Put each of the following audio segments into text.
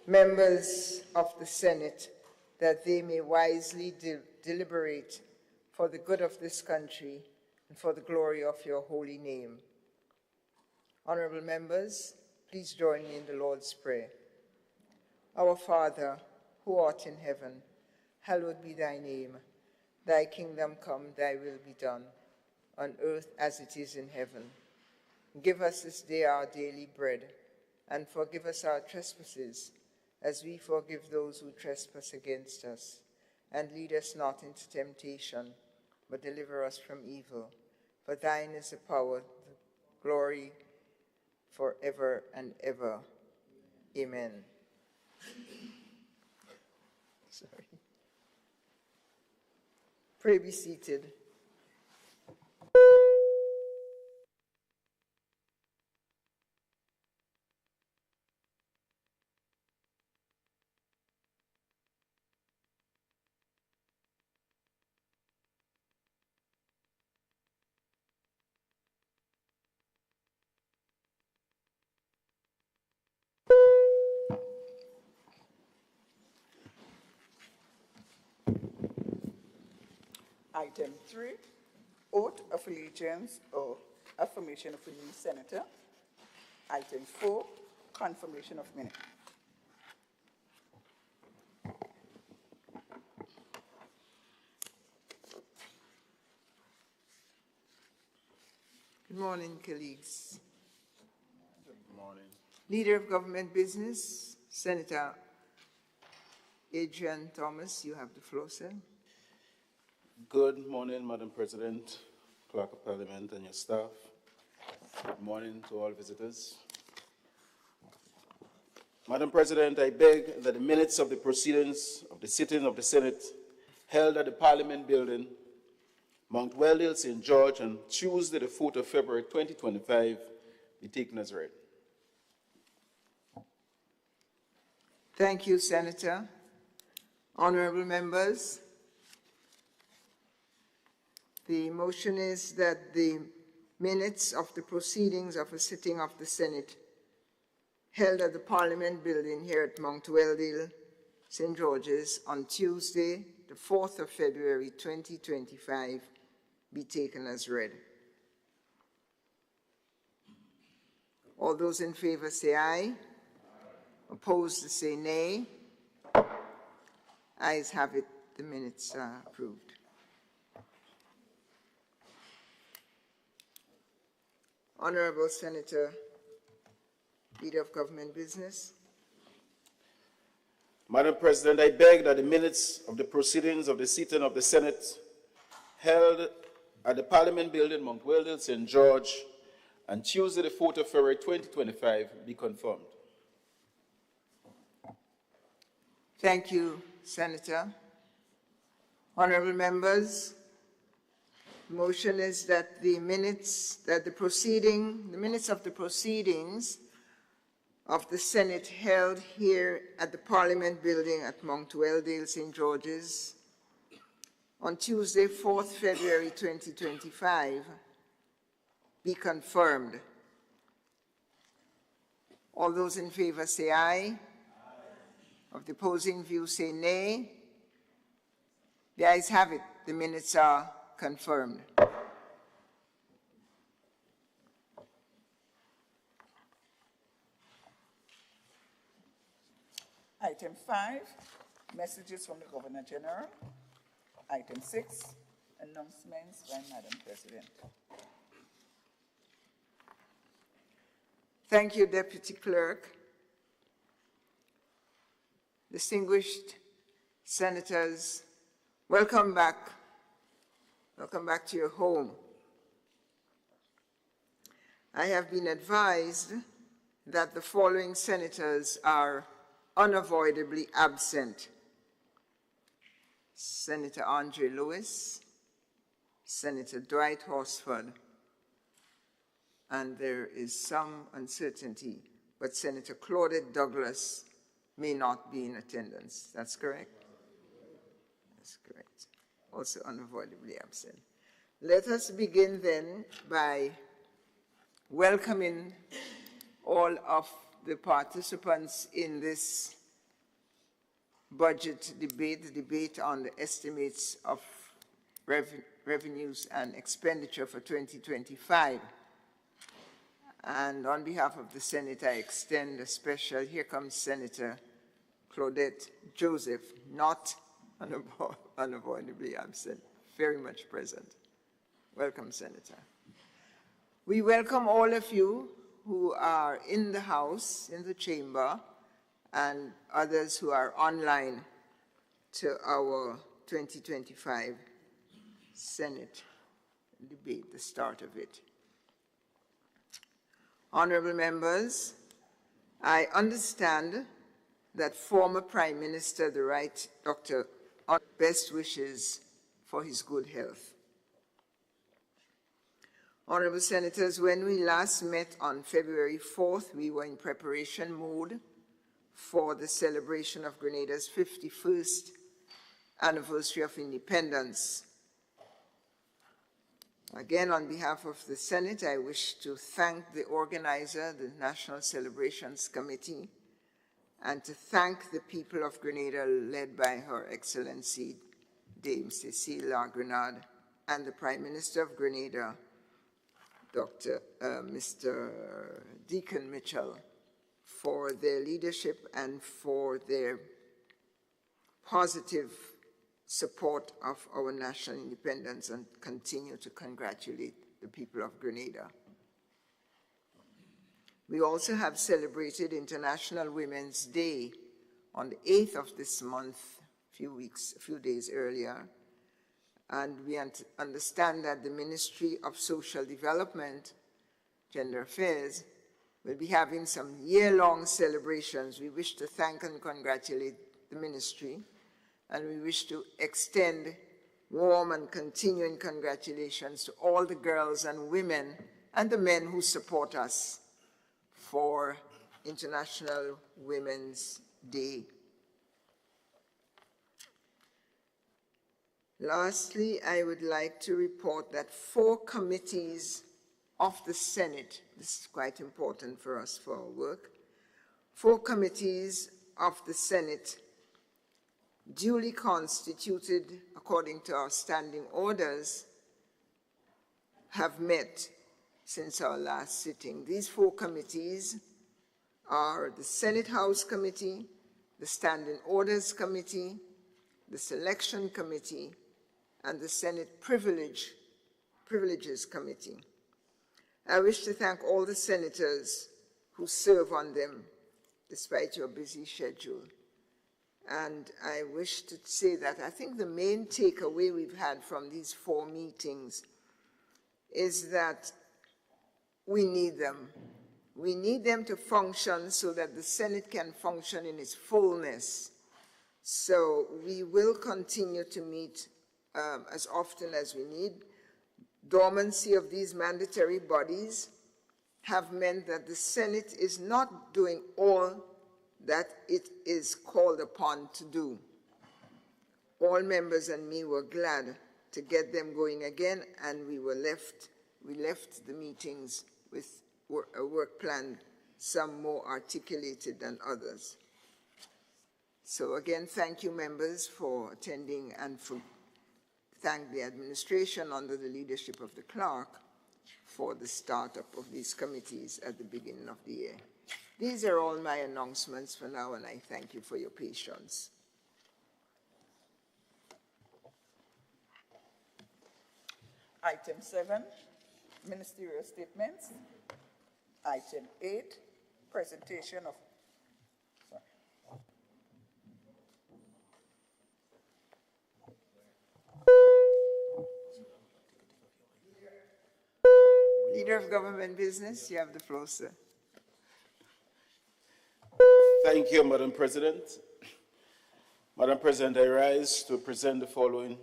members of the Senate, that they may wisely deliberate for the good of this country and for the glory of your holy name. Honorable members, please join me in the Lord's Prayer. Our Father, who art in heaven, hallowed be thy name. Thy kingdom come, thy will be done, on earth as it is in heaven. Give us this day our daily bread, and forgive us our trespasses, as we forgive those who trespass against us. And lead us not into temptation, but deliver us from evil. For thine is the power, the glory, forever and ever. Amen. Sorry. Pray be seated. Item 3, oath of allegiance or affirmation of a new senator. Item 4, confirmation of minute. Good morning, colleagues. Good morning. Leader of Government Business, Senator Adrian Thomas, you have the floor, sir. Good morning, Madam President, Clerk of Parliament, and your staff. Good morning to all visitors. Madam President, I beg that the minutes of the proceedings of the sitting of the Senate held at the Parliament Building, Mount Weldale, St. George, on Tuesday, the 4th of February, 2025, be taken as read. Thank you, Senator. Honorable members, the motion is that the minutes of the proceedings of a sitting of the Senate held at the Parliament Building here at Mount Weldale, St. George's, on Tuesday, the 4th of February, 2025, be taken as read. All those in favor say aye. Opposed say nay. Ayes have it. The minutes are approved. Honorable Senator, Leader of Government Business. Madam President, I beg that the minutes of the proceedings of the sitting of the Senate held at the Parliament Building, Mount Weldale, St. George, on Tuesday, the 4th of February, 2025, be confirmed. Thank you, Senator. Honorable members, the motion is that the minutes of the proceedings of the Senate held here at the Parliament Building at Mount Weldale, St. George's, on Tuesday, 4th February 2025, be confirmed. All those in favor say aye. Of the opposing view say nay. The ayes have it. The minutes are confirmed. Item 5, messages from the Governor General. Item 6, announcements by Madam President. Thank you, Deputy Clerk. Distinguished senators, welcome back. Welcome back to your home. I have been advised that the following senators are unavoidably absent: Senator Andre Lewis, Senator Dwight Horsford, and there is some uncertainty, but Senator Claudette Douglas may not be in attendance. That's correct? That's correct. Also unavoidably absent. Let us begin then by welcoming all of the participants in this budget debate, the debate on the estimates of revenues and expenditure for 2025. And on behalf of the Senate, I extend a special, here comes Senator Claudette Joseph, not unavoidably absent, very much present. Welcome, Senator. We welcome all of you who are in the House, in the chamber, and others who are online to our 2025 Senate debate, the start of it. Honorable members, I understand that former Prime Minister, the right Dr. best wishes for his good health. Honorable Senators, when we last met on February 4th, we were in preparation mode for the celebration of Grenada's 51st anniversary of independence. Again, on behalf of the Senate, I wish to thank the organizer, the National Celebrations Committee, and to thank the people of Grenada, led by Her Excellency Dame Cécile La Grenade, and the Prime Minister of Grenada, Mr. Deacon Mitchell, for their leadership and for their positive support of our national independence, and continue to congratulate the people of Grenada. We also have celebrated International Women's Day on the 8th of this month, a few days earlier, and we understand that the Ministry of Social Development, Gender Affairs, will be having some year-long celebrations. We wish to thank and congratulate the ministry, and we wish to extend warm and continuing congratulations to all the girls and women and the men who support us for International Women's Day. Lastly, I would like to report that 4 committees of the Senate, this is quite important for us for our work, 4 committees of the Senate duly constituted according to our standing orders have met since our last sitting. These 4 committees are the Senate House Committee, the Standing Orders Committee, the Selection Committee, and the Senate Privileges Committee. I wish to thank all the senators who serve on them, despite your busy schedule. And I wish to say that I think the main takeaway we've had from these 4 meetings is that we need them. We need them to function so that the Senate can function in its fullness. So we will continue to meet as often as we need. Dormancy of these mandatory bodies have meant that the Senate is not doing all that it is called upon to do. All members and me were glad to get them going again, and we left the meetings with a work plan, some more articulated than others. So again, thank you, members, for attending, and thank the administration under the leadership of the clerk for the startup of these committees at the beginning of the year. These are all my announcements for now, and I thank you for your patience. Item 7, ministerial statements. Item 8, presentation of Leader of Government Business, you have the floor, sir. Thank you, Madam President. Madam President, I rise to present the following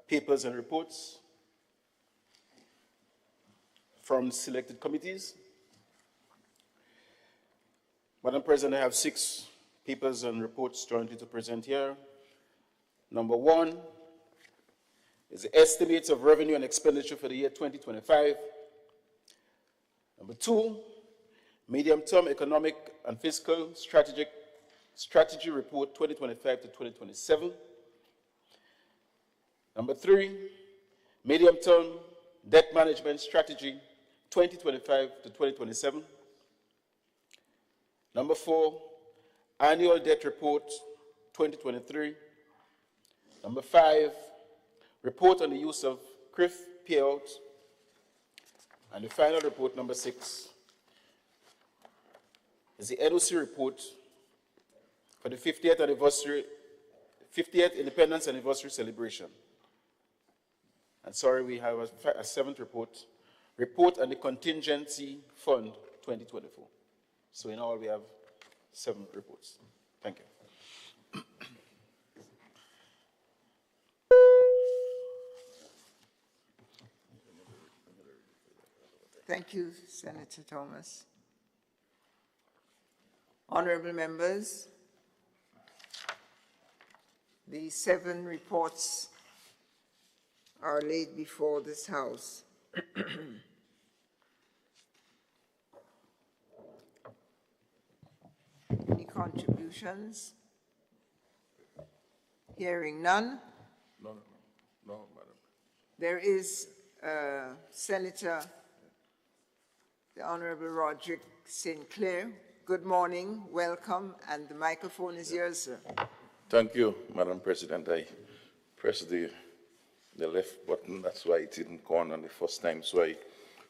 papers and reports from selected committees. Madam President, I have 6 papers and reports jointly to present here. Number 1 is the estimates of revenue and expenditure for the year 2025. Number 2 Medium-term Economic and Fiscal Strategy Report 2025 to 2027. Number 3, Medium-term Debt Management Strategy 2025 to 2027. Number 4, Annual Debt Report 2023. Number 5, Report on the use of CRIF payout. And the final report, number 6, is the NOC report for the 50th Independence Anniversary celebration. And sorry, we have a 7th report, Report on the Contingency Fund 2024. So in all, we have 7 reports. Thank you. Thank you, Senator Thomas. Honorable members, the 7 reports are laid before this House. Any contributions? Hearing none. No, Madam. There is Senator, the Honorable Roderick Sinclair. Good morning, welcome, and the microphone is yours, sir. Thank you, Madam President. I pressed the left button. That's why it didn't go on the first time. So I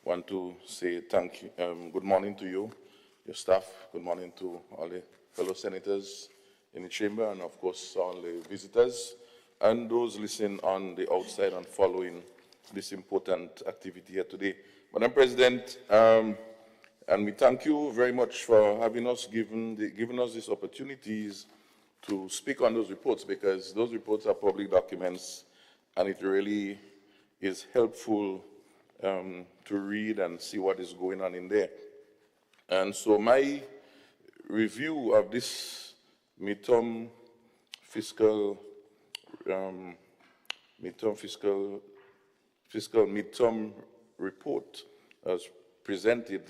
want to say thank you. Good morning to you, your staff. Good morning to all the fellow senators in the chamber, and of course all the visitors and those listening on the outside and following this important activity here today. Madam President, and we thank you very much for having us, giving us these opportunities to speak on those reports, because those reports are public documents, and it really is helpful to read and see what is going on in there. And so my review of this midterm fiscal report as presented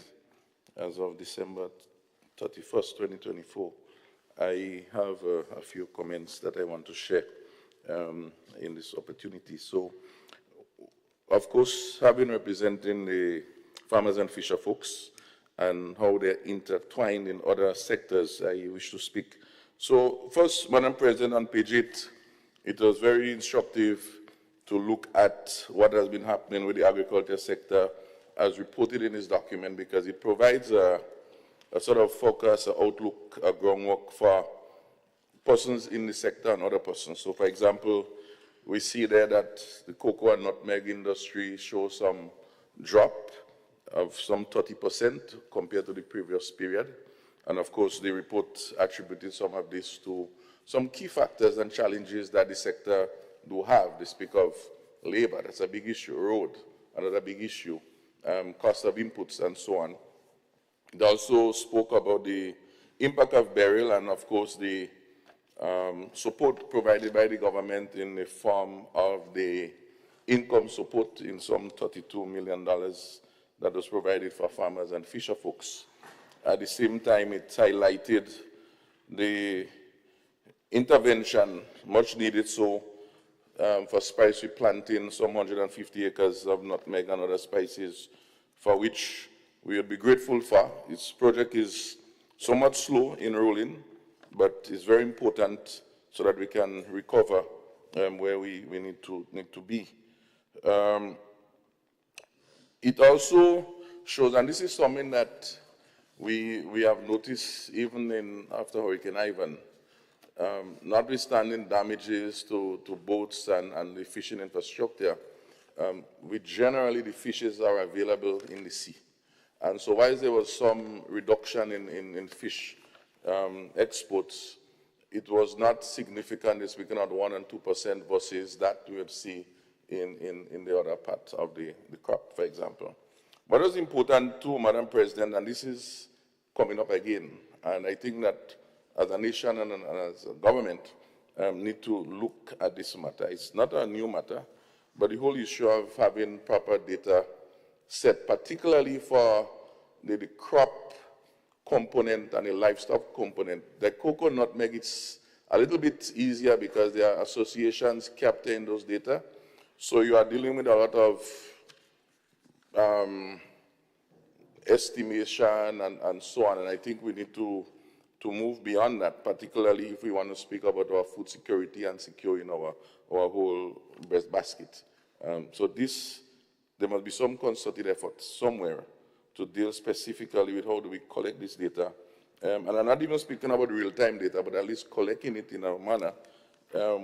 as of December 31st, 2024, I have a few comments that I want to share in this opportunity. So, of course, having representing the farmers and fisher folks and how they're intertwined in other sectors, I wish to speak. So, first, Madam President, on page 8, it was very instructive to look at what has been happening with the agriculture sector as reported in this document, because it provides a sort of focus, an outlook, a groundwork for persons in the sector and other persons. So, for example, we see there that the cocoa and nutmeg industry shows some drop of some 30% compared to the previous period. And of course, the report attributed some of this to some key factors and challenges that the sector do have. They speak of labor, that's a big issue, road, another big issue, cost of inputs and so on. They also spoke about the impact of burial and of course the support provided by the government in the form of the income support in some $32 million that was provided for farmers and fisher folks. At the same time, it highlighted the intervention, much needed so, for spice replanting, some 150 acres of nutmeg and other spices, for which we would be grateful for. This project is somewhat slow in rolling, but it's very important so that we can recover where we need to be. It also shows, and this is something that we have noticed even after Hurricane Ivan, notwithstanding damages to boats and the fishing infrastructure, generally the fishes are available in the sea. And so while there was some reduction in fish exports, it was not significant. It's speaking of 1 and 2% versus that we would see in the other part of the crop, for example. What is important too, Madam President, and this is coming up again, and I think that as a nation and as a government need to look at this matter. It's not a new matter, but the whole issue of having proper data set, particularly for the crop component and a livestock component. The coconut nutmeg, it's a little bit easier because there are associations capturing those data. So you are dealing with a lot of estimation and so on. And I think we need to move beyond that, particularly if we want to speak about our food security and securing our whole breast basket. So there must be some concerted effort somewhere to deal specifically with how do we collect this data. And I'm not even speaking about real-time data, but at least collecting it in a manner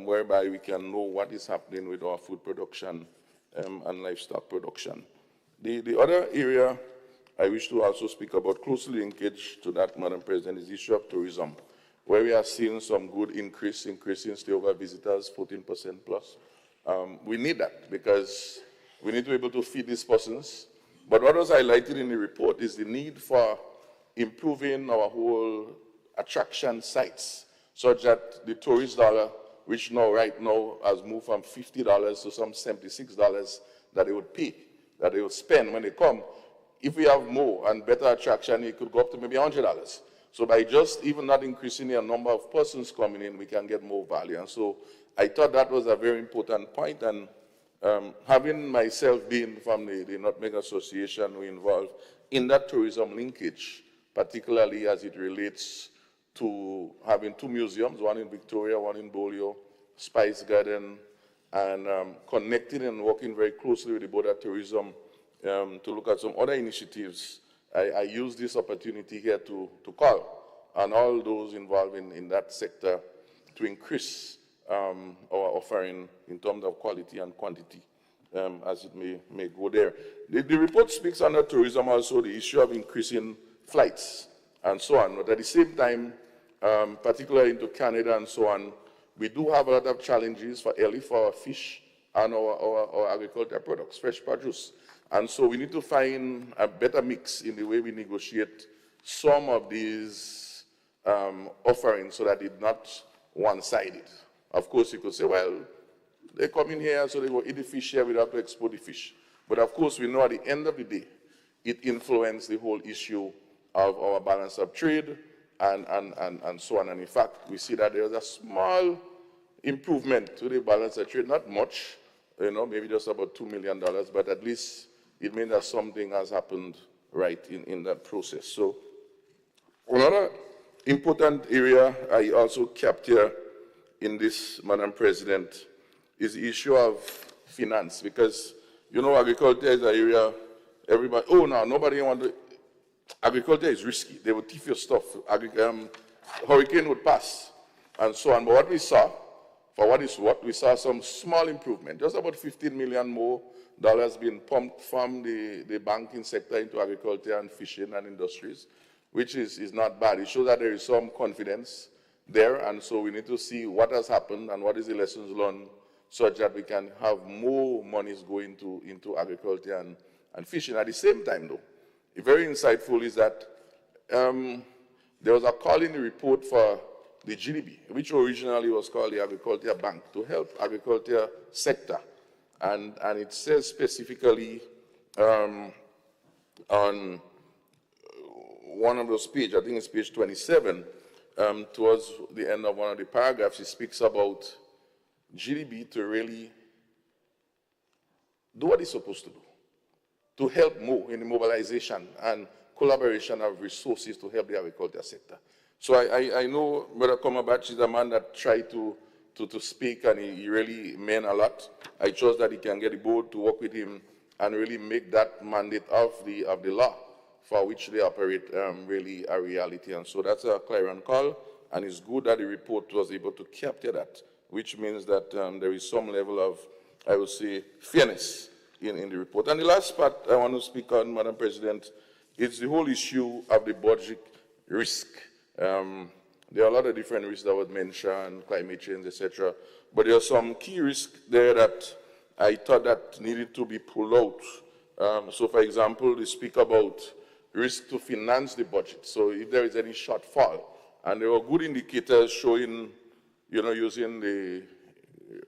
whereby we can know what is happening with our food production and livestock production. The other area I wish to also speak about, closely linkage to that, Madam President, is the issue of tourism, where we are seeing some good increase in stayover visitors, 14% plus. We need that because we need to be able to feed these persons. But what was highlighted in the report is the need for improving our whole attraction sites, such that the tourist dollar, which right now has moved from $50 to some $76 that they would pay, that they would spend when they come. If we have more and better attraction, it could go up to maybe $100. So by just even not increasing the number of persons coming in, we can get more value. And so I thought that was a very important point. And having myself been from the Nutmeg Association, we involved in that tourism linkage, particularly as it relates to having two museums, one in Victoria, one in Bolio, Spice Garden, and connecting and working very closely with the Board of Tourism to look at some other initiatives. I use this opportunity here to call on all those involved in that sector to increase our offering in terms of quality and quantity as it may go there. The report speaks under tourism also the issue of increasing flights and so on, but at the same time, particularly into Canada and so on, we do have a lot of challenges for our fish and our agricultural products, fresh produce. And so we need to find a better mix in the way we negotiate some of these offerings so that it's not one-sided. Of course, you could say, well, they come in here, so they will eat the fish here, we have to export the fish. But of course, we know at the end of the day, it influences the whole issue of our balance of trade and so on. And in fact, we see that there's a small improvement to the balance of trade, not much, maybe just about $2 million, but at least it means that something has happened right in that process. So another important area I also capture in this, Madam President, is the issue of finance, because, agriculture is an area, everybody, nobody wants to, agriculture is risky. They would thief your stuff. Hurricane would pass, and so on. But what we saw, for what is what, we saw some small improvement, just about $15 million more being pumped from the banking sector into agriculture and fishing and industries, which is not bad. It shows that there is some confidence there, and so we need to see what has happened and what is the lessons learned such that we can have more monies going into agriculture and fishing. At the same time, though, very insightful is that there was a call in the report for the GDB, which originally was called the Agriculture Bank, to help agriculture sector. And it says specifically on one of those pages, I think it's page 27, towards the end of one of the paragraphs, it speaks about GDB to really do what it's supposed to do, to help more in the mobilization and collaboration of resources to help the agriculture sector. So I know Brother Comerbatch is a man that tried to speak, and he really meant a lot. I trust that he can get the board to work with him and really make that mandate of the law for which they operate really a reality. And so that's a clarion call, and it's good that the report was able to capture that, which means that there is some level of, I would say, fairness in the report. And the last part I want to speak on, Madam President, is the whole issue of the budget risk. There are a lot of different risks that was mentioned, climate change, etc. But there are some key risks there that I thought that needed to be pulled out. So, for example, they speak about risk to finance the budget. So if there is any shortfall, and there were good indicators showing, using the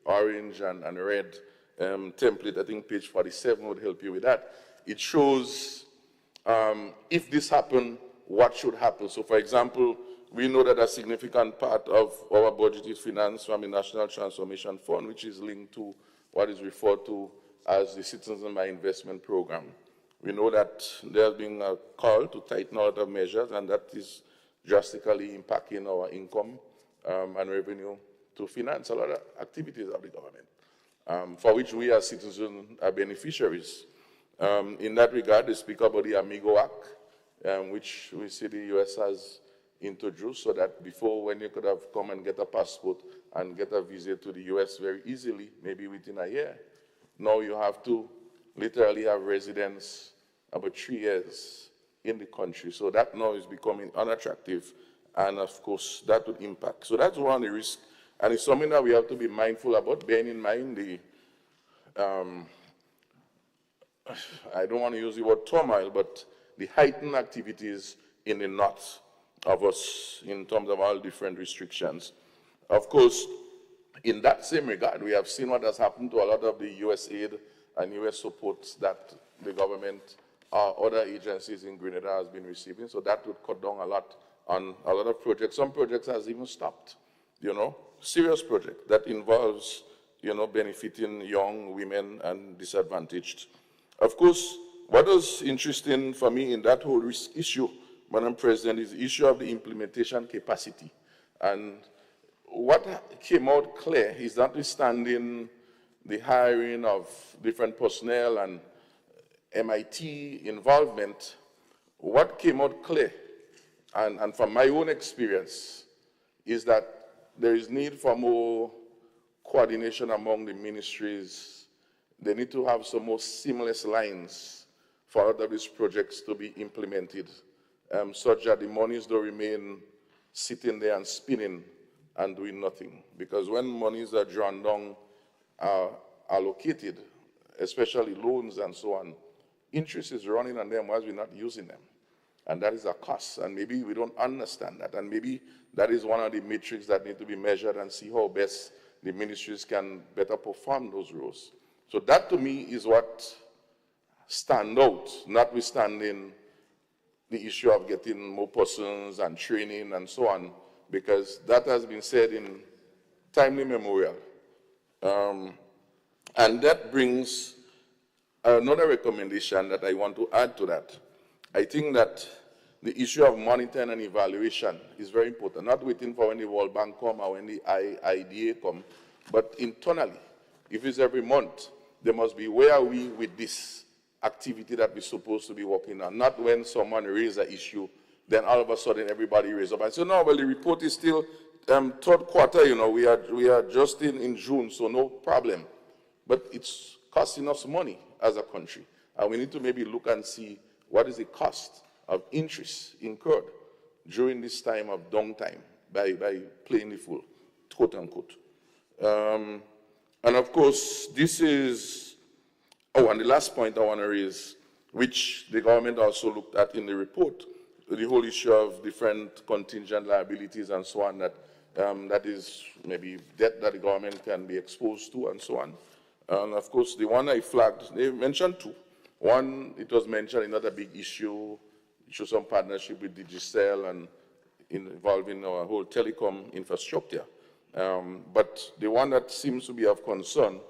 orange and red template, I think page 47 would help you with that. It shows if this happened, what should happen. So, for example, we know that a significant part of our budget is financed from the National Transformation Fund, which is linked to what is referred to as the Citizens by Investment Program. We know that there has been a call to tighten a lot of measures, and that is drastically impacting our income and revenue to finance a lot of activities of the government, for which we as citizens are beneficiaries. In that regard, they speak about the Amigo Act, which we see the U.S. has introduced, so that before, when you could have come and get a passport and get a visa to the U.S. very easily, maybe within a year, now you have to literally have residence about 3 years in the country. So that now is becoming unattractive, and of course that would impact. So that's one of the risks, and it's something that we have to be mindful about, bearing in mind the, I don't want to use the word turmoil, but the heightened activities in the north of us in terms of all different restrictions. Of course, in that same regard, we have seen what has happened to a lot of the U.S. aid and U.S. support that the government or other agencies in Grenada has been receiving. So that would cut down a lot on a lot of projects. Some projects has even stopped, serious project that involves, benefiting young women and disadvantaged. Of course, what was interesting for me in that whole risk issue, Madam President, is the issue of the implementation capacity. And what came out clear is that notwithstanding the hiring of different personnel and MIT involvement, what came out clear, and from my own experience, is that there is need for more coordination among the ministries. They need to have some more seamless lines for all of these projects to be implemented, such that the monies don't remain sitting there and spinning and doing nothing. Because when monies are drawn down, are allocated, especially loans and so on, interest is running on them whilst we're not using them. And that is a cost, and maybe we don't understand that, and maybe that is one of the metrics that need to be measured and see how best the ministries can better perform those roles. So that to me is what stands out, notwithstanding the issue of getting more persons and training and so on, because that has been said in timely memorial. And that brings another recommendation that I want to add to that. I think that the issue of monitoring and evaluation is very important, not waiting for when the World Bank come or when the IDA come, but internally. If it's every month, there must be, where are we with this activity that we're supposed to be working on, not when someone raises an issue, then all of a sudden everybody raises up and say, no, well, the report is still third quarter, we are just in June, so no problem. But it's costing us money as a country, and we need to maybe look and see what is the cost of interest incurred during this time of downtime by playing the fool, quote unquote. And of course, this is, and the last point I want to raise, which the government also looked at in the report, the whole issue of different contingent liabilities and so on, that is maybe debt that the government can be exposed to and so on. And of course, the one I flagged, they mentioned two. One, it was mentioned another big issue, some partnership with Digicel and involving our whole telecom infrastructure. But the one that seems to be of concern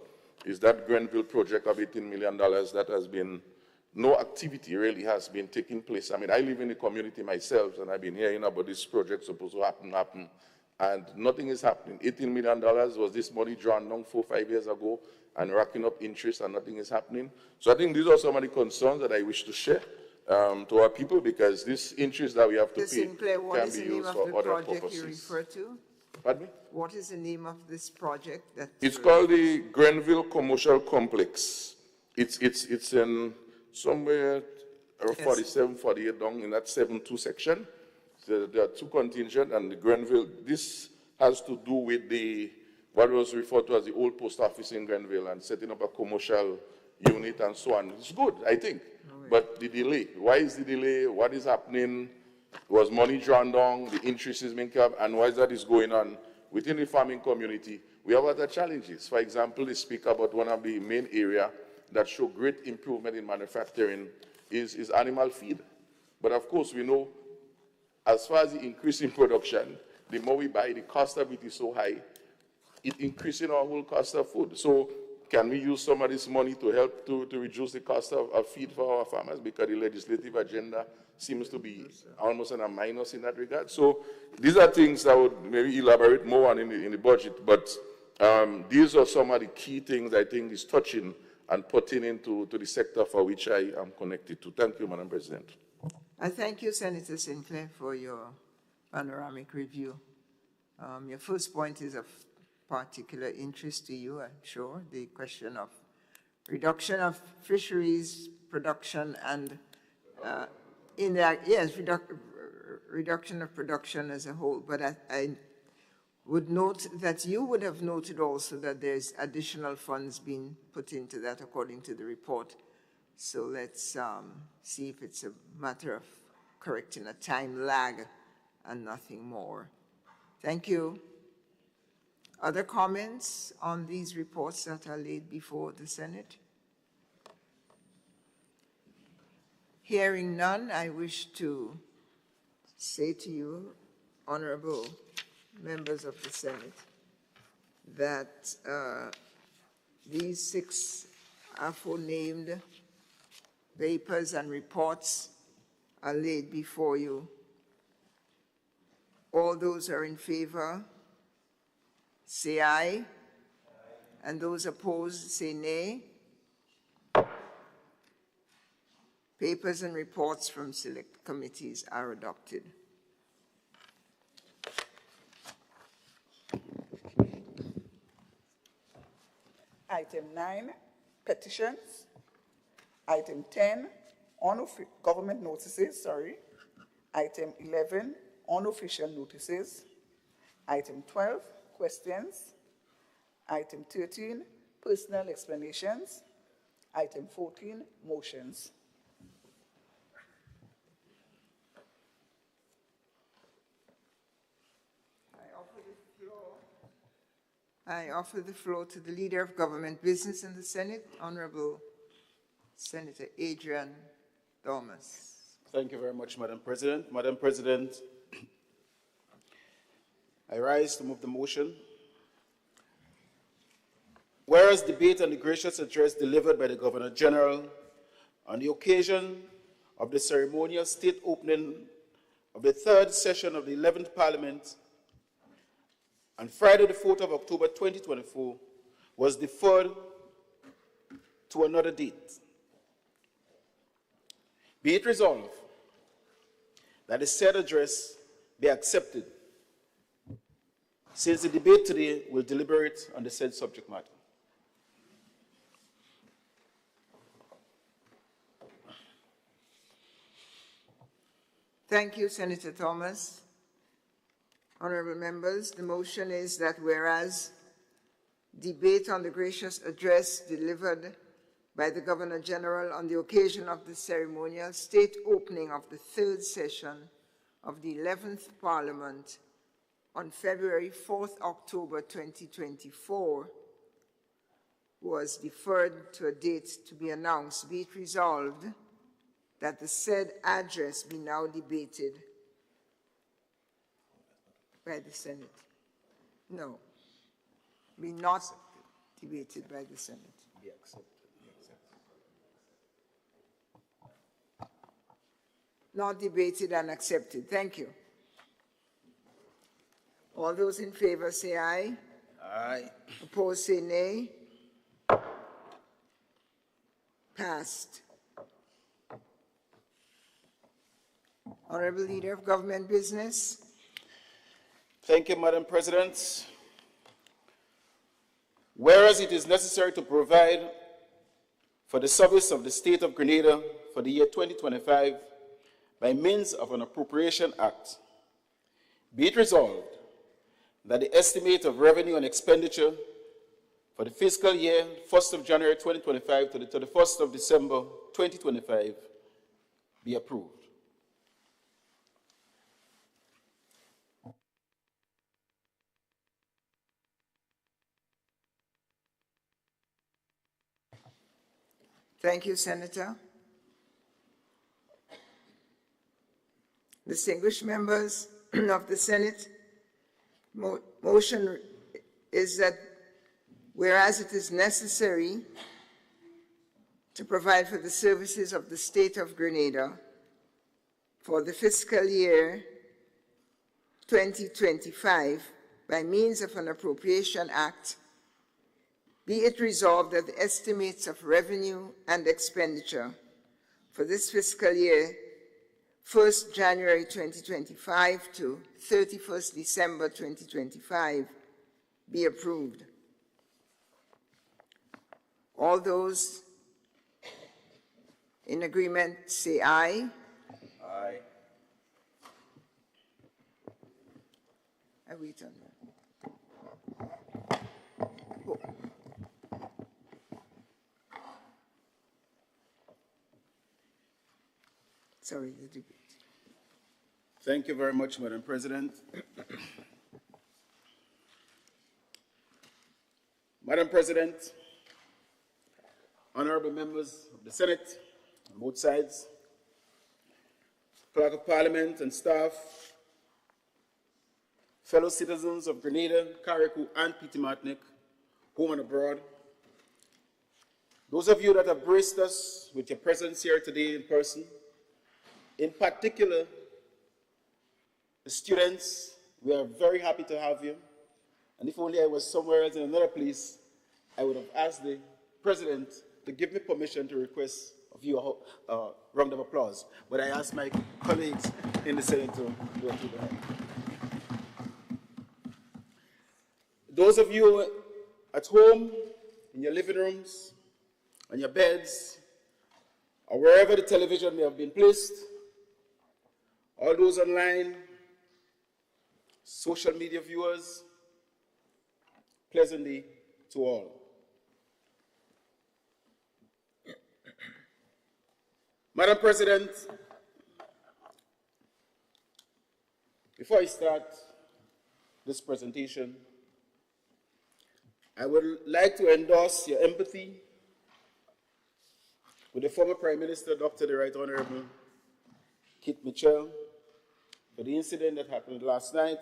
is that Grenville project of $18 million that has been, no activity really has been taking place. I mean, I live in the community myself, and I've been hearing about this project supposed to happen, and nothing is happening. $18 million was this money drawn down 4 or 5 years ago and racking up interest, and nothing is happening. So I think these are some of the concerns that I wish to share to our people, because this interest that we have to pay can be used for other purposes. You refer to? Pardon me? What is the name of this project? It's called the Grenville Commercial Complex. It's in somewhere around 47, 48 down in that 7-2 section. So there are two contingent, and the Grenville, this has to do with what was referred to as the old post office in Grenville and setting up a commercial unit and so on. It's good, I think. Right. But the delay, why is the delay? What is happening? Was money drawn down? The interest is being kept, and why that is going on within the farming community? We have other challenges. For example, they speak about one of the main areas that show great improvement in manufacturing is animal feed. But of course, we know as far as the increase in production, the more we buy, the cost of it is so high, it increasing our whole cost of food. So can we use some of this money to help to reduce the cost of feed for our farmers? Because the legislative agenda seems to be almost in a minus in that regard. So these are things I would maybe elaborate more on in the budget, but these are some of the key things I think is touching and putting into the sector for which I am connected to. Thank you, Madam President. I thank you, Senator Sinclair, for your panoramic review. Your first point is of particular interest to you, I'm sure, the question of reduction of fisheries production and reduction of production as a whole. But I would note that you would have noted also that there's additional funds being put into that according to the report. So let's see if it's a matter of correcting a time lag and nothing more. Thank you. Other comments on these reports that are laid before the Senate? Hearing none, I wish to say to you, honorable members of the Senate, that these 6 aforenamed papers and reports are laid before you. All those who are in favor, say aye. And those opposed, say nay. Papers and reports from select committees are adopted. Item 9, petitions. Item 10, government notices, Item 11, unofficial notices. Item 12, questions. Item 13, personal explanations. Item 14, motions. I offer the floor to the Leader of Government Business in the Senate, Honorable Senator Adrian Thomas. Thank you very much, Madam President. Madam President, I rise to move the motion. Whereas debate on the gracious address delivered by the Governor General on the occasion of the ceremonial state opening of the 3rd session of the 11th Parliament on Friday, the 4th of October 2024, was deferred to another date. Be it resolved that the said address be accepted, since the debate today will deliberate on the said subject matter. Thank you, Senator Thomas. Honorable members, the motion is that whereas debate on the gracious address delivered by the Governor General on the occasion of the ceremonial state opening of the 3rd session of the 11th Parliament on February 4th, October 2024 was deferred to a date to be announced, be it resolved that the said address be now debated by the Senate. No, be not debated by the Senate. Be accepted. Not debated and accepted. Thank you. All those in favor say aye. Aye. Opposed say nay. Passed. Honorable Leader of Government Business. Thank you, Madam President. Whereas it is necessary to provide for the service of the State of Grenada for the year 2025 by means of an Appropriation Act, be it resolved that the estimate of revenue and expenditure for the fiscal year 1st of January 2025 to the 31st of December 2025 be approved. Thank you, Senator. Distinguished members of the Senate, motion is that whereas it is necessary to provide for the services of the state of Grenada for the fiscal year 2025 by means of an appropriation act, be it resolved that the estimates of revenue and expenditure for this fiscal year, 1st January 2025 to 31st December 2025, be approved. All those in agreement say aye. Aye. I wait on that. Sorry, the debate. Thank you very much, Madam President. Madam President, honorable members of the Senate, on both sides, Clerk of Parliament and staff, fellow citizens of Grenada, Carriacou, and Petite Martinique, home and abroad, those of you that have graced us with your presence here today in person, in particular, the students, we are very happy to have you. And if only I was somewhere else in another place, I would have asked the President to give me permission to request of you a round of applause. But I asked my colleagues in the Senate to do it. Those of you at home, in your living rooms, on your beds, or wherever the television may have been placed, all those online, social media viewers, pleasant day to all. Madam President, before I start this presentation, I would like to endorse your empathy with the former Prime Minister, Dr. the Right Honorable Keith Mitchell, for the incident that happened last night.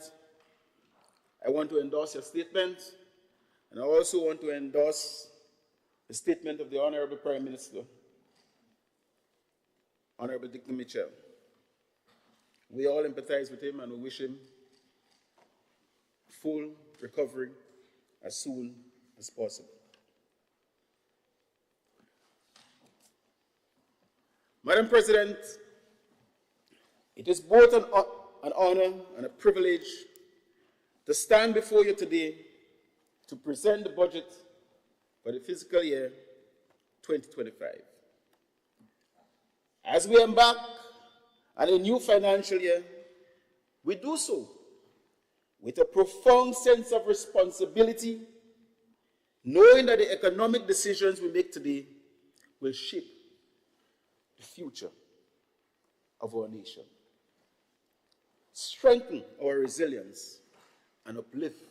I want to endorse your statement, and I also want to endorse the statement of the Honorable Prime Minister, Honorable Dick Mitchell. We all empathize with him and we wish him full recovery as soon as possible. Madam President, it is both an honor and a privilege to stand before you today to present the budget for the fiscal year 2025. As we embark on a new financial year, we do so with a profound sense of responsibility, knowing that the economic decisions we make today will shape the future of our nation, strengthen our resilience, and uplift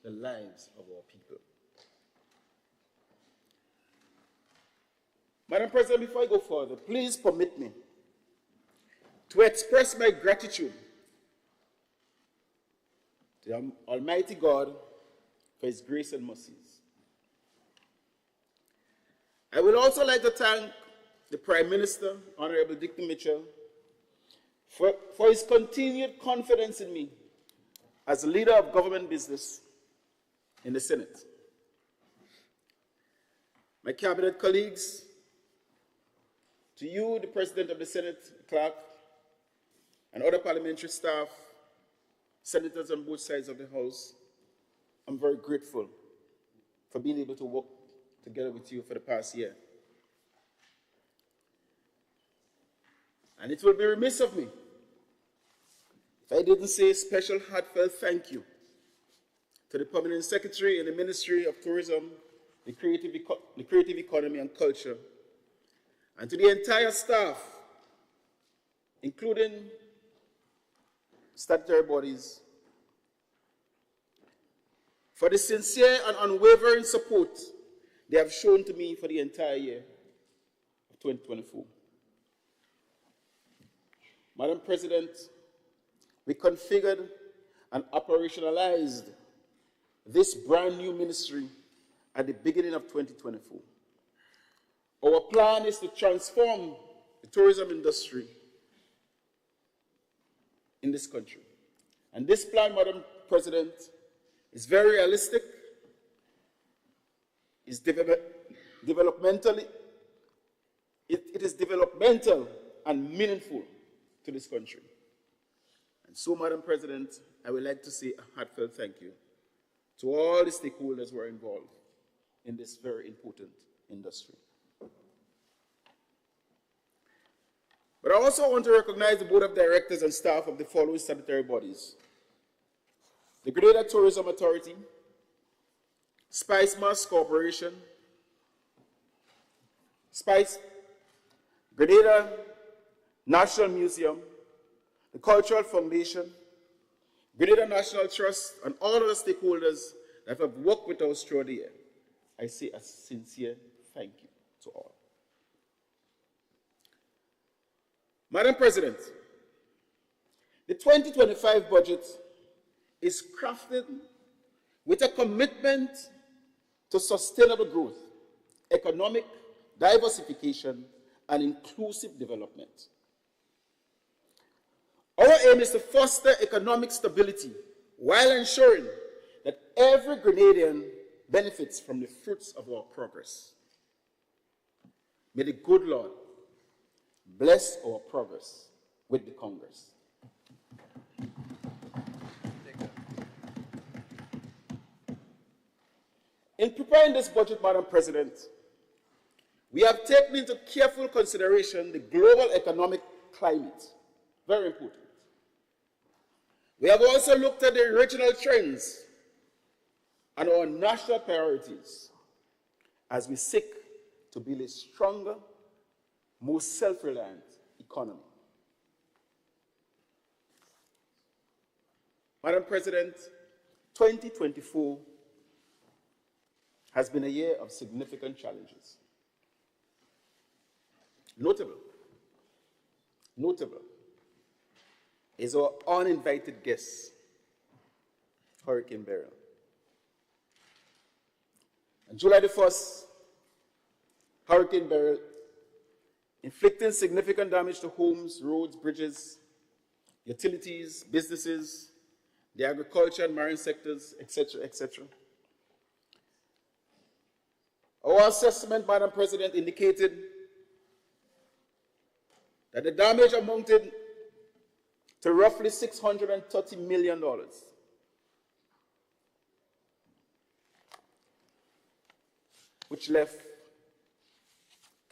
the lives of our people. Madam President, before I go further, please permit me to express my gratitude to the Almighty God for His grace and mercies. I would also like to thank the Prime Minister, Honorable Dick Mitchell, for his continued confidence in me as a leader of government business in the Senate. My cabinet colleagues, to you, the President of the Senate, Clerk, and other parliamentary staff, senators on both sides of the House, I'm very grateful for being able to work together with you for the past year. And it will be remiss of me if I didn't say a special heartfelt thank you to the Permanent Secretary in the Ministry of Tourism, the Creative Economy and Culture, and to the entire staff, including statutory bodies, for the sincere and unwavering support they have shown to me for the entire year of 2024. Madam President, we configured and operationalized this brand new ministry at the beginning of 2024. Our plan is to transform the tourism industry in this country. And this plan, Madam President, is very realistic, is developmentally, it is developmental and meaningful to this country. And so, Madam President, I would like to say a heartfelt thank you to all the stakeholders who are involved in this very important industry. But I also want to recognize the Board of Directors and staff of the following statutory bodies: the Grenada Tourism Authority, Spice Mass Corporation, Grenada National Museum, the Cultural Foundation, Grenada National Trust, and all other stakeholders that have worked with us throughout the year. I say a sincere thank you to all. Madam President, the 2025 budget is crafted with a commitment to sustainable growth, economic diversification, and inclusive development. Our aim is to foster economic stability while ensuring that every Grenadian benefits from the fruits of our progress. May the good Lord bless our progress with the Congress. In preparing this budget, Madam President, we have taken into careful consideration the global economic climate. Very important. We have also looked at the regional trends and our national priorities as we seek to build a stronger, more self-reliant economy. Madam President, 2024 has been a year of significant challenges. Notable is our uninvited guest, Hurricane Beryl. On July the 1st, Hurricane Beryl, inflicting significant damage to homes, roads, bridges, utilities, businesses, the agriculture and marine sectors, etc., etc. Our assessment, Madam President, indicated that the damage amounted to roughly $630 million. Which left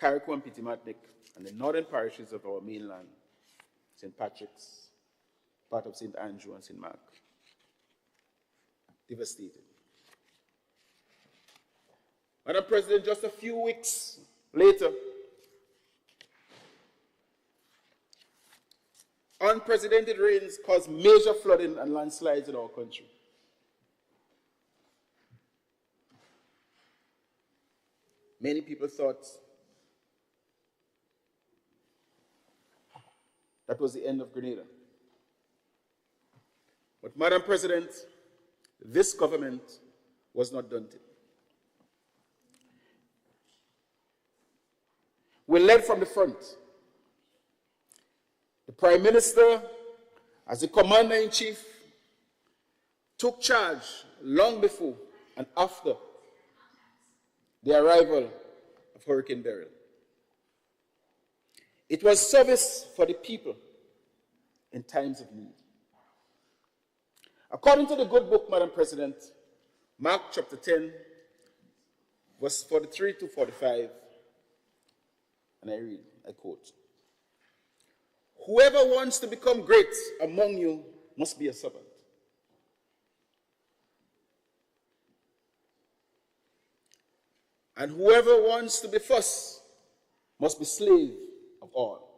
Carriacou and Petit-Martinique and the northern parishes of our mainland, St. Patrick's, part of St. Andrew and St. Mark, devastated. Madam President, just a few weeks later, unprecedented rains caused major flooding and landslides in our country. Many people thought that was the end of Grenada. But, Madam President, this government was not daunted. We led from the front. The Prime Minister, as the Commander-in-Chief, took charge long before and after the arrival of Hurricane Beryl. It was service for the people in times of need. According to the good book, Madam President, Mark chapter 10, verse 43 to 45, and I read, I quote, "Whoever wants to become great among you must be a servant. And whoever wants to be first must be slave of all.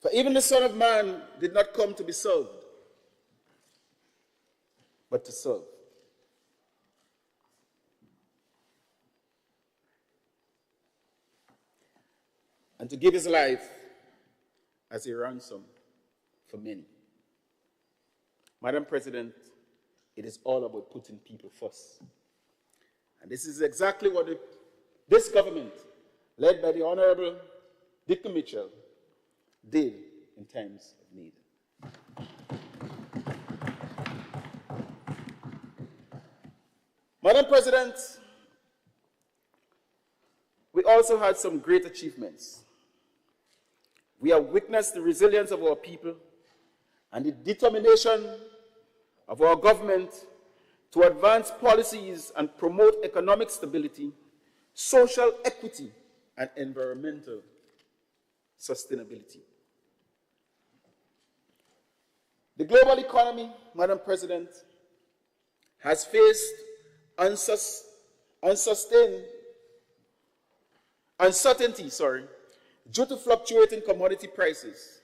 For even the Son of Man did not come to be served, but to serve." And to give his life as a ransom for many. Madam President, it is all about putting people first. And this is exactly what this government, led by the Honorable Dick Mitchell, did in times of need. Madam President, we also had some great achievements. We have witnessed the resilience of our people and the determination of our government to advance policies and promote economic stability, social equity, and environmental sustainability. The global economy, Madam President, has faced uncertainty due to fluctuating commodity prices,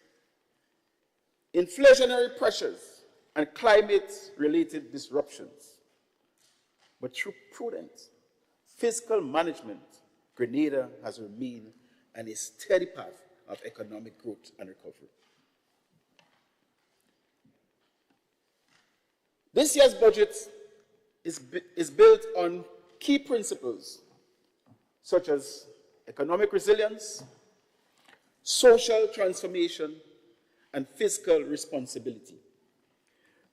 inflationary pressures, and climate-related disruptions. But through prudent fiscal management, Grenada has remained on a steady path of economic growth and recovery. This year's budget is built on key principles such as economic resilience, social transformation, and fiscal responsibility.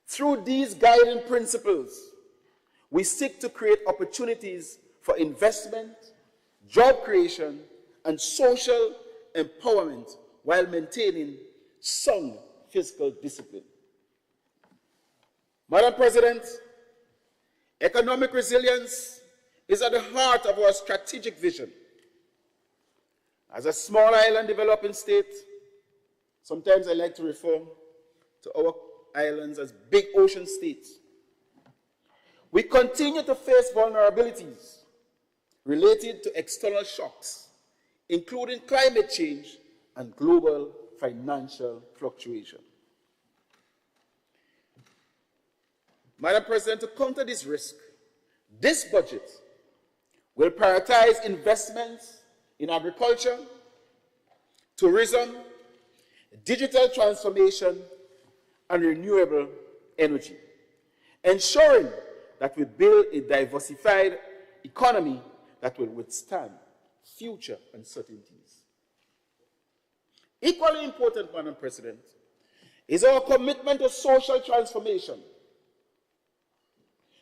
Through these guiding principles, we seek to create opportunities for investment, job creation, and social empowerment while maintaining sound fiscal discipline. Madam President, economic resilience is at the heart of our strategic vision. As a small island developing state, sometimes I like to refer to our islands as big ocean states. We continue to face vulnerabilities related to external shocks, including climate change and global financial fluctuation. Madam President, to counter this risk, this budget will prioritize investments in agriculture, tourism, digital transformation, and renewable energy, ensuring that we build a diversified economy that will withstand future uncertainties. Equally important, Madam President, is our commitment to social transformation.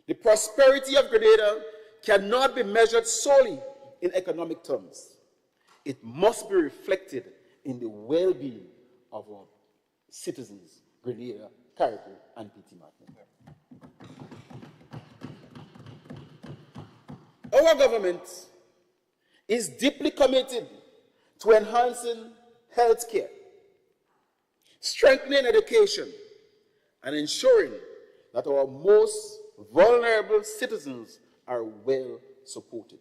The prosperity of Grenada cannot be measured solely in economic terms. It must be reflected in the well-being of our citizens, Grenada, Carriacou, and Petite Martinique. Our government is deeply committed to enhancing health care, strengthening education, and ensuring that our most vulnerable citizens are well supported.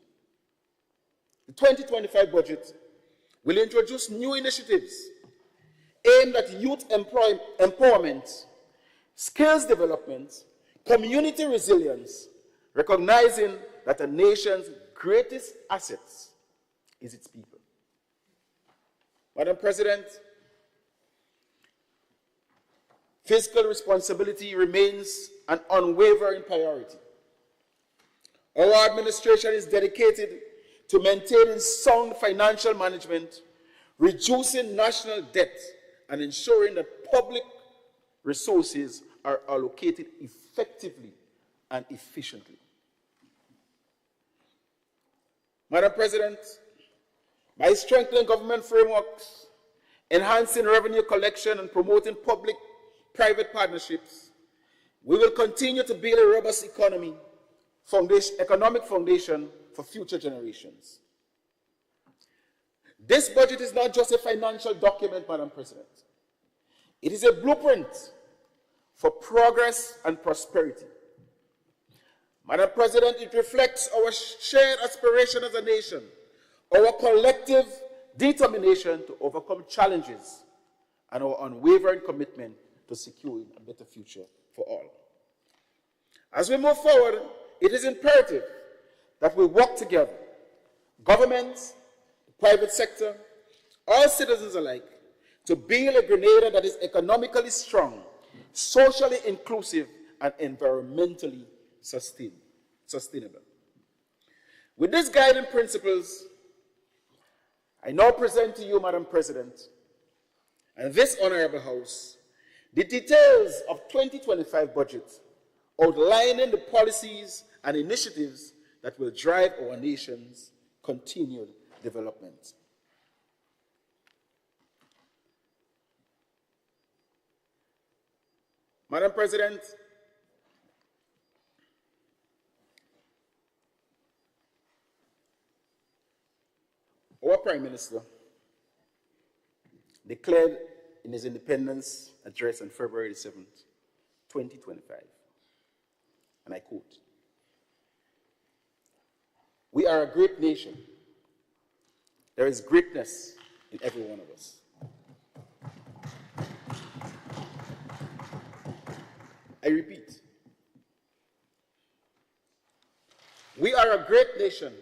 The 2025 budget will introduce new initiatives aimed at youth empowerment, skills development, community resilience, recognizing that a nation's greatest assets is its people. Madam President, fiscal responsibility remains an unwavering priority. Our administration is dedicated to maintaining sound financial management, reducing national debt, and ensuring that public resources are allocated effectively and efficiently. Madam President, by strengthening government frameworks, enhancing revenue collection, and promoting public-private partnerships, we will continue to build a robust economic foundation for future generations. This budget is not just a financial document, Madam President. It is a blueprint for progress and prosperity. Madam President, it reflects our shared aspiration as a nation, our collective determination to overcome challenges, and our unwavering commitment to securing a better future for all. As we move forward, it is imperative that we work together, governments, the private sector, all citizens alike, to build a Grenada that is economically strong, socially inclusive, and environmentally sustainable. With these guiding principles, I now present to you, Madam President, and this Honorable House, the details of 2025 budget, outlining the policies and initiatives that will drive our nation's continued development. Madam President, our Prime Minister declared in his independence address on February 7th, 2025, and I quote, "We are a great nation. There is greatness in every one of us." I repeat, we are a great nation,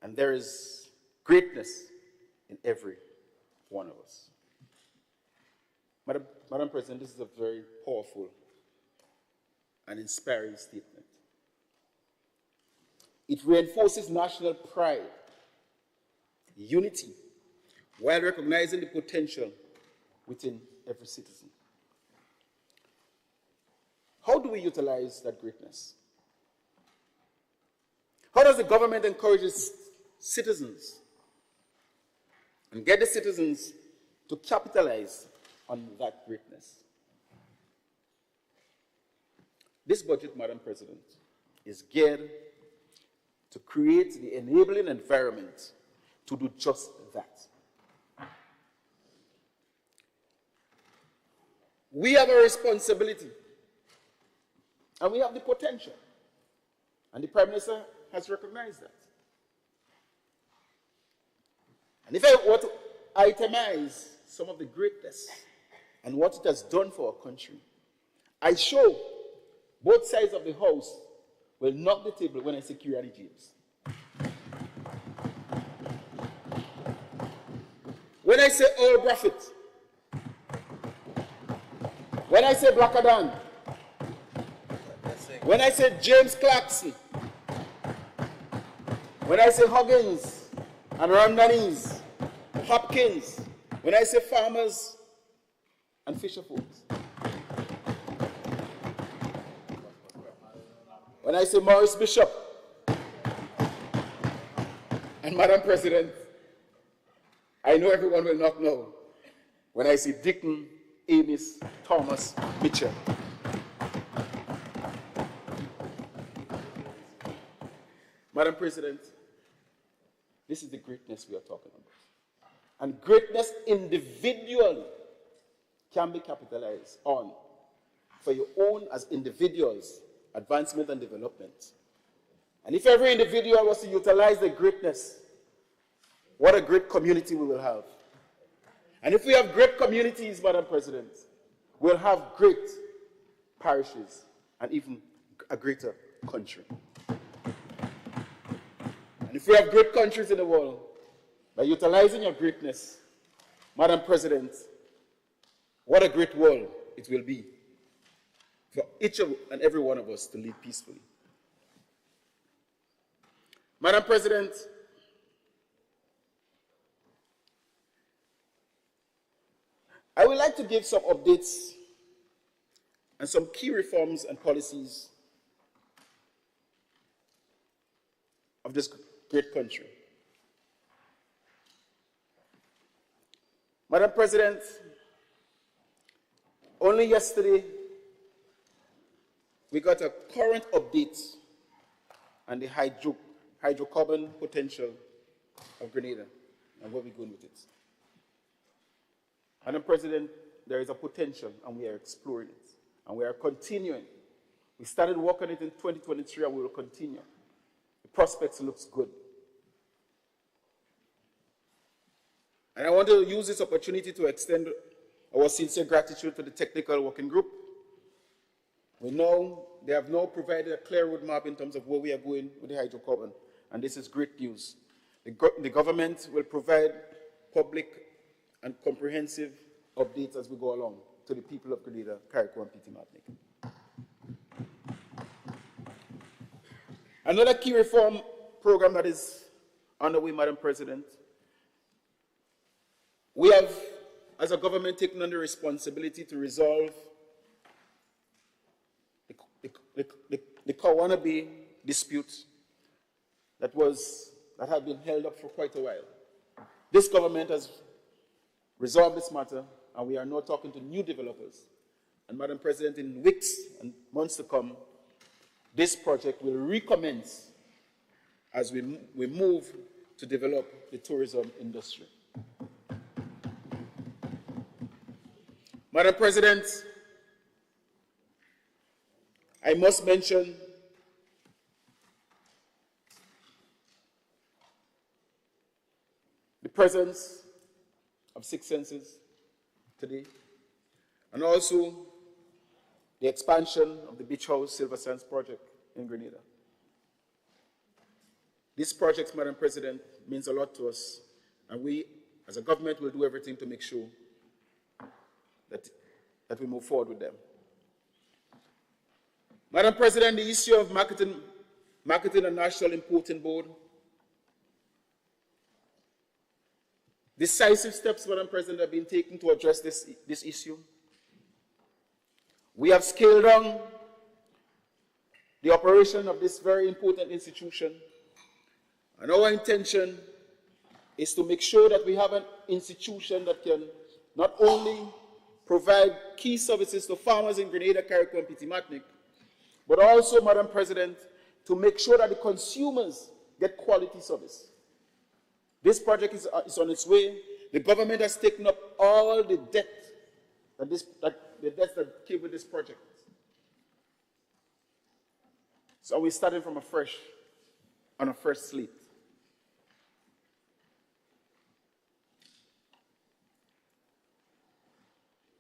and there is greatness in every one of us. Madam President, this is a very powerful and inspiring statement. It reinforces national pride, unity, while recognizing the potential within every citizen. How do we utilize that greatness? How does the government encourage its citizens and get the citizens to capitalize on that greatness? This budget, Madam President, is geared to create the enabling environment to do just that. We have a responsibility, and we have the potential, and the Prime Minister has recognized that. And if I were to itemize some of the greatness and what it has done for our country, I show both sides of the house will knock the table when I say Kiriani James. When I say Earl Braffett, when I say Blackadan, when I say James Clarkson, when I say Huggins and Ramdanis, Hopkins, when I say farmers and fisher folks, when I say Morris Bishop, and Madam President, I know everyone will not know when I say Dickon, Amis, Thomas, Mitchell. Madam President, this is the greatness we are talking about. And greatness individually can be capitalized on for your own as individuals, advancement and development. And if every individual was to utilize the greatness, what a great community we will have. And if we have great communities, Madam President, we'll have great parishes and even a greater country. And if we have great countries in the world, by utilizing your greatness, Madam President, what a great world it will be for each and every one of us to live peacefully. Madam President, I would like to give some updates and some key reforms and policies of this great country. Madam President, only yesterday we got a current update on the hydrocarbon potential of Grenada and where we're going with it. Madam President, there is a potential and we are exploring it and we are continuing. We started working on it in 2023 and we will continue. The prospects looks good. And I want to use this opportunity to extend our sincere gratitude to the technical working group. We know they have now provided a clear roadmap in terms of where we are going with the hydrocarbon, and this is great news. The government will provide public and comprehensive updates as we go along to the people of Grenada, Carriacou, and Petite Martinique. Another key reform program that is underway, Madam President, we have, as a government, taken on the responsibility to resolve the Kawana Bay dispute that had been held up for quite a while. This government has resolved this matter, and we are now talking to new developers. And Madam President, in weeks and months to come, this project will recommence as we move to develop the tourism industry. Madam President, I must mention the presence of Six Senses today, and also the expansion of the Beach House Silver Sands project in Grenada. This project, Madam President, means a lot to us, and we, as a government, will do everything to make sure that we move forward with them. Madam President, the issue of marketing and national importing board. Decisive steps, Madam President, have been taken to address this issue. We have scaled down the operation of this very important institution, and our intention is to make sure that we have an institution that can not only provide key services to farmers in Grenada, Carriacou, and Petite Martinique, but also, Madam President, to make sure that the consumers get quality service. This project is on its way. The government has taken up all the debt the debts that came with this project. So we're starting from on a fresh slate.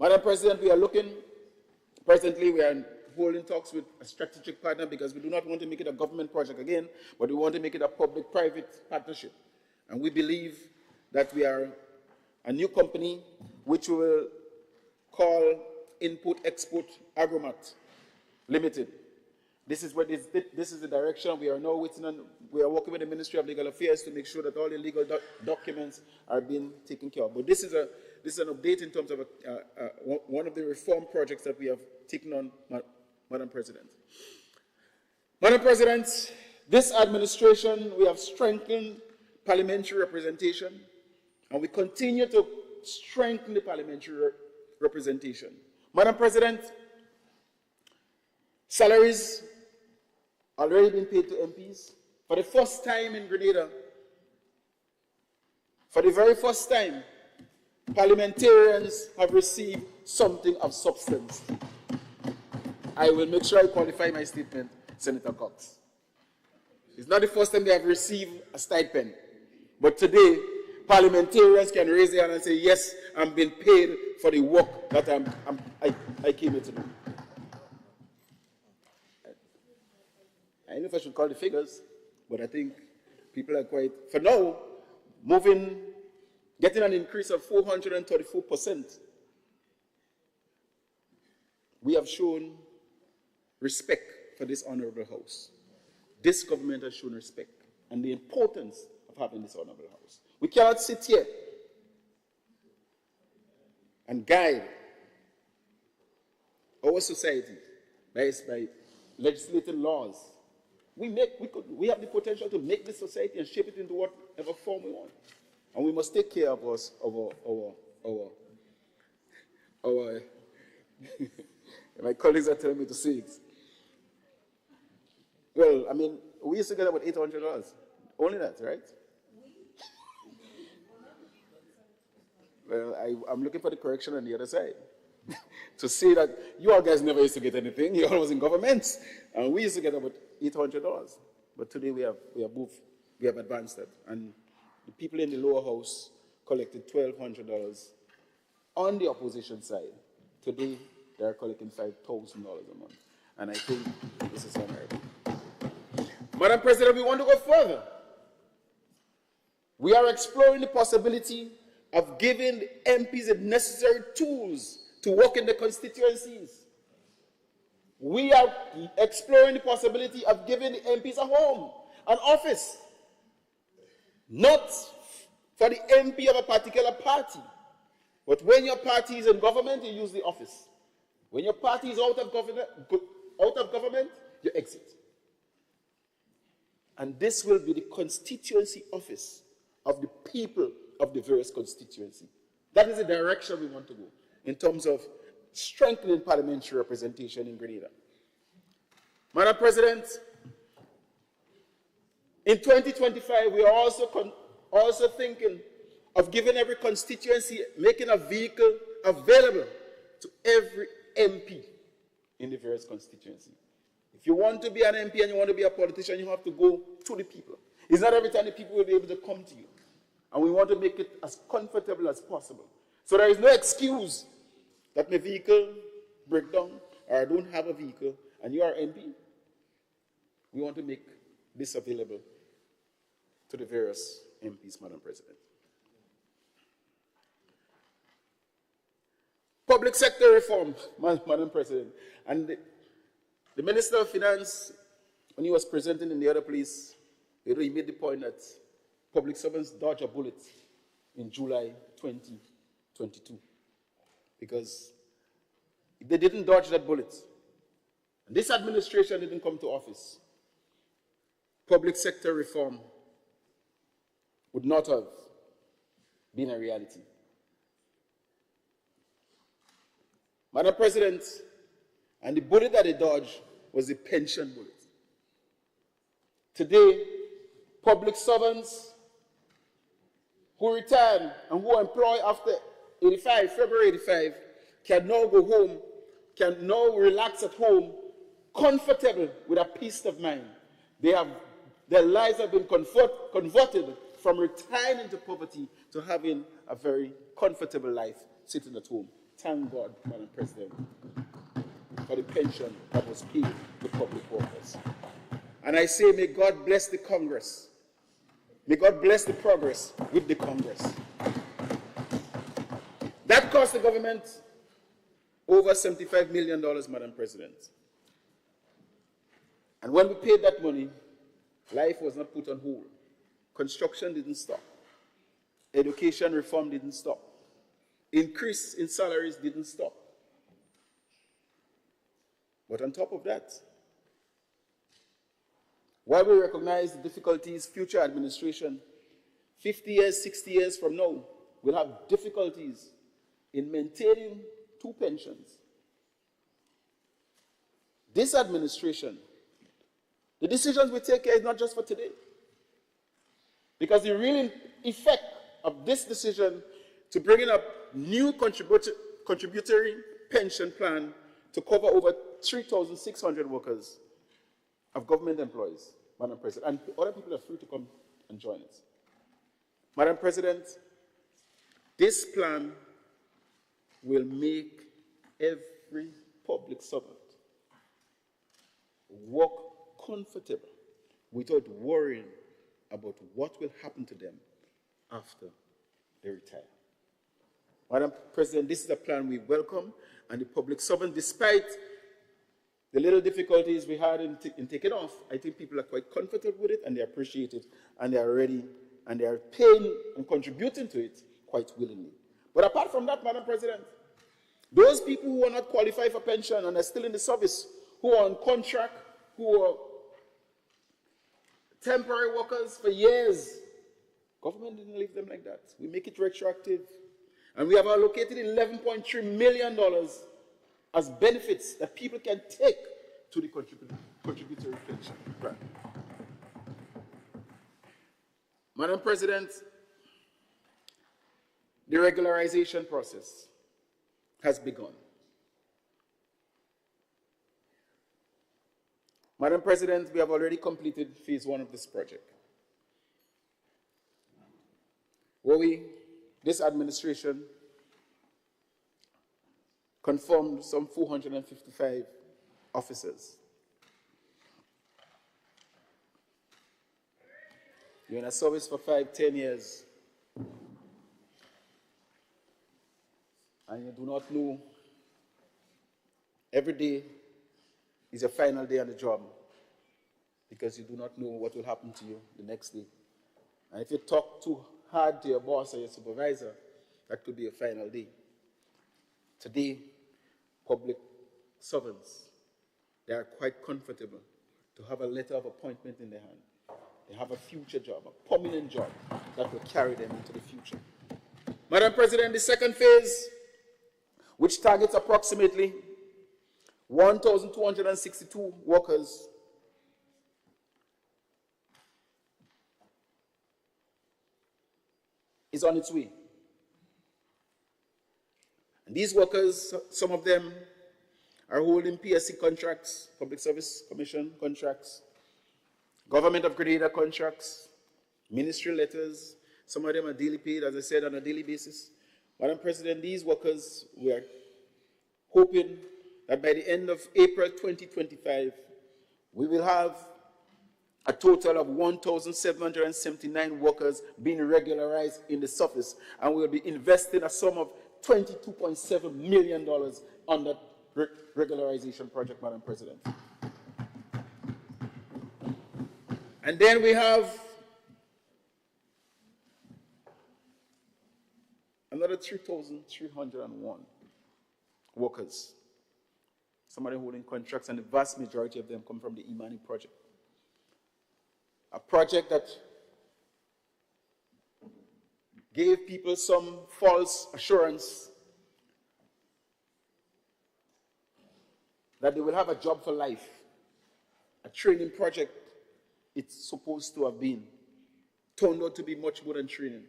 Madam President, presently we are holding talks with a strategic partner because we do not want to make it a government project again, but we want to make it a public-private partnership. And we believe that we are a new company which we will call Import Export Agromat Limited. This is the direction we are now waiting on. We are working with the Ministry of Legal Affairs to make sure that all the legal documents are being taken care of. But this is an update in terms of one of the reform projects that we have taken on, Madam President. Madam President, this administration, we have strengthened parliamentary representation, and we continue to strengthen the parliamentary representation. Madam President, salaries already been paid to MPs. For the first time in Grenada, for the very first time, parliamentarians have received something of substance. I will make sure I qualify my statement, Senator Cox. It's not the first time they have received a stipend, but today, parliamentarians can raise their hand and say, yes, I'm being paid for the work that I came here to do. I don't know if I should call the figures, but I think people are quite, for now, getting an increase of 434%. We have shown respect for this honorable house. This government has shown respect and the importance of having this honorable house. We cannot sit here and guide our society by legislating laws. We have the potential to make this society and shape it into whatever form we want. And we must take care of our my colleagues are telling me to say it. Well, I mean, we used to get about $800. Only that, right? Well, I'm looking for the correction on the other side. To say that you all guys never used to get anything, you all was in governments, and we used to get about $800. But today we have advanced that, and the people in the lower house collected $1,200 on the opposition side. Today they are collecting $5,000 a month, and I think this is honorable. Madam President, we want to go further. We are exploring the possibility of giving the MPs the necessary tools to work in the constituencies. We are exploring the possibility of giving the MPs a home, an office, not for the MP of a particular party, but when your party is in government, you use the office. When your party is out of government, you exit. And this will be the constituency office of the people of the various constituencies. That is the direction we want to go in terms of strengthening parliamentary representation in Grenada. Madam President, in 2025, we are also thinking of giving every constituency, making a vehicle available to every MP in the various constituencies. If you want to be an MP and you want to be a politician, you have to go to the people. It's not every time the people will be able to come to you. And we want to make it as comfortable as possible. So there is no excuse that my vehicle break down or I don't have a vehicle and you are MP. We want to make this available to the various MPs, Madam President. Public sector reform, Madam President. And the Minister of Finance, when he was presenting in the other place, he made the point that public servants dodged a bullet in July 2022. Because if they didn't dodge that bullet, and this administration didn't come to office, public sector reform would not have been a reality. Madam President, and the bullet that they dodged was the pension bullet. Today, public servants who return and who are employed after February 85, can now go home, can now relax at home, comfortable with a peace of mind. Their lives have been converted from retiring into poverty to having a very comfortable life sitting at home. Thank God, Madam President, for the pension that was paid to public workers. And I say, may God bless the Congress. May God bless the progress with the Congress. That cost the government over $75 million, Madam President. And when we paid that money, life was not put on hold. Construction didn't stop. Education reform didn't stop. Increase in salaries didn't stop. But on top of that, while we recognize the difficulties, future administration, 50 years, 60 years from now, will have difficulties in maintaining two pensions. This administration, the decisions we take here is not just for today. Because the real effect of this decision to bring in a new contributory pension plan to cover over 3,600 workers of government employees, Madam President, and other people are free to come and join us. Madam President, this plan will make every public servant work comfortable without worrying about what will happen to them after they retire. Madam President, this is a plan we welcome, and the public servant, despite the little difficulties we had in taking off, I think people are quite comfortable with it, and they appreciate it, and they are ready, and they are paying and contributing to it quite willingly. But apart from that, Madam President, those people who are not qualified for pension and are still in the service, who are on contract, who are temporary workers for years, government didn't leave them like that. We make it retroactive. And we have allocated $11.3 million as benefits that people can take to the contributory pension grant. Madam President, the regularization process has begun. Madam President, we have already completed phase 1 of this project, where this administration confirmed some 455 officers. You're in a service for 5, 10 years. and you do not know, every day is your final day on the job because you do not know what will happen to you the next day. And if you talk too hard to your boss or your supervisor, that could be your final day. Today, public servants, they are quite comfortable to have a letter of appointment in their hand. They have a future job, a permanent job that will carry them into the future. Madam President, the second phase, which targets approximately 1,262 workers, is on its way. And these workers, some of them are holding PSC contracts, Public Service Commission contracts, Government of Grenada contracts, ministry letters. Some of them are daily paid, as I said, on a daily basis. Madam President, these workers, we are hoping that by the end of April 2025, we will have a total of 1,779 workers being regularized in the service, and we will be investing a sum of $22.7 million on that regularization project, Madam President. And then we have another 3,301 workers, somebody holding contracts, and the vast majority of them come from the Imani project. A project that gave people some false assurance that they will have a job for life. A training project it's supposed to have been turned out to be much more than training.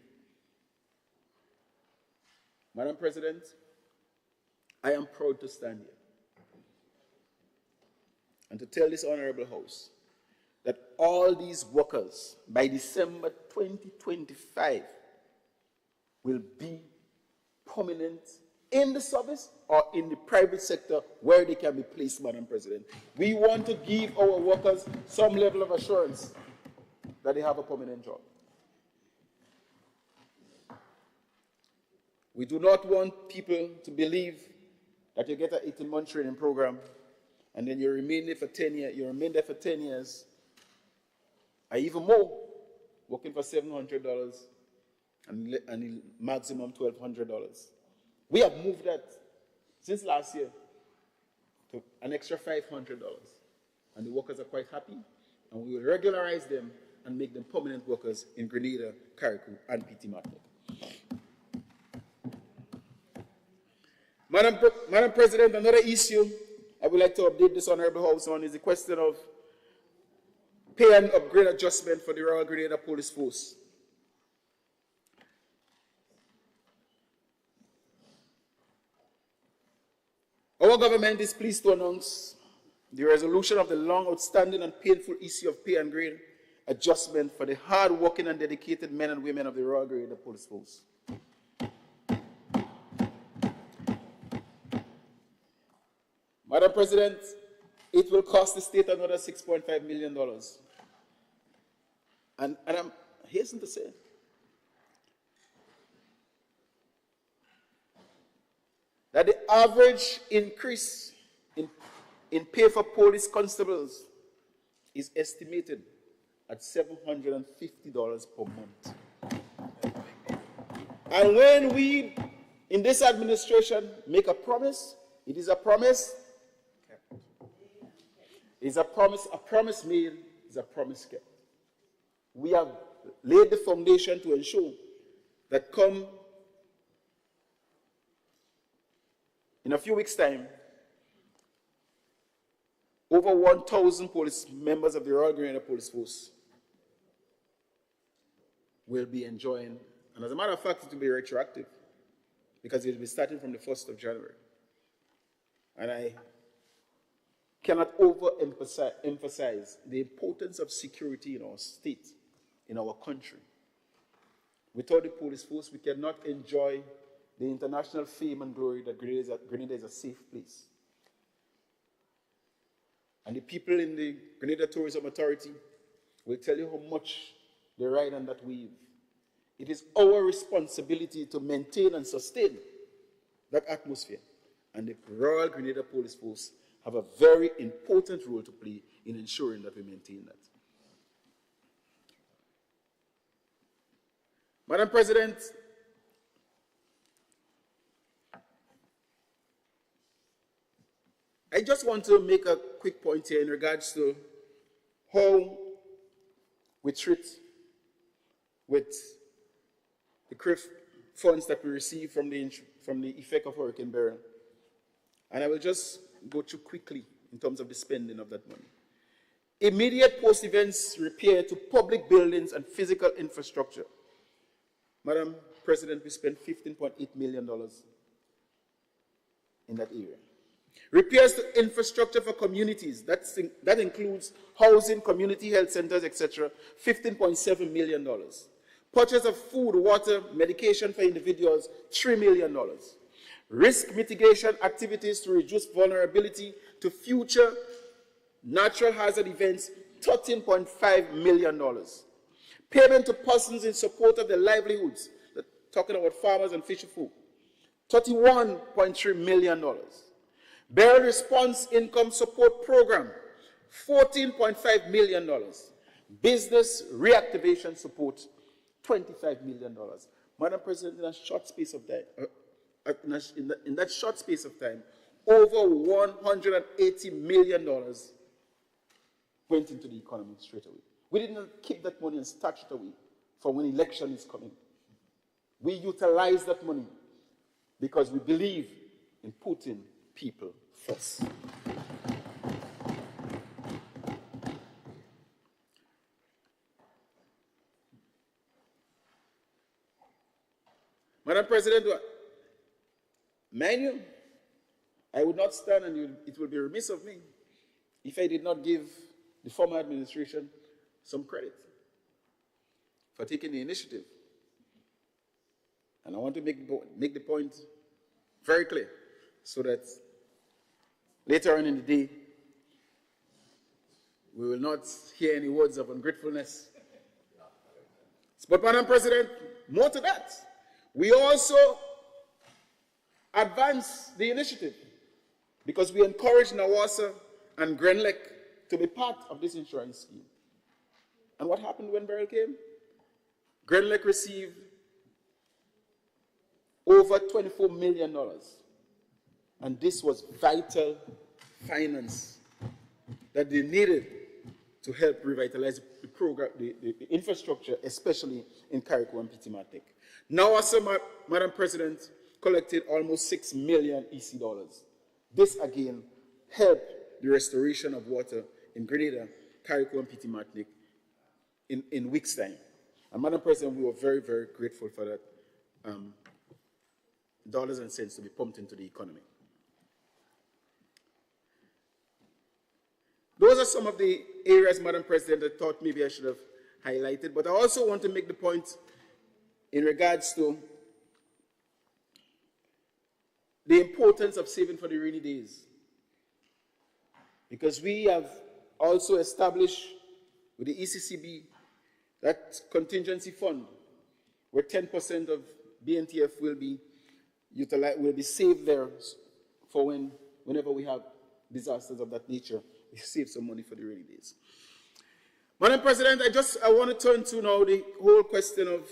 Madam President, I am proud to stand here and to tell this honorable House that all these workers by December 2025 will be permanent in the service or in the private sector where they can be placed, Madam President. We want to give our workers some level of assurance that they have a permanent job. We do not want people to believe that you get an 18-month training program and then you remain there for 10 years, or even more, working for $700 and the maximum $1,200. We have moved that since last year to an extra $500. And the workers are quite happy, and we will regularize them and make them permanent workers in Grenada, Carriacou, and PT Martinique. Madam President, another issue I would like to update this honorable House on is the question of pay and upgrade adjustment for the Royal Grenada Police Force. Our government is pleased to announce the resolution of the long outstanding and painful issue of pay and grade adjustment for the hard-working and dedicated men and women of the Royal Grenada Police Force. Madam President, it will cost the state another $6.5 million. And I'm hasten to say, that the average increase in pay for police constables is estimated at $750 per month. And when we, in this administration, make a promise, it is a promise. It's a promise made, is a promise kept. We have laid the foundation to ensure that come in a few weeks' time, over 1,000 police members of the Royal Grenada Police Force will be enjoying, and as a matter of fact, it will be retroactive because it will be starting from the 1st of January. And I cannot emphasize the importance of security in our state, in our country. Without the police force, we cannot enjoy the international fame and glory that Grenada is a safe place. And the people in the Grenada Tourism Authority will tell you how much they ride on that wave. It is our responsibility to maintain and sustain that atmosphere. And the Royal Grenada Police Force have a very important role to play in ensuring that we maintain that. Madam President, I just want to make a quick point here in regards to how we treat with the CRIF funds that we receive from the effect of Hurricane Beryl. And I will just go through quickly in terms of the spending of that money. Immediate post-events repair to public buildings and physical infrastructure. Madam President, we spent $15.8 million in that area. Repairs to infrastructure for communities, that includes housing, community health centers, etc., $15.7 million. Purchase of food, water, medication for individuals, $3 million. Risk mitigation activities to reduce vulnerability to future natural hazard events, $13.5 million. Payment to persons in support of their livelihoods, talking about farmers and fisher folk, $31.3 million. Beryl Response Income Support Program, $14.5 million. Business reactivation support, $25 million. Madam President, in that short space of time, in that short space of time, over $180 million went into the economy straight away. We did not keep that money and stash it away for when election is coming. We utilize that money because we believe in putting people first. Madam President, mind you, I would not stand, and it would be remiss of me if I did not give the former administration some credit for taking the initiative. And I want to make the point very clear so that later on in the day, we will not hear any words of ungratefulness. But Madam President, more to that, we also advance the initiative because we encourage Nawasa and Grenlec to be part of this insurance scheme. And what happened when Beryl came? Grenlec received over $24 million. And this was vital finance that they needed to help revitalize the program, the infrastructure, especially in Carriacou and Petit-Martinique. Now, also, Madam President, collected almost $6 million EC dollars. This, again, helped the restoration of water in Grenada, Carriacou, and Petit-Martinique in weeks' time. And Madam President, we were very, very grateful for that dollars and cents to be pumped into the economy. Those are some of the areas, Madam President, I thought maybe I should have highlighted. But I also want to make the point in regards to the importance of saving for the rainy days. Because we have also established with the ECCB that contingency fund where 10% of BNTF will be utilized, will be saved there for whenever we have disasters of that nature. We save some money for the rainy days. Madam President, I want to turn to now the whole question of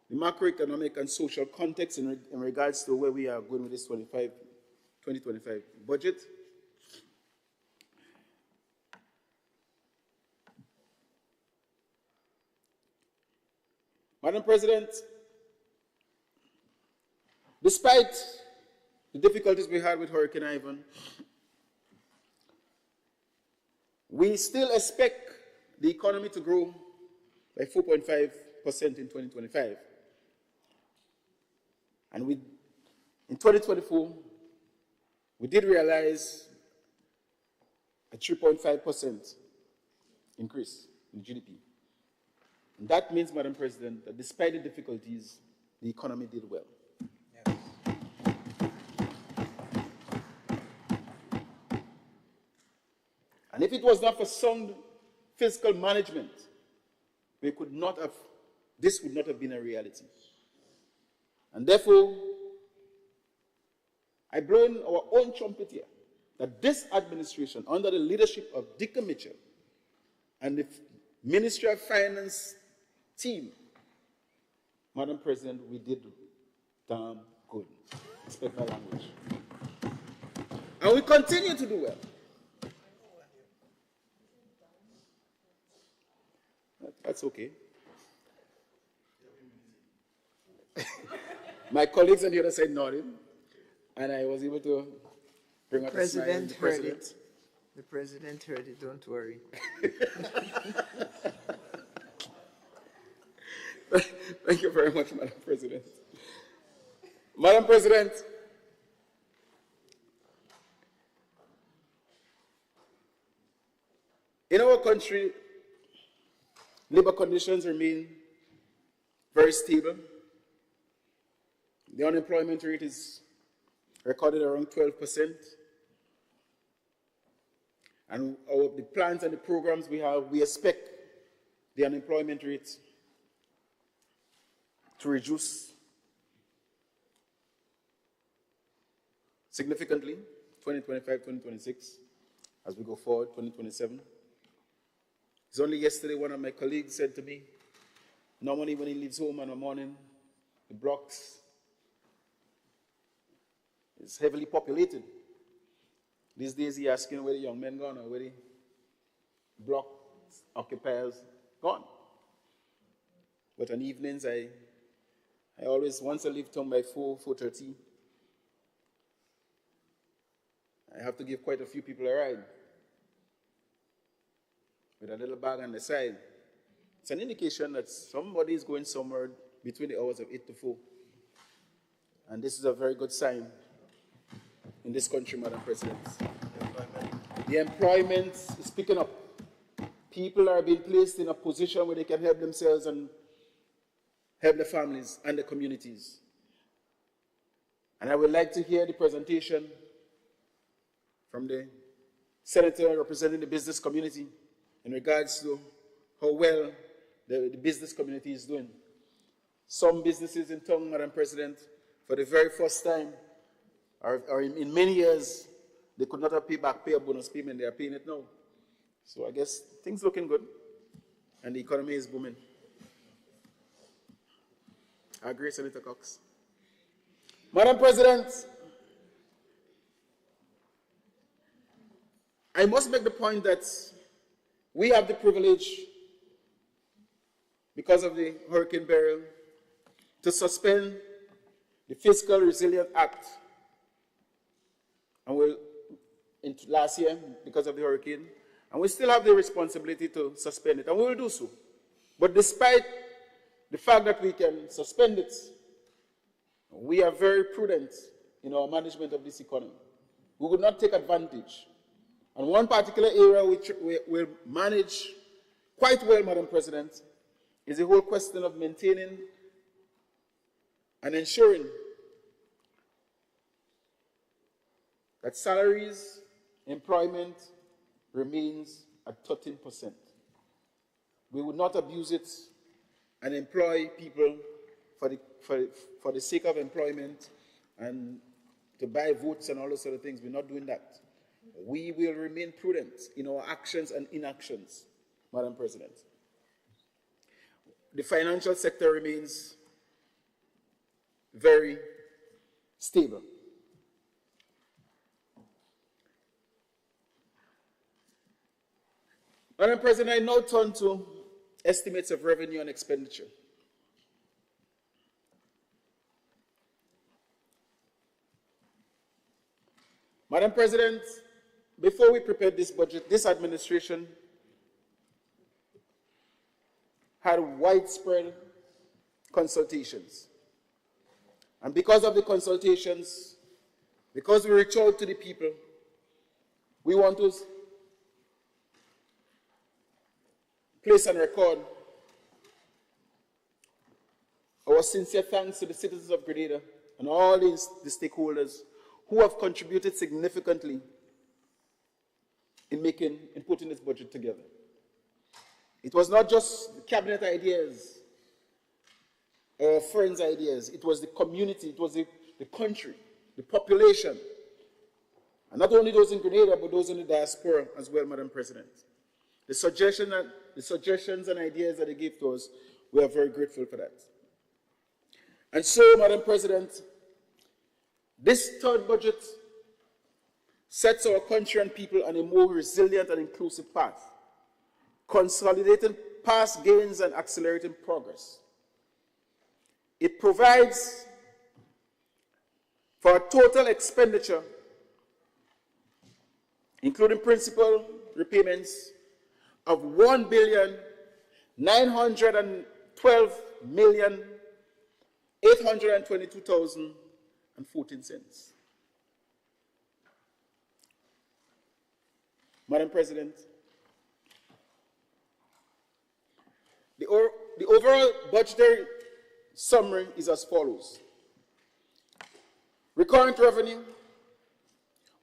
the macroeconomic and social context in regards to where we are going with this 2025 budget. Madam President, despite the difficulties we had with Hurricane Ivan, we still expect the economy to grow by 4.5% in 2025. And in 2024, we did realize a 3.5% increase in GDP. And that means, Madam President, that despite the difficulties, the economy did well. Yes. And if it was not for sound fiscal management, this would not have been a reality. And therefore, I blow in our own trumpet here that this administration, under the leadership of Dick Mitchell and the Ministry of Finance team, Madam President, we did damn good. Respect my language. And we continue to do well. That's okay. My colleagues on the other side nodded, and I was able to bring out a smile. The president. The president heard it, don't worry. Thank you very much, Madam President. Madam President, in our country, labor conditions remain very stable. The unemployment rate is recorded around 12%. And the plans and the programs we have, we expect the unemployment rate to reduce significantly, 2025, 2026, as we go forward, 2027. It's only yesterday one of my colleagues said to me, normally when he leaves home in the morning, the blocks is heavily populated. These days he asking where the young men gone or where the block occupiers gone. But on evenings, I always, once I leave town by 4:30, I have to give quite a few people a ride with a little bag on the side. It's an indication that somebody is going somewhere between the hours of 8 to 4. And this is a very good sign in this country, Madam President. The employment is picking up. People are being placed in a position where they can help themselves and help their families and their communities. And I would like to hear the presentation from the senator representing the business community in regards to how well the business community is doing. Some businesses in town, Madam President, for the very first time, or in many years, they could not have paid back a bonus payment. They are paying it now. So I guess things looking good, and the economy is booming. I agree, Senator Cox. Madam President, I must make the point that we have the privilege, because of the Hurricane Beryl, to suspend the Fiscal Resilience Act. And last year, because of the hurricane, and we still have the responsibility to suspend it, and we will do so. But despite the fact that we can suspend it, we are very prudent in our management of this economy. We would not take advantage. And one particular area which we will manage quite well, Madam President, is the whole question of maintaining and ensuring that salaries, employment remains at 13%. We would not abuse it and employ people for the sake of employment and to buy votes and all those sort of things. We're not doing that. We will remain prudent in our actions and inactions, Madam President. The financial sector remains very stable. Madam President, I now turn to estimates of revenue and expenditure. Madam President, before we prepared this budget, this administration had widespread consultations. And because of the consultations, because we reach out to the people, we want to place on record our sincere thanks to the citizens of Grenada and all the stakeholders who have contributed significantly in putting this budget together. It was not just the cabinet ideas or friends' ideas, it was the community, it was the country the population, and not only those in Grenada, but those in the diaspora as well, Madam President. The suggestions and ideas that they gave to us, we are very grateful for that. And so, Madam President, this third budget sets our country and people on a more resilient and inclusive path, consolidating past gains and accelerating progress. It provides for a total expenditure, including principal repayments, of $1,912,822,014. Madam President, the overall budgetary summary is as follows. Recurrent revenue,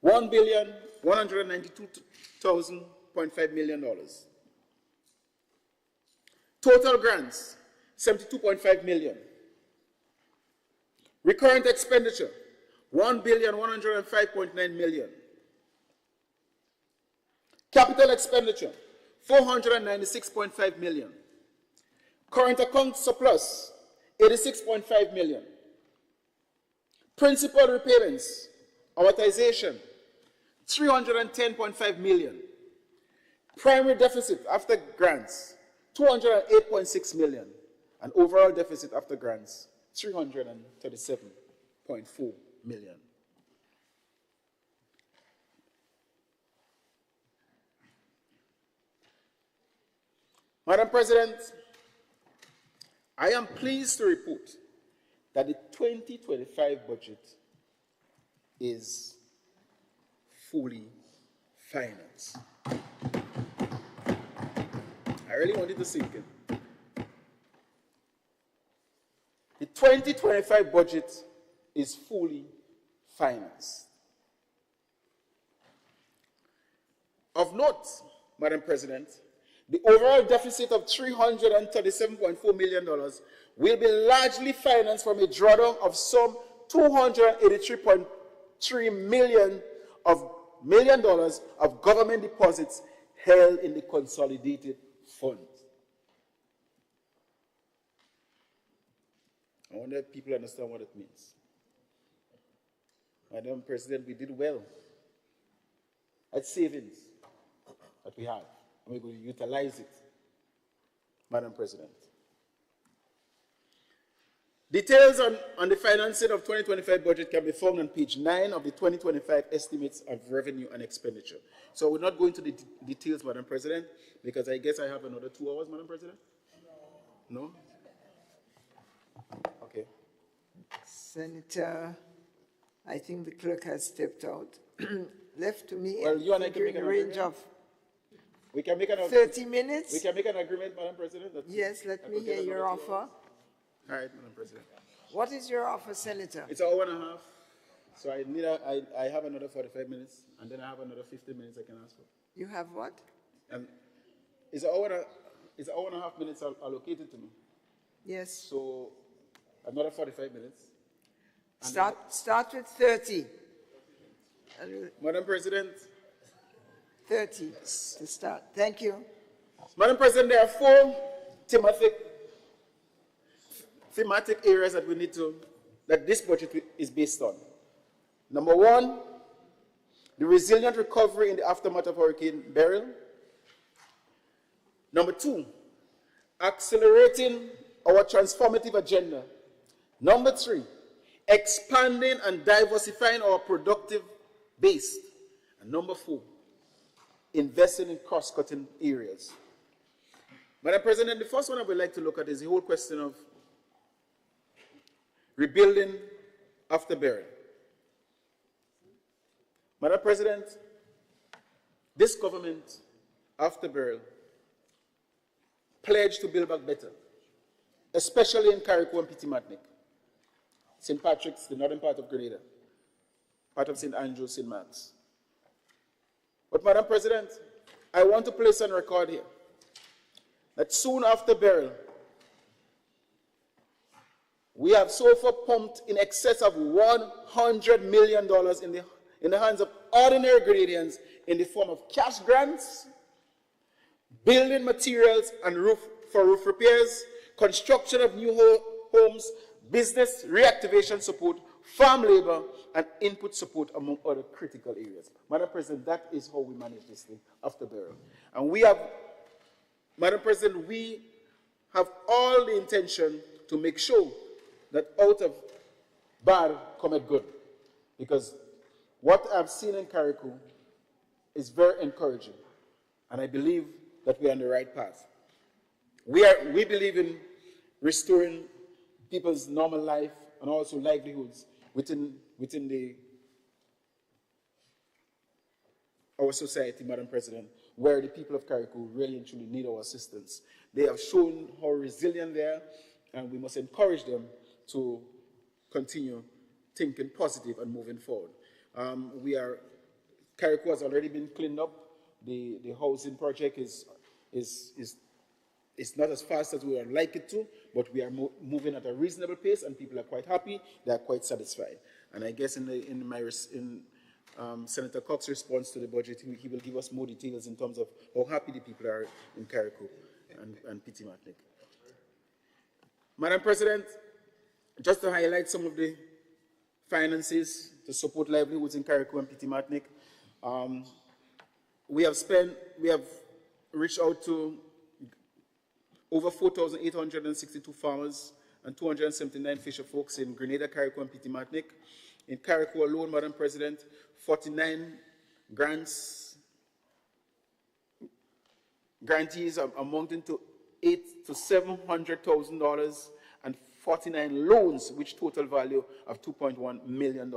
$1,192.5 million. Total grants, $72.5 million. Recurrent expenditure, $1,105.9 million. Capital expenditure, $496.5 million. Current account surplus, $86.5 million. Principal repayments, amortization, $310.5 million. Primary deficit after grants, $208.6 million. And overall deficit after grants, $337.4 million. Madam President, I am pleased to report that the 2025 budget is fully financed. I really wanted to sink in. The 2025 budget is fully financed. Of note, Madam President, the overall deficit of $337.4 million will be largely financed from a drawdown of some $283.3 million of government deposits held in the consolidated fund. I wonder if people understand what it means. Madam President, we did well at savings that we have, and we're going to utilize it, Madam President. Details on the financing of 2025 budget can be found on page 9 of the 2025 estimates of revenue and expenditure. So we're not going to the details, Madam President, because I guess I have another 2 hours, Madam President? No? Okay. Senator, I think the clerk has stepped out. Left to me, Well, you and I can make in an range agreement. of We can make an 30 minutes. We can make an agreement, Madam President. Yes, let me hear your offer. All right, Madam President. What is your offer, Senator? It's an hour and a half, so I have another 45 minutes, and then I have another 15 minutes I can ask for. You have what? And it's an hour and a half minutes allocated to me. Yes. So another 45 minutes. Start with 30. Madam President. 30 to start. Thank you. Madam President, there are 4 thematic areas that this budget is based on. Number 1, the resilient recovery in the aftermath of Hurricane Beryl. Number 2, accelerating our transformative agenda. Number 3, expanding and diversifying our productive base. And number 4, investing in cross-cutting areas. Madam President, the first one I would like to look at is the whole question of rebuilding after Beryl. Madam President, this government, after Beryl, pledged to build back better, especially in Carriacou and Petit Martinique, St. Patrick's, the northern part of Grenada, part of St. Andrew, St. Mark's. But Madam President, I want to place on record here that soon after Beryl, We have so far pumped in excess of $100 million in the hands of ordinary Grenadians in the form of cash grants, building materials and roof repairs, construction of new homes, business reactivation support, farm labor, and input support, among other critical areas. Madam President, that is how we manage this thing after burial. And we have, Madam President, we have all the intention to make sure that out of bad cometh good. Because what I've seen in Carriacou is very encouraging. And I believe that we are on the right path. We believe in restoring people's normal life and also livelihoods within our society, Madam President, where the people of Carriacou really and truly need our assistance. They have shown how resilient they are, and we must encourage them to continue thinking positive and moving forward. Carriacou has already been cleaned up. The housing project is not as fast as we would like it to, but we are moving at a reasonable pace, and people are quite happy. They are quite satisfied. And I guess in Senator Cox's response to the budget, he will give us more details in terms of how happy the people are in Carriacou and Petite Martinique. Madam President, just to highlight some of the finances to support livelihoods in Carriacou and Petite Martinique, we have reached out to over 4,862 farmers and 279 fisher folks in Grenada, Carriacou, and Petite Martinique. In Carriacou alone, Madam President, 49 grantees amounting to $800,000 to $700,000, and 49 loans, which total value of $2.1 million.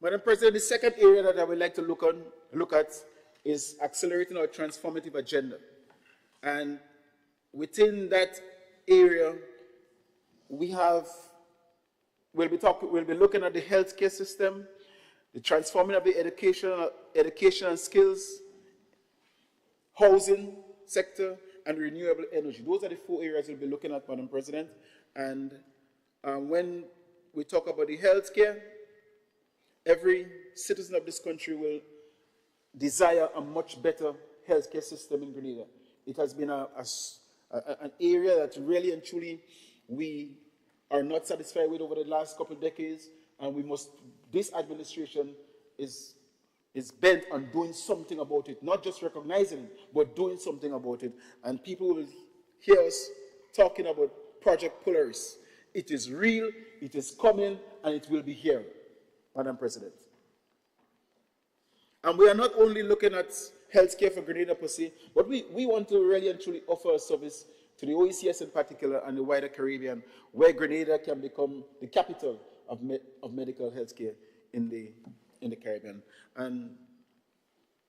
Madam President, the second area that I would like to look at is accelerating our transformative agenda. And within that area, we'll be looking at the healthcare system, the transforming of the education and skills, housing sector, and renewable energy. Those are the 4 areas we'll be looking at, Madam President. And when we talk about the healthcare, every citizen of this country will desire a much better healthcare system in Grenada. It has been an area that really and truly we are not satisfied with over the last couple of decades, and this administration is bent on doing something about it, not just recognizing it, but doing something about it. And people will hear us talking about Project Polaris. It is real, it is coming, and it will be here, Madam President. And we are not only looking at healthcare for Grenada per se, but we want to really and truly offer a service to the OECS in particular and the wider Caribbean, where Grenada can become the capital of medical healthcare in the Caribbean. And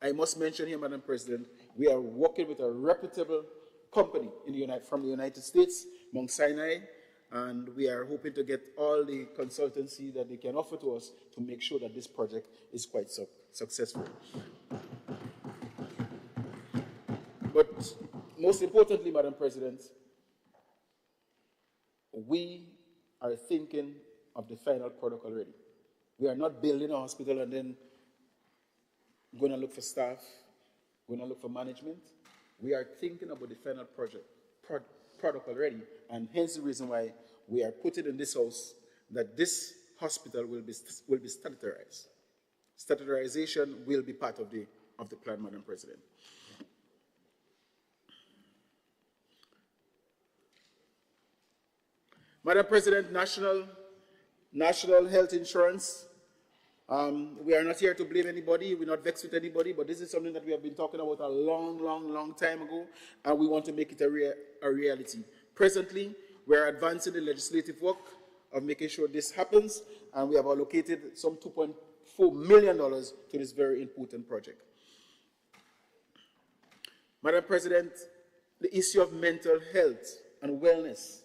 I must mention here, Madam President, we are working with a reputable company from the United States, Mount Sinai, and we are hoping to get all the consultancy that they can offer to us to make sure that this project is quite successful. But most importantly, Madam President, we are thinking of the final product already. We are not building a hospital and then going to look for staff, going to look for management. We are thinking about the final product already, and hence the reason why we are putting in this house that this hospital will be statutorized. Statutorization will be part of the plan, Madam President. Madam President, national health insurance. We are not here to blame anybody. We're not vexed with anybody, but this is something that we have been talking about a long time ago, and we want to make it a reality. Presently, we're advancing the legislative work of making sure this happens, and we have allocated some $2.4 million to this very important project. Madam President, the issue of mental health and wellness.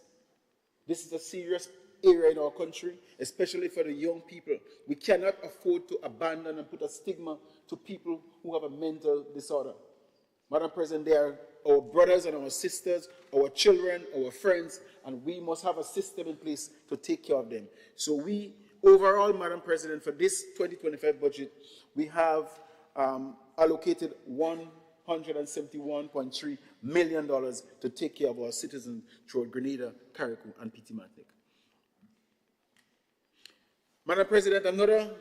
This is a serious area in our country, especially for the young people. We cannot afford to abandon and put a stigma to people who have a mental disorder. Madam President, they are our brothers and our sisters, our children, our friends, and we must have a system in place to take care of them. So we, overall, Madam President, for this 2025 budget, we have allocated $171.3 million to take care of our citizens throughout Grenada, Carriacou, and Petite Martinique. Madam President, another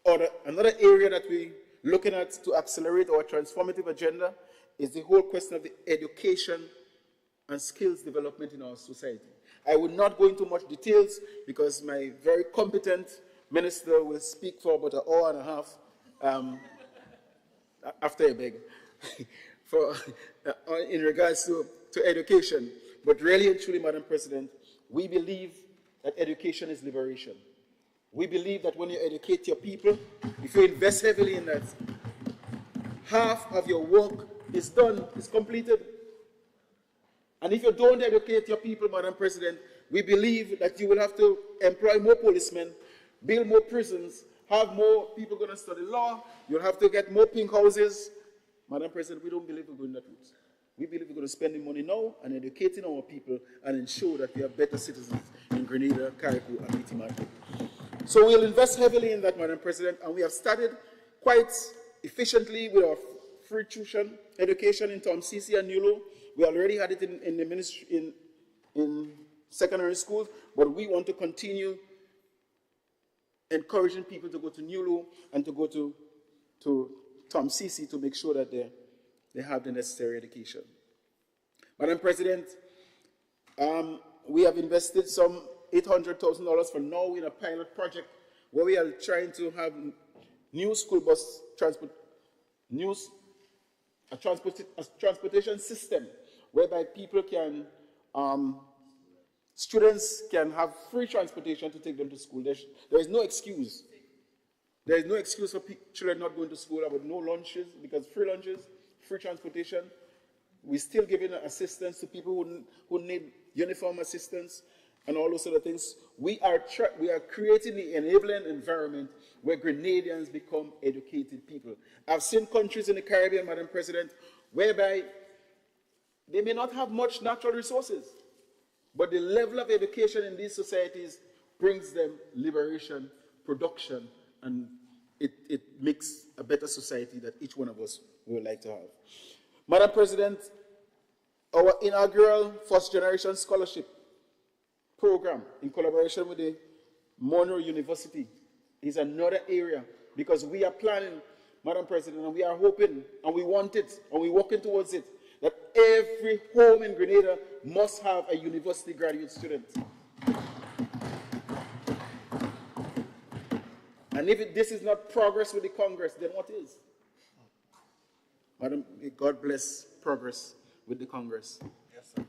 area that we're looking at to accelerate our transformative agenda is the whole question of the education and skills development in our society. I will not go into much details because my very competent minister will speak for about an hour and a half after I beg in regards to education. But really and truly, Madam President, we believe that education is liberation. We believe that when you educate your people, if you invest heavily in that, half of your work is done, is completed. And if you don't educate your people, Madam President, we believe that you will have to employ more policemen, build more prisons, have more people going to study law, you'll have to get more pink houses. Madam President, we don't believe we're going that route. We believe we're going to spend the money now and educating our people and ensure that we have better citizens in Grenada, Carriacou, and Petite Martinique. So we'll invest heavily in that, Madam President, and we have started quite efficiently with our free tuition education in Tom Ceci and Nulo. We already had it in the ministry in secondary schools, but we want to continue encouraging people to go to Nulo and to go to Tom Ceci to make sure that they have the necessary education. Madam President, we have invested some $800,000 for now in a pilot project where we are trying to have new school bus transportation system whereby people can, students can have free transportation to take them to school. There is no excuse. There is no excuse for children not going to school about no lunches, because free lunches, free transportation. We're still giving assistance to people who need uniform assistance and all those sort of things. We are creating the enabling environment where Grenadians become educated people. I've seen countries in the Caribbean, Madam President, whereby they may not have much natural resources, but the level of education in these societies brings them liberation, production, and it makes a better society that each one of us would like to have. Madam President, our inaugural First Generation Scholarship program in collaboration with the Monroe University is another area, because we are planning, Madam President, and we are hoping, and we want it, and we're working towards it, that every home in Grenada must have a university graduate student. And if this is not progress with the Congress, then what is? Madam, God bless progress with the Congress. Yes, sir.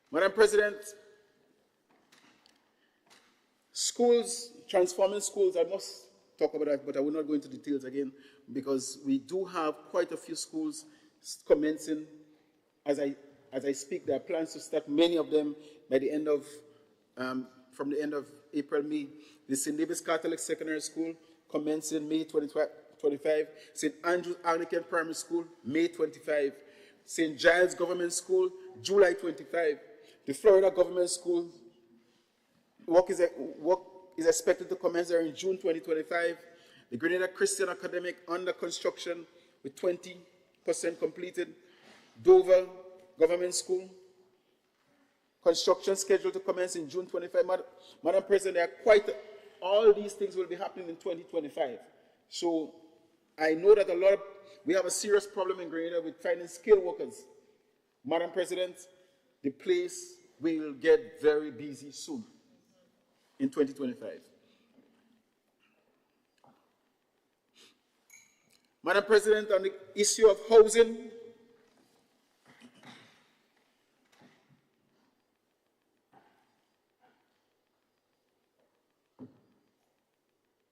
Madam President, schools, transforming schools, I must talk about that, but I will not go into details again, because we do have quite a few schools commencing. As I speak, there are plans to start many of them by the end of, from the end of April, May. The St. David's Catholic Secondary School commencing May 25. St. Andrew's Anglican Primary School, May 25. St. Giles Government School, July 25. The Florida Government School, work is expected to commence there in June 2025. The Grenada Christian Academic under construction with 20% completed. Dover Government School, construction scheduled to commence in June 25. Madam President, there are all these things will be happening in 2025. So I know that we have a serious problem in Grenada with finding skilled workers. Madam President, the place will get very busy soon in 2025. Madam President, on the issue of housing,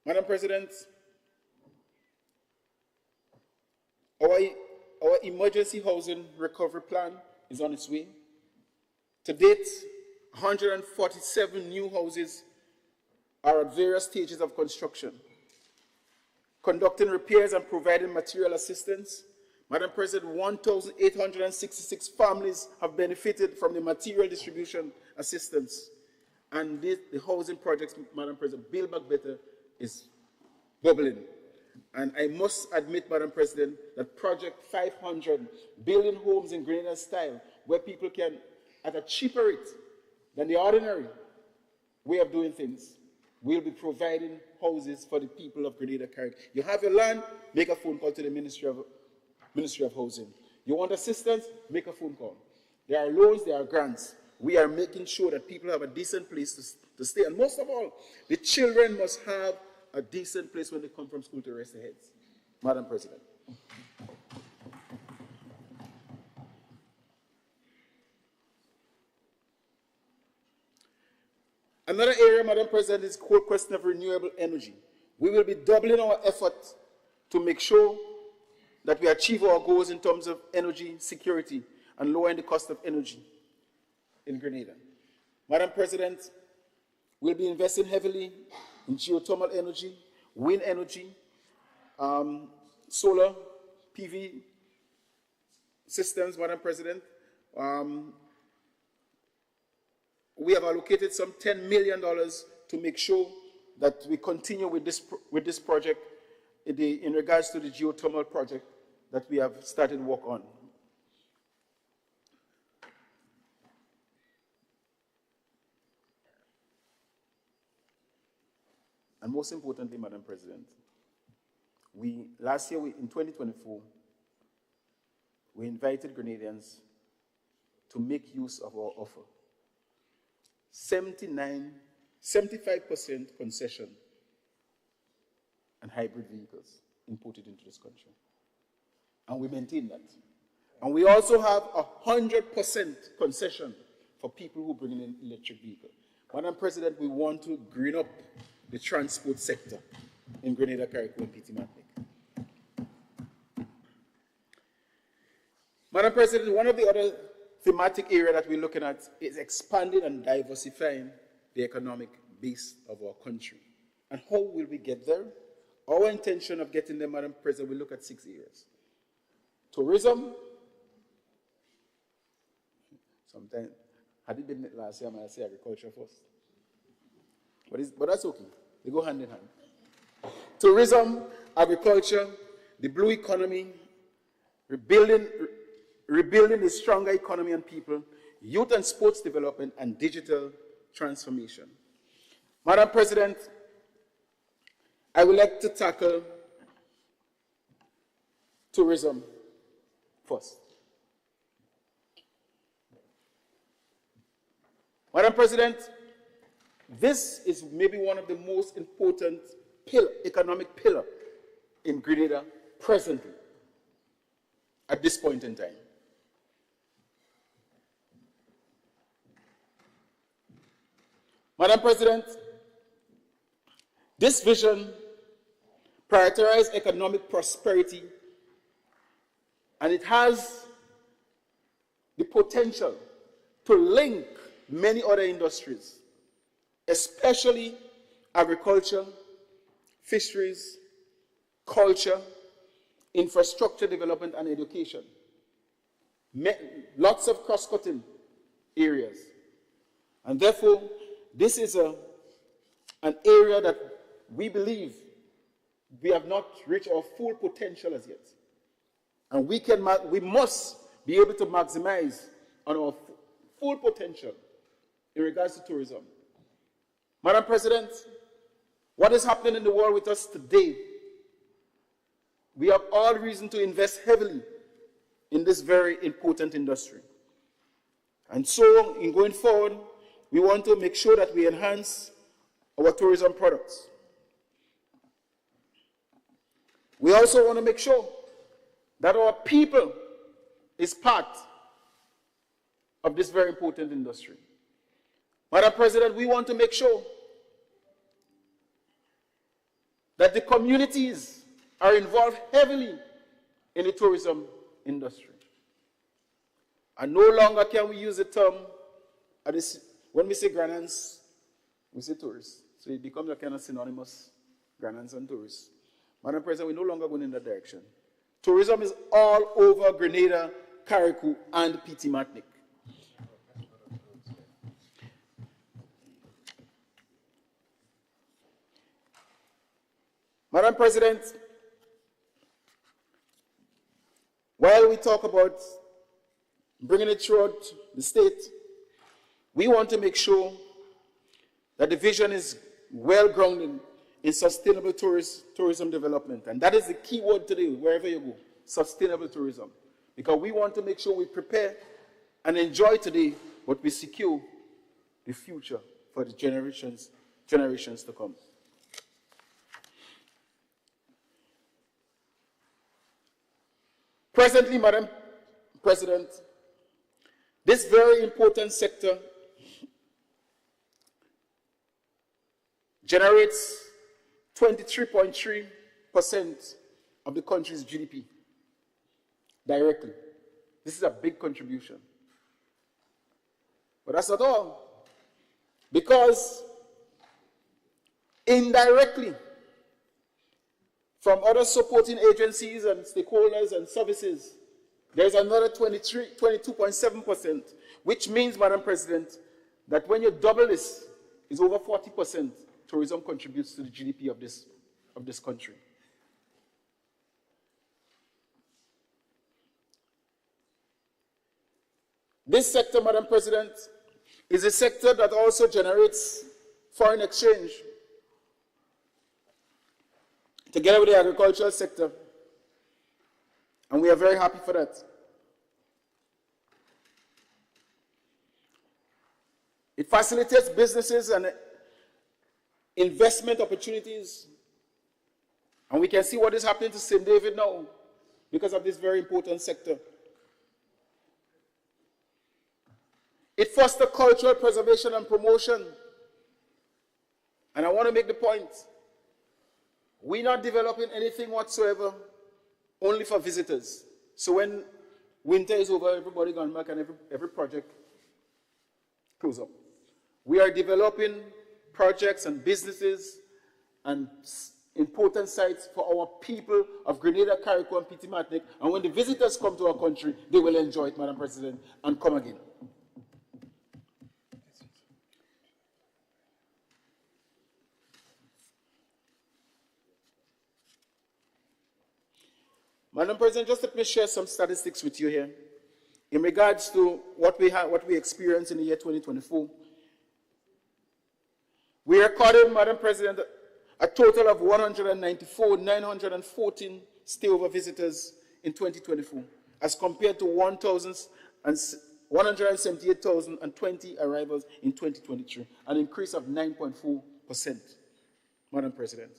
Madam President, our emergency housing recovery plan is on its way. To date, 147 new houses are at various stages of construction. Conducting repairs and providing material assistance, Madam President, 1,866 families have benefited from the material distribution assistance. And the housing projects, Madam President, Build Back Better is bubbling. And I must admit, Madam President, that Project 500, building homes in Grenada style, where people can, at a cheaper rate than the ordinary way of doing things, will be providing houses for the people of Grenada Carrick. You have your land, make a phone call to the Ministry of Housing. You want assistance, make a phone call. There are loans, there are grants. We are making sure that people have a decent place to stay. And most of all, the children must have a decent place when they come from school to rest their heads. Madam President. Another area, Madam President, is the whole question of renewable energy. We will be doubling our effort to make sure that we achieve our goals in terms of energy security and lowering the cost of energy in Grenada. Madam President, we'll be investing heavily in geothermal energy, wind energy, solar, PV systems, Madam President. We have allocated some $10 million to make sure that we continue with this project in regards to the geothermal project that we have started work on. And most importantly, Madam President, last year in 2024, we invited Grenadians to make use of our offer. 75% concession and hybrid vehicles imported into this country. And we maintain that. And we also have 100% concession for people who bring in electric vehicles. Madam President, we want to green up the transport sector in Grenada, Carrick, and PT Matlick. Madam President, one of the other thematic areas that we're looking at is expanding and diversifying the economic base of our country. And how will we get there? Our intention of getting there, Madam President, we look at 6 areas. Tourism. Sometimes, had it been last year, I might say agriculture first. But that's okay. They go hand in hand. Tourism, agriculture, the blue economy, rebuilding a stronger economy and people, youth and sports development, and digital transformation. Madam President, I would like to tackle tourism first. Madam President, this is maybe one of the most important economic pillars in Grenada presently, at this point in time. Madam President, this vision prioritizes economic prosperity, and it has the potential to link many other industries, especially agriculture, fisheries, culture, infrastructure development, and education. Lots of cross-cutting areas. And therefore, this is an area that we believe we have not reached our full potential as yet. And we must be able to maximize on our full potential in regards to tourism. Madam President, what is happening in the world with us today? We have all reason to invest heavily in this very important industry. And so, in going forward, we want to make sure that we enhance our tourism products. We also want to make sure that our people is part of this very important industry. Madam President, we want to make sure that the communities are involved heavily in the tourism industry. And no longer can we use the term, when we say Ghanaians, we say tourists. So it becomes a kind of synonymous, Ghanaians and tourists. Madam President, we're no longer going in that direction. Tourism is all over Grenada, Carriacou, and PT Martinique. Madam President, while we talk about bringing it throughout the state, we want to make sure that the vision is well grounded in sustainable tourism development. And that is the key word today, wherever you go, sustainable tourism. Because we want to make sure we prepare and enjoy today, but we secure the future for the generations to come. Presently, Madam President, this very important sector generates 23.3% of the country's GDP directly. This is a big contribution. But that's not all. Because indirectly, from other supporting agencies and stakeholders and services, there's another 22.7%, which means, Madam President, that when you double this, it's over 40% tourism contributes to the GDP of this country. This sector, Madam President, is a sector that also generates foreign exchange, together with the agricultural sector, and we are very happy for that. It facilitates businesses and investment opportunities, and we can see what is happening to St. David now because of this very important sector. It fosters cultural preservation and promotion, and I want to make the point, we're not developing anything whatsoever only for visitors. So when winter is over, everybody gone back and every project close up. We are developing projects and businesses and important sites for our people of Grenada, Carriacou, and PT Martinique. And when the visitors come to our country, they will enjoy it, Madam President, and come again. Madam President, just let me share some statistics with you here. In regards to what we experienced in the year 2024, we recorded, Madam President, a total of 194,914 stayover visitors in 2024, as compared to 178,020 arrivals in 2023, an increase of 9.4%, Madam President.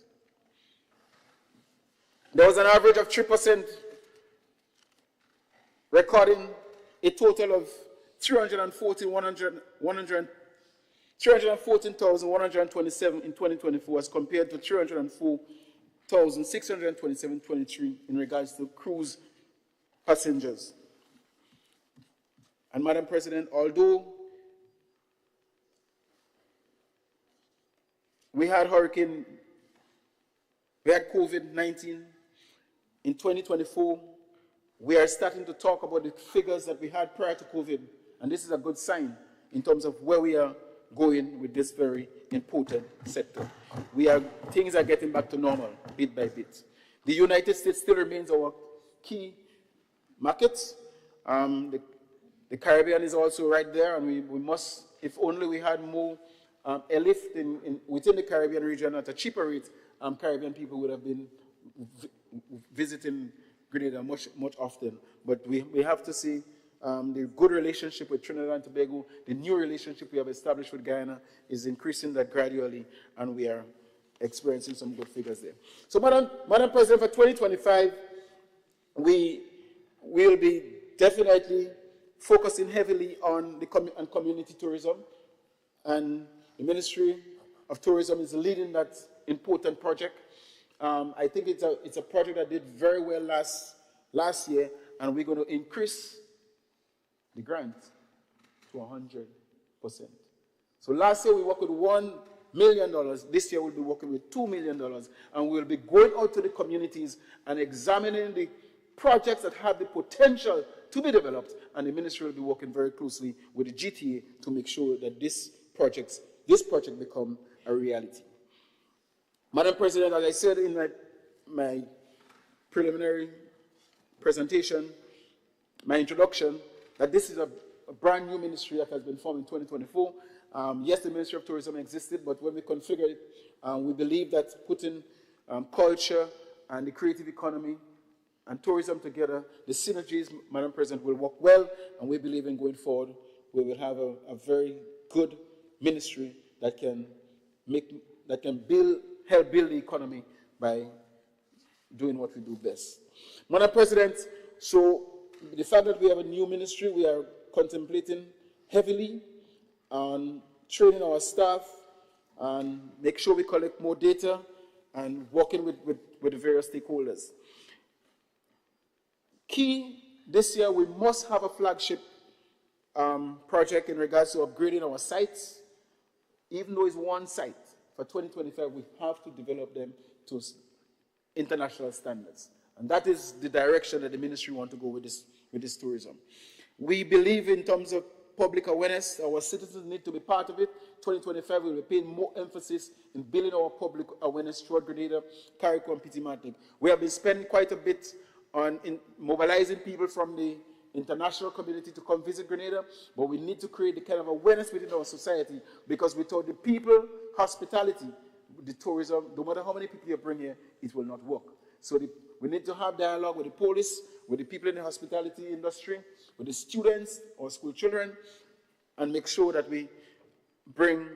There was an average of 3%, recording a total of 314,127 in 2024 as compared to 304,627 in 2023 in regards to cruise passengers. And Madam President, although we had COVID-19, in 2024, we are starting to talk about the figures that we had prior to COVID, and this is a good sign in terms of where we are going with this very important sector. Things are getting back to normal, bit by bit. The United States still remains our key market. The Caribbean is also right there, and we must, if only we had more airlift within the Caribbean region at a cheaper rate, Caribbean people would have been visiting Grenada much often. But we have to see the good relationship with Trinidad and Tobago, the new relationship we have established with Guyana is increasing that gradually, and we are experiencing some good figures there. So, Madam President, for 2025, we will be definitely focusing heavily on community tourism, and the Ministry of Tourism is leading that important project. I think it's a project that did very well last year, and we're going to increase the grant to 100%. So last year we worked with $1 million. This year we'll be working with $2 million, and we'll be going out to the communities and examining the projects that have the potential to be developed, and the ministry will be working very closely with the GTA to make sure that this project become a reality. Madam President, as I said in my preliminary presentation, my introduction, that this is a brand new ministry that has been formed in 2024. Yes, the Ministry of Tourism existed, but when we configured it, we believe that putting culture and the creative economy and tourism together, the synergies, Madam President, will work well, and we believe in going forward, we will have a very good ministry that can help build the economy by doing what we do best. Madam President, so the fact that we have a new ministry, we are contemplating heavily on training our staff and make sure we collect more data and working with the various stakeholders. Key, this year we must have a flagship project in regards to upgrading our sites. Even though it's one site, for 2025 we have to develop them to international standards. And that is the direction that the ministry wants to go with this tourism. We believe in terms of public awareness, our citizens need to be part of it. 2025 we will be paying more emphasis in building our public awareness throughout Grenada, Carriacou, and Petit Martinique. We have been spending quite a bit on mobilizing people from the international community to come visit Grenada, but we need to create the kind of awareness within our society, because without the people, hospitality, the tourism, no matter how many people you bring here, it will not work. So we need to have dialogue with the police, with the people in the hospitality industry, with the students or school children, and make sure that we bring,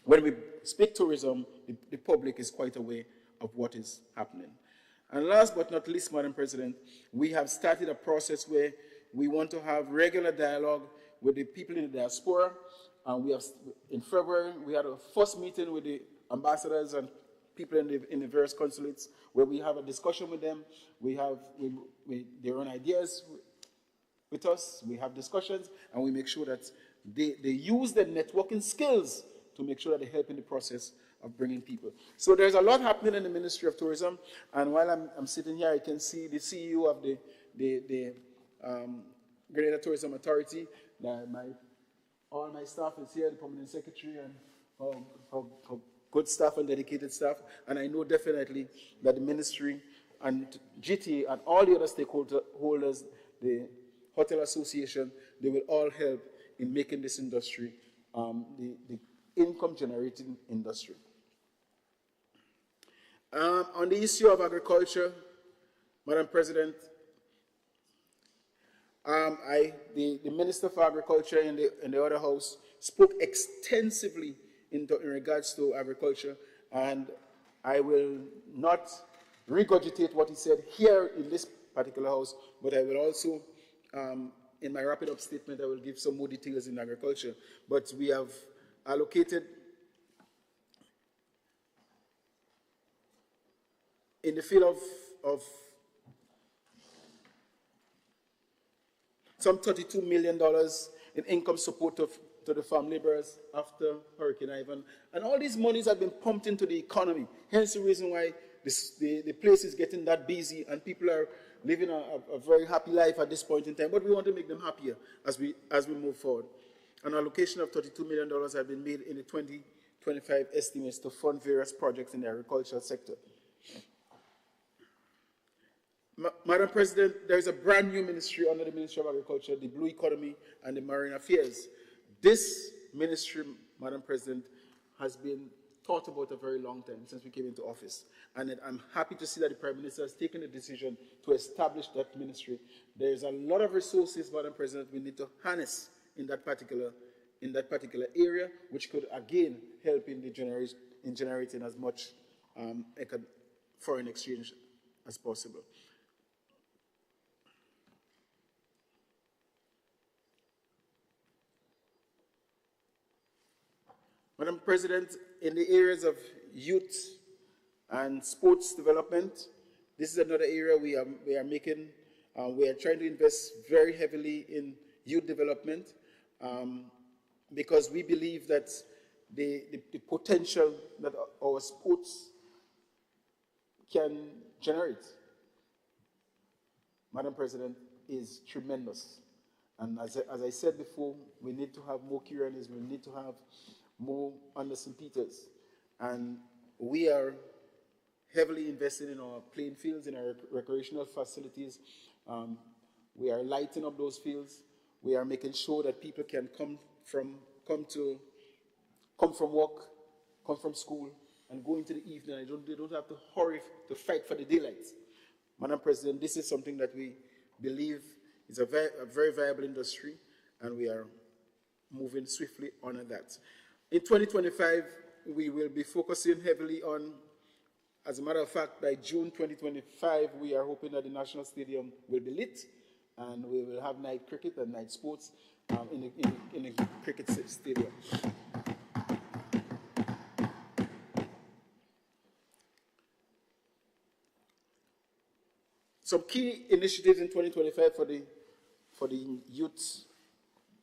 when we speak tourism, the public is quite aware of what is happening. And last but not least, Madam President, we have started a process where we want to have regular dialogue with the people in the diaspora. And we have, in February, we had a first meeting with the ambassadors and people in the various consulates, where we have a discussion with them. They run ideas with us, we have discussions, and we make sure that they use their networking skills to make sure that they help in the process of bringing people. So there's a lot happening in the Ministry of Tourism, and while I'm sitting here, I can see the CEO of the Grenada Tourism Authority. All my staff is here, the permanent secretary, and good staff and dedicated staff, and I know definitely that the ministry and GTA and all the other stakeholders, the Hotel Association, they will all help in making this industry the income-generating industry. On the issue of agriculture, Madam President, the Minister for Agriculture in the other house spoke extensively in regards to agriculture, and I will not regurgitate what he said here in this particular house, but I will also, in my wrap-it-up statement, I will give some more details in agriculture. But we have allocated, in the field of some $32 million in income support to the farm laborers after Hurricane Ivan. And all these monies have been pumped into the economy. Hence the reason why the place is getting that busy and people are living a very happy life at this point in time. But we want to make them happier as we move forward. An allocation of $32 million has been made in the 2025 estimates to fund various projects in the agricultural sector. Madam President, there is a brand new ministry under the Ministry of Agriculture, the Blue Economy and the Marine Affairs. This ministry, Madam President, has been thought about a very long time since we came into office. And I'm happy to see that the Prime Minister has taken the decision to establish that ministry. There's a lot of resources, Madam President, we need to harness in that particular area, which could again help in generating as much foreign exchange as possible. Madam President, in the areas of youth and sports development, this is another area we are making We are trying to invest very heavily in youth development because we believe that the potential that our sports can generate, Madam President, is tremendous. And as I said before, we need to have more Kiranis, we need to have more Anderson Peters. And we are heavily invested in our playing fields, in our recreational facilities. We are lighting up those fields. We are making sure that people can come from work, come from school, and go into the evening. They don't have to hurry to fight for the daylight. Madam President, this is something that we believe is a very viable industry, and we are moving swiftly on that. In 2025, we will be focusing heavily on, as a matter of fact, by June 2025, we are hoping that the National Stadium will be lit, and we will have night cricket and night sports in the cricket stadium. Some key initiatives in 2025 for the youth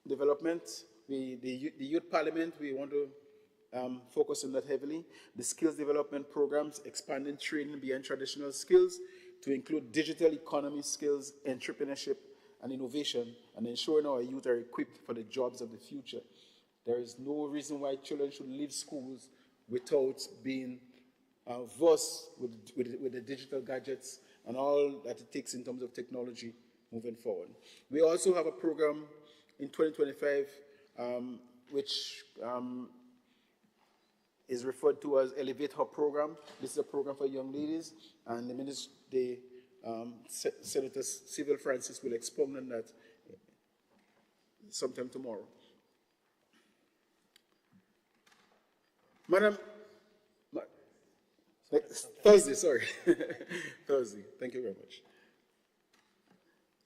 development. The youth parliament, we want to focus on that heavily. The skills development programs, expanding training beyond traditional skills to include digital economy skills, entrepreneurship, and innovation, and ensuring our youth are equipped for the jobs of the future. There is no reason why children should leave schools without being versed with the digital gadgets and all that it takes in terms of technology moving forward. We also have a program in 2025 which is referred to as Elevate Her Program. This is a program for young ladies, and Senator Civil Francis will expound on that sometime tomorrow. Thursday, sorry. Thursday, thank you very much.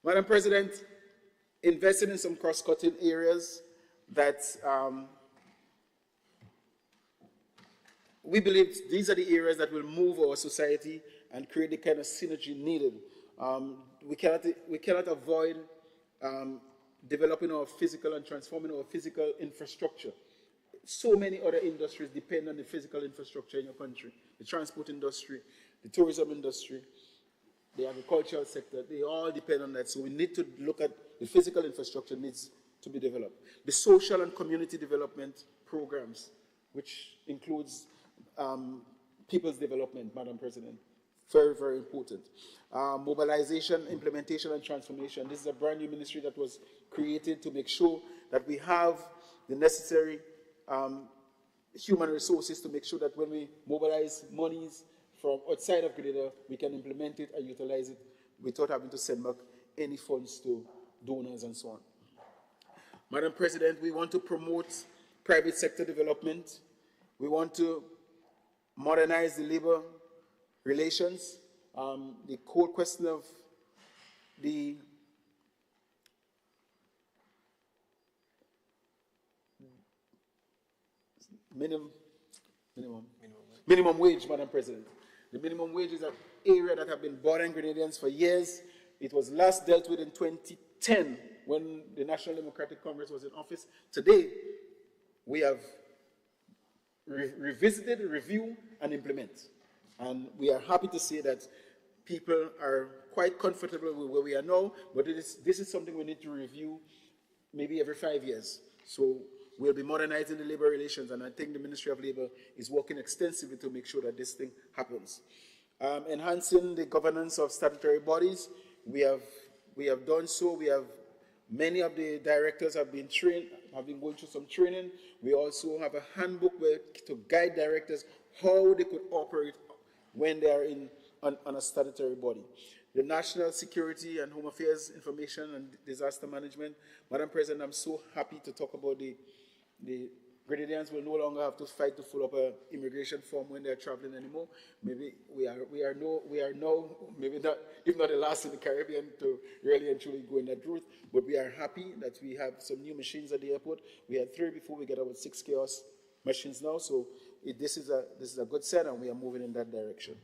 Madam President, investing in some cross-cutting areas that we believe these are the areas that will move our society and create the kind of synergy needed. We cannot avoid developing our physical and transforming our physical infrastructure. So many other industries depend on the physical infrastructure in your country. The transport industry, the tourism industry, the agricultural sector, they all depend on that. So we need to look at the physical infrastructure needs to be developed. The social and community development programs, which includes people's development, Madam President, very, very important. Mobilization, implementation, and transformation. This is a brand new ministry that was created to make sure that we have the necessary human resources to make sure that when we mobilize monies from outside of Grenada, we can implement it and utilize it without having to send back any funds to donors and so on. Madam President, we want to promote private sector development. We want to modernize the labor relations. The core question of the minimum wage, Madam President. The minimum wage is an area that have been bothering Grenadians for years. It was last dealt with in 2010 when the National Democratic Congress was in office. Today, we have revisited, review, and implement. And we are happy to say that people are quite comfortable with where we are now, but this is something we need to review maybe every 5 years. So we'll be modernizing the labor relations, and I think the Ministry of Labor is working extensively to make sure that this thing happens. Enhancing the governance of statutory bodies, we have done so. Many of the directors have been trained, have been going through some training. We also have a handbook to guide directors how they could operate when they are on a statutory body. The National Security and Home Affairs Information and Disaster Management. Madam President, I'm so happy to talk about the Grenadians will no longer have to fight to fill up an immigration form when they're traveling anymore. Maybe we are now, maybe not, if not the last in the Caribbean to really and truly go in that route, but we are happy that we have some new machines at the airport. We had 3 before, we get about 6 kiosk machines now, so this is a good sign, and we are moving in that direction.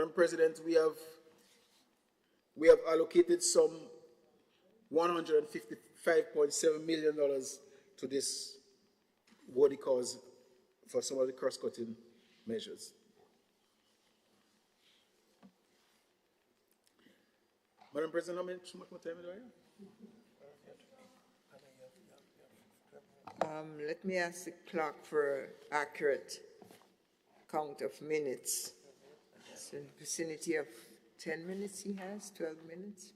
Madam President, we have allocated some $155.7 million to this worthy cause for some of the cross-cutting measures. Madam President, how much more time do I have? Let me ask the clerk for an accurate count of minutes. It's in the vicinity of 10 minutes he has, 12 minutes.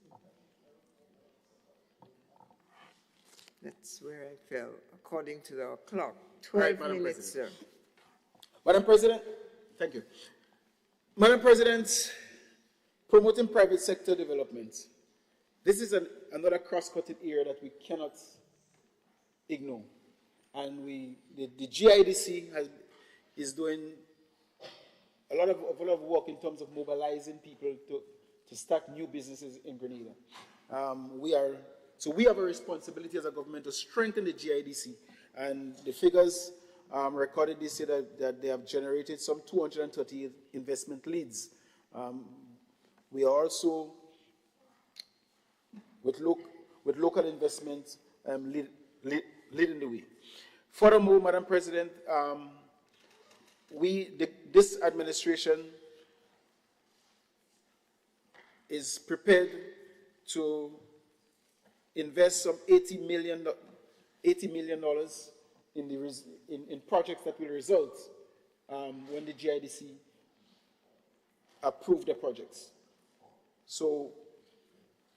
That's where I fell, according to our clock. 12 Right, Madam minutes, sir. Madam President, thank you. Madam President, promoting private sector development. This is another cross-cutting area that we cannot ignore. And the GIDC is doing a lot of work in terms of mobilizing people to start new businesses in Grenada. So we have a responsibility as a government to strengthen the GIDC, and the figures recorded this year that they have generated some 230 investment leads. We are also, with local investment, leading the way. Furthermore, Madam President, this administration is prepared to invest some $80 million in projects that will result when the GIDC approve the projects. So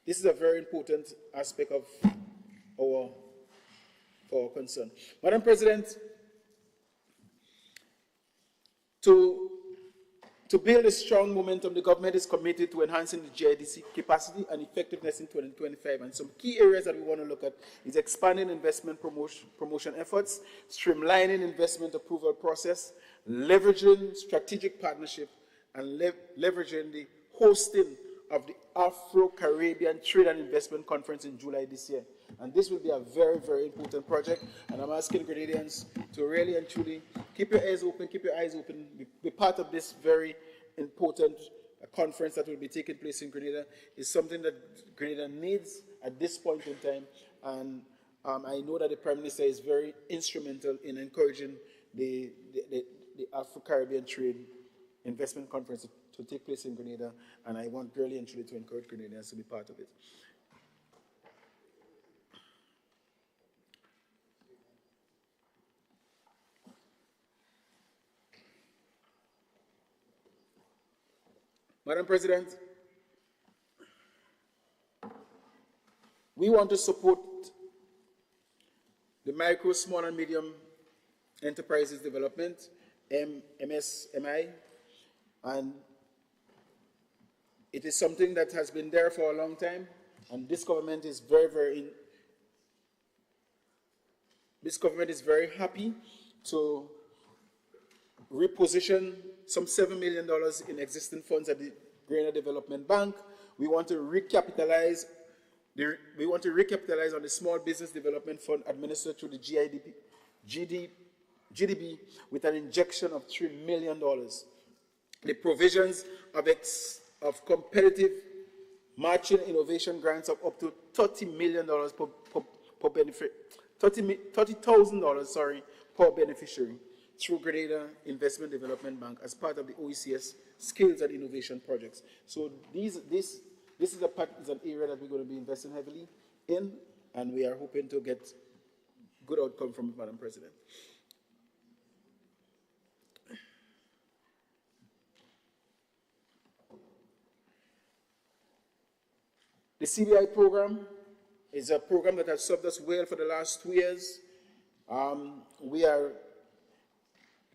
this is a very important aspect of our concern. Madam President, to build a strong momentum, the government is committed to enhancing the GIDC capacity and effectiveness in 2025. And some key areas that we want to look at is expanding investment promotion efforts, streamlining investment approval process, leveraging strategic partnership, and leveraging the hosting of the Afro-Caribbean Trade and Investment Conference in July this year. And this will be a very, very important project. And I'm asking Grenadians to really and truly keep your ears open, keep your eyes open, be part of this very important conference that will be taking place in Grenada. It's something that Grenada needs at this point in time. And I know that the Prime Minister is very instrumental in encouraging the Afro-Caribbean Trade Investment Conference to take place in Grenada, and I want really and truly to encourage Grenadians to be part of it. Madam President, we want to support the micro, small, and medium enterprises development, MSMI, and it is something that has been there for a long time, and this government is very happy to reposition some $7 million in existing funds at the Grenada Development Bank. We want to recapitalize on the Small Business Development Fund administered through the GDB with an injection of $3 million. The provisions of competitive matching innovation grants of up to $30 million per benefit, $30,000 per beneficiary through Grenada Investment Development Bank as part of the OECS Skills and Innovation Projects. So this is an area that we're going to be investing heavily in, and we are hoping to get good outcome from it, Madam President. The CBI program is a program that has served us well for the last 2 years.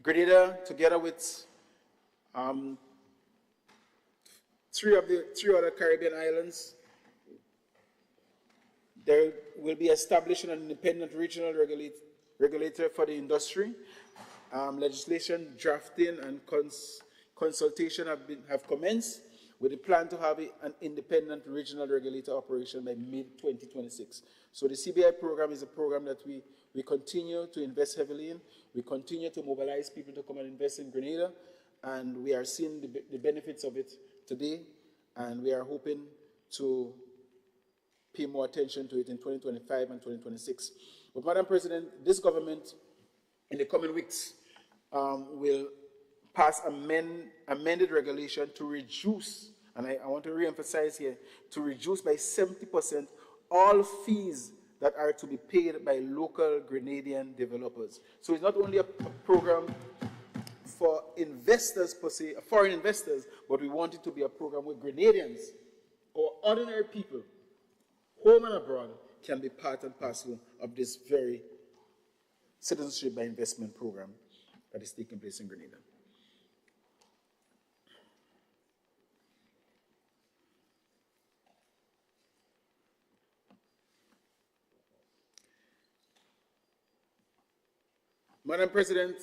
Grenada, together with three other Caribbean islands, there will be establishing an independent regional regulator for the industry. Legislation drafting and consultation have commenced, with a plan to have an independent regional regulator operation by mid-2026. So the CBI program is a program that we continue to invest heavily in. We continue to mobilize people to come and invest in Grenada. and we are seeing the benefits of it today, and we are hoping to pay more attention to it in 2025 and 2026. But Madam President, this government in the coming weeks will pass amended regulation to reduce, and I want to re-emphasize here, to reduce by 70% all fees that are to be paid by local Grenadian developers. So it's not only a program for investors per se, foreign investors, but we want it to be a program where Grenadians or ordinary people, home and abroad, can be part and parcel of this very citizenship by investment program that is taking place in Grenada. Madam President,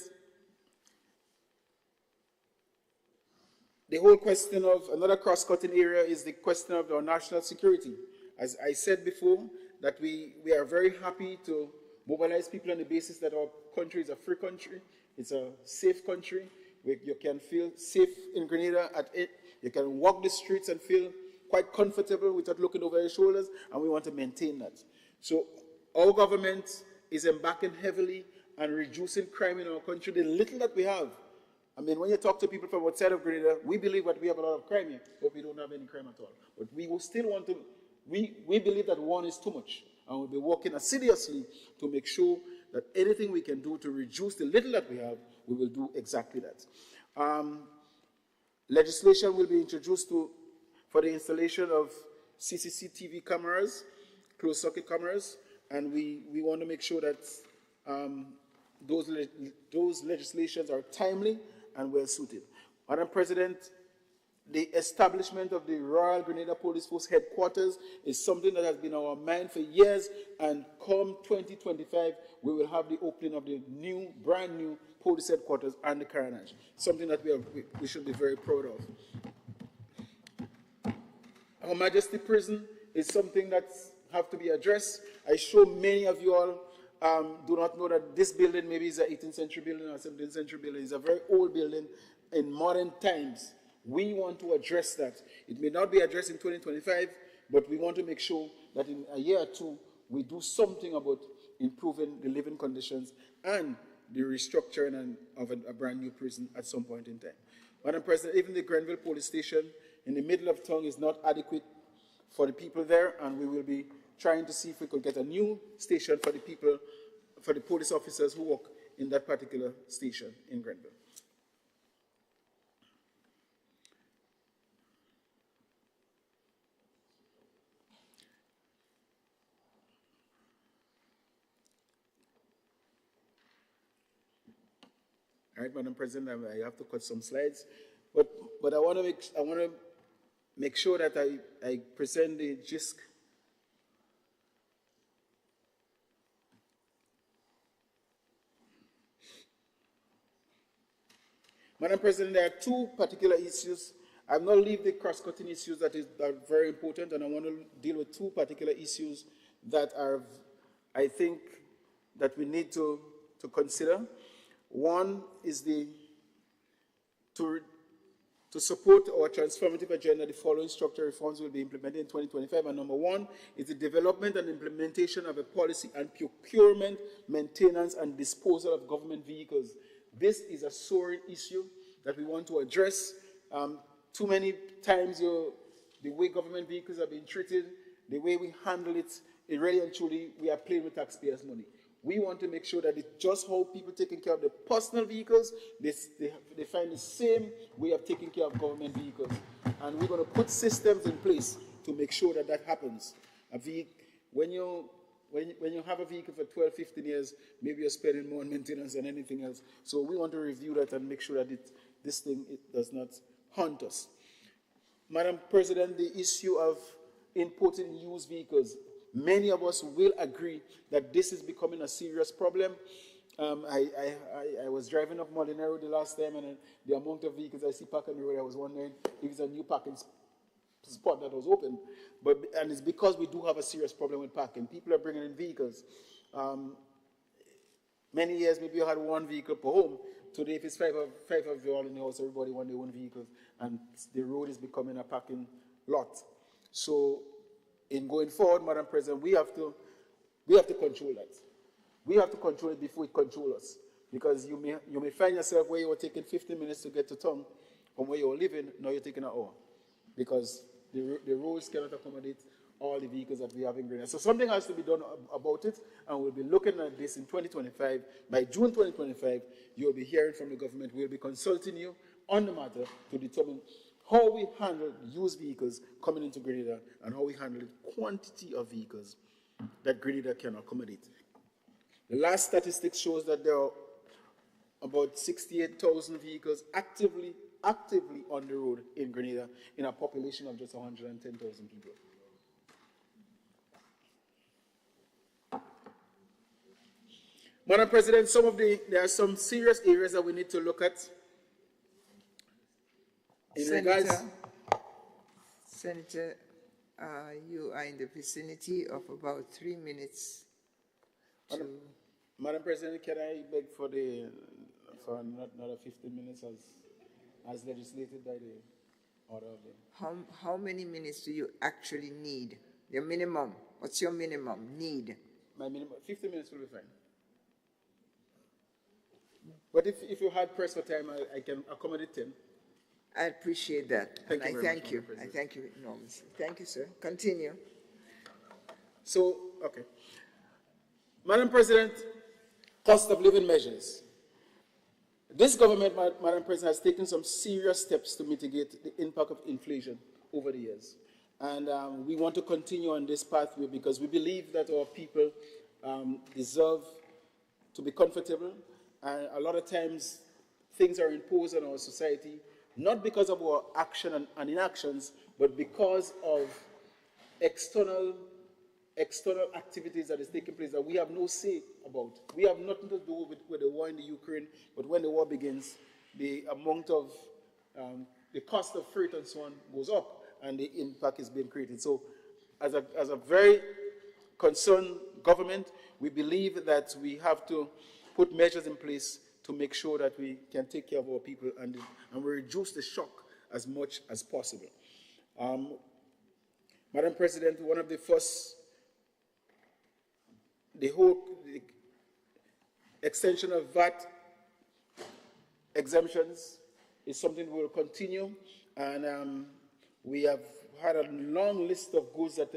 the whole question of another cross-cutting area is the question of our national security. As I said before, that we are very happy to mobilize people on the basis that our country is a free country, it's a safe country, where you can feel safe in Grenada at it, you can walk the streets and feel quite comfortable without looking over your shoulders, and we want to maintain that. So our government is embarking heavily on reducing crime in our country, the little that we have. I mean, when you talk to people from outside of Grenada, we believe that we have a lot of crime here, but we don't have any crime at all. But we will still want to, we believe that one is too much, and we'll be working assiduously to make sure that anything we can do to reduce the little that we have, we will do exactly that. Legislation will be introduced for the installation of CCTV cameras, closed-circuit cameras, and we want to make sure that those legislations are timely and well suited. Madam President, the establishment of the Royal Grenada Police Force headquarters is something that has been on our mind for years, and come 2025, we will have the opening of the brand new police headquarters and the Carnage, something that we should be very proud of. Her Majesty Prison is something that has to be addressed. I sure many of you all do not know that this building maybe is an 18th century building or 17th century building. It's a very old building in modern times. We want to address that. It may not be addressed in 2025, but we want to make sure that in a year or two, we do something about improving the living conditions and the restructuring of a brand new prison at some point in time. Madam President, even the Grenville police station in the middle of town is not adequate for the people there, and we will be trying to see if we could get a new station for the people, for the police officers who work in that particular station in Grenville. All right, Madam President, I have to cut some slides, but I want to make sure that I present the GISC. Madam President, there are two particular issues. I have not leave the cross-cutting issues that are very important, and I want to deal with two particular issues that are, I think, that we need to consider. One is to support our transformative agenda, the following structural reforms will be implemented in 2025. And number one is the development and implementation of a policy on procurement, maintenance, and disposal of government vehicles. This is a soaring issue that we want to address. Too many times, the way government vehicles are being treated, the way we handle it, really and truly, we are playing with taxpayers' money. We want to make sure that it's just how people taking care of their personal vehicles, they find the same way of taking care of government vehicles. And we're going to put systems in place to make sure that that happens. When you have a vehicle for 12, 15 years, maybe you're spending more on maintenance than anything else. So we want to review that and make sure that this thing does not haunt us. Madam President, the issue of importing used vehicles, many of us will agree that this is becoming a serious problem. I was driving up Molinero the last time, and the amount of vehicles I see parked on the road, I was wondering if it's a new parking spot that was open. And it's because we do have a serious problem with parking. People are bringing in vehicles. Many years, maybe you had one vehicle per home, today if it's five of you all in the house, everybody want their own vehicles, and the road is becoming a parking lot. So in going forward, Madam President, we have to control that. We have to control it before it controls us. Because you may find yourself where you were taking 15 minutes to get to town from where you were living, now you're taking an hour. Because the roads cannot accommodate all the vehicles that we have in Grenada. So something has to be done about it, and we'll be looking at this in 2025. By June 2025, you'll be hearing from the government. We'll be consulting you on the matter to determine how we handle used vehicles coming into Grenada and how we handle the quantity of vehicles that Grenada can accommodate. The last statistics shows that there are about 68,000 vehicles actively on the road in Grenada in a population of just 110,000 people. Madam President, there are some serious areas that we need to look at. Senator, you are in the vicinity of about 3 minutes to... Madam President, can I beg for another 15 minutes as legislated by the order of the... How many minutes do you actually need? Your minimum? What's your minimum need? My minimum, 15 minutes will be fine. But if you had press for time, I can accommodate 10. I appreciate that. Thank you very much, you. Madam President. I thank you enormously. Thank you, sir. Continue. So, okay. Madam President, cost of living measures. This government, Madam President, has taken some serious steps to mitigate the impact of inflation over the years. And we want to continue on this pathway because we believe that our people deserve to be comfortable. And a lot of times, things are imposed on our society, not because of our action and inactions, but because of external activities that is taking place that we have no say about. We have nothing to do with the war in the Ukraine, but when the war begins, the amount of, the cost of freight and so on goes up, and the impact is being created. So as a very concerned government, we believe that we have to put measures in place to make sure that we can take care of our people and we reduce the shock as much as possible. Madam President, one of the first, the extension of VAT exemptions is something we will continue, and we have had a long list of goods that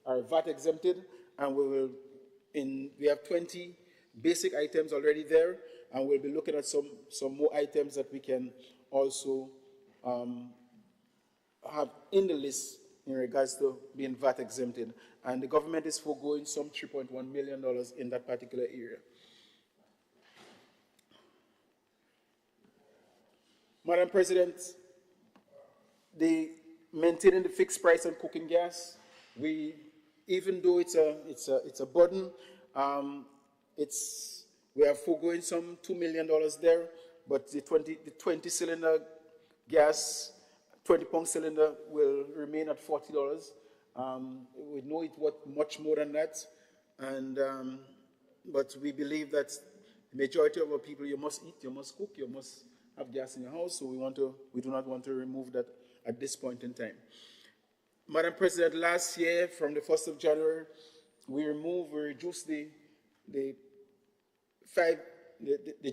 are VAT exempted, and we have 20 basic items already there, and we'll be looking at some more items that we can also have in the list in regards to being VAT exempted. And the government is foregoing some $3.1 million in that particular area. Madam President, maintaining the fixed price on cooking gas, even though it's a burden, we are foregoing some $2 million there, but the 20-cylinder gas, 20-pound cylinder will remain at $40. We know it worth much more than that, and but we believe that the majority of our people, you must eat, you must cook, you must have gas in your house, so we do not want to remove that at this point in time. Madam President, last year, from the 1st of January, we reduced the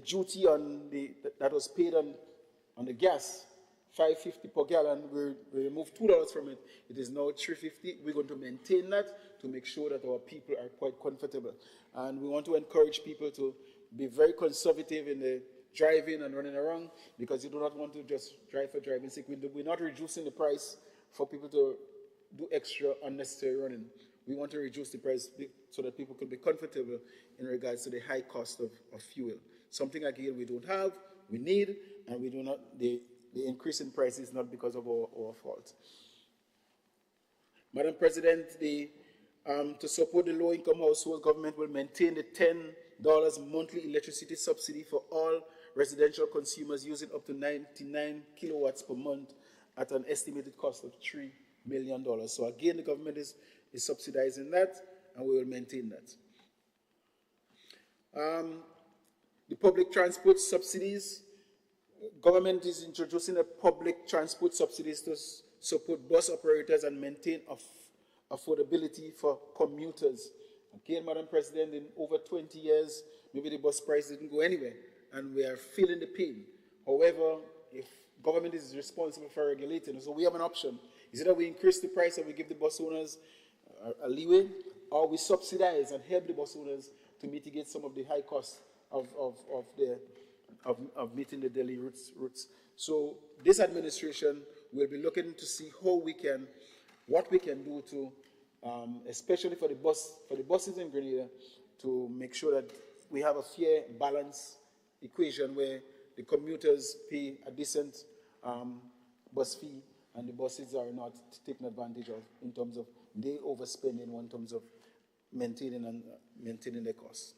duty on that was paid on the gas, $5.50 per gallon. We removed $2 from it. It is now $3.50. We're going to maintain that to make sure that our people are quite comfortable. And we want to encourage people to be very conservative in the driving and running around, because you do not want to just drive for driving sake. We're not reducing the price for people to do extra unnecessary running. We want to reduce the price so that people can be comfortable in regards to the high cost of fuel. Something, again, we don't have, we need, and we do not, the increase in price is not because of our fault. Madam President, to support the low-income household, government will maintain the $10 monthly electricity subsidy for all residential consumers using up to 99 kilowatts per month at an estimated cost of $3 million. So again, the government is subsidizing that, and we will maintain that. The public transport subsidies, government is introducing a public transport subsidies to support bus operators and maintain affordability for commuters. Again, Madam President, in over 20 years, maybe the bus price didn't go anywhere, and we are feeling the pain. However, if government is responsible for regulating, so we have an option. Is it that we increase the price and we give the bus owners a leeway, or we subsidize and help the bus owners to mitigate some of the high costs of meeting the daily routes. So this administration will be looking to see how we can, what we can do to, especially for the buses in Grenada, to make sure that we have a fair, balanced equation where the commuters pay a decent bus fee and the buses are not taken advantage of in terms of they overspending in terms of maintaining their costs.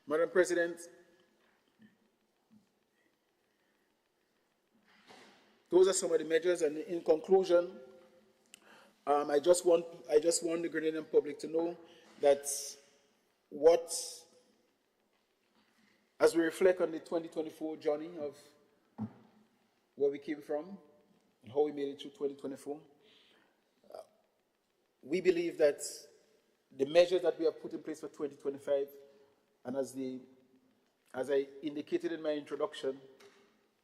Madam President, those are some of the measures, and in conclusion, I just want the Grenadian public to know that as we reflect on the 2024 journey of where we came from and how we made it through 2024, we believe that the measures that we have put in place for 2025, and as I indicated in my introduction,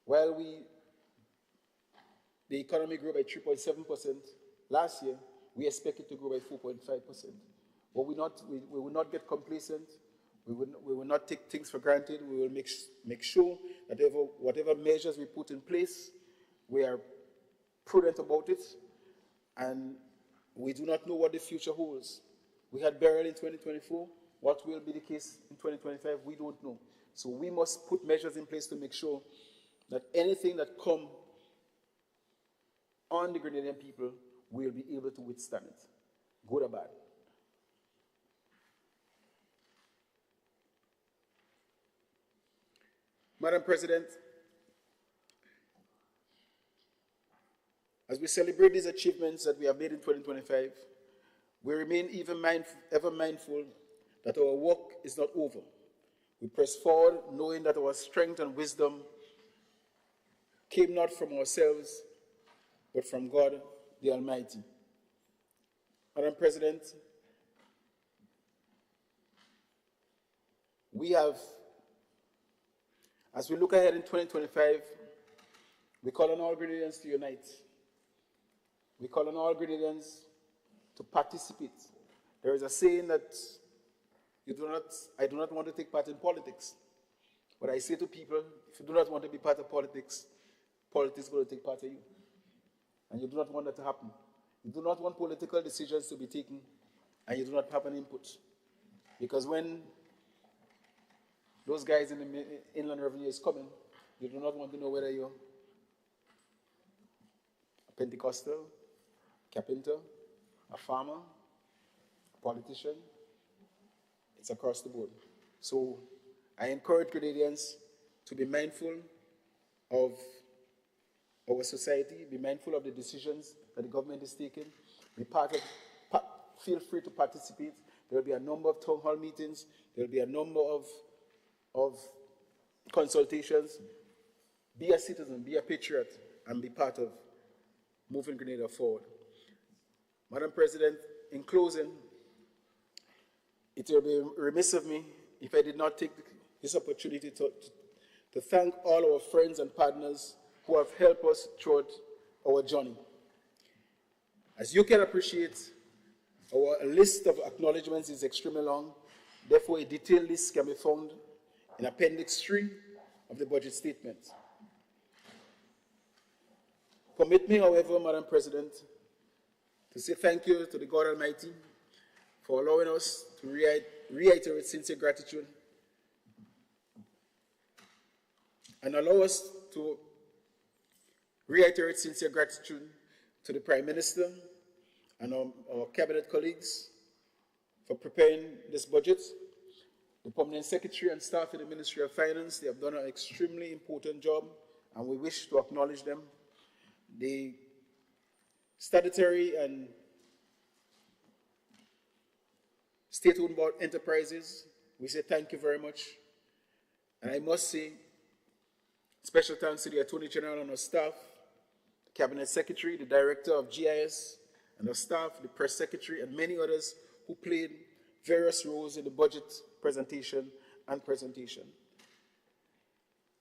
while the economy grew by 3.7% last year, we expect it to grow by 4.5%. But we will not get complacent. We will not take things for granted. We will make sure that whatever measures we put in place, we are prudent about it, and we do not know what the future holds. We had burial in 2024. What will be the case in 2025, we don't know. So we must put measures in place to make sure that anything that comes on the Grenadian people will be able to withstand it, good or bad. Madam President, as we celebrate these achievements that we have made in 2025, we remain ever mindful that our work is not over. We press forward knowing that our strength and wisdom came not from ourselves, but from God the Almighty. Madam President, as we look ahead in 2025, we call on all Grenadians to unite. We call on all Grenadians to participate. There is a saying that I do not want to take part in politics. But I say to people, if you do not want to be part of politics, politics is going to take part of you. And you do not want that to happen. You do not want political decisions to be taken, and you do not have an input. Because when those guys in the Inland Revenue is coming, you do not want to know whether you're a Pentecostal, carpenter, a farmer, a politician. It's across the board. So I encourage Grenadians to be mindful of our society, be mindful of the decisions that the government is taking, feel free to participate. There will be a number of town hall meetings, there will be a number of consultations. Be a citizen, be a patriot, and be part of moving Grenada forward. Madam President, in closing, it will be remiss of me if I did not take this opportunity to thank all our friends and partners who have helped us throughout our journey. As you can appreciate, our list of acknowledgements is extremely long. Therefore, a detailed list can be found in Appendix 3 of the budget statement. Permit me, however, Madam President, to say thank you to the God Almighty for allowing us to reiterate sincere gratitude and allow us to reiterate sincere gratitude to the Prime Minister and our cabinet colleagues for preparing this budget. The Permanent Secretary and staff in the Ministry of Finance, they have done an extremely important job, and we wish to acknowledge them. The statutory and state-owned enterprises, we say thank you very much. And I must say, special thanks to the Attorney General and her staff, the Cabinet Secretary, the Director of GIS and her staff, the Press Secretary, and many others who played various roles in the budget presentation and presentation.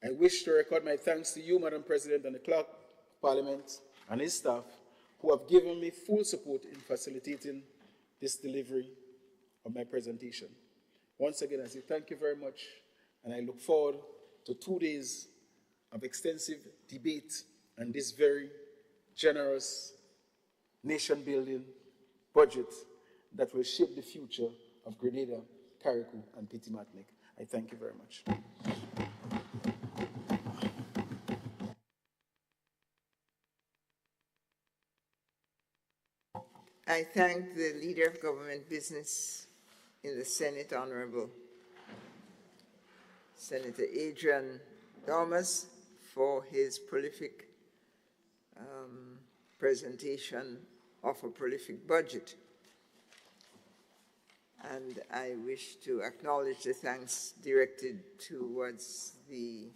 I wish to record my thanks to you, Madam President, and the Clerk of Parliament and his staff, who have given me full support in facilitating this delivery of my presentation. Once again, I say thank you very much, and I look forward to 2 days of extensive debate and this very generous nation-building budget that will shape the future of Grenada, Carriacou, and Petit Martinique. I thank you very much. I thank the Leader of Government Business in the Senate, Honorable Senator Adrian Thomas, for his prolific presentation of a prolific budget. And I wish to acknowledge the thanks directed towards the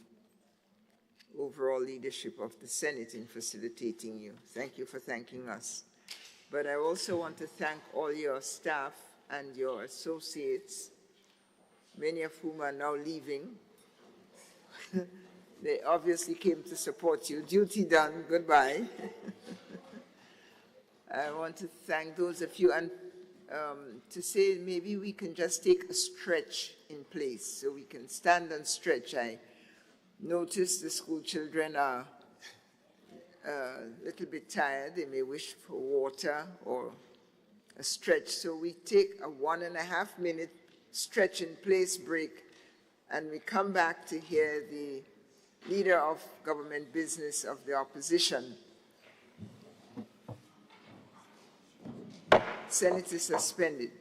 overall leadership of the Senate in facilitating you. Thank you for thanking us. But I also want to thank all your staff and your associates, many of whom are now leaving. They obviously came to support you. Duty done, goodbye. I want to thank those of you and to say maybe we can just take a stretch in place so we can stand and stretch. I notice the school children are a little bit tired. They may wish for water or a stretch. So we take a 1.5 minute stretch in place break, and we come back to hear the Leader of Government Business of the opposition. Senate is suspended.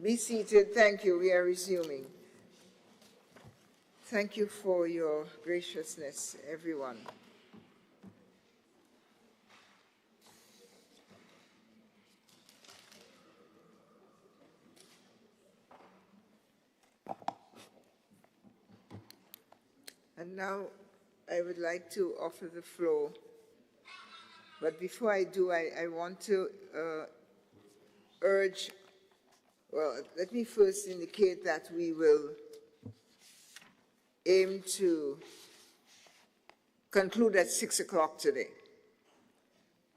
Be seated. Thank you. We are resuming. Thank you for your graciousness, everyone. And now I would like to offer the floor. But before I do, I want to urge, well, let me first indicate that we will aim to conclude at 6 o'clock today.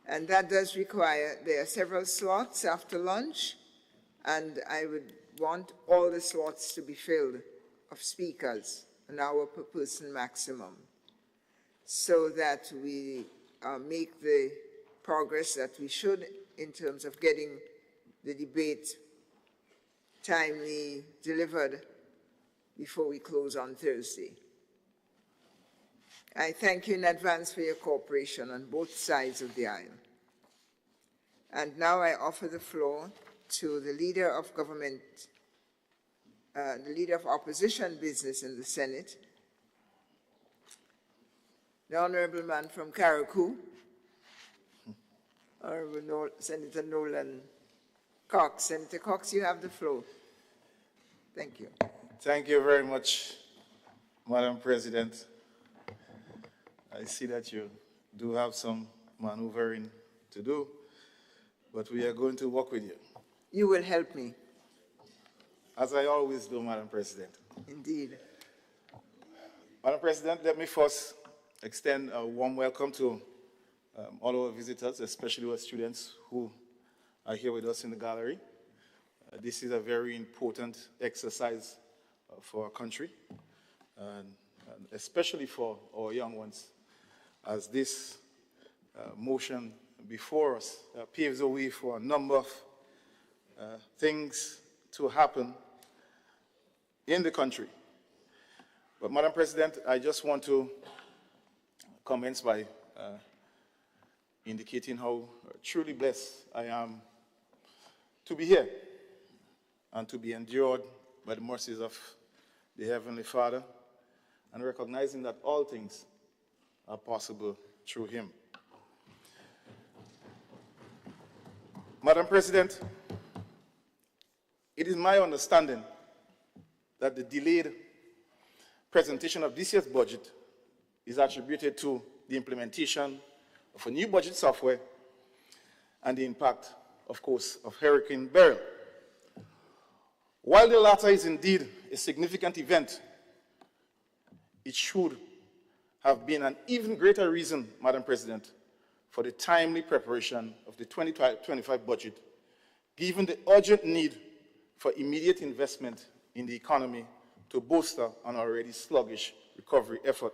And that does require, there are several slots after lunch, and I would want all the slots to be filled of speakers, an hour per person maximum, so that we make the progress that we should in terms of getting the debate timely delivered before we close on Thursday. I thank you in advance for your cooperation on both sides of the aisle. And now I offer the floor to the Leader of Government, the Leader of Opposition Business in the Senate, the Honorable man from Carriacou, Honorable Senator Nolan Cox. Senator Cox, you have the floor. Thank you. Thank you very much, Madam President. I see that you do have some maneuvering to do, but we are going to work with you. You will help me. As I always do, Madam President. Indeed. Madam President, let me first extend a warm welcome to all our visitors, especially our students who are here with us in the gallery. This is a very important exercise for our country, and especially for our young ones, as this motion before us paves the way for a number of things to happen in the country. But Madam President, I just want to commence by indicating how truly blessed I am to be here and to be endured by the mercies of the Heavenly Father, and recognizing that all things are possible through Him. Madam President, it is my understanding that the delayed presentation of this year's budget is attributed to the implementation of a new budget software and the impact, of course, of Hurricane Beryl. While the latter is indeed a significant event, it should have been an even greater reason, Madam President, for the timely preparation of the 2025 budget, given the urgent need for immediate investment in the economy to bolster an already sluggish recovery effort.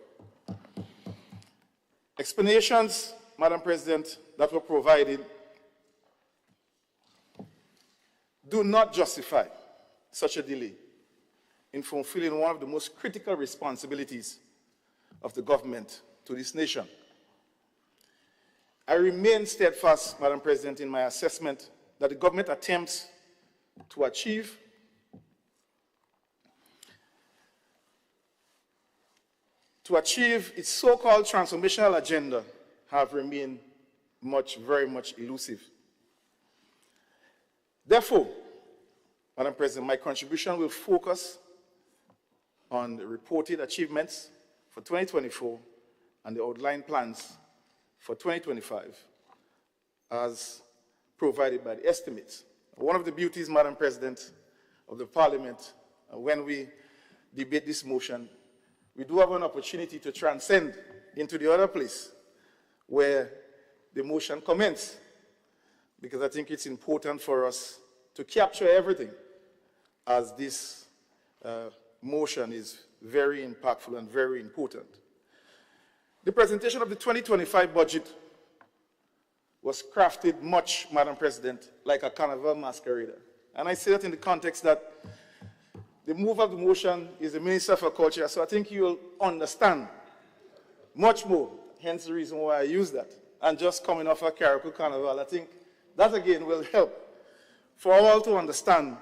Explanations, Madam President, that were provided do not justify such a delay in fulfilling one of the most critical responsibilities of the government to this nation. I remain steadfast, Madam President, in my assessment that the government attempts to achieve its so-called transformational agenda have remained very much elusive. Therefore, Madam President, my contribution will focus on the reported achievements for 2024 and the outlined plans for 2025 as provided by the estimates. One of the beauties, Madam President, of the Parliament, when we debate this motion, we do have an opportunity to transcend into the other place where the motion commences, because I think it's important for us to capture everything, as this motion is very impactful and very important. The presentation of the 2025 budget was crafted much, Madam President, like a carnival masquerader. And I say that in the context that the mover of the motion is the Minister for Culture, so I think you'll understand much more, hence the reason why I use that. And just coming off a Carriacou Carnival, I think that again will help for all to understand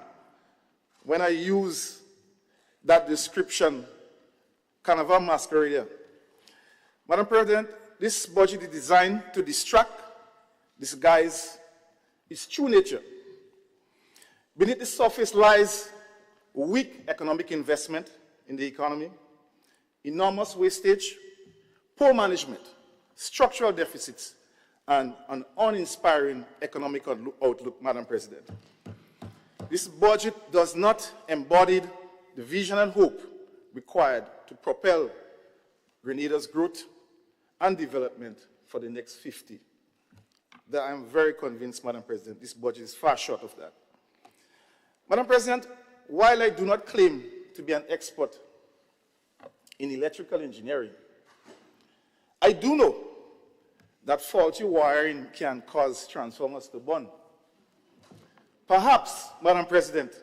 when I use that description, kind of a masquerade. Madam President, this budget is designed to distract, disguise its true nature. Beneath the surface lies weak economic investment in the economy, enormous wastage, poor management, structural deficits, and an uninspiring economic outlook, Madam President. This budget does not embody the vision and hope required to propel Grenada's growth and development for the next 50. That I'm very convinced, Madam President, this budget is far short of that. Madam President, while I do not claim to be an expert in electrical engineering, I do know that faulty wiring can cause transformers to burn. Perhaps, Madam President,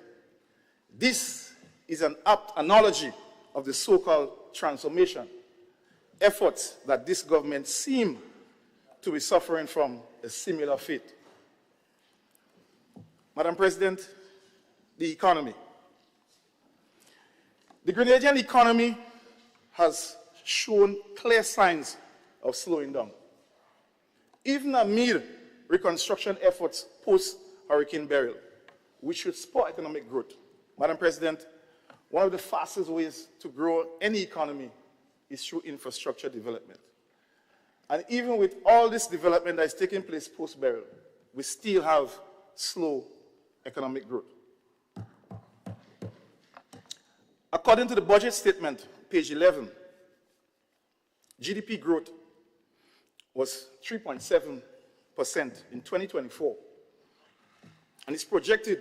this is an apt analogy of the so-called transformation efforts that this government seem to be suffering from a similar fate. Madam President, the economy. The Grenadian economy has shown clear signs of slowing down. Even amid reconstruction efforts post-Hurricane Beryl, which should spur economic growth. Madam President, one of the fastest ways to grow any economy is through infrastructure development. And even with all this development that is taking place post-Beryl, we still have slow economic growth. According to the budget statement, page 11, GDP growth was 3.7% in 2024, and it's projected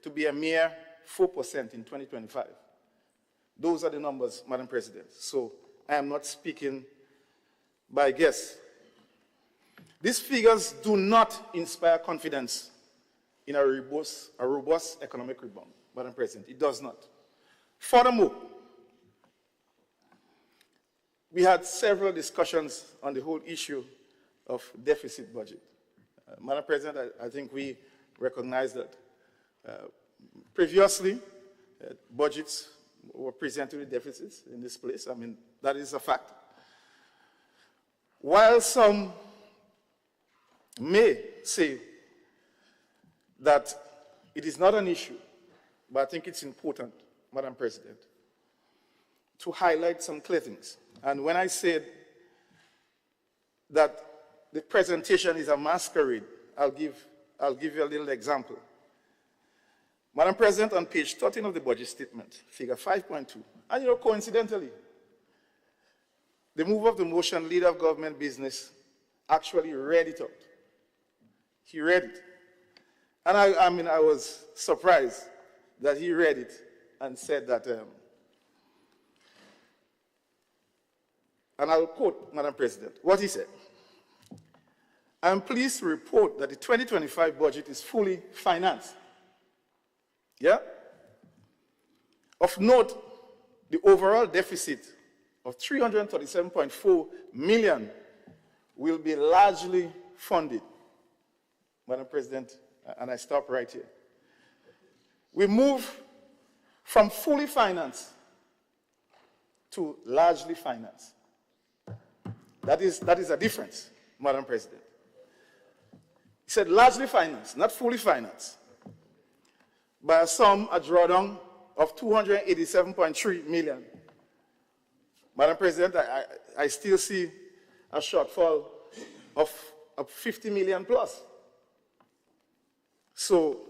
to be a mere 4% in 2025. Those are the numbers, Madam President. So I am not speaking by guess. These figures do not inspire confidence in a robust economic rebound, Madam President. It does not. Furthermore, we had several discussions on the whole issue of deficit budget. Madam President, I think we recognize that previously budgets were presented with deficits in this place. I mean, that is a fact. While some may say that it is not an issue, but I think it's important, Madam President, to highlight some clear things. And when I said that the presentation is a masquerade, I'll give you a little example. Madam President, on page 13 of the budget statement, figure 5.2, and coincidentally, the mover of the motion, leader of government business, actually read it out. He read it. And I was surprised that he read it and said that, and I'll quote, Madam President, what he said. I am pleased to report that the 2025 budget is fully financed. Yeah? Of note, the overall deficit of 337.4 million will be largely funded. Madam President, and I stop right here. We move from fully financed to largely financed. That is a difference, Madam President. He said largely financed, not fully financed, by a sum, a drawdown of 287.3 million. Madam President, I still see a shortfall of 50 million plus. So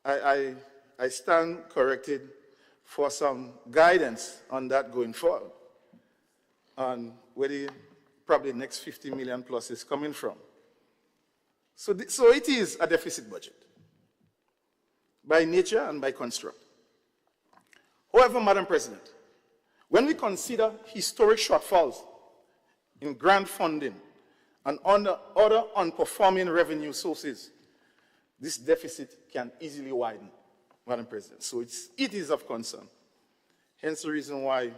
I stand corrected for some guidance on that going forward, on where the probably next 50 million plus is coming from. So it is a deficit budget, by nature and by construct. However, Madam President, when we consider historic shortfalls in grant funding and other unperforming revenue sources, this deficit can easily widen, Madam President. So it is of concern. Hence the reason why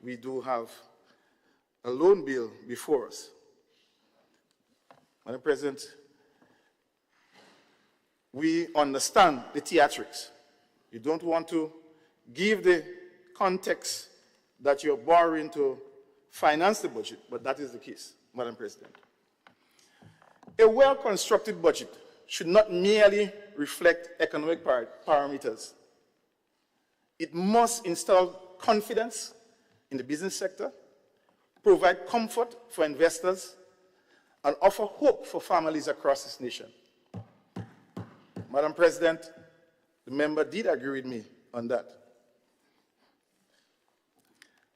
we do have a loan bill before us. Madam President, we understand the theatrics You don't want to give the context that you're borrowing to finance the budget, but that is the case, Madam President. A well-constructed budget should not merely reflect economic parameters. It must instill confidence in the business sector, provide comfort for investors, and offer hope for families across this nation. Madam President, the member did agree with me on that.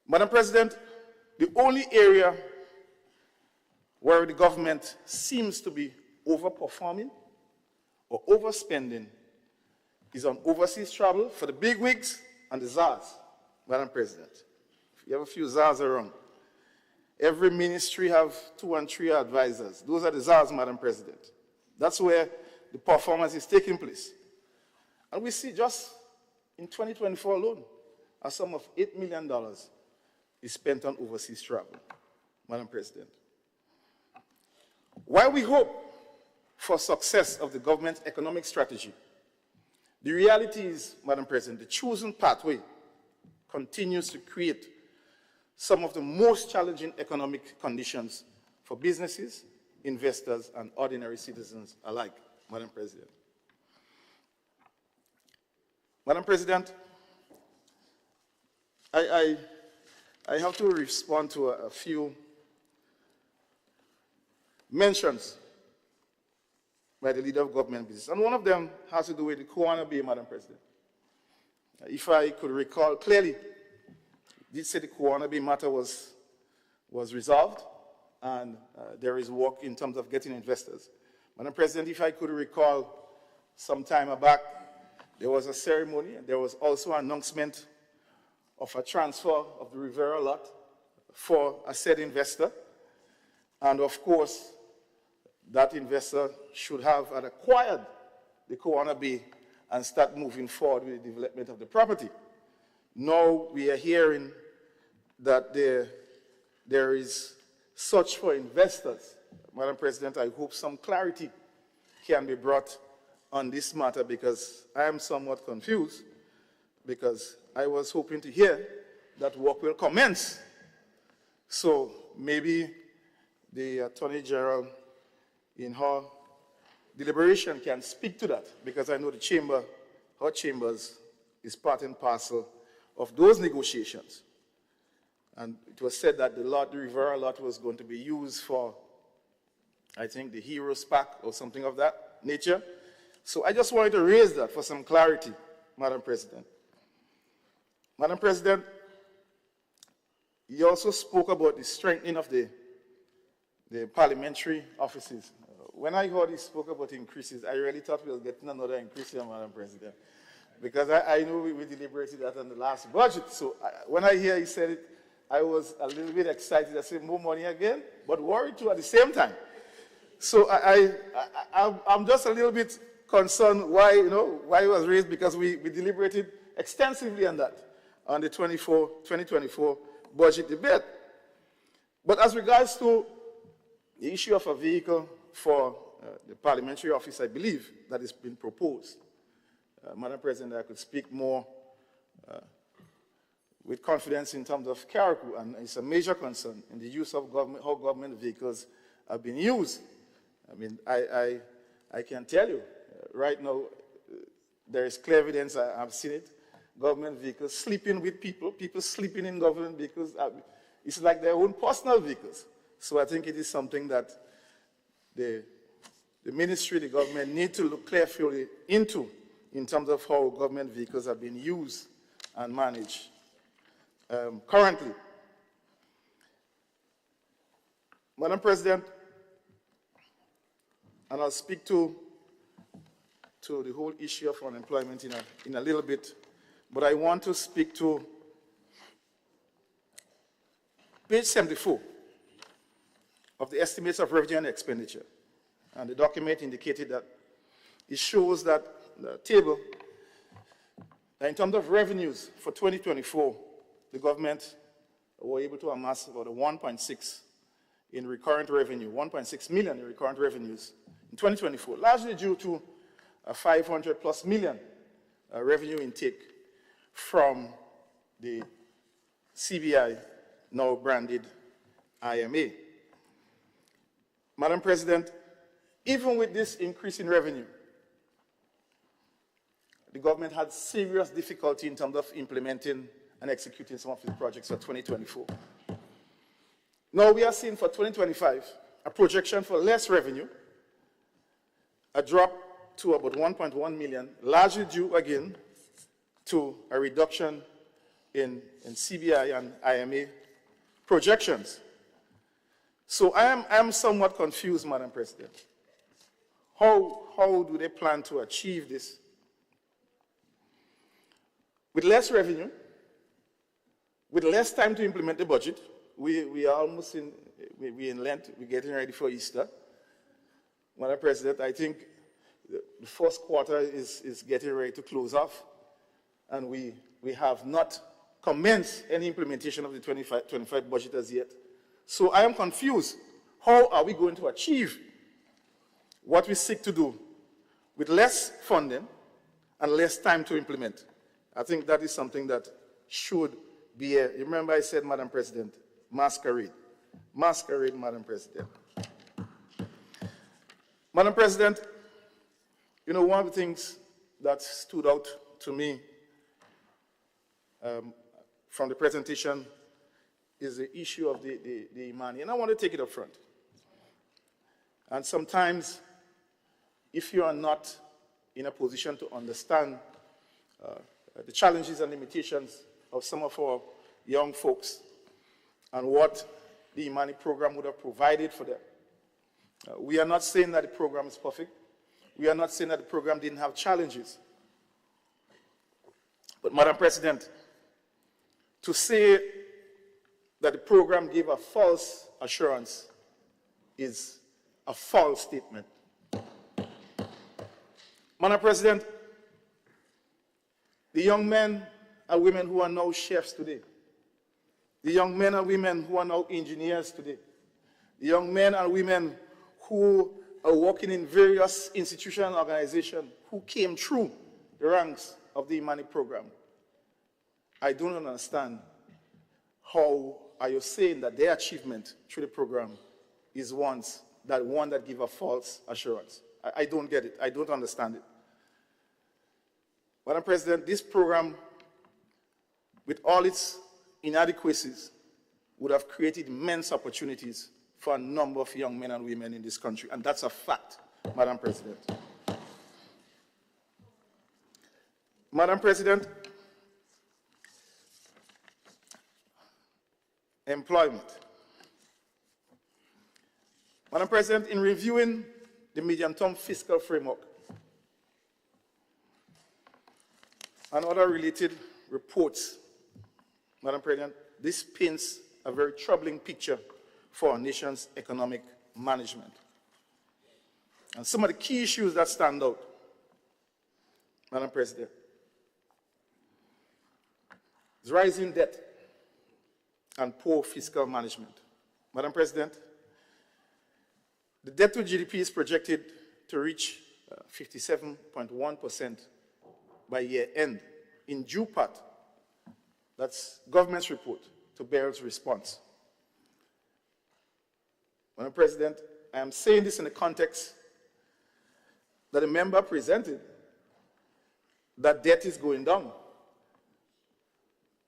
Madam President, the only area where the government seems to be overperforming or overspending is on overseas travel for the bigwigs and the czars, Madam President. If you have a few czars around, every ministry have 2 and 3 advisors. Those are the czars, Madam President. That's where the performance is taking place. And we see just in 2024 alone, a sum of $8 million is spent on overseas travel, Madam President. While we hope for success of the government's economic strategy, the reality is, Madam President, the chosen pathway continues to create some of the most challenging economic conditions for businesses, investors, and ordinary citizens alike, Madam President. Madam President, I have to respond to a few mentions by the leader of government business. And one of them has to do with the Kuwana Bay, Madam President. If I could recall clearly, did say the Kuwana Bay matter was resolved, and there is work in terms of getting investors. Madam President, if I could recall some time back, there was a ceremony, and there was also an announcement of a transfer of the Rivera lot for a said investor. And of course, that investor should have acquired the Kuwana Bay and start moving forward with the development of the property. Now we are hearing that there is search for investors. Madam President, I hope some clarity can be brought on this matter, because I am somewhat confused, because I was hoping to hear that work will commence. So maybe the Attorney General in her deliberation can speak to that, because I know the chamber, her chambers, is part and parcel of those negotiations. And it was said that the Rivera lot was going to be used for, I think, the Heroes Pack or something of that nature. So I just wanted to raise that for some clarity, Madam President. Madam President, you also spoke about the strengthening of the parliamentary offices. When I heard he spoke about increases, I really thought we were getting another increase here, Madam President, because I know we deliberated that on the last budget. So when I hear he said it, I was a little bit excited. I said more money again, but worried too at the same time. So I'm just a little bit concerned why it was raised, because we deliberated extensively on that on the 2024 budget debate. But as regards to the issue of a vehicle for the parliamentary office, I believe that has been proposed. Madam President, I could speak more with confidence in terms of Carriacou, and it's a major concern in the use of government, how government vehicles have been used. I mean, I can tell you, right now, there is clear evidence, I've seen it, government vehicles sleeping with people sleeping in government vehicles. It's like their own personal vehicles. So I think it is something that the ministry, the government need to look carefully into in terms of how government vehicles are being used and managed currently. Madam President, and I'll speak to the whole issue of unemployment in a little bit, but I want to speak to page 74 of the estimates of revenue and expenditure. And the document indicated that it shows that the table, that in terms of revenues for 2024, the government were able to amass about 1.6 in recurrent revenue, 1.6 million in recurrent revenues in 2024, largely due to a 500+ million revenue intake from the CBI, now branded IMA. Madam President, even with this increase in revenue, the government had serious difficulty in terms of implementing and executing some of its projects for 2024. Now we are seeing for 2025 a projection for less revenue, a drop to about 1.1 million, largely due again to a reduction in CBI and IMA projections. So I am somewhat confused, Madam President. How do they plan to achieve this? With less revenue, with less time to implement the budget, we are almost we're in Lent, we're getting ready for Easter. Madam President, I think the first quarter is getting ready to close off, and we have not commenced any implementation of the 25 budget as yet. So I am confused. How are we going to achieve what we seek to do with less funding and less time to implement? I think that is something that should be remember I said, Madam President, masquerade. Masquerade, Madam President. Madam President, you know, one of the things that stood out to me from the presentation is the issue of the Imani. And I want to take it up front. And sometimes, if you are not in a position to understand the challenges and limitations of some of our young folks and what the Imani program would have provided for them, we are not saying that the program is perfect. We are not saying that the program didn't have challenges. But, Madam President, to say that the program gave a false assurance is a false statement. Madam President, the young men and women who are now chefs today, the young men and women who are now engineers today, the young men and women who are working in various institutions and organizations who came through the ranks of the Imani program, I don't understand how are you saying that their achievement through the program is one that gives a false assurance. I don't get it. I don't understand it. Madam President, this program, with all its inadequacies, would have created immense opportunities for a number of young men and women in this country, and that's a fact, Madam President. Madam President, employment. Madam President, in reviewing the medium-term fiscal framework and other related reports, Madam President, this paints a very troubling picture for our nation's economic management. And some of the key issues that stand out, Madam President, is rising debt and poor fiscal management. Madam President, the debt to GDP is projected to reach 57.1% by year end, in due part. That's government's report to Beryl's response. Madam President, I am saying this in the context that the member presented that debt is going down.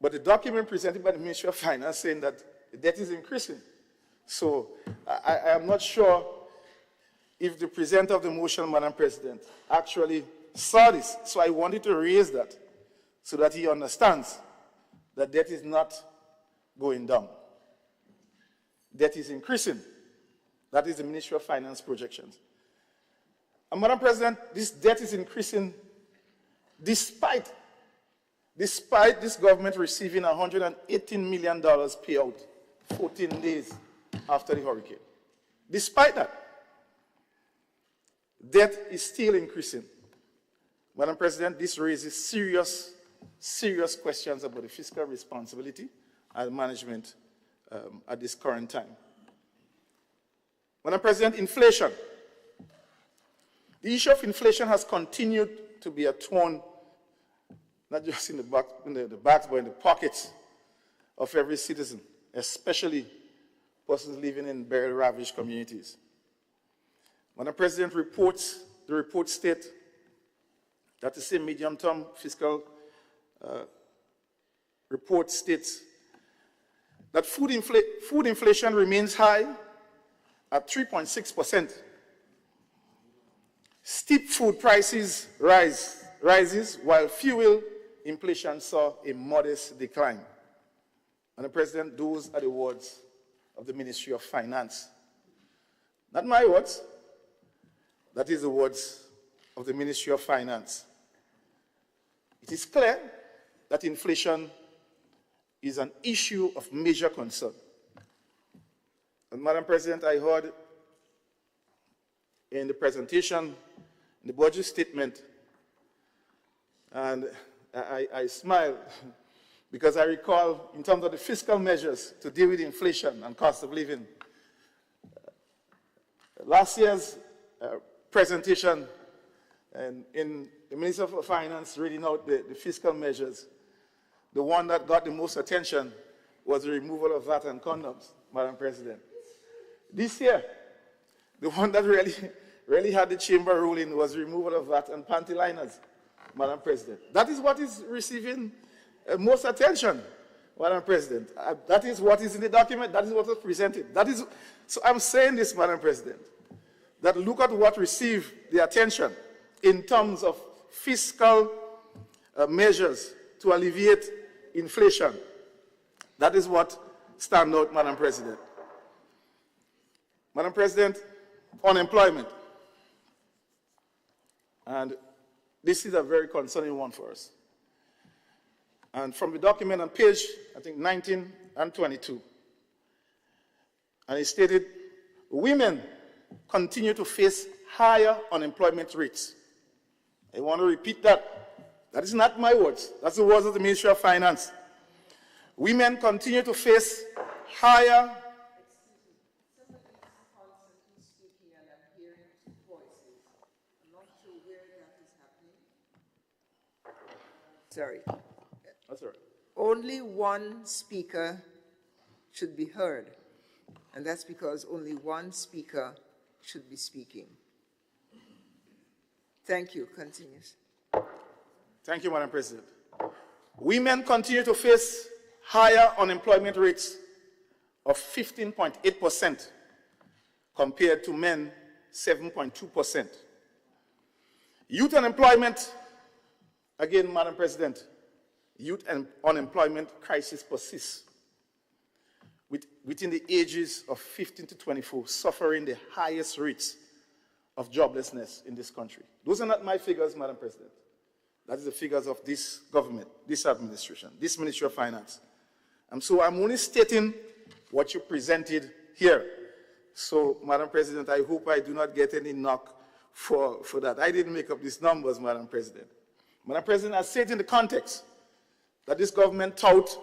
But the document presented by the Ministry of Finance saying that the debt is increasing. So I am not sure if the presenter of the motion, Madam President, actually saw this. So I wanted to raise that so that he understands that debt is not going down. Debt is increasing. That is the Ministry of Finance projections. And Madam President, this debt is increasing despite this government receiving $118 million payout 14 days after the hurricane. Despite that, debt is still increasing. Madam President, this raises serious questions about the fiscal responsibility and management at this current time. Madam President, inflation. The issue of inflation has continued to be a thorn not just in the backs, but in the pockets of every citizen, especially persons living in burial-ravaged communities. Madam President, the report states that the same medium-term fiscal report states that food inflation remains high at 3.6%. Steep food prices rises while fuel inflation saw a modest decline. Madam President, those are the words of the Ministry of Finance. Not my words. That is the words of the Ministry of Finance. It is clear that inflation is an issue of major concern. And Madam President, I heard in the presentation, in the budget statement, and I smiled because I recall, in terms of the fiscal measures to deal with inflation and cost of living, last year's presentation, and in the Minister of Finance reading out the fiscal measures, the one that got the most attention was the removal of VAT and condoms, Madam President. This year, the one that really had the chamber ruling was removal of VAT and panty liners, Madam President. That is what is receiving most attention, Madam President. That is what is in the document. That is what was presented. So I'm saying this, Madam President, that look at what received the attention in terms of fiscal measures to alleviate inflation. That is what stands out, Madam President. Madam President, unemployment. And this is a very concerning one for us. And from the document on page, I think, 19 and 22, and it stated, women continue to face higher unemployment rates. I want to repeat that. That is not my words. That's the words of the Ministry of Finance. Women continue to face higher. Sorry. That's all right. Only one speaker should be heard, and that's because only one speaker should be speaking. Thank you. Continue. Thank you, Madam President. Women continue to face higher unemployment rates of 15.8% compared to men, 7.2%. Youth unemployment, again, Madam President, youth unemployment crisis persists, within the ages of 15 to 24, suffering the highest rates of joblessness in this country. Those are not my figures, Madam President. That is the figures of this government, this administration, this Ministry of Finance. And so I'm only stating what you presented here. So, Madam President, I hope I do not get any knock for that. I didn't make up these numbers, Madam President. Madam President, I said in the context that this government tout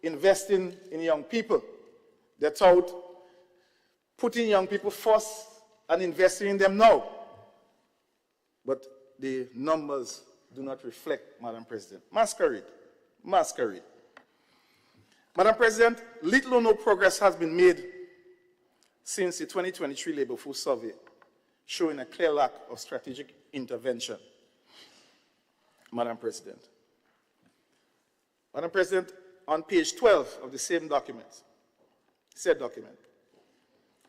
investing in young people. They tout putting young people first and investing in them now. But the numbers do not reflect, Madam President. Masquerade. Madam President, little or no progress has been made since the 2023 Labour Force Survey, showing a clear lack of strategic intervention. Madam President. Madam President, on page 12 of the same document,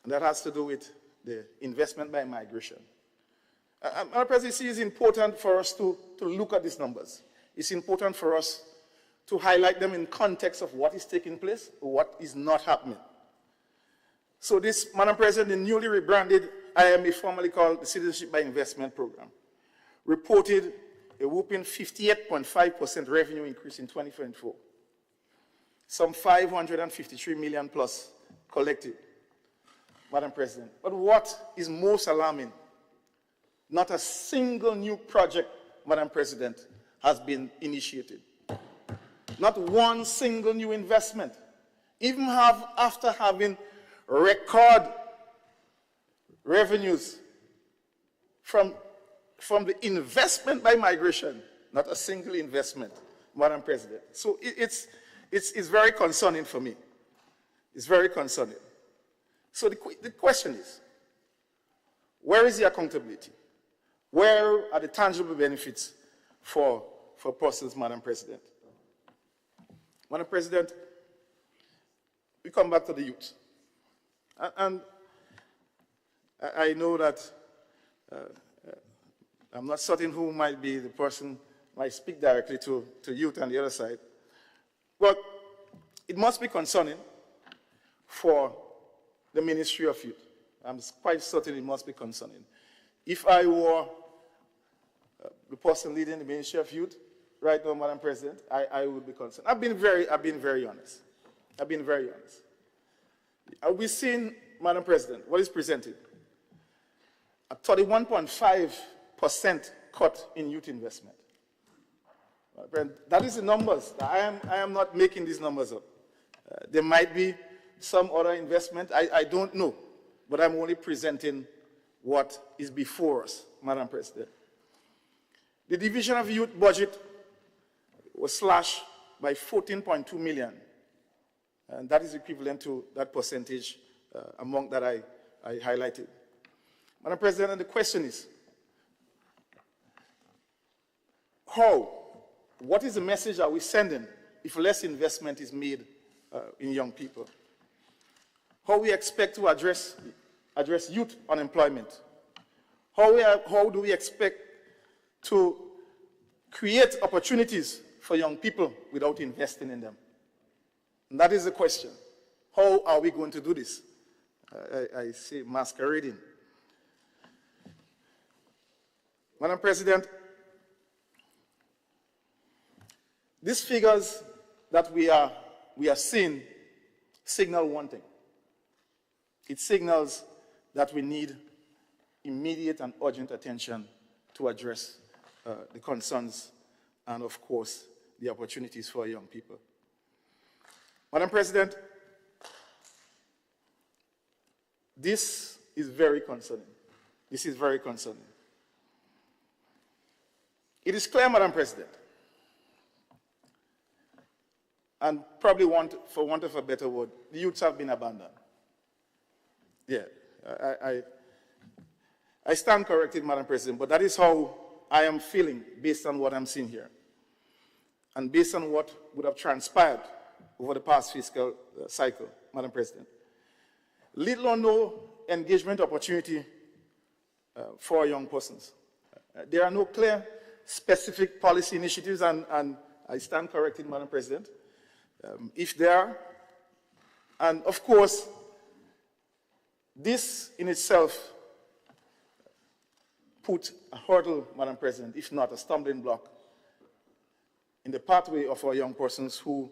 and that has to do with the investment by migration. Madam President, it is important for us to look at these numbers. It's important for us to highlight them in context of what is taking place or what is not happening. So this, Madam President, the newly rebranded IMA, formerly called the Citizenship by Investment Program, reported a whopping 58.5% revenue increase in 2024. Some 553 million plus collected, Madam President. But what is most alarming, not a single new project, Madam President, has been initiated. Not one single new investment. Even after having record revenues from the investment by migration, not a single investment Madam President. So it's very concerning for me. It's very concerning. So the question is, where is the accountability? Where are the tangible benefits for persons, Madam President? Madam President, we come back to the youth. And I know that I'm not certain who might be the person might speak directly to youth on the other side. But it must be concerning for the Ministry of Youth. I'm quite certain it must be concerning. If I were the person leading the Ministry of Youth right now, Madam President, I would be concerned. I've been very honest. I've been very honest. We've seen, Madam President, what is presented. A 31.5% cut in youth investment. That is the numbers. I am not making these numbers up. There might be some other investment. I don't know. But I'm only presenting what is before us, Madam President. The Division of Youth budget was slashed by 14.2 million. And that is equivalent to that percentage among that I highlighted. Madam President, the question is, what is the message are we sending if less investment is made in young people? How we expect to address youth unemployment? How do we expect to create opportunities for young people without investing in them? And that is the question. How are we going to do this? I say masquerading. Madam President, these figures that we are seeing signal one thing. It signals that we need immediate and urgent attention to address the concerns and, of course, the opportunities for young people. Madam President, this is very concerning. This is very concerning. It is clear, Madam President, and probably for want of a better word, the youths have been abandoned. Yeah, I stand corrected, Madam President, but that is how I am feeling based on what I'm seeing here and based on what would have transpired over the past fiscal cycle, Madam President. Little or no engagement opportunity for young persons. There are no clear, specific policy initiatives, and I stand corrected, Madam President, if there are. And of course, this in itself put a hurdle, Madam President, if not a stumbling block, in the pathway of our young persons who,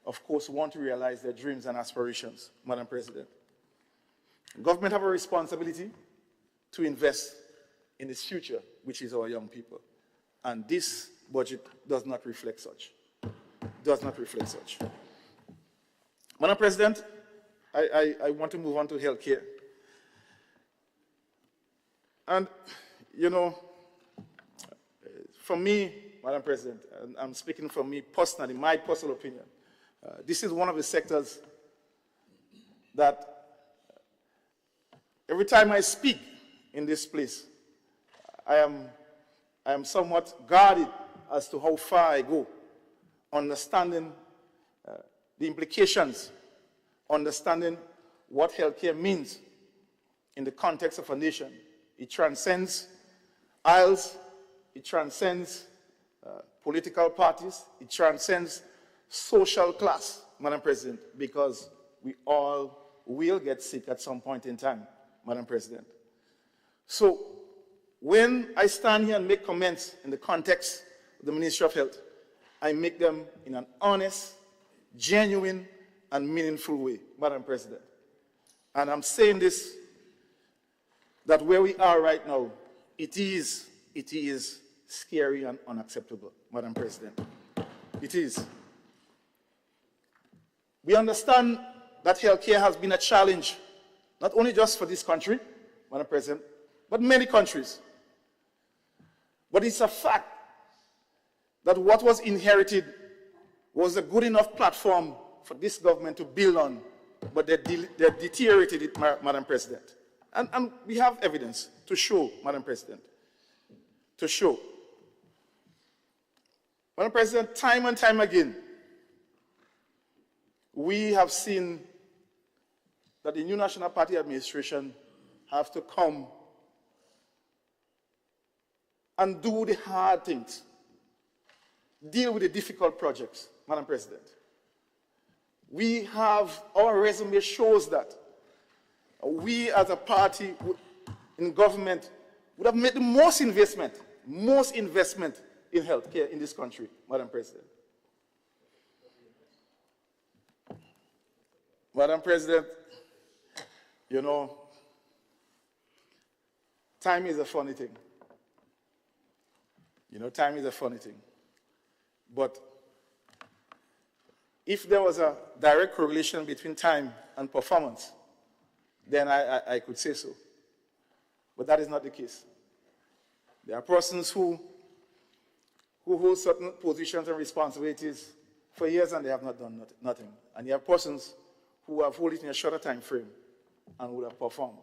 of course, want to realize their dreams and aspirations, Madam President. Government have a responsibility to invest in its future, which is our young people. And this budget does not reflect such. Does not reflect such. Madam President, I want to move on to healthcare. And, you know, for me, Madam President, and I'm speaking for me personally, my personal opinion, this is one of the sectors that every time I speak in this place, I am somewhat guarded as to how far I go, understanding the implications, understanding what healthcare means in the context of a nation. It transcends aisles, it transcends political parties, it transcends social class, Madam President, because we all will get sick at some point in time, Madam President. So when I stand here and make comments in the context of the Ministry of Health, I make them in an honest, genuine, and meaningful way, Madam President. And I'm saying this, that where we are right now, it is scary and unacceptable, Madam President. It is. We understand that healthcare has been a challenge, not only just for this country, Madam President, but many countries. But it's a fact that what was inherited was a good enough platform for this government to build on, but they deteriorated it, Madam President. And we have evidence to show, Madam President, to show. Madam President, time and time again, we have seen that the new National Party administration have to come and do the hard things, deal with the difficult projects, Madam President. We have, our resume shows that we as a party in government would have made the most investment in healthcare in this country, Madam President. Madam President, you know, time is a funny thing. You know, time is a funny thing. But if there was a direct correlation between time and performance, then I could say so. But that is not the case. There are persons who hold certain positions and responsibilities for years and they have not done nothing. And there are persons who have held it in a shorter time frame and would have performed.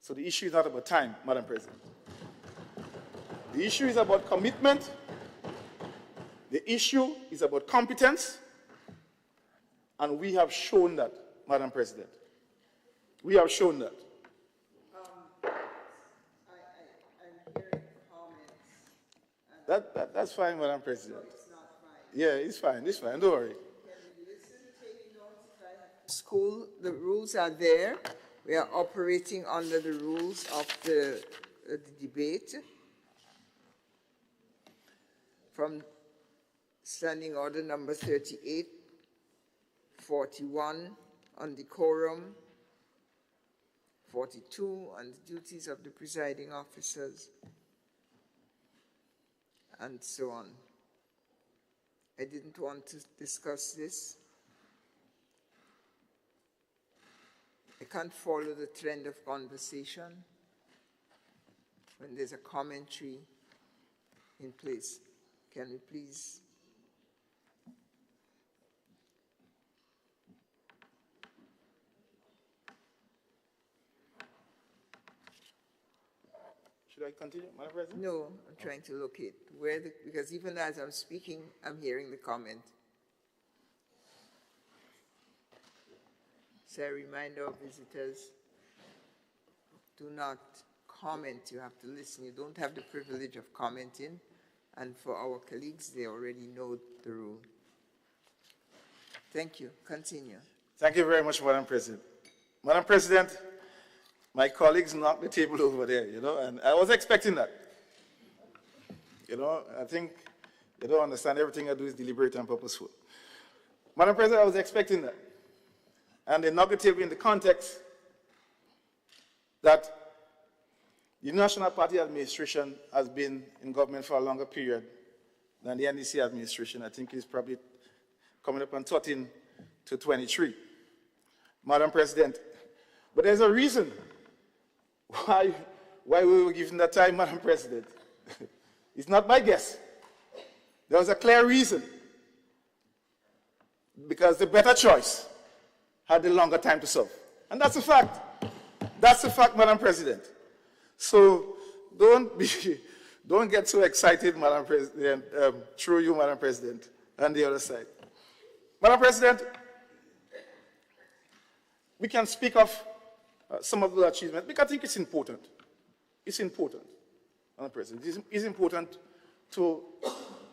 So the issue is not about time, Madam President. The issue is about commitment. The issue is about competence. And we have shown that, Madam President. We have shown that. I'm hearing comments. That's fine, Madam President. No, it's not fine. Yeah, it's fine. It's fine. Don't worry. Can we listen, taking notes if I have to? School, the rules are there. We are operating under the rules of the debate. From Standing Order number 38, 41 on decorum, 42 on the duties of the presiding officers, and so on. I didn't want to discuss this. I can't follow the trend of conversation when there's a commentary in place. Can we please? Should I continue, Madam President? No, I'm trying to locate where because even as I'm speaking, I'm hearing the comment. So a reminder of visitors, do not comment, you have to listen. You don't have the privilege of commenting. And for our colleagues, they already know the rule. Thank you. Continue. Thank you very much, Madam President. Madam President, my colleagues knocked the table over there, you know, and I was expecting that. You know, I think they don't understand everything I do is deliberate and purposeful. Madam President, I was expecting that. And they knocked the table in the context that the National Party administration has been in government for a longer period than the NDC administration. I think it's probably coming up on 13 to 23. Madam President, but there's a reason why we were given that time, Madam President. It's not my guess. There was a clear reason. Because the better choice had the longer time to serve. And that's a fact. That's a fact, Madam President. So don't get so excited, Madam President, through you, Madam President, and the other side. Madam President, we can speak of some of the achievements because I think it's important. It's important, Madam President. It's important to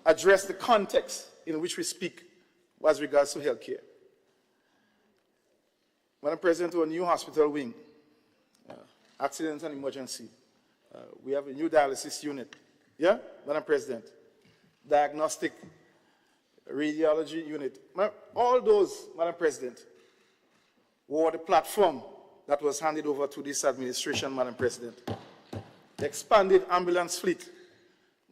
address the context in which we speak as regards to healthcare. Madam President, our new hospital wing, accidents and emergency. We have a new dialysis unit. Yeah, Madam President? Diagnostic radiology unit. All those, Madam President, were the platform that was handed over to this administration, Madam President. The expanded ambulance fleet.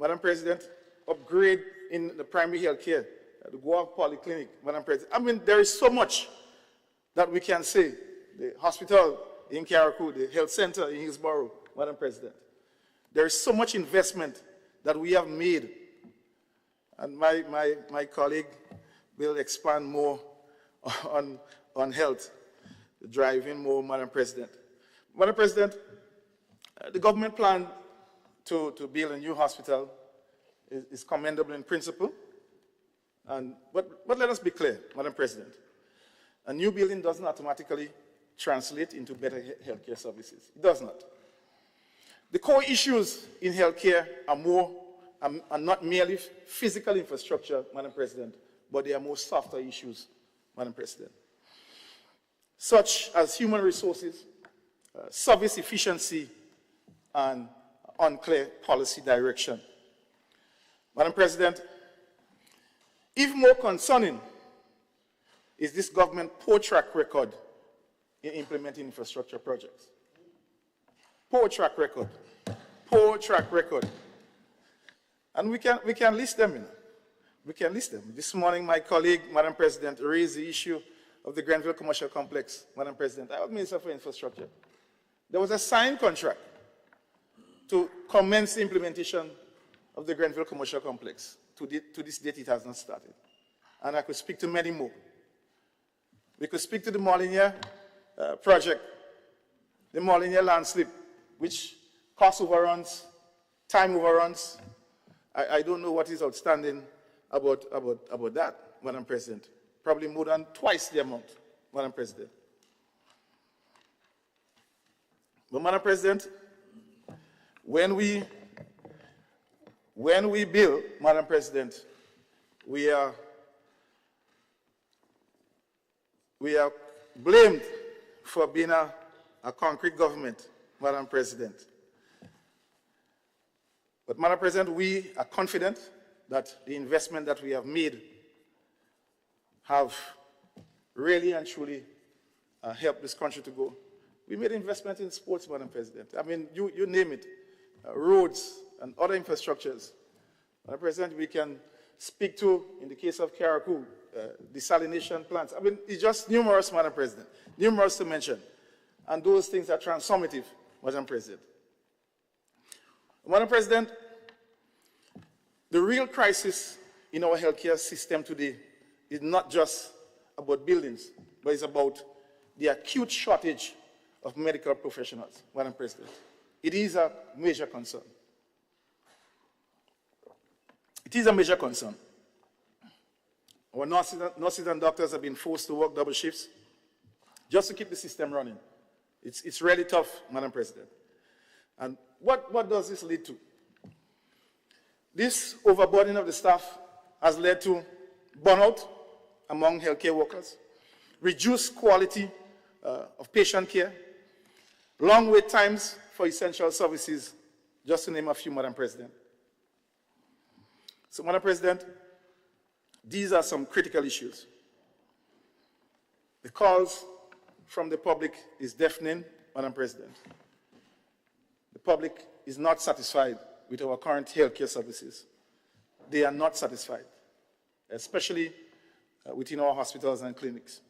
Madam President, upgrade in the primary health care, the Guav Polyclinic, Madam President. I mean, there is so much that we can say. The hospital in Karakou, the health center in Hillsborough, Madam President. There is so much investment that we have made and my colleague will expand more on health, driving more, Madam President. Madam President, the government plan to build a new hospital is commendable in principle, but let us be clear, Madam President. A new building doesn't automatically translate into better healthcare services. It does not. The core issues in healthcare are not merely physical infrastructure, Madam President, but they are more softer issues, Madam President, such as human resources, service efficiency, and unclear policy direction. Madam President, even more concerning is this government's poor track record in implementing infrastructure projects. Poor track record. Poor track record. And we can list them, We can list them. This morning, my colleague, Madam President, raised the issue of the Grenville Commercial Complex, Madam President. I was Minister for Infrastructure. There was a signed contract to commence the implementation of the Grenville Commercial Complex. To this date, it has not started. And I could speak to many more. We could speak to the Molinier project, the Molinier landslip, which cost overruns, time overruns. I don't know what is outstanding about that, Madam President. Probably more than twice the amount, Madam President. But Madam President, when we build, Madam President, we are blamed for being a concrete government, Madam President. But Madam President, we are confident that the investment that we have made have really and truly helped this country to go. We made investment in sports, Madam President. I mean, you name it, roads and other infrastructures. Madam President, we can speak to, in the case of Carriacou, desalination plants. I mean, it's just numerous, Madam President, numerous to mention. And those things are transformative, Madam President. Madam President, the real crisis in our healthcare system today is not just about buildings, but it's about the acute shortage of medical professionals, Madam President. It is a major concern. It is a major concern. Our nurses and doctors have been forced to work double shifts just to keep the system running. It's really tough, Madam President. And what does this lead to? This overburdening of the staff has led to burnout among healthcare workers, reduced quality of patient care, long wait times for essential services, just to name a few, Madam President. So, Madam President, these are some critical issues. The calls from the public is deafening, Madam President. The public is not satisfied with our current healthcare services. They are not satisfied, especially within our hospitals and clinics.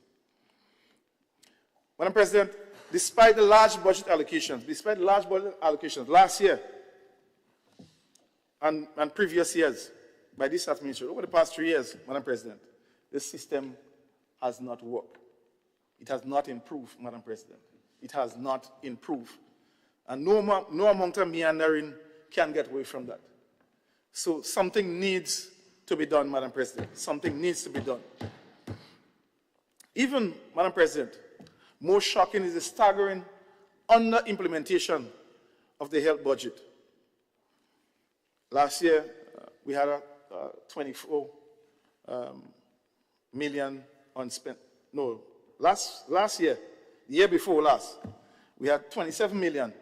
Madam President, despite the large budget allocations, last year and previous years by this administration, over the past 3 years, Madam President, this system has not worked. It has not improved, Madam President. It has not improved. And no amount of meandering can get away from that. So something needs to be done, Madam President. Something needs to be done. Even, Madam President, more shocking is the staggering under-implementation of the health budget. Last year, we had a 24 million unspent. No, last year, the year before last, we had 27 million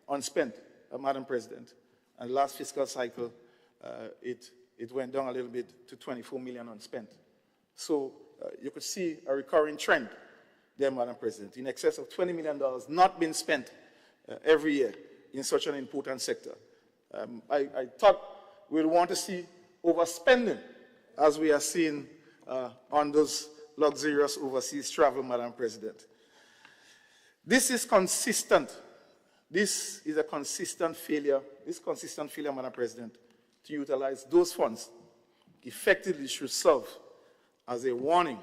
unspent, Madam President. And last fiscal cycle, it went down a little bit to 24 million unspent. So you could see a recurring trend there, Madam President, in excess of $20 million not being spent every year in such an important sector. I thought we'd want to see overspending as we are seeing on those luxurious overseas travel, Madam President. This is consistent. This is a consistent failure, Madam President, to utilize those funds effectively should serve as a warning,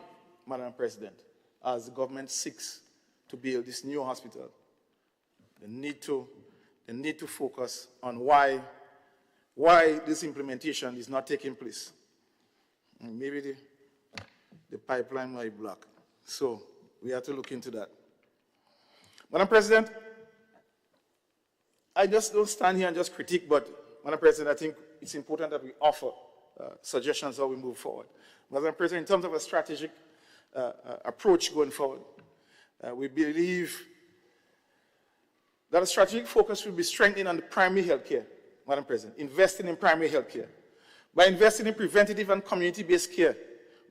Madam President, as the government seeks to build this new hospital. They need to focus on why this implementation is not taking place. And maybe the pipeline might block. So we have to look into that. Madam President, I just don't stand here and just critique, but Madam President, I think it's important that we offer suggestions how we move forward. Madam President, in terms of a strategic approach going forward, we believe that a strategic focus will be strengthening on the primary health care, Madam President, investing in primary health care. By investing in preventative and community-based care,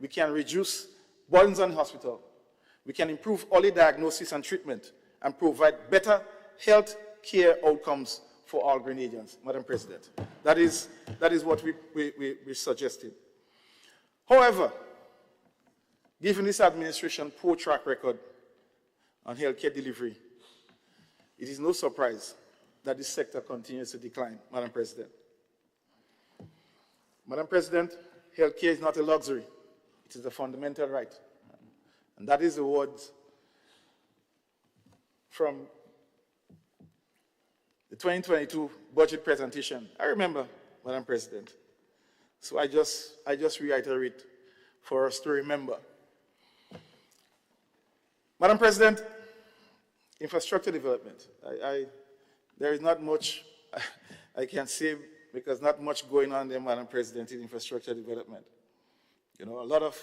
we can reduce burdens on the hospital. We can improve early diagnosis and treatment and provide better health care outcomes for all Grenadians, Madam President. That is what we suggested. However, given this administration's poor track record on healthcare delivery, it is no surprise that this sector continues to decline, Madam President. Madam President, healthcare is not a luxury. It is a fundamental right. And that is the words from the 2022 budget presentation. I remember, Madam President. So I just reiterate for us to remember. Madam President, infrastructure development. There is not much I can say because not much going on there, Madam President, in infrastructure development. You know, a lot of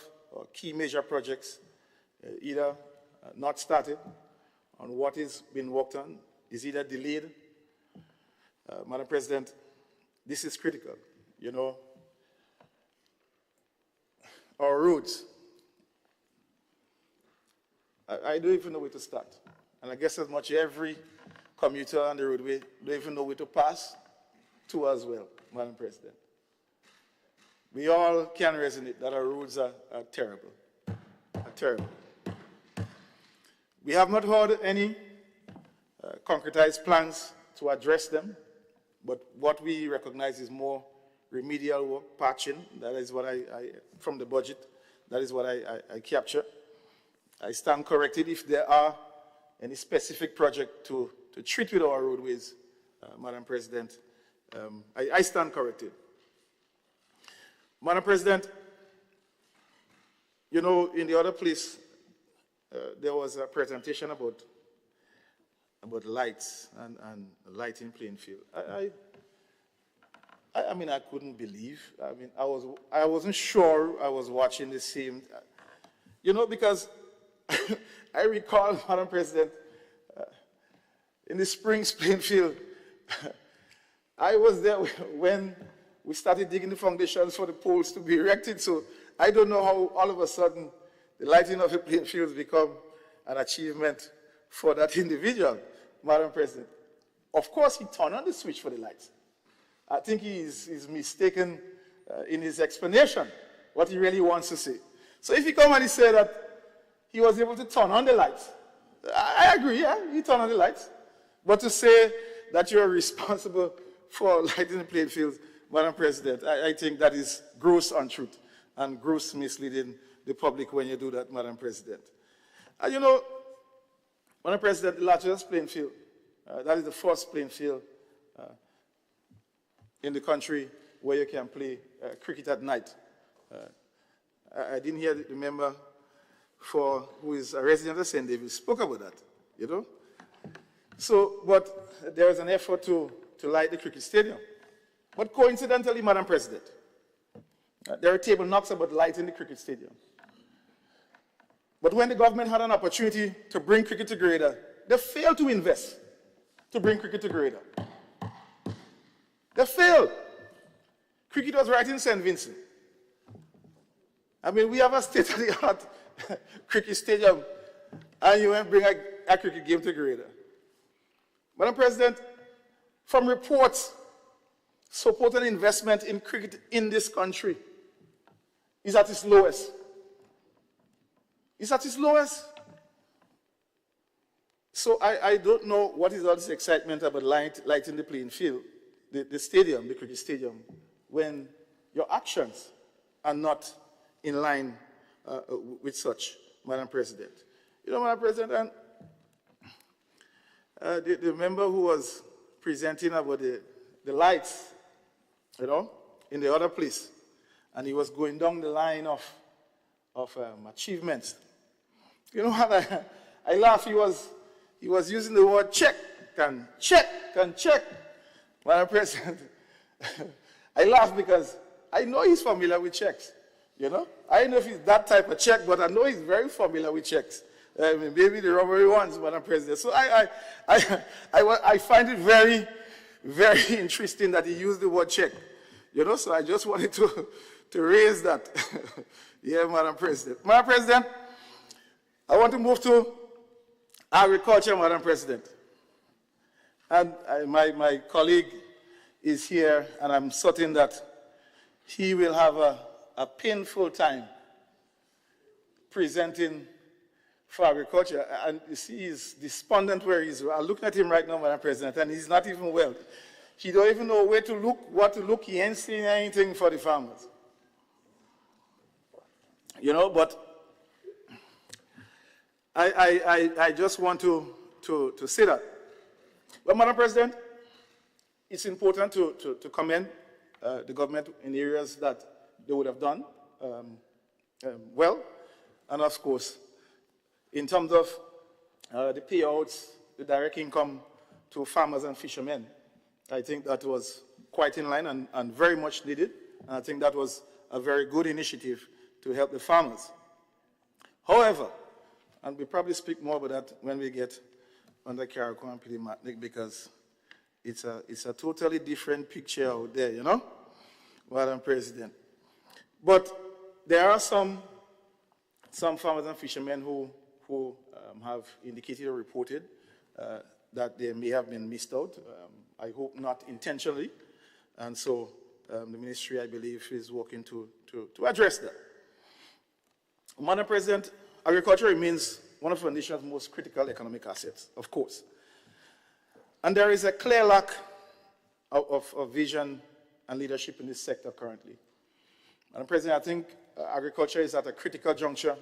key major projects either not started on what is being worked on, is either delayed. Madam President, this is critical. You know, our roads, I don't even know where to start. And I guess as much every commuter on the roadway don't even know where to pass to as well, Madam President. We all can resonate that our roads are terrible, terrible. We have not heard any concretized plans to address them, but what we recognize is more remedial work, patching. That is what from the budget, that is what I capture. I stand corrected if there are any specific project to treat with our roadways, Madam President. I stand corrected. Madam President, you know, in the other place, there was a presentation about lights and lighting playing field. I mean, I couldn't believe. I mean, I wasn't sure I was watching the same. You know, because I recall, Madam President, in the Springs playing field, I was there when we started digging the foundations for the poles to be erected. So I don't know how all of a sudden the lighting of the playing fields become an achievement for that individual, Madam President. Of course, he turned on the switch for the lights. I think he's mistaken in his explanation, what he really wants to say. So if he come and he said that he was able to turn on the lights, I agree, yeah, he turned on the lights. But to say that you're responsible for lighting the playing fields, Madam President, I think that is gross untruth and gross misleading the public when you do that, Madam President. And you know, Madam President, the largest playing field, that is the first playing field in the country where you can play cricket at night. I didn't hear the member who is a resident of St. David spoke about that, you know. So, but there is an effort to light the cricket stadium. But coincidentally, Madam President, there are table knocks about lighting the cricket stadium. But when the government had an opportunity to bring cricket to Grenada, they failed to invest to bring cricket to Grenada. They failed. Cricket was right in St. Vincent. I mean, we have a state-of-the-art cricket stadium, and you want to bring a cricket game to Grenada. Madam President, from reports, support and investment in cricket in this country is at its lowest. It's at its lowest. So I don't know what is all this excitement about lighting the playing field, the stadium, the cricket stadium, when your actions are not in line with such, Madam President. You know, Madam President, the member who was presenting about the lights, you know, in the other place, and he was going down the line of achievements. You know what? I laugh. He was using the word check and check and check. Madam President, I laugh because I know he's familiar with checks. You know, I don't know if he's that type of check, but I know he's very familiar with checks. Maybe the robbery ones, Madam President. So I find it very, very interesting that he used the word check. You know, so I just wanted to raise that. Yeah, Madam President. Madam President, I want to move to agriculture, Madam President. And my colleague is here, and I'm certain that he will have a painful time presenting for agriculture. And you see, he's despondent where he's. I'm looking at him right now, Madam President, and he's not even well. He don't even know where to look, what to look. He ain't seeing anything for the farmers. You know, but I just want to say that. But, Madam President, it's important to commend the government in areas that they would have done well. And, of course, in terms of the payouts, the direct income to farmers and fishermen, I think that was quite in line and very much needed. And I think that was a very good initiative to help the farmers. However, and we'll probably speak more about that when we get under Carriacou and Petite Martinique, because it's a totally different picture out there, you know, Madam President. But there are some farmers and fishermen who have indicated or reported that they may have been missed out. I hope not intentionally. And so the ministry, I believe, is working to address that. Madam President, agriculture remains one of our nation's most critical economic assets, of course. And there is a clear lack of vision and leadership in this sector currently. Madam President, I think agriculture is at a critical juncture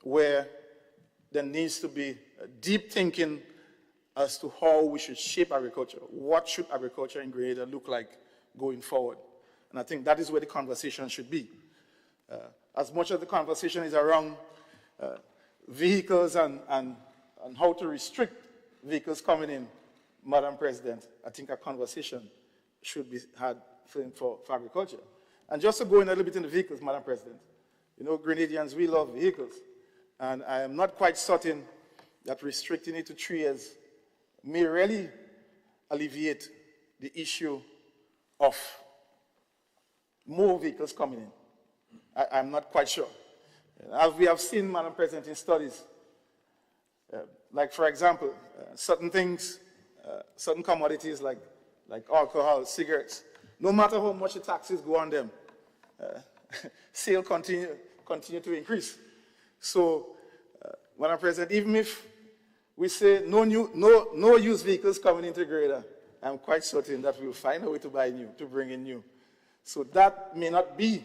where there needs to be deep thinking as to how we should shape agriculture. What should agriculture in Grenada look like going forward? And I think that is where the conversation should be. As much as the conversation is around vehicles and how to restrict vehicles coming in, Madam President, I think a conversation should be had for agriculture. And just to go in a little bit in the vehicles, Madam President, you know, Grenadians, we love vehicles. And I am not quite certain that restricting it to 3 years may really alleviate the issue of more vehicles coming in. I'm not quite sure. As we have seen, Madam President, in studies, like, for example, certain things, certain commodities like alcohol, cigarettes, no matter how much the taxes go on them, sales continue to increase. So, Madam President, even if we say no used vehicles coming into Grenada, I'm quite certain that we'll find a way to buy new, to bring in new. So that may not be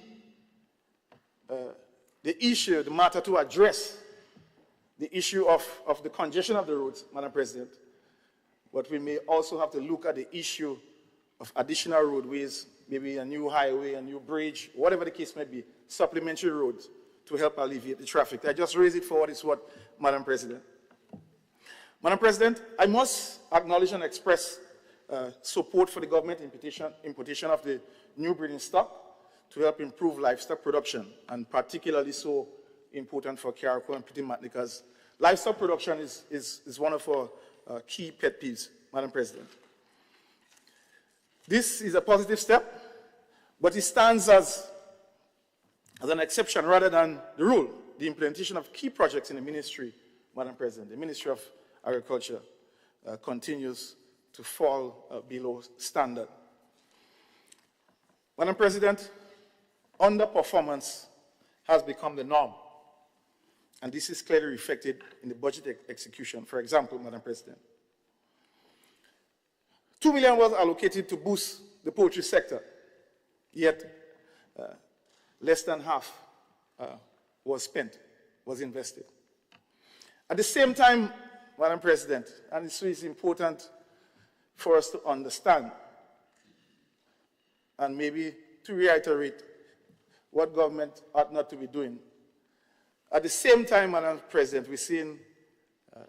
the issue, the matter to address the issue of the congestion of the roads, Madam President. But we may also have to look at the issue of additional roadways, maybe a new highway, a new bridge, whatever the case may be, supplementary roads to help alleviate the traffic. I just raise it for what it's worth, Madam President. Madam President, I must acknowledge and express support for the government importation of the new breeding stock to help improve livestock production, and particularly so important for Carriacou and Petite Martinique, because livestock production is one of our key pet peeves, Madam President. This is a positive step, but it stands as an exception rather than the rule. The implementation of key projects in the ministry, Madam President, the Ministry of Agriculture, continues to fall below standard. Madam President, underperformance has become the norm, and this is clearly reflected in the budget execution. For example, Madam President, 2 million was allocated to boost the poultry sector, yet less than half was spent, was invested. At the same time, Madam President, and this is important for us to understand, and maybe to reiterate what government ought not to be doing. At the same time, Madam President, we're seeing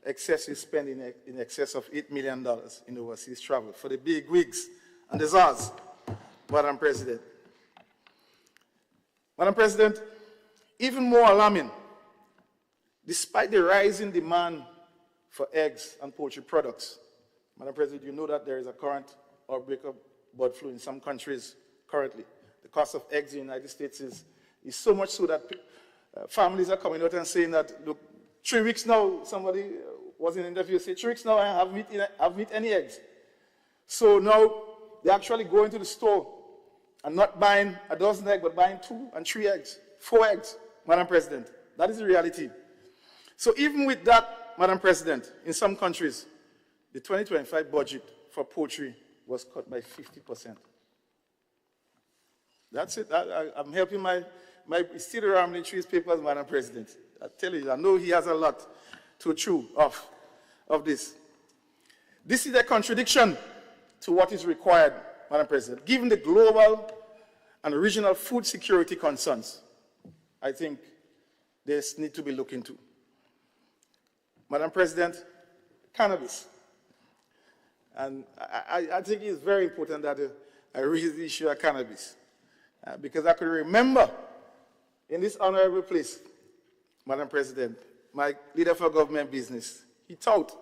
excessive spending in excess of $8 million in overseas travel for the big wigs and the czars, Madam President. Madam President, even more alarming, despite the rising demand for eggs and poultry products, Madam President, you know that there is a current outbreak of bird flu in some countries currently. The cost of eggs in the United States is so much so that families are coming out and saying that, look, 3 weeks now, somebody was in an interview, said, 3 weeks now I haven't eaten any eggs. So now they actually go into the store and not buying a dozen eggs, but buying 2 and 3 eggs, 4 eggs, Madam President. That is the reality. So even with that, Madam President, in some countries, the 2025 budget for poultry was cut by 50%. That's it. I'm helping my still around in trees papers, Madam President. I tell you, I know he has a lot to chew of this. This is a contradiction to what is required, Madam President. Given the global and regional food security concerns, I think this needs to be looked into. Madam President, cannabis. And I think it's very important that I raise the issue of cannabis. Because I could remember in this honorable place, Madam President, my leader for government business, he thought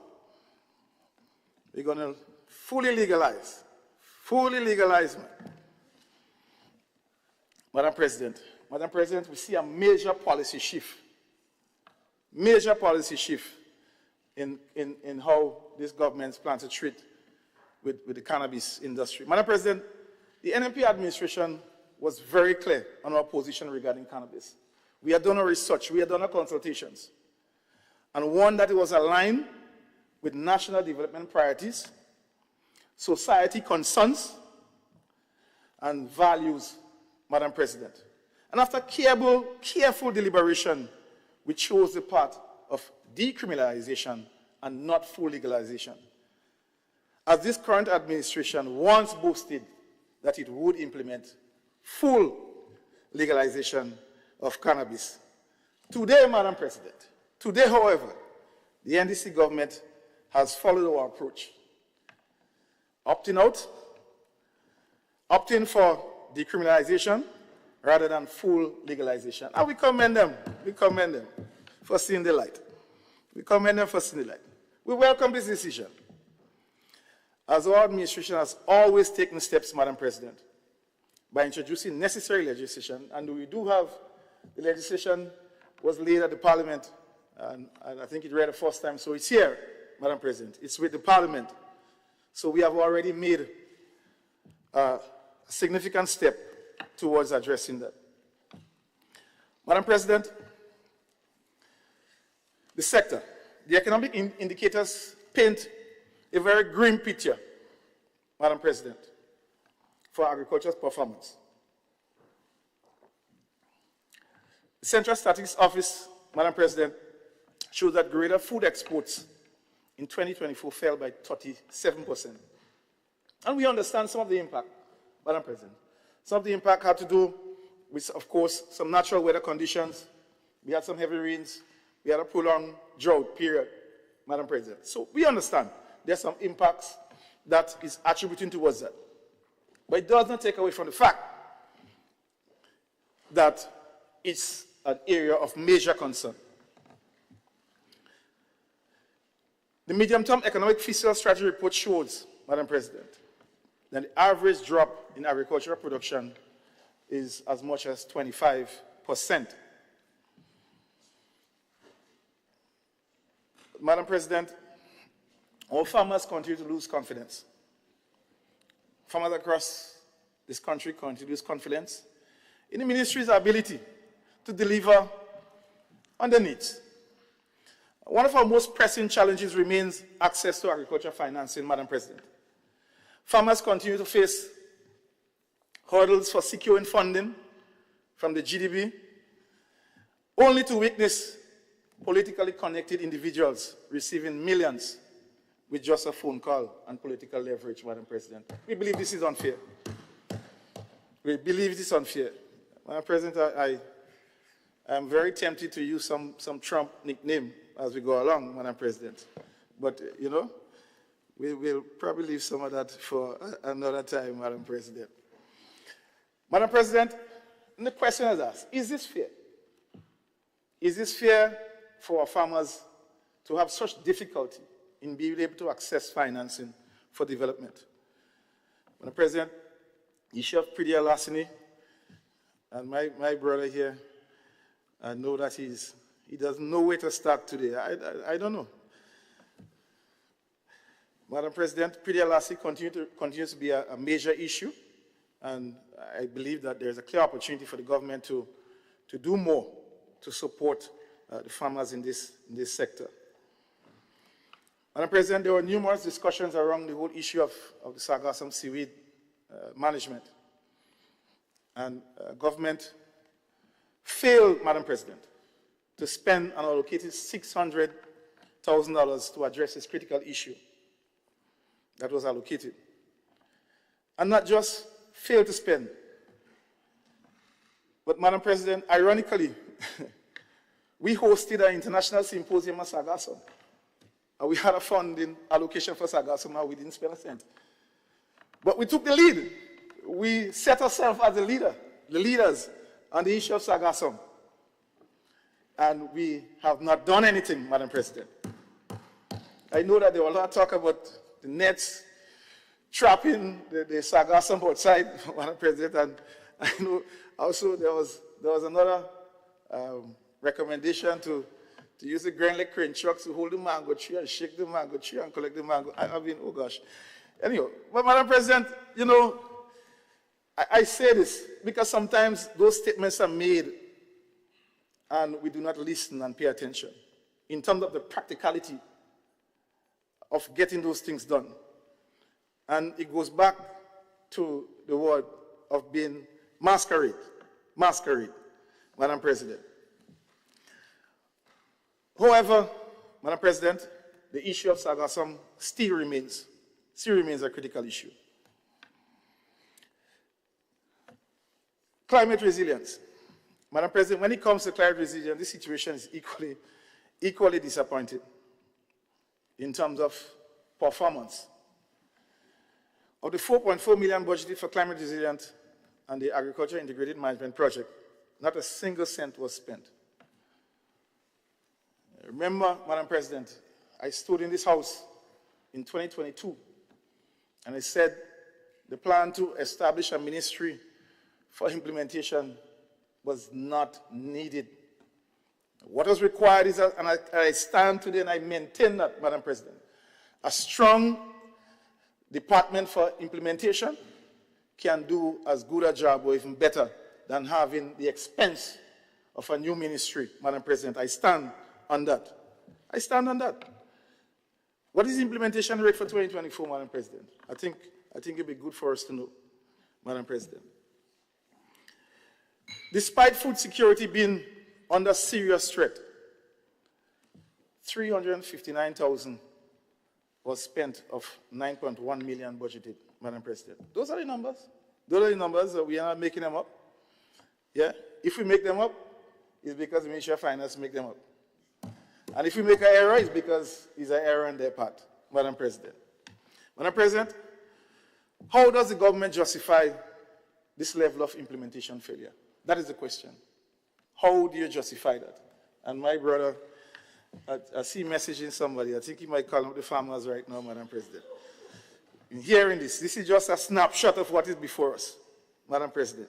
we're going to fully legalize, Madam President, we see a major policy shift in how this government plans to treat with the cannabis industry. Madam President, the NMP administration was very clear on our position regarding cannabis. We had done our research, we had done our consultations, and one that it was aligned with national development priorities, society concerns, and values, Madam President. And after careful deliberation, we chose the path of decriminalization and not full legalization. As this current administration once boasted that it would implement full legalization of cannabis. Today, Madam President, however, the NDC government has followed our approach. Opting out, opting for decriminalization rather than full legalization. And we commend them for seeing the light. We welcome this decision, as our administration has always taken steps, Madam President, by introducing necessary legislation, and we do have the legislation was laid at the Parliament, and I think it read the first time, so it's here, Madam President. It's with the Parliament. So we have already made a significant step towards addressing that. Madam President, the sector, the economic indicators paint a very grim picture, Madam President, for agriculture's performance. The Central Statistics Office, Madam President, shows that greater food exports in 2024 fell by 37%. And we understand some of the impact, Madam President. Some of the impact had to do with, of course, some natural weather conditions. We had some heavy rains. We had a prolonged drought period, Madam President. So we understand there's some impacts that is attributing towards that. But it does not take away from the fact that it's an area of major concern. The medium-term economic fiscal strategy report shows, Madam President, that the average drop in agricultural production is as much as 25%. Madam President, our farmers continue to lose confidence. Farmers across this country continue to lose confidence in the ministry's ability to deliver on their needs. One of our most pressing challenges remains access to agricultural financing, Madam President. Farmers continue to face hurdles for securing funding from the GDP, only to witness politically connected individuals receiving millions with just a phone call and political leverage, Madam President. We believe this is unfair. We believe it is unfair. Madam President, I am very tempted to use some Trump nickname as we go along, Madam President. But, you know, we will probably leave some of that for another time, Madam President. Madam President, the question is asked, is this fair? Is this fair for our farmers to have such difficulty in being able to access financing for development? Madam President, the issue of Pridia Larceny, and my brother here, I know that he doesn't know where to start today. I don't know. Madam President, Pridia Larceny continues to be a major issue, and I believe that there's a clear opportunity for the government to do more to support the farmers in this sector. Madam President, there were numerous discussions around the whole issue of the Sargassum seaweed management. And government failed, Madam President, to spend and allocated $600,000 to address this critical issue that was allocated. And not just failed to spend, but Madam President, ironically, we hosted an international symposium on Sargassum. And we had a funding allocation for Sargassum, and we didn't spend a cent. But we took the lead. We set ourselves as the leaders on the issue of Sargassum. And we have not done anything, Madam President. I know that there was a lot of talk about the nets trapping the Sargassum outside, Madam President, and I know also there was another recommendation to use the Grand Lake crane trucks to hold the mango tree and shake the mango tree and collect the mango. I mean, oh gosh. Anyway, but Madam President, you know, I say this because sometimes those statements are made and we do not listen and pay attention in terms of the practicality of getting those things done. And it goes back to the word of being masquerade, Madam President. However, Madam President, the issue of Sargassum still remains a critical issue. Climate resilience. Madam President, when it comes to climate resilience, this situation is equally disappointing in terms of performance. Of the $4.4 million budgeted for climate resilience and the Agriculture Integrated Management Project, not a single cent was spent. Remember, Madam President, I stood in this house in 2022 and I said the plan to establish a ministry for implementation was not needed. What was required is, and I stand today and I maintain that, Madam President, a strong department for implementation can do as good a job or even better than having the expense of a new ministry, Madam President. I stand on that. I stand on that. What is the implementation rate for 2024, Madam President? I think it'd be good for us to know, Madam President. Despite food security being under serious threat, $359,000 was spent of 9.1 million budgeted, Madam President. Those are the numbers. Those are the numbers. We are not making them up. Yeah? If we make them up, it's because the Ministry of Finance make them up. And if we make an error, it's because it's an error on their part, Madam President. Madam President, how does the government justify this level of implementation failure? That is the question. How do you justify that? And my brother, I see messaging somebody. I think he might call up the farmers right now, Madam President. In hearing this is just a snapshot of what is before us, Madam President.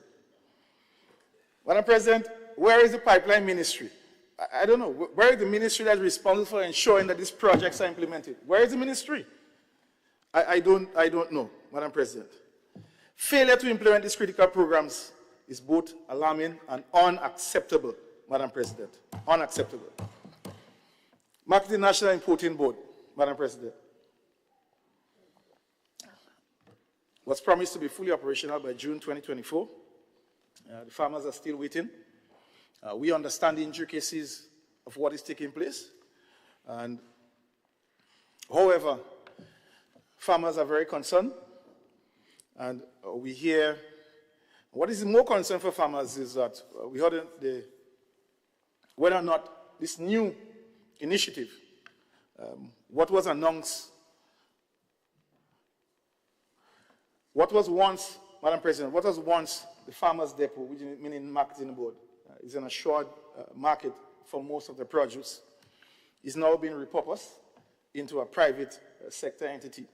Madam President, where is the pipeline ministry? I don't know. Where is the ministry that's responsible for ensuring that these projects are implemented? Where is the ministry? I don't know, Madam President. Failure to implement these critical programs is both alarming and unacceptable, Madam President. Unacceptable. Marketing National Importing Board, Madam President, was promised to be fully operational by June 2024. The farmers are still waiting. We understand the intricacies of what is taking place. And however, farmers are very concerned. And we hear, what is more concern for farmers is that we heard whether or not this new initiative, what was announced, what was once, Madam President, what was once the Farmers Depot, which meaning marketing board, is an assured market for most of the produce, is now being repurposed into a private sector entity.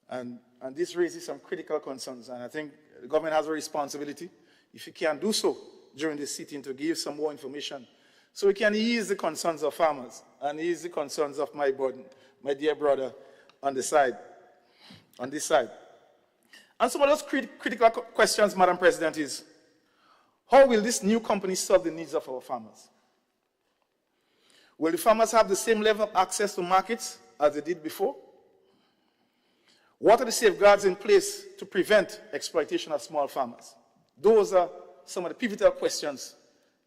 And this raises some critical concerns, and I think the government has a responsibility, if it can do so during this sitting, to give some more information so we can ease the concerns of farmers and ease the concerns of my dear brother on this side. And some of those critical questions, Madam President, is how will this new company serve the needs of our farmers? Will the farmers have the same level of access to markets as they did before? What are the safeguards in place to prevent exploitation of small farmers? Those are some of the pivotal questions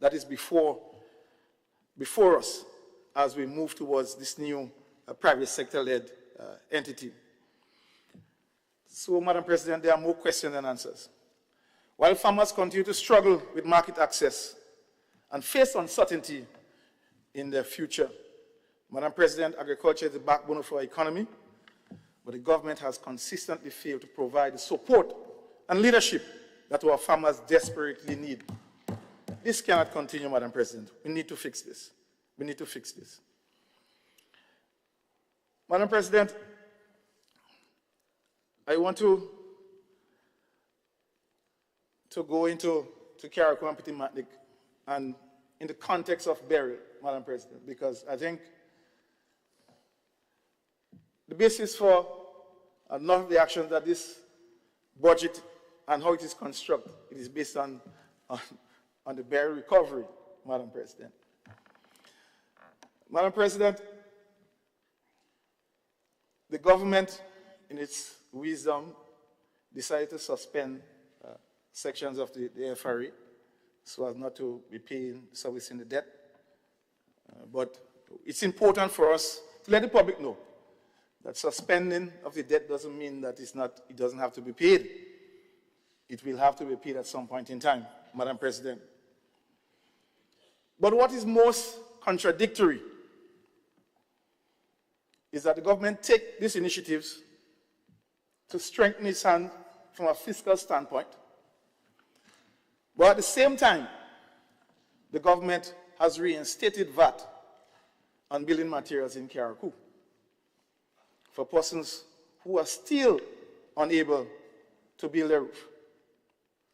that is before us as we move towards this new private sector-led entity. So, Madam President, there are more questions than answers. While farmers continue to struggle with market access and face uncertainty in their future, Madam President, agriculture is the backbone of our economy, but the government has consistently failed to provide the support and leadership that our farmers desperately need. This cannot continue, Madam President. We need to fix this. We need to fix this. Madam President, I want to go into Carriacou and Petit Matlik and in the context of burial, Madam President, because I think the basis for a lot of the actions that this budget and how it is constructed, it is based on the burial recovery, Madam President. Madam President, the government, in its wisdom, decided to suspend sections of the FRA so as not to be paying, servicing the debt. But it's important for us to let the public know that suspending of the debt doesn't mean that it doesn't have to be paid. It will have to be paid at some point in time, Madam President. But what is most contradictory is that the government take these initiatives to strengthen its hand from a fiscal standpoint. But at the same time, the government has reinstated VAT on building materials in Carriacou for persons who are still unable to build a roof.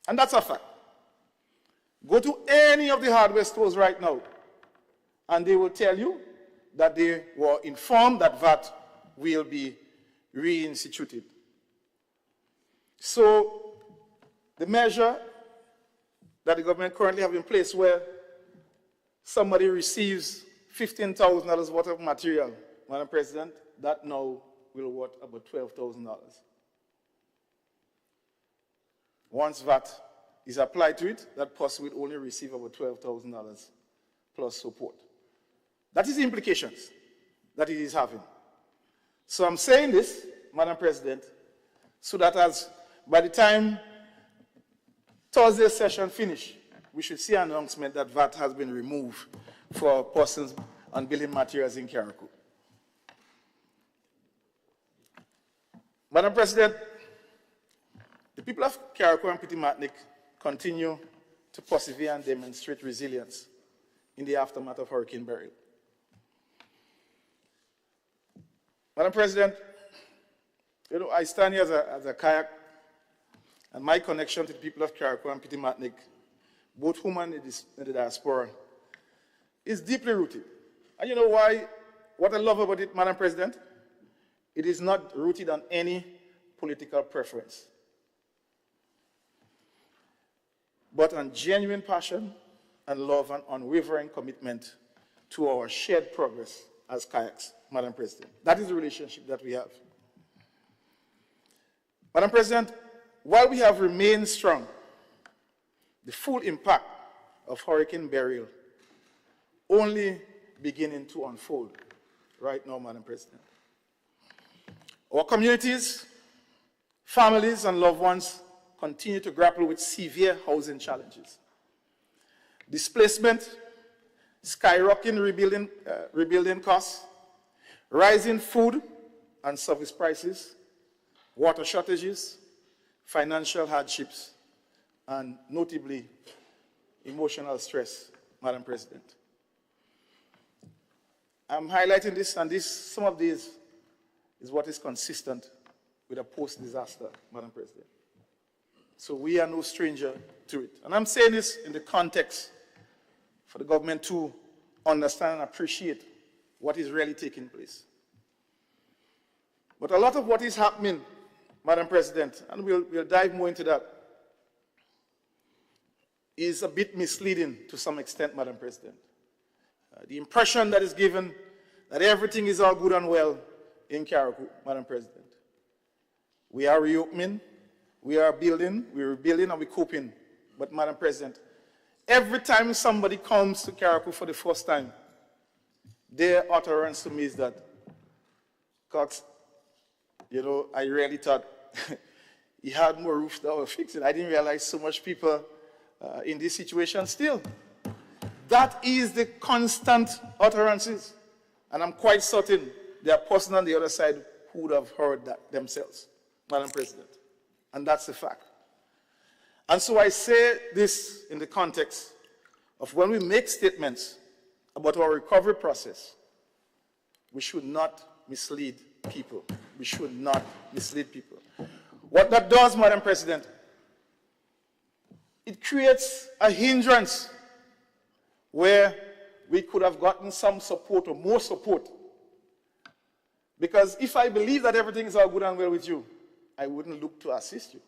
And that's a fact. Go to any of the hardware stores right now, and they will tell you that they were informed that VAT will be reinstituted. So the measure that the government currently have in place where somebody receives $15,000 worth of material, Madam President, that now will worth about $12,000. Once VAT is applied to it, that person will only receive about $12,000 plus support. That is the implications that it is having. So I'm saying this, Madam President, so that by the time Thursday's session finish, we should see an announcement that VAT has been removed for persons on building materials in Carriacou. Madam President, the people of Carriacou and Petit Matlik continue to persevere and demonstrate resilience in the aftermath of Hurricane Beryl. Madam President, I stand here as a kayak, and my connection to the people of Carriacou and Petit Matlik, both home and in the diaspora, is deeply rooted. And you know why? What I love about it, Madam President, it is not rooted on any political preference, but on genuine passion and love and unwavering commitment to our shared progress as kayaks, Madam President. That is the relationship that we have. Madam President, while we have remained strong the full impact of Hurricane Beryl only beginning to unfold right now, Madam President. Our communities, families, and loved ones continue to grapple with severe housing challenges. Displacement, skyrocketing rebuilding costs, rising food and service prices, water shortages, financial hardships, and notably, emotional stress, Madam President. I'm highlighting this, and some of these is what is consistent with a post-disaster, Madam President. So we are no stranger to it. And I'm saying this in the context for the government to understand and appreciate what is really taking place. But a lot of what is happening, Madam President, and we'll dive more into that, is a bit misleading to some extent, Madam President. The impression that is given that everything is all good and well in Carriacou, Madam President. We are reopening, we are building, we're rebuilding, and we're coping. But, Madam President, every time somebody comes to Carriacou for the first time, their utterance to me is that, Cox, you know, I really thought he had more roofs that were fixing. I didn't realize so much people in this situation still. That is the constant utterances. And I'm quite certain there are persons on the other side who would have heard that themselves, Madam President. And that's the fact. And so I say this in the context of when we make statements about our recovery process, we should not mislead people. We should not mislead people. What that does, Madam President, it creates a hindrance where we could have gotten some support or more support. Because if I believe that everything is all good and well with you, I wouldn't look to assist you.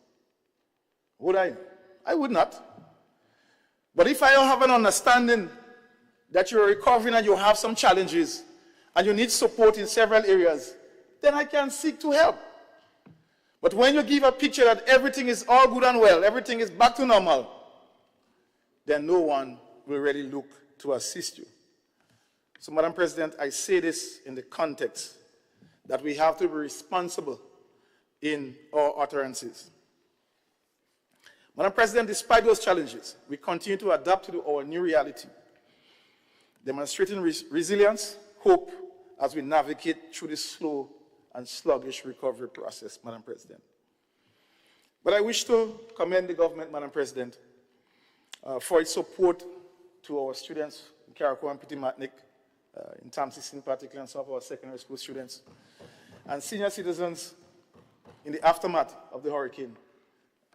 Would I? I would not. But if I don't have an understanding that you're recovering and you have some challenges and you need support in several areas, then I can seek to help. But when you give a picture that everything is all good and well, everything is back to normal, then no one will really look to assist you. So, Madam President, I say this in the context that we have to be responsible in our utterances. Madam President, despite those challenges, we continue to adapt to our new reality, demonstrating resilience, hope, as we navigate through this slow and sluggish recovery process, Madam President. But I wish to commend the government, Madam President, for its support to our students in Carriacou and Petit Martinique, in Tamsis in particular, and some of our secondary school students, and senior citizens in the aftermath of the hurricane,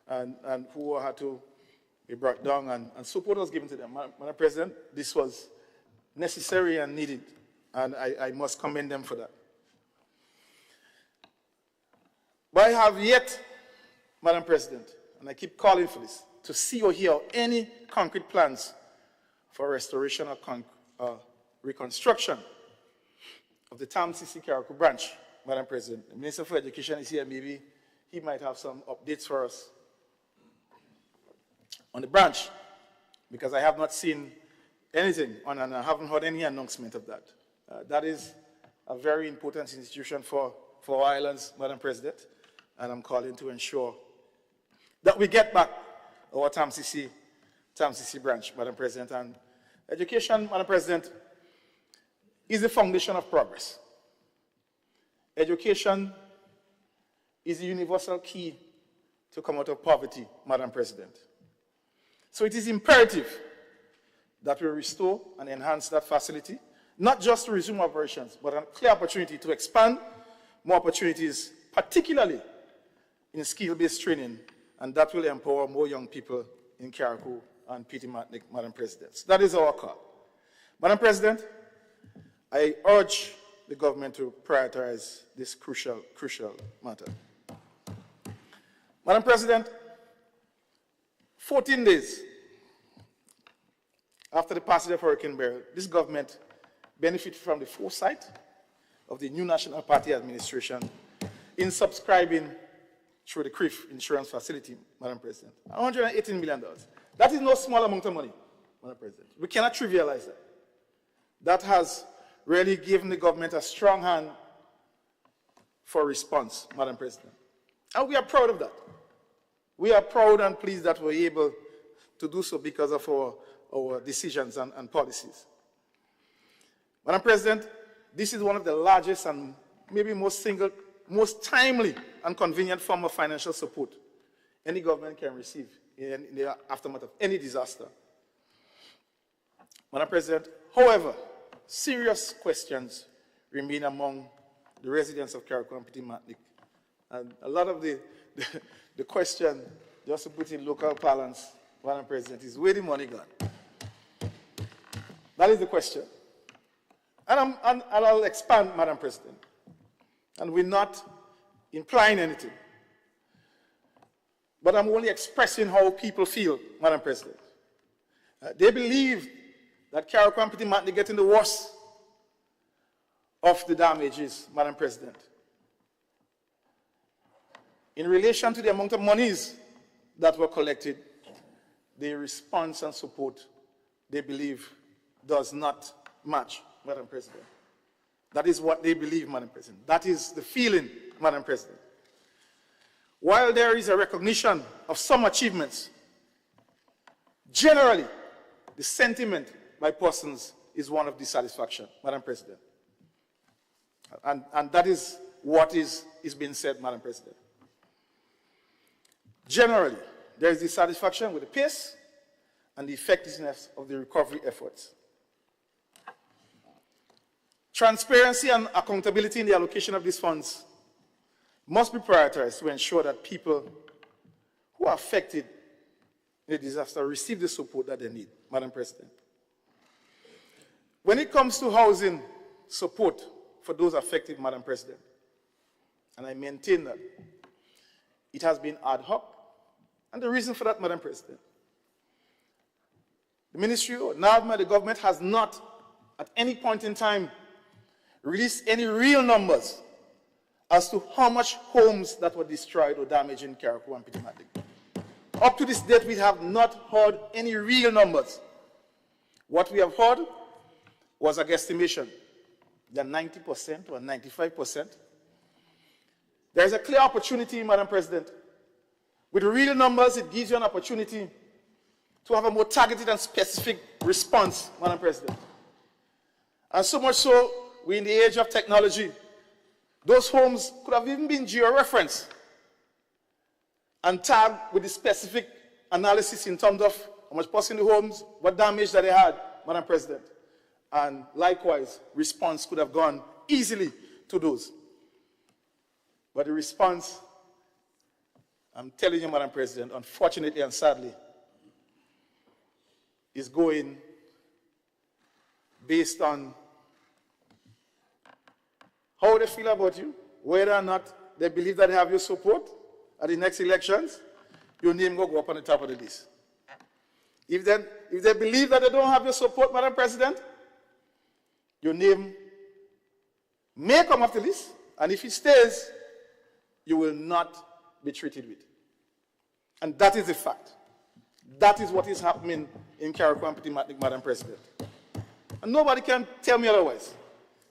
and who had to be brought down, and support was given to them. Madam President, this was necessary and needed, and I must commend them for that. But I have yet, Madam President, and I keep calling for this, to see or hear any concrete plans for restoration or reconstruction of the Tamsis Carriacou branch, Madam President. The Minister for Education is here. Maybe he might have some updates for us on the branch, because I have not seen anything on, and I haven't heard any announcement of that. That is a very important institution for our islands, Madam President, and I'm calling to ensure that we get back our Tamsis branch, Madam President. And education, Madam President, is the foundation of progress. Education is the universal key to come out of poverty, Madam President. So it is imperative that we restore and enhance that facility, not just to resume operations, but a clear opportunity to expand more opportunities, particularly in skill-based training, and that will empower more young people in Carriacou and Petit Martinique, Madam President. So that is our call. Madam President, I urge the government to prioritize this crucial matter. Madam President, 14 days after the passage of Hurricane Beryl, this government benefited from the foresight of the new National Party administration in subscribing through the CRIF insurance facility, Madam President, $118 million. That is no small amount of money, Madam President. We cannot trivialize that. That has really given the government a strong hand for response, Madam President. And we are proud of that. We are proud and pleased that we're able to do so because of our decisions and policies. Madam President, this is one of the largest and maybe most timely and convenient form of financial support any government can receive in the aftermath of any disaster. Madam President, however, serious questions remain among the residents of Carriacou and Petit Martinique. And a lot of the question, just to put in local parlance, Madam President, is where the money gone? That is the question. And I'll expand, Madam President. And we're not implying anything. But I'm only expressing how people feel, Madam President. They believe that Carriacou and Petit Martinique getting the worst of the damages, Madam President. In relation to the amount of monies that were collected, the response and support, they believe, does not match, Madam President. That is what they believe, Madam President. That is the feeling, Madam President. While there is a recognition of some achievements, generally, the sentiment by persons is one of dissatisfaction, Madam President. And that is what is being said, Madam President. Generally, there is dissatisfaction with the pace and the effectiveness of the recovery efforts. Transparency and accountability in the allocation of these funds must be prioritized to ensure that people who are affected in the disaster receive the support that they need, Madam President. When it comes to housing support for those affected, Madam President, and I maintain that, it has been ad hoc, and the reason for that, Madam President, the Ministry, or NAVMA, the government, has not at any point in time released any real numbers as to how much homes that were destroyed or damaged in Carriacou and Petit Martinique. Up to this date, we have not heard any real numbers. What we have heard was a guesstimation, that 90% or 95%. There is a clear opportunity, Madam President. With real numbers, it gives you an opportunity to have a more targeted and specific response, Madam President. And so much so, we're in the age of technology. Those homes could have even been geo-referenced and tagged with the specific analysis in terms of how much cost in the homes, what damage that they had, Madam President. And likewise, response could have gone easily to those. But the response, I'm telling you, Madam President, unfortunately and sadly, is going based on how they feel about you, whether or not they believe that they have your support at the next elections, your name will go up on the top of the list. If they believe that they don't have your support, Madam President, your name may come off the list, and if it stays, you will not be treated with. And that is the fact. That is what is happening in Carriacou and Petit Martinique, Madam President. And nobody can tell me otherwise.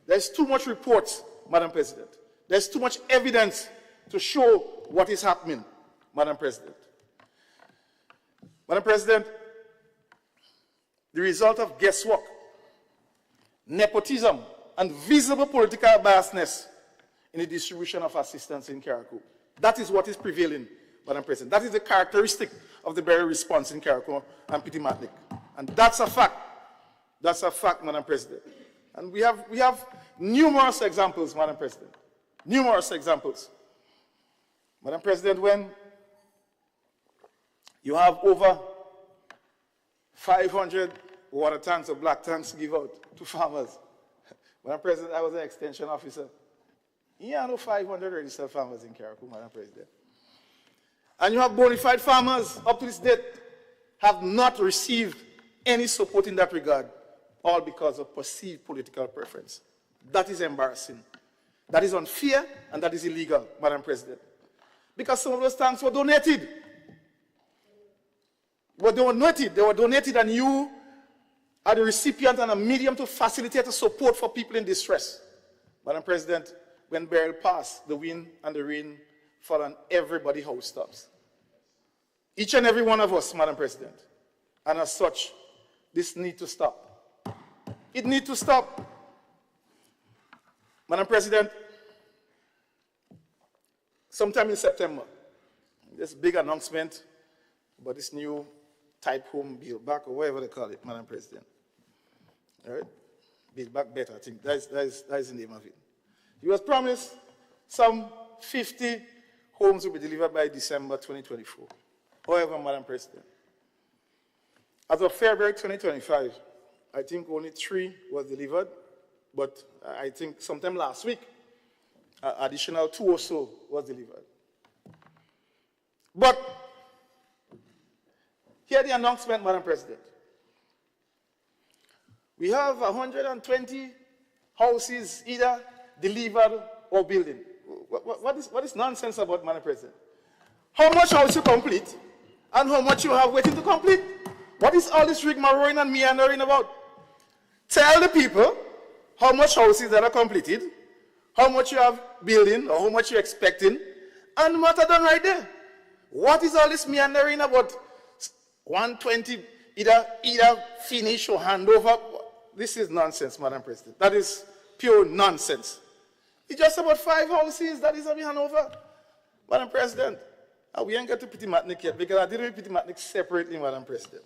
There's too much reports, Madam President. There's too much evidence to show what is happening, Madam President. Madam President, the result of guesswork, nepotism, and visible political biasness in the distribution of assistance in Carriacou. That is what is prevailing, Madam President. That is the characteristic of the very response in Carriacou and Petit Martinique. And that's a fact. That's a fact, Madam President. And we have numerous examples, Madam President. Numerous examples. Madam President, when you have over 500 water tanks or black tanks to give out to farmers. Madam President, I was an extension officer. Yeah, I know 500 registered farmers in Carriacou, Madam President. And you have bona fide farmers up to this date have not received any support in that regard, all because of perceived political preference. That is embarrassing. That is unfair, and that is illegal, Madam President. Because some of those tanks were donated. were donated, and you are the recipient and a medium to facilitate the support for people in distress. Madam President, when Beryl passed, the wind and the rain fall on everybody's house tops. Each and every one of us, Madam President. And as such, this needs to stop. It needs to stop. Madam President, sometime in September, this big announcement about this new type home Build Back, or whatever they call it, Madam President. All right? Build Back Better, I think. That is the name of it. It was promised some 50 homes will be delivered by December 2024. However, Madam President, as of February 2025, I think only 3 was delivered, but I think sometime last week, additional 2 or so was delivered. But here the announcement, Madam President. We have 120 houses either delivered or building. What is nonsense about, Madam President? How much house you complete and how much you have waiting to complete? What is all this rigmarole and meandering about? Tell the people how much houses that are completed, how much you have building or how much you're expecting, and the matter done right there. What is all this meandering about 120 either finish or hand over? This is nonsense, Madam President. That is pure nonsense. It's just about 5 houses that is to be handed over. Madam President, we ain't got to Petit Matnik yet because I did with Petit Matnik separately, Madam President.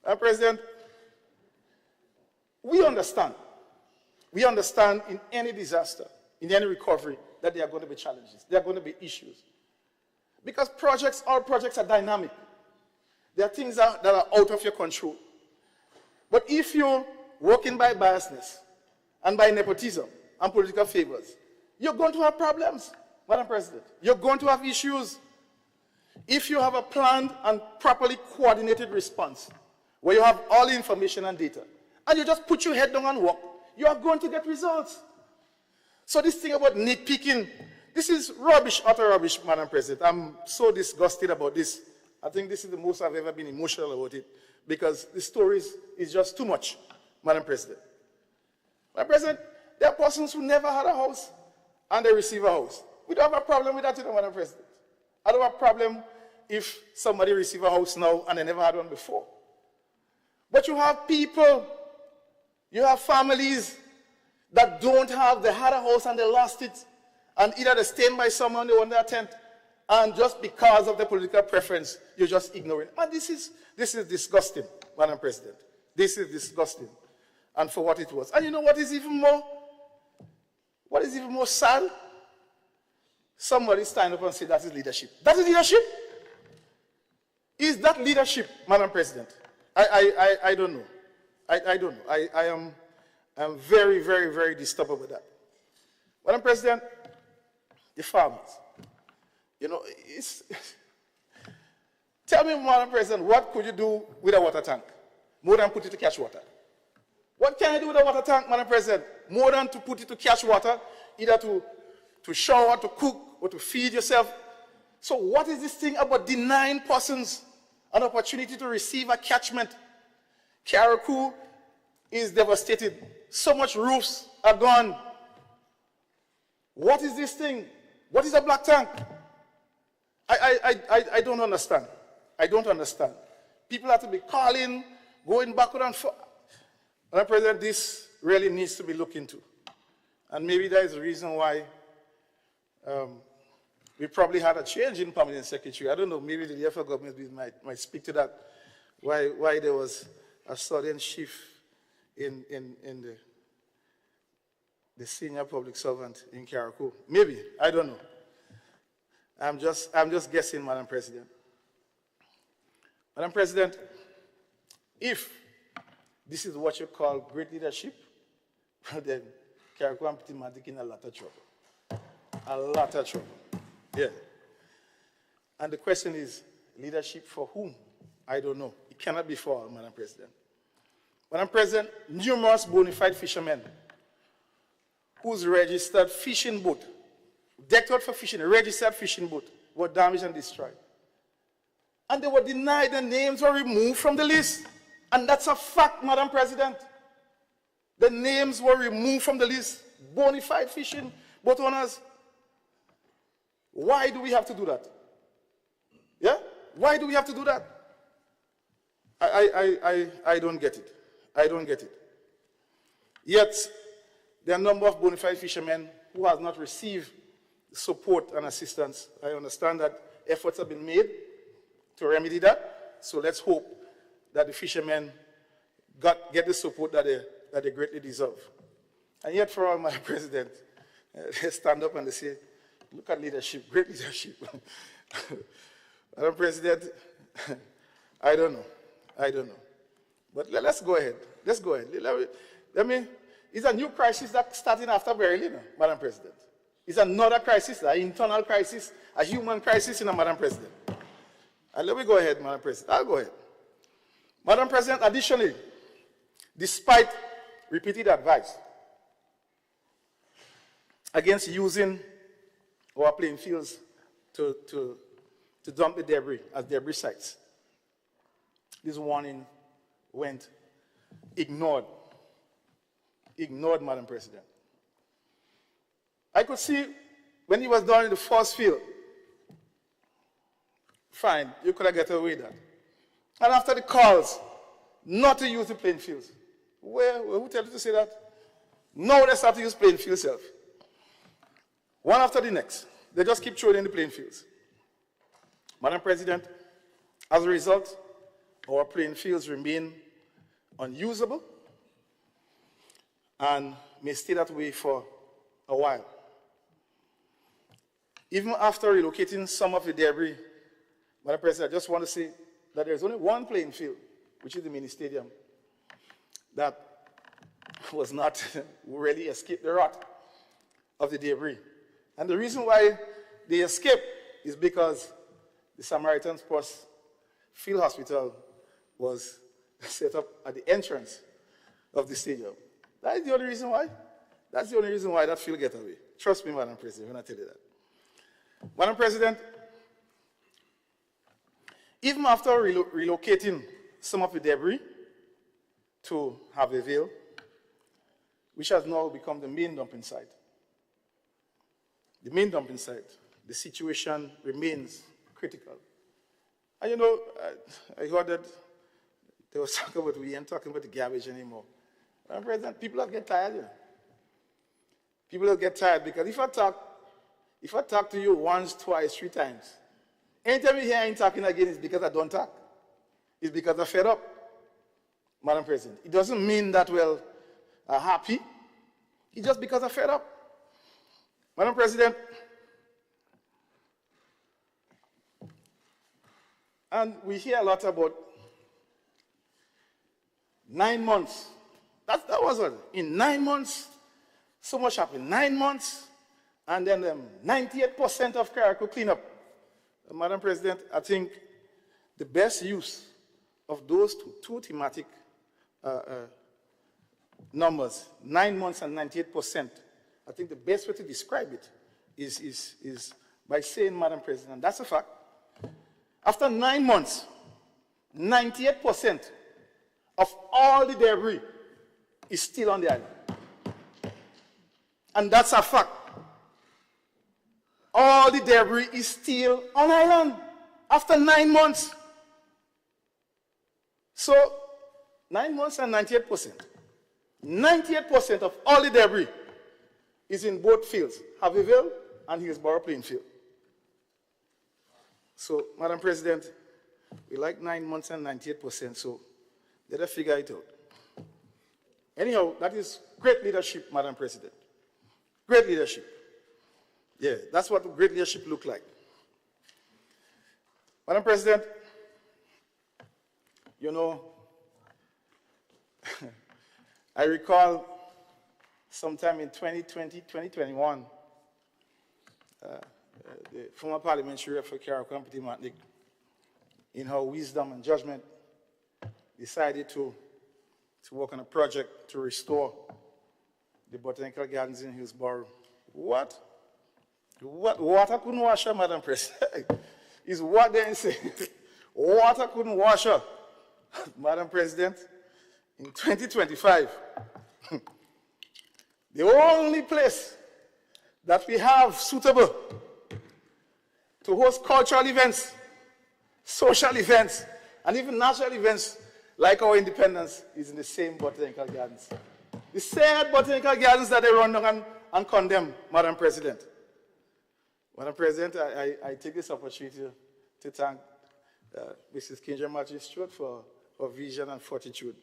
Madam President, we understand in any disaster, in any recovery, that there are going to be challenges, there are going to be issues. Because all projects are dynamic. There are things that are out of your control. But if you're working by biasness and by nepotism and political favors, you're going to have problems, Madam President. You're going to have issues. If you have a planned and properly coordinated response, where you have all the information and data, and you just put your head down and work, you are going to get results. So this thing about nitpicking, this is rubbish, utter rubbish, Madam President. I'm so disgusted about this. I think this is the most I've ever been emotional about it, because the stories is just too much, Madam President. Madam President, there are persons who never had a house and they receive a house. We don't have a problem with that, Madam President. I don't have a problem if somebody receives a house now and they never had one before. But you have people, you have families that don't have, they had a house and they lost it, and either they stayed by someone, they won their tent, and just because of their political preference, you just ignore it. And this is disgusting, Madam President. This is disgusting. And for what it was. And you know what is even more sad? Somebody stand up and say that is leadership. That is leadership? Is that leadership, Madam President? I don't know. I don't know. I am very, very, very disturbed with that. Madam President, the farmers. You know, tell me, Madam President, what could you do with a water tank? More than put it to catch water. What can you do with a water tank, Madam President? More than to put it to catch water, either to shower, to cook, or to feed yourself. So what is this thing about denying persons an opportunity to receive a catchment? Carriacou is devastated. So much roofs are gone. What is this thing? What is a black tank? I don't understand. I don't understand. People have to be calling, going backward and forth. Madam President, this really needs to be looked into. And maybe that is the reason why we probably had a change in permanent secretary. I don't know, maybe the DFL government might speak to that, why there was a sudden shift in the senior public servant in Carriacou. Maybe, I don't know. I'm just guessing, Madam President. Madam President, if this is what you call great leadership, then Carriacou and Petit Matnik in a lot of trouble. A lot of trouble. Yeah. And the question is, leadership for whom? I don't know. It cannot be for all, Madam President. Madam President, numerous bona fide fishermen whose registered fishing boat, decked out for fishing, a registered fishing boat, were damaged and destroyed. and they were denied, their names were removed from the list. And that's a fact, Madam President. The names were removed from the list. Bona fide fishing boat owners. Why do we have to do that? Yeah? Why do we have to do that? I don't get it. I don't get it. Yet, there are a number of bona fide fishermen who have not received support and assistance. I understand that efforts have been made to remedy that. So let's hope that the fishermen get the support that they greatly deserve. And yet, for all, Madam President, they stand up and they say, look at leadership, great leadership. Madam President, I don't know. But let's go ahead. Let's go ahead. It's a new crisis that's starting after Berlin, Madam President. It's another crisis, an internal crisis, a human crisis, Madam President. And let me go ahead, Madam President. I'll go ahead. Madam President, additionally, despite repeated advice against using our playing fields to dump the debris as debris sites, this warning went ignored. Ignored, Madam President. I could see when he was down in the first field, fine, you could have get away with that. And after the calls not to use the playing fields, who tell you to say that? Now they start to use playing fields self. One after the next, they just keep throwing in the playing fields. Madam President, as a result, our playing fields remain unusable and may stay that way for a while. Even after relocating some of the debris, Madam President, I just want to say that there's only one playing field, which is the mini stadium, that was not really escaped the rot of the debris. And the reason why they escaped is because the Samaritan's Purse Field Hospital was set up at the entrance of the stadium. That is the only reason why. That's the only reason why that field get away. Trust me, Madam President, when I tell you that. Madam President, even after relocating some of the debris to Harveyville, which has now become the main dumping site, the situation remains critical. And you know, I heard that they were talking about, we ain't talking about the garbage anymore. Madam President, people will get tired, you know. People will get tired because if I talk to you once, twice, 3 times, anytime you hear I ain't talking again, it's because I don't talk. It's because I'm fed up, Madam President. It doesn't mean that, well, I'm happy. It's just because I'm fed up. Madam President, and we hear a lot about 9 months. That was it. In 9 months, so much happened. 9 months, and then 98% of Carriacou cleanup. Madam President, I think the best use of those two thematic numbers, 9 months and 98%, I think the best way to describe it is by saying, Madam President, that's a fact. After 9 months, 98% of all the debris is still on the island. And that's a fact. All the debris is still on island after 9 months. So, 9 months and 98%. 98% of all the debris is in both fields, Harveyville and Hillsborough Plainfield. So, Madam President, we like 9 months and 98%, so let us figure it out. Anyhow, that is great leadership, Madam President. Great leadership. Yeah, that's what great leadership looks like. Madam President, you know, I recall sometime in 2020, 2021, the former parliamentary for Carriacou, Petite Martinique, in her wisdom and judgment, decided to work on a project to restore the botanical gardens in Hillsborough. What? Water couldn't wash her, Madam President. Is what they say. Water couldn't wash her. Madam President, in 2025, the only place that we have suitable to host cultural events, social events, and even national events like our independence is in the same botanical gardens. The same botanical gardens that they run down and condemn, Madam President. Madam President, I take this opportunity to thank Mrs. Kendra Magistrate for her vision and fortitude.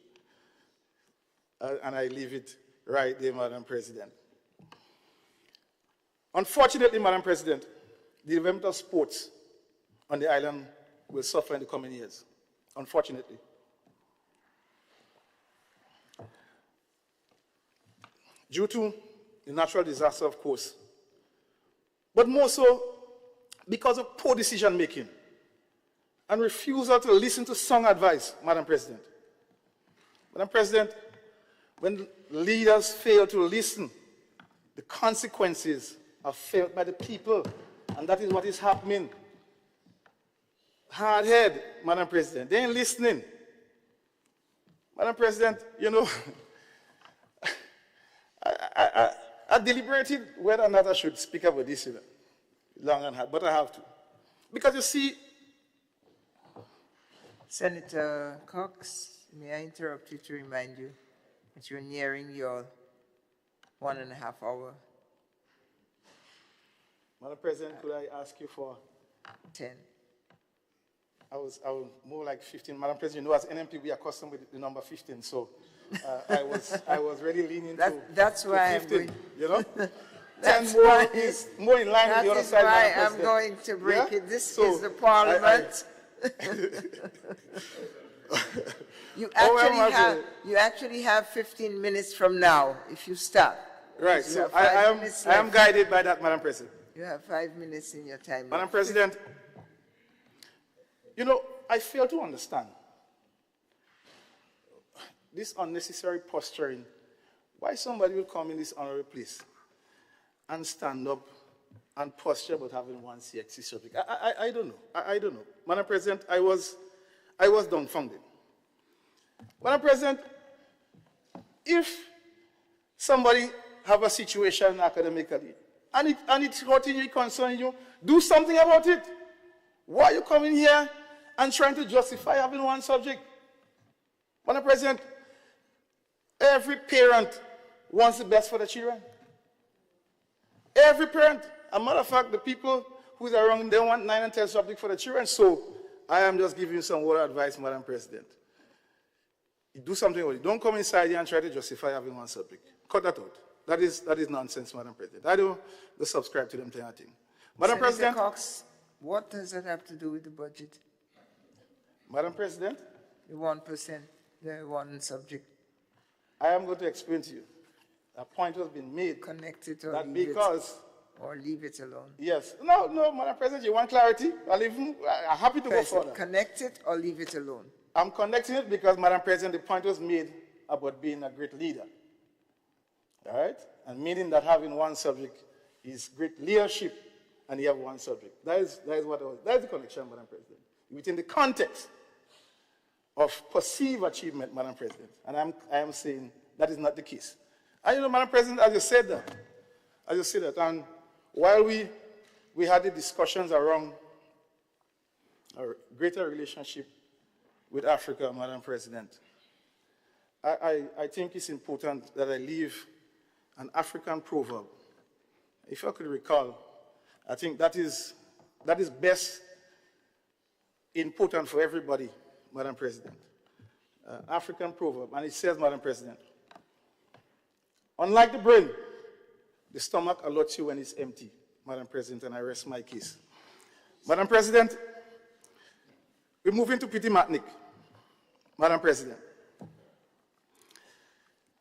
And I leave it right there, Madam President. Unfortunately, Madam President, the development of sports on the island will suffer in the coming years, unfortunately. Due to the natural disaster, of course, but more so because of poor decision-making and refusal to listen to sound advice, Madam President. Madam President, when leaders fail to listen, the consequences are felt by the people, and that is what is happening. Hard head, Madam President. They ain't listening. Madam President, you know, I deliberated whether or not I should speak about this long and hard, but I have to. Because you see, Senator Cox, may I interrupt you to remind you that you're nearing your 1.5 hour. Madam President, could I ask you for 10. I was more like 15. Madam President, you know, as NMP, we are accustomed with the number 15, so I was really leaning that's to why 15, I'm going. you know? 10 That's more why- is more in line with the other side, That is Madam why I'm President. going to break Yeah? it. This So, is the Parliament. You actually have 15 minutes from now if you start. Right, You so have I 5 am minutes I am left. guided by that, Madam President. You have 5 minutes in your time. Madam left. President, you know, I fail to understand this unnecessary posturing. Why somebody will come in this honorable place and stand up and posture about having one CXC subject? I don't know. I don't know. Madam President, I was dumbfounded. Madam President, if somebody have a situation academically and it's hurting you, concerning you, do something about it. Why are you coming here and trying to justify having one subject? Madam President, every parent wants the best for the children. Every parent. As a matter of fact, the people who are around, they want 9 and 10 subjects for the children. So I am just giving you some word of advice, Madam President. You do something with it. Don't come inside here and try to justify having one subject. Cut that out. That is nonsense, Madam President. I don't subscribe to them kind of thing. Madam Senator President. Cox, what does that have to do with the budget? Madam President, The 1%, the one subject. I am going to explain to you. A point has been made Connect it or that leave because, it. Or leave it alone. yes, no, Madam President, you want clarity? I'm happy to go further. Connect it or leave it alone. I'm connecting it because, Madam President, the point was made about being a great leader. All right? And meaning that having one subject is great leadership and you have one subject. That is what I was. That is the connection, Madam President. Within the context of perceived achievement, Madam President. And I am saying that is not the case. And you know, Madam President, as you said that, and while we had the discussions around a greater relationship with Africa, Madam President, I think it's important that I leave an African proverb. If I could recall, I think that is best important for everybody, Madam President. African proverb, and it says, Madam President, unlike the brain, the stomach allots you when it's empty, Madam President, and I rest my case. Madam President, we're moving to Pity Matnik, Madam President.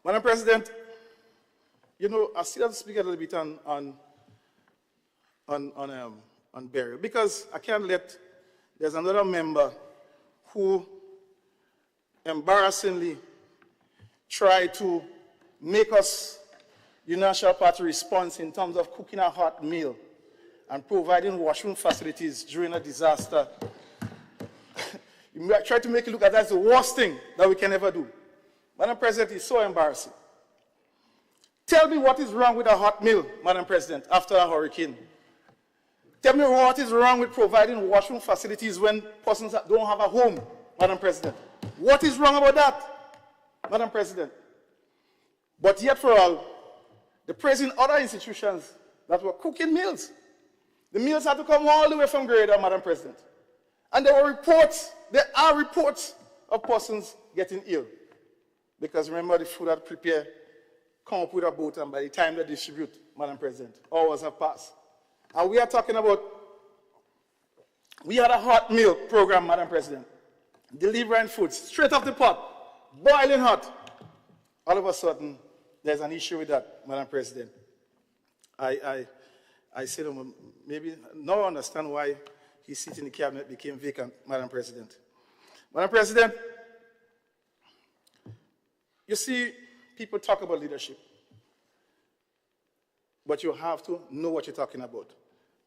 Madam President, you know, I still have to speak a little bit on burial, because I can't let, there's another member who embarrassingly tried to make us, the National Party response in terms of cooking a hot meal and providing washroom facilities during a disaster. You try to make it look like that's the worst thing that we can ever do. Madam President, it's so embarrassing. Tell me what is wrong with a hot meal, Madam President, after a hurricane. Tell me what is wrong with providing washroom facilities when persons don't have a home, Madam President. What is wrong about that, Madam President? But yet for all, the praising other institutions that were cooking meals. The meals had to come all the way from Grenada, Madam President. And there are reports of persons getting ill. Because remember, the food that prepared come up with a boat, and by the time they distribute, Madam President, hours have passed. And we are talking about, we had a hot meal program, Madam President, delivering food straight off the pot, boiling hot. All of a sudden, there's an issue with that, Madam President. I said, maybe now I understand why his seat in the cabinet became vacant, Madam President. Madam President, you see, people talk about leadership, but you have to know what you're talking about,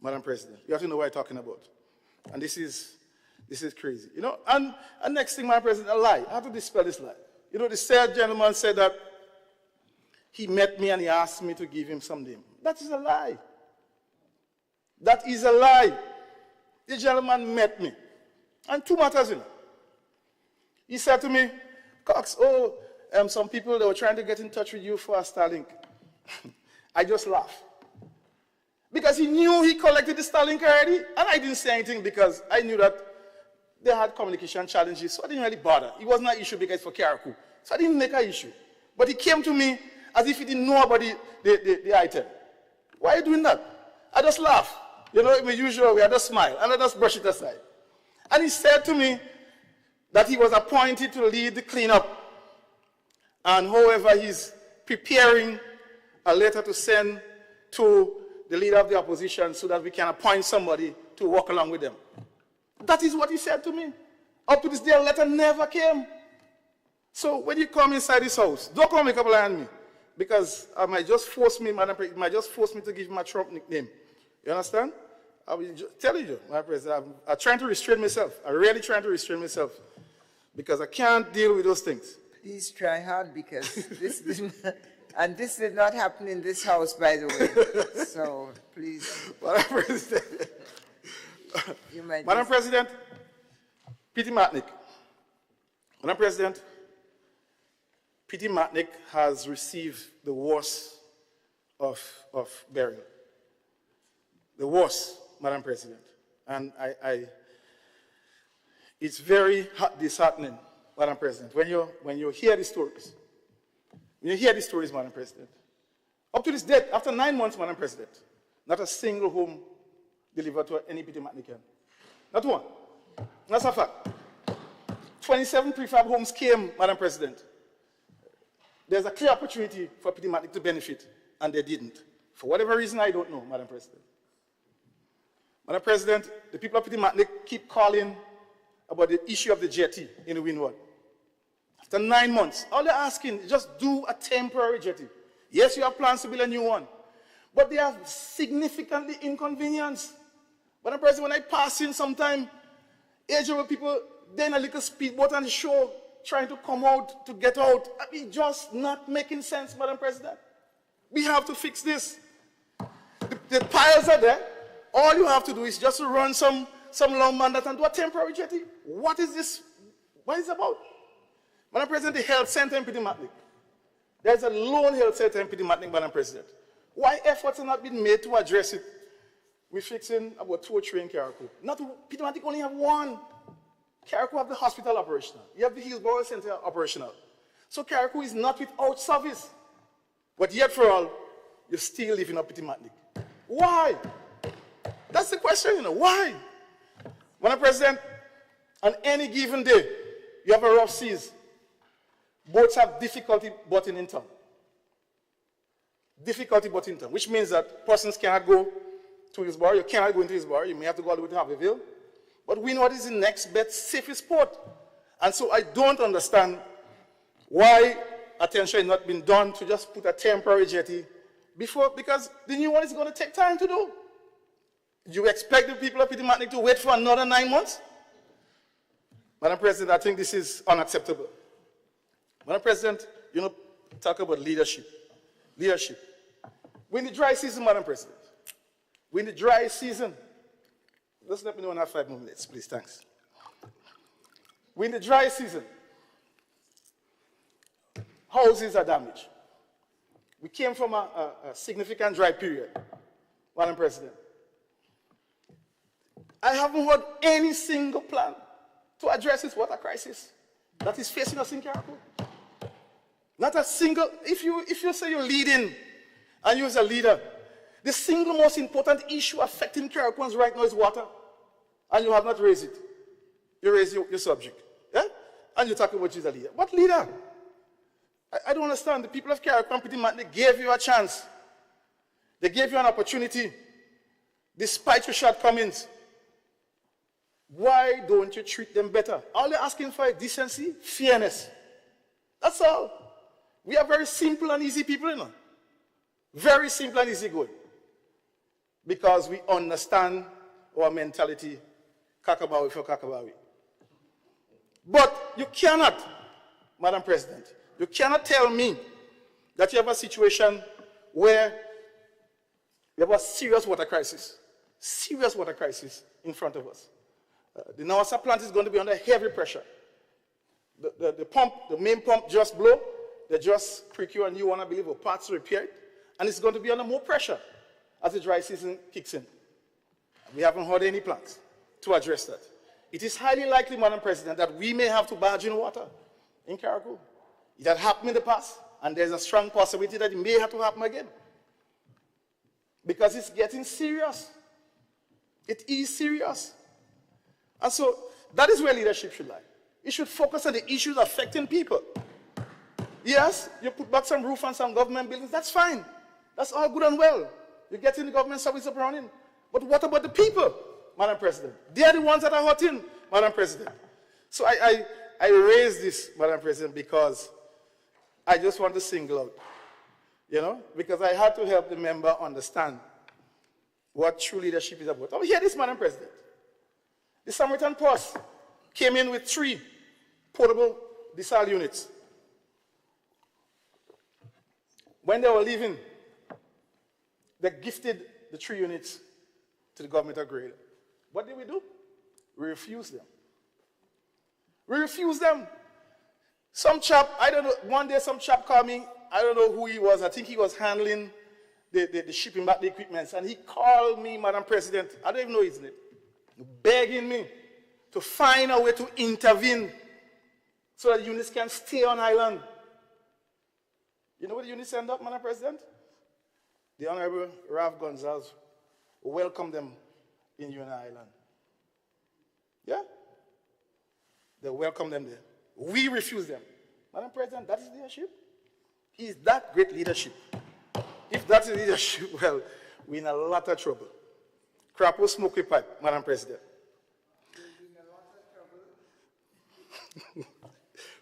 Madam President. You have to know what you're talking about. And this is crazy. You know, and next thing, Madam President, a lie. I have to dispel this lie. You know, the said gentleman said that he met me and he asked me to give him some name. That is a lie. That is a lie. The gentleman met me. And two matters, you know. He said to me, Cox, some people, they were trying to get in touch with you for a Starlink. I just laughed. Because he knew he collected the Starlink already, and I didn't say anything because I knew that they had communication challenges, so I didn't really bother. It wasn't an issue because for Carriacou, so I didn't make an issue. But he came to me as if he didn't know about the item. Why are you doing that? I just laugh. You know, in the usual way, I just smile, and I just brush it aside. And he said to me that he was appointed to lead the cleanup. And however, he's preparing a letter to send to the leader of the opposition so that we can appoint somebody to work along with them. That is what he said to me. Up to this day, a letter never came. So when you come inside this house, don't come make up a lie on me. Because it might just force me, Madam President, it might just force me to give him a Trump nickname. You understand? I will just tell you, Madam President, I'm trying to restrain myself. I'm really trying to restrain myself. Because I can't deal with those things. Please try hard, because this did not happen in this house, by the way. So please. Madam President. Madam President, P.T. Matnick. Madam President, P.T. Matnick has received the worst of burial. The worst, Madam President. And it's very disheartening, Madam President, when you hear these stories. When you hear these stories, Madam President. Up to this date, after 9 months, Madam President, not a single home delivered to any P.T. Matnick. Not one. That's a fact. 27 prefab homes came, Madam President. There's a clear opportunity for P.T. Matnick to benefit, and they didn't. For whatever reason, I don't know, Madam President. Madam President, the people of P.T. Matnick keep calling about the issue of the jetty in the Windward. After 9 months, all they're asking is just do a temporary jetty. Yes, you have plans to build a new one, but they are significantly inconvenienced. Madam President, when I pass in sometime, age-over people, they're in a little speedboat on the shore, trying to come out, to get out. I mean, just not making sense, Madam President. We have to fix this. The piles are there. All you have to do is just to run some lumber and do a temporary jetty. What is this? What is it about? Madam President, the health center in P.T. Matnick. There's a lone health center in P.T. Matnick, Madam President. Why efforts have not been made to address it? We're fixing about 2 or 3 in Carriacou. P.T. Matnick only have 1. Carriacou have the hospital operational. You have the Hillsborough Center operational. So Carriacou is not without service. But yet for all, you're still living up P.T. Matnick. Why? That's the question, you know. Why? Madam President, on any given day, you have a rough seas. Boats have difficulty butting in town. Difficulty butting in town, which means that persons cannot go to Hillsborough. You cannot go into Hillsborough. You may have to go all the way to Harveyville. But we know what is the next best, safest port. And so I don't understand why attention has not been done to just put a temporary jetty before, because the new one is going to take time to do. Do you expect the people of P.T. Matnick to wait for another 9 months? Madam President, I think this is unacceptable. Madam President, talk about leadership. Leadership. We're in the dry season, Madam President. We're in the dry season. Just let me know when I have 5 more minutes, please. Thanks. We're in the dry season. Houses are damaged. We came from a significant dry period, Madam President. I haven't heard any single plan to address this water crisis that is facing us in Carriacou. Not a single, if you say you're leading and you're a leader, the single most important issue affecting Carriacouans right now is water, and you have not raised it. You raise your subject, yeah? And you talk about you're a leader. What leader? I don't understand. The people of Carriacou, they gave you a chance. They gave you an opportunity, despite your shortcomings. Why don't you treat them better? All they're asking for is decency, fairness. That's all. We are very simple and easy people, you know. Very simple and easy going. Because we understand our mentality, Kakabawi for Kakabawi. But you cannot, Madam President, you cannot tell me that you have a situation where we have a serious water crisis in front of us. The Nawasa plant is going to be under heavy pressure. The main pump just blew. They just procure a new one, I believe, or parts to repair it. And it's going to be under more pressure as the dry season kicks in. We haven't heard any plans to address that. It is highly likely, Madam President, that we may have to barge in water in Carriacou. It had happened in the past, and there's a strong possibility that it may have to happen again. Because it's getting serious. It is serious. And so that is where leadership should lie. It should focus on the issues affecting people. Yes, you put back some roof on some government buildings, that's fine. That's all good and well. You're getting the government service up and running. But what about the people, Madam President? They are the ones that are hurting, Madam President. So I raise this, Madam President, because I just want to single out, because I had to help the member understand what true leadership is about. Oh, hear this, Madam President. The Samaritan Purse came in with 3 portable desal units. When they were leaving, they gifted the 3 units to the government of Grenada. What did we do? We refused them. We refused them. Some chap, I don't know, one day some chap called me, I don't know who he was, I think he was handling the shipping back the equipment, and he called me, Madam President, I don't even know his name, begging me to find a way to intervene so that units can stay on island. You know what the units end up, Madam President? The Honorable Ralph Gonzalez welcomed them in Union Island. Yeah? They welcomed them there. We refused them. Madam President, that is leadership? Is that great leadership? If that's leadership, well, we're in a lot of trouble. Crapo smoky pipe, Madam President.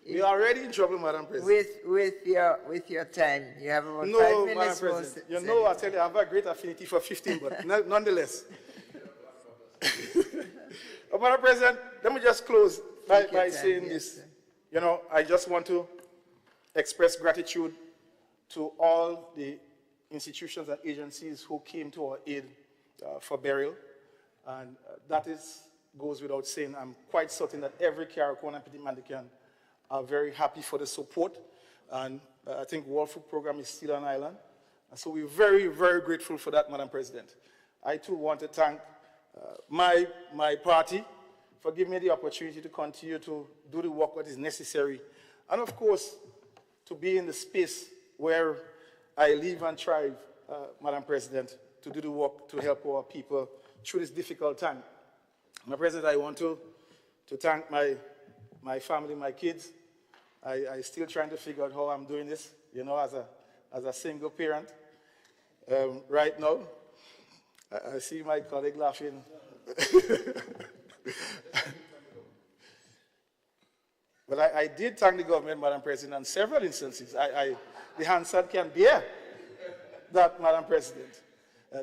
We're already in trouble, Madam President. With your time, you have about 5 minutes. No, Madam President. I tell you, I have a great affinity for 15, but nonetheless. Madam President, let me just close by saying this. I just want to express gratitude to all the institutions and agencies who came to our aid for burial. And that goes without saying. I'm quite certain that every Carriacouan and Petit Mandican are very happy for the support. And I think World Food Program is still on island. And so we're very, very grateful for that, Madam President. I too want to thank my party for giving me the opportunity to continue to do the work that is necessary. And of course, to be in the space where I live and thrive, Madam President, to do the work to help our people through this difficult time. Madam President, I want to thank my family, my kids. I still trying to figure out how I'm doing this, as a single parent. Right now, I see my colleague laughing. But I did thank the government, Madam President, on several instances. The Hansard can bear that, Madam President.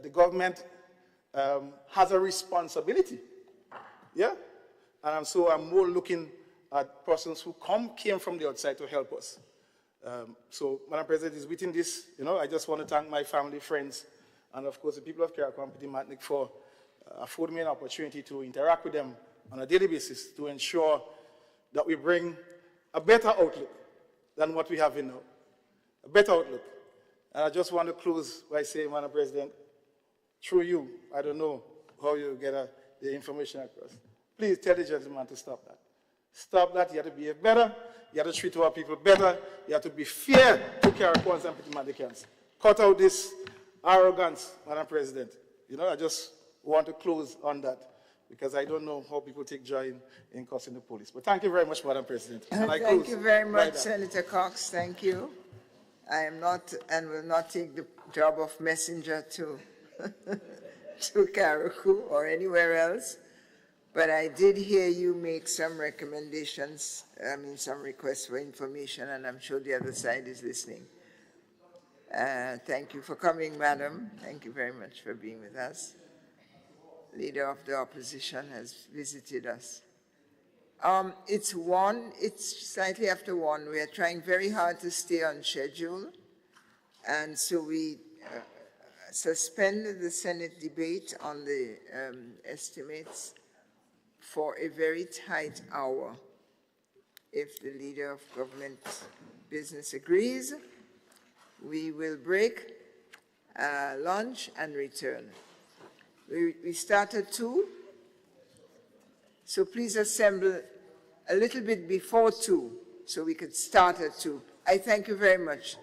The government has a responsibility, yeah? And so I'm more looking are persons who came from the outside to help us. So, Madam President, is within this, I just want to thank my family, friends, and of course the people of Carriacou and Petit Martinique for affording me an opportunity to interact with them on a daily basis to ensure that we bring a better outlook than what we have in now. A better outlook. And I just want to close by saying, Madam President, through you, I don't know how you get the information across. Please tell the gentleman to stop that. Stop that. You have to behave better. You have to treat our people better. You have to be fair to Carriacouans and Petit Martiniquans. Cut out this arrogance, Madam President. I just want to close on that because I don't know how people take joy in cussing the police. But thank you very much, Madam President. And Thank you very much, Senator Cox. Thank you. I am not and will not take the job of messenger to, to Carriacou or anywhere else. But I did hear you make some recommendations, some requests for information, and I'm sure the other side is listening. Thank you for coming, madam. Thank you very much for being with us. Leader of the opposition has visited us. It's slightly after 1. We are trying very hard to stay on schedule, and so we suspended the Senate debate on the estimates for a very tight hour. If the leader of government business agrees, we will break lunch and return. We start at 2, so please assemble a little bit before 2 so we could start at 2. I thank you very much.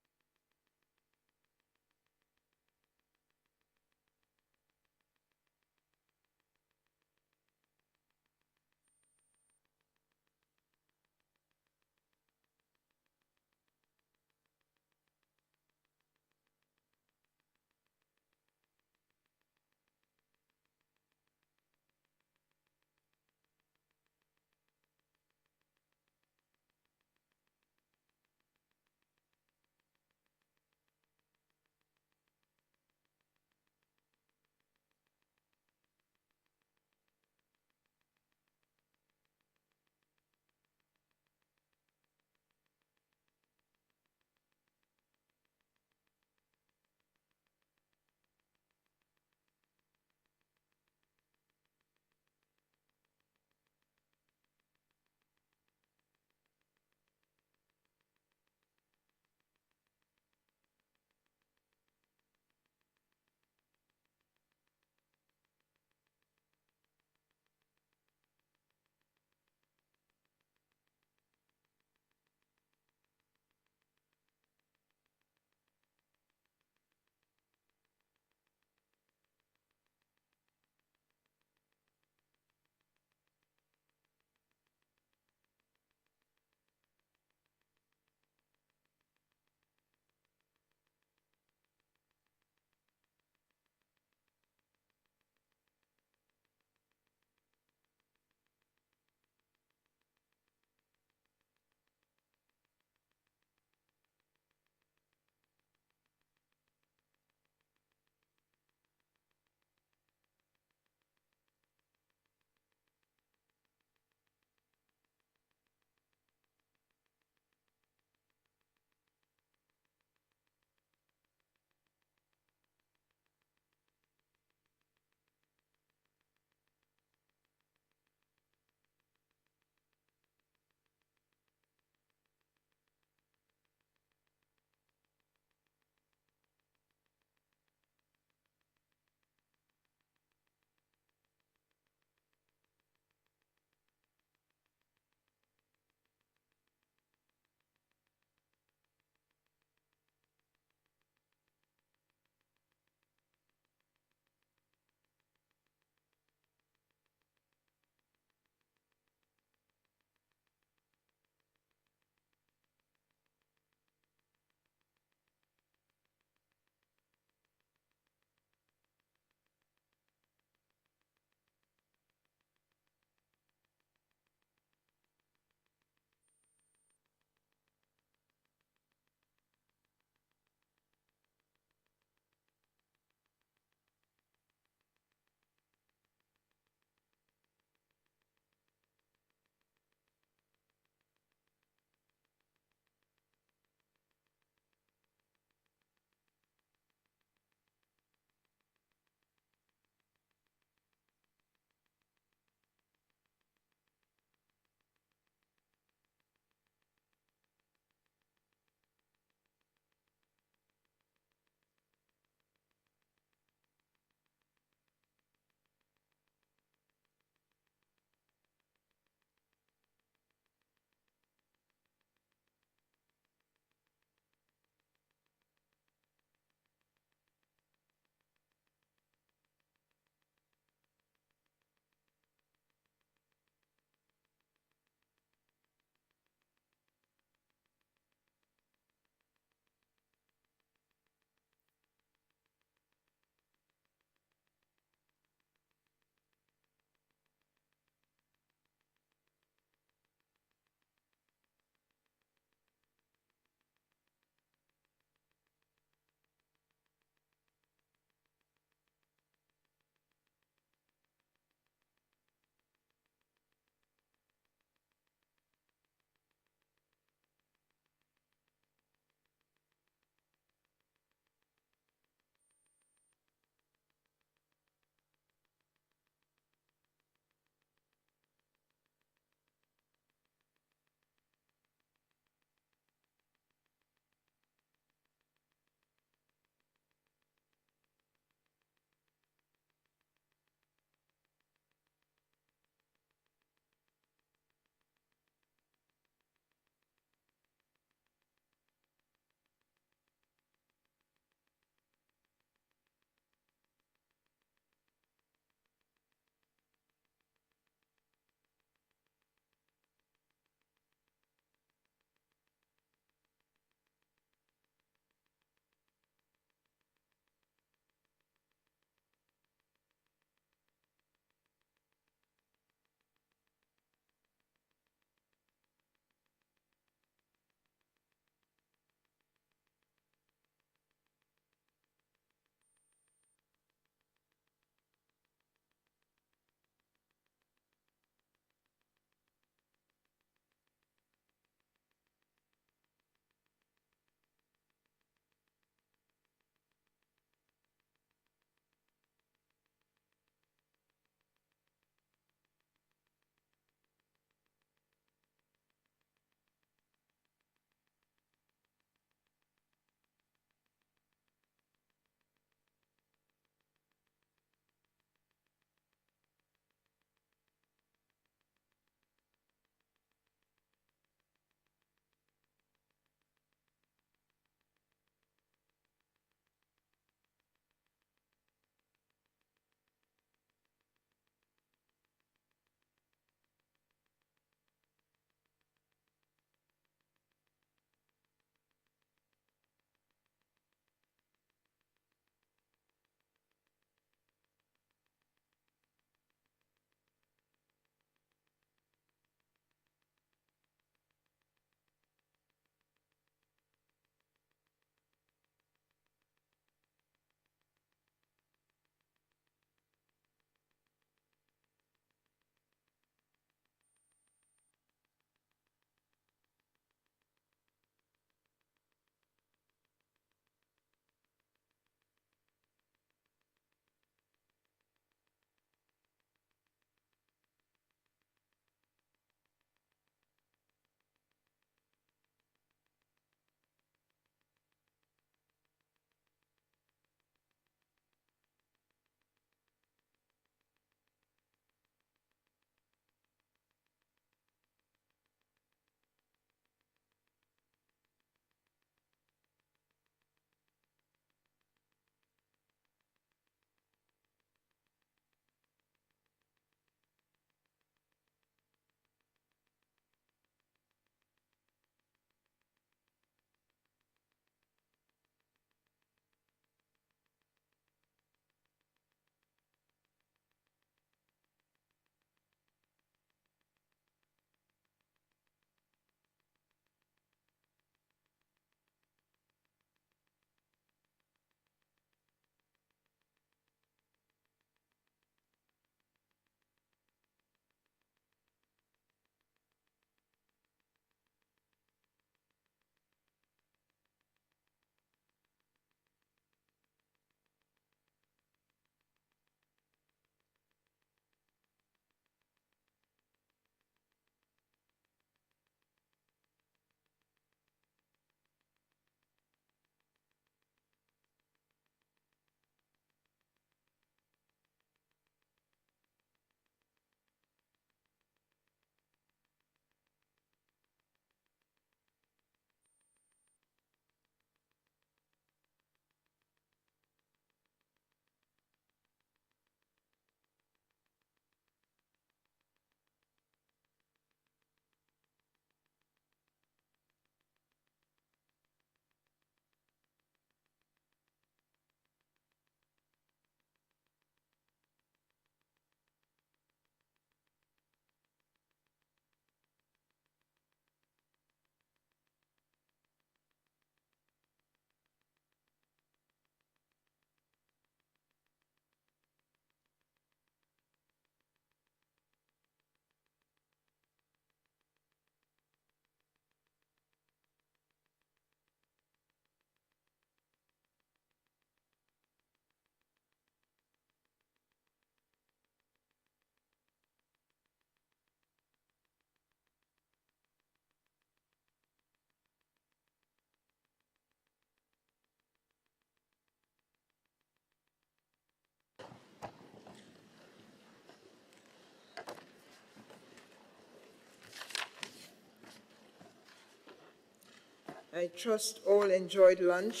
I trust all enjoyed lunch,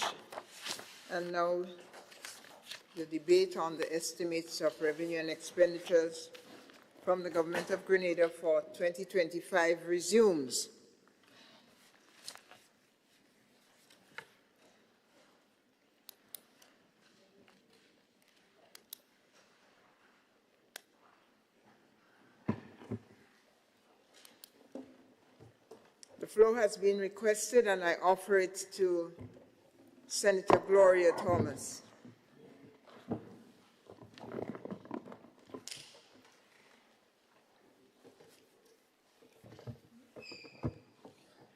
and now the debate on the estimates of revenue and expenditures from the Government of Grenada for 2025 resumes. The floor has been requested, and I offer it to Senator Gloria Thomas.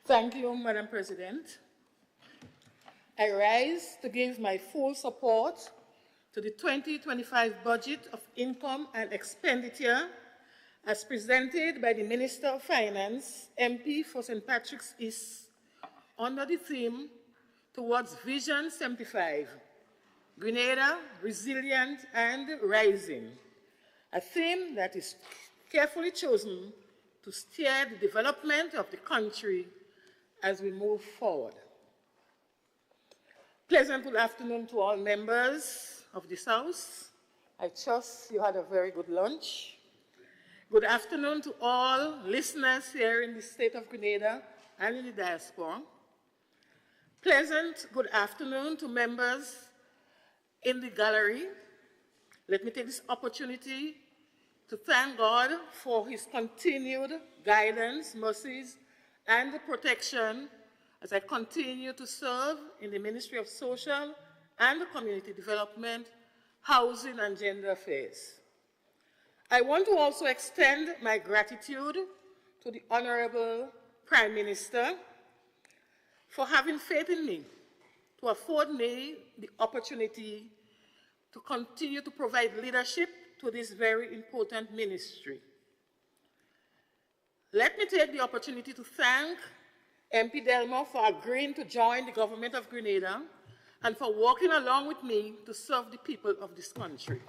Thank you, Madam President. I rise to give my full support to the 2025 budget of income and expenditure as presented by the Minister of Finance, MP for St. Patrick's East, under the theme Towards Vision 75, Grenada, Resilient and Rising, a theme that is carefully chosen to steer the development of the country as we move forward. Pleasant good afternoon to all members of this House. I trust you had a very good lunch. Good afternoon to all listeners here in the state of Grenada and in the diaspora. Pleasant good afternoon to members in the gallery. Let me take this opportunity to thank God for his continued guidance, mercies, and protection as I continue to serve in the Ministry of Social and Community Development, Housing and Gender Affairs. I want to also extend my gratitude to the Honorable Prime Minister for having faith in me, to afford me the opportunity to continue to provide leadership to this very important ministry. Let me take the opportunity to thank MP Delmore for agreeing to join the Government of Grenada and for working along with me to serve the people of this country.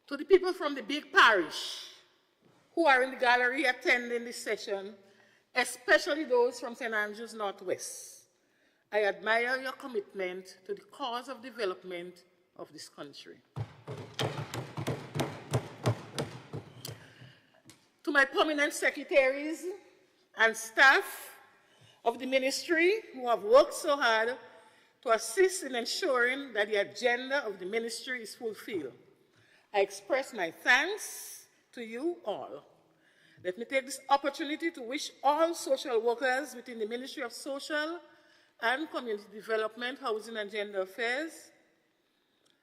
To the people from the big parish who are in the gallery attending this session, especially those from St. Andrews Northwest, I admire your commitment to the cause of development of this country. To my permanent secretaries and staff of the ministry who have worked so hard to assist in ensuring that the agenda of the ministry is fulfilled, I express my thanks to you all. Let me take this opportunity to wish all social workers within the Ministry of Social and Community Development, Housing and Gender Affairs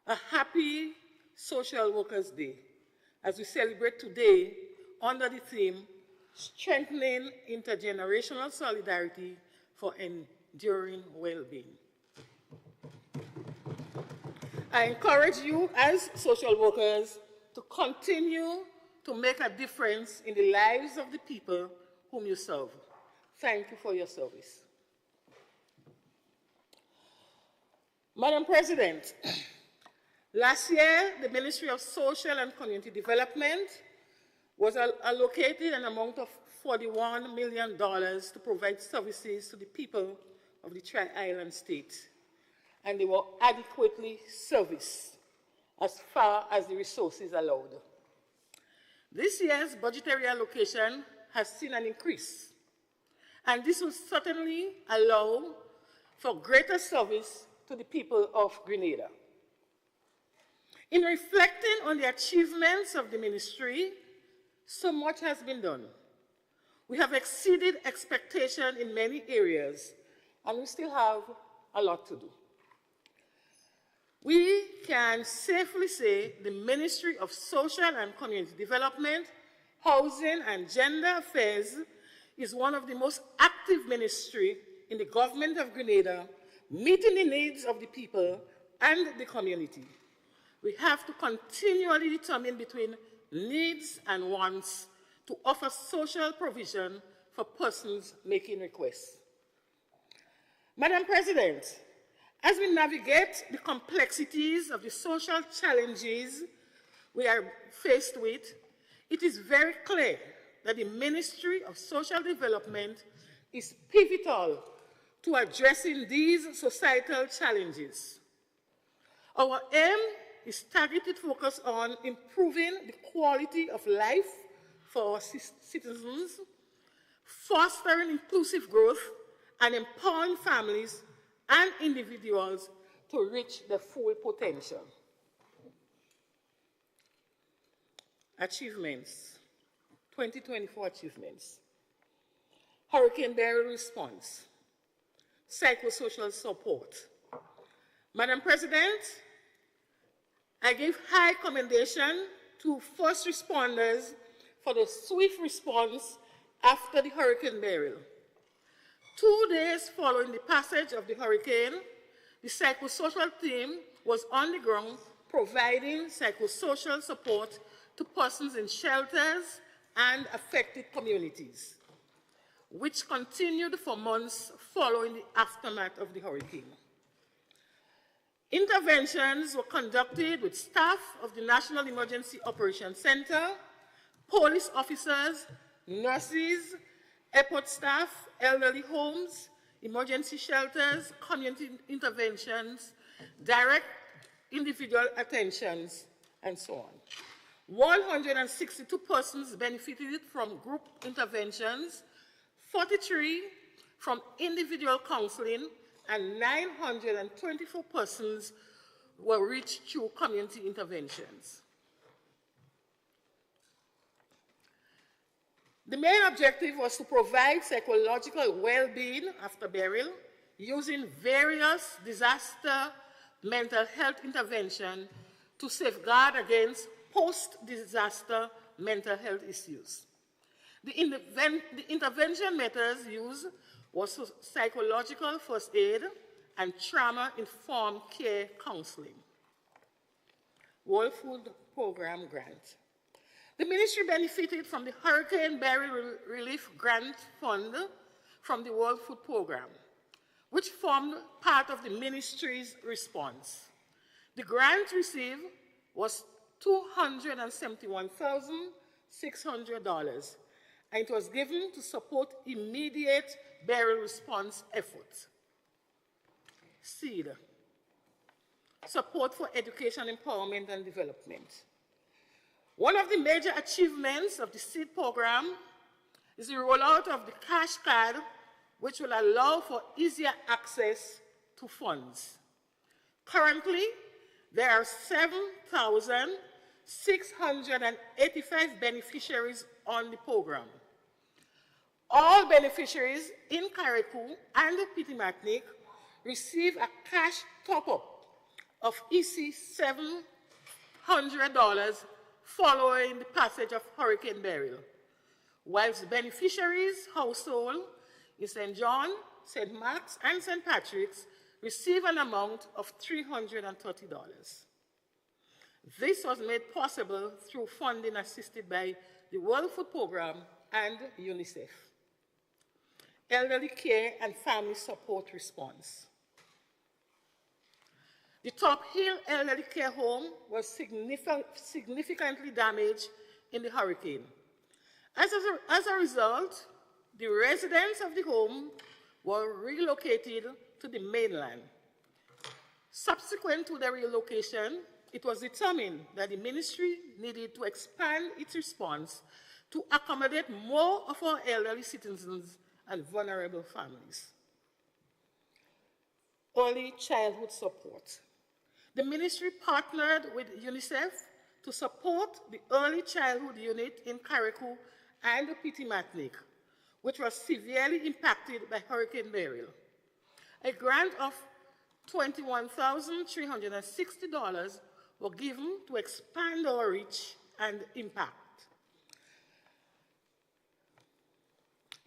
a happy Social Workers' Day as we celebrate today under the theme Strengthening Intergenerational Solidarity for Enduring Well-Being. I encourage you as social workers to continue to make a difference in the lives of the people whom you serve. Thank you for your service. Madam President, last year, the Ministry of Social and Community Development was allocated an amount of $41 million to provide services to the people of the Tri-Island state, and they were adequately serviced as far as the resources allowed. This year's budgetary allocation has seen an increase, and this will certainly allow for greater service to the people of Grenada. In reflecting on the achievements of the ministry, so much has been done. We have exceeded expectation in many areas, and we still have a lot to do. We can safely say the Ministry of Social and Community Development, Housing and Gender Affairs is one of the most active ministries in the government of Grenada, meeting the needs of the people and the community. We have to continually determine between needs and wants to offer social provision for persons making requests. Madam President, as we navigate the complexities of the social challenges we are faced with, it is very clear that the Ministry of Social Development is pivotal to addressing these societal challenges. Our aim is targeted focus on improving the quality of life for our citizens, fostering inclusive growth, and empowering families and individuals to reach their full potential. Achievements, 2024 achievements. Hurricane Beryl response, psychosocial support. Madam President, I give high commendation to first responders for the swift response after the Hurricane Beryl. 2 days following the passage of the hurricane, the psychosocial team was on the ground providing psychosocial support to persons in shelters and affected communities, which continued for months following the aftermath of the hurricane. Interventions were conducted with staff of the National Emergency Operations Center, police officers, nurses, airport staff, elderly homes, emergency shelters, community interventions, direct individual attentions, and so on. 162 persons benefited from group interventions, 43 from individual counseling, and 924 persons were reached through community interventions. The main objective was to provide psychological well-being after Beryl using various disaster mental health intervention to safeguard against post-disaster mental health issues. The intervention methods used was psychological first aid and trauma-informed care counseling. World Food Program grant. The ministry benefited from the Hurricane Beryl Relief Grant Fund from the World Food Program, which formed part of the ministry's response. The grant received was $271,600, and it was given to support immediate Beryl response efforts. SEED, support for education, empowerment, and development. One of the major achievements of the SEED program is the rollout of the cash card, which will allow for easier access to funds. Currently, there are 7,685 beneficiaries on the program. All beneficiaries in Carriacou and Pitimatnik receive a cash top-up of EC $700 following the passage of Hurricane Beryl, whilst beneficiaries' household in St. John, St. Mark's, and St. Patrick's receive an amount of $330. This was made possible through funding assisted by the World Food Program and UNICEF. Elderly care and family support response. The Top Hill Elderly Care Home was significantly damaged in the hurricane. As a result, the residents of the home were relocated to the mainland. Subsequent to their relocation, it was determined that the ministry needed to expand its response to accommodate more of our elderly citizens and vulnerable families. Early childhood support. The ministry partnered with UNICEF to support the early childhood unit in Carriacou and Pitimatnik, which was severely impacted by Hurricane Beryl. A grant of $21,360 were given to expand our reach and impact.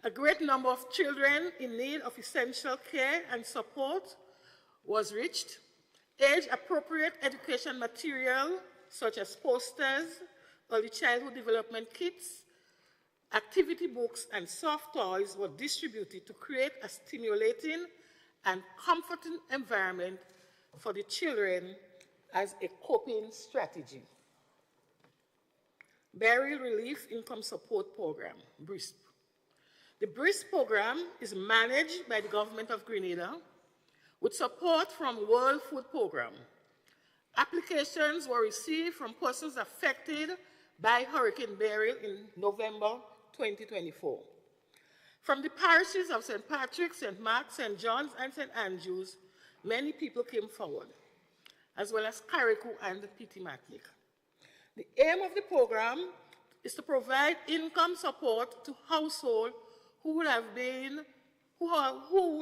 A great number of children in need of essential care and support was reached. Age-appropriate education material, such as posters, early childhood development kits, activity books, and soft toys were distributed to create a stimulating and comforting environment for the children as a coping strategy. Burial Relief Income Support Program, BRISP. The BRISP program is managed by the Government of Grenada with support from World Food Program. Applications were received from persons affected by Hurricane Beryl in November 2024. From the parishes of St. Patrick, St. Mark, St. John's, and St. Andrews, many people came forward, as well as Carriacou and Petit-Martinique. The aim of the program is to provide income support to households who would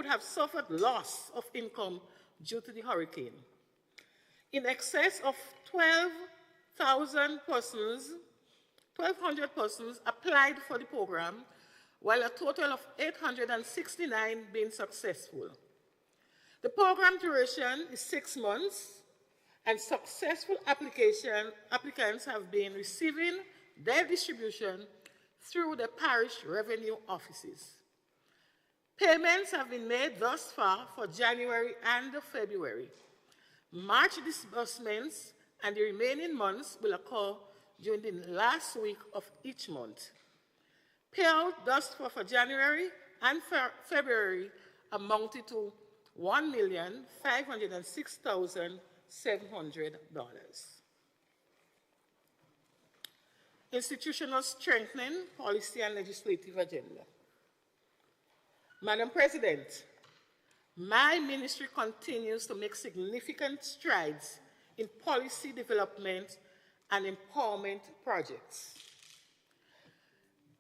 have suffered loss of income due to the hurricane. In excess of 1,200 persons applied for the program, while a total of 869 being successful. The program duration is 6 months, and successful applicants have been receiving their distribution through the parish revenue offices. Payments have been made thus far for January and February. March disbursements and the remaining months will occur during the last week of each month. Payout thus far for January and February amounted to $1,506,700. Institutional strengthening, policy and legislative agenda. Madam President, my ministry continues to make significant strides in policy development and empowerment projects.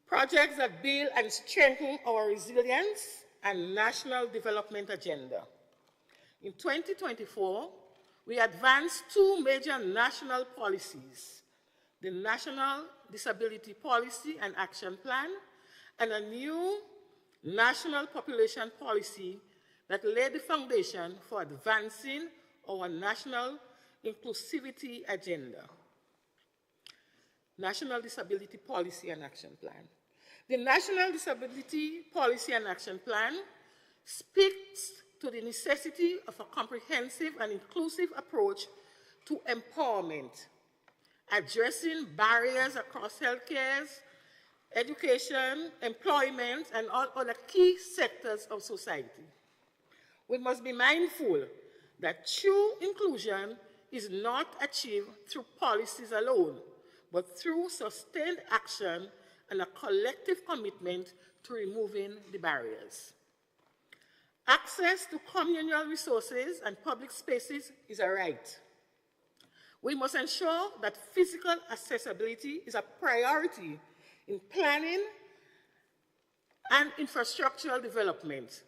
Projects that build and strengthen our resilience and national development agenda. In 2024, we advanced 2 major national policies: the National Disability Policy and Action Plan, and a new national population policy that laid the foundation for advancing our national inclusivity agenda. National Disability Policy and Action Plan. The National Disability Policy and Action Plan speaks to the necessity of a comprehensive and inclusive approach to empowerment, addressing barriers across healthcare, education, employment, and all other key sectors of society. We must be mindful that true inclusion is not achieved through policies alone, but through sustained action and a collective commitment to removing the barriers. Access to communal resources and public spaces is a right. We must ensure that physical accessibility is a priority in planning and infrastructural development.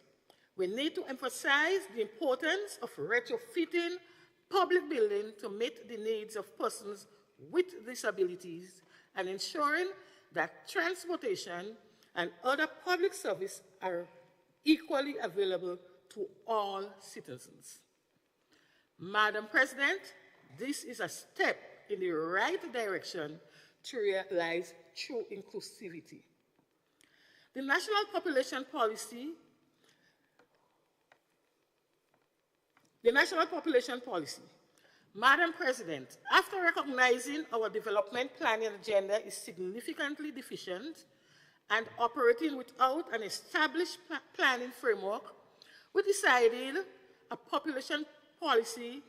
We need to emphasize the importance of retrofitting public buildings to meet the needs of persons with disabilities and ensuring that transportation and other public services are equally available to all citizens. Madam President, this is a step in the right direction to realize true inclusivity. The National Population Policy. Madam President, after recognizing our development planning agenda is significantly deficient and operating without an established planning framework, we decided a population policy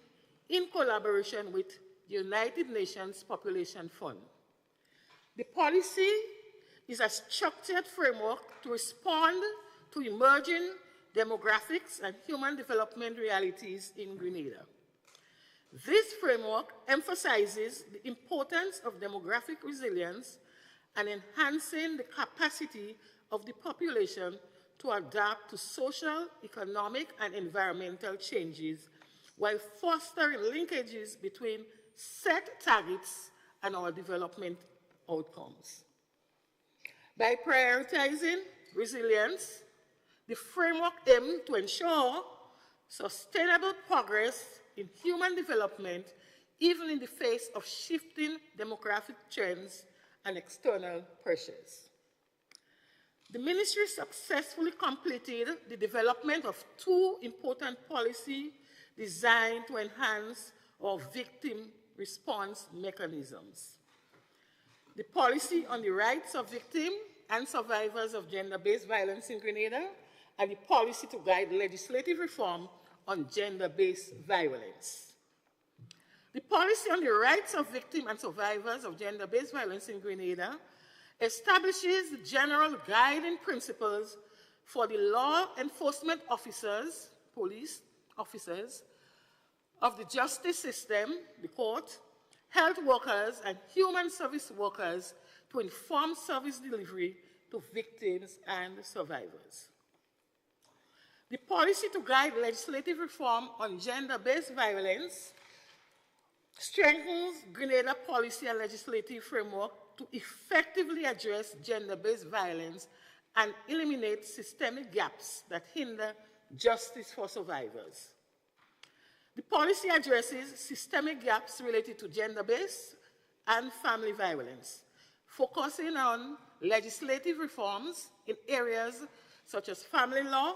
in collaboration with the United Nations Population Fund. The policy is a structured framework to respond to emerging demographics and human development realities in Grenada. This framework emphasizes the importance of demographic resilience and enhancing the capacity of the population to adapt to social, economic, and environmental changes while fostering linkages between set targets and our development outcomes. By prioritizing resilience, the framework aims to ensure sustainable progress in human development, even in the face of shifting demographic trends and external pressures. The ministry successfully completed the development of 2 important policies designed to enhance our victim response mechanisms. the policy on the rights of victims and survivors of gender-based violence in Grenada, and the policy to guide legislative reform on gender-based violence. The policy on the rights of victims and survivors of gender-based violence in Grenada establishes general guiding principles for the law enforcement officers, police officers, of the justice system, the court, health workers, and human service workers to inform service delivery to victims and survivors. The policy to guide legislative reform on gender-based violence strengthens Grenada policy and legislative framework to effectively address gender-based violence and eliminate systemic gaps that hinder justice for survivors. The policy addresses systemic gaps related to gender-based and family violence, focusing on legislative reforms in areas such as family law,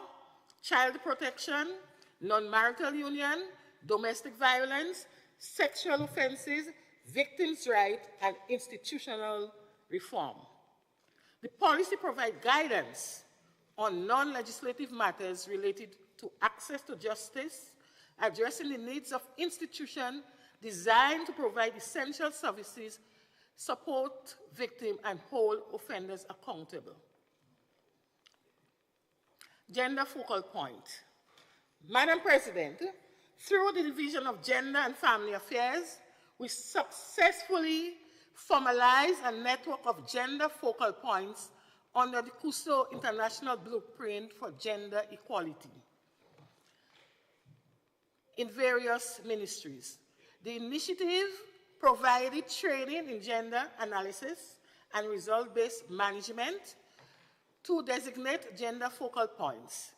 child protection, non-marital union, domestic violence, sexual offenses, victims' rights, and institutional reform. The policy provides guidance on non-legislative matters related to access to justice, addressing the needs of institutions designed to provide essential services, support victims, and hold offenders accountable. Gender focal point. Madam President, through the Division of Gender and Family Affairs, we successfully formalized a network of gender focal points under the CUSO International Blueprint for Gender Equality in various ministries. The initiative provided training in gender analysis and result-based management to designate gender focal points.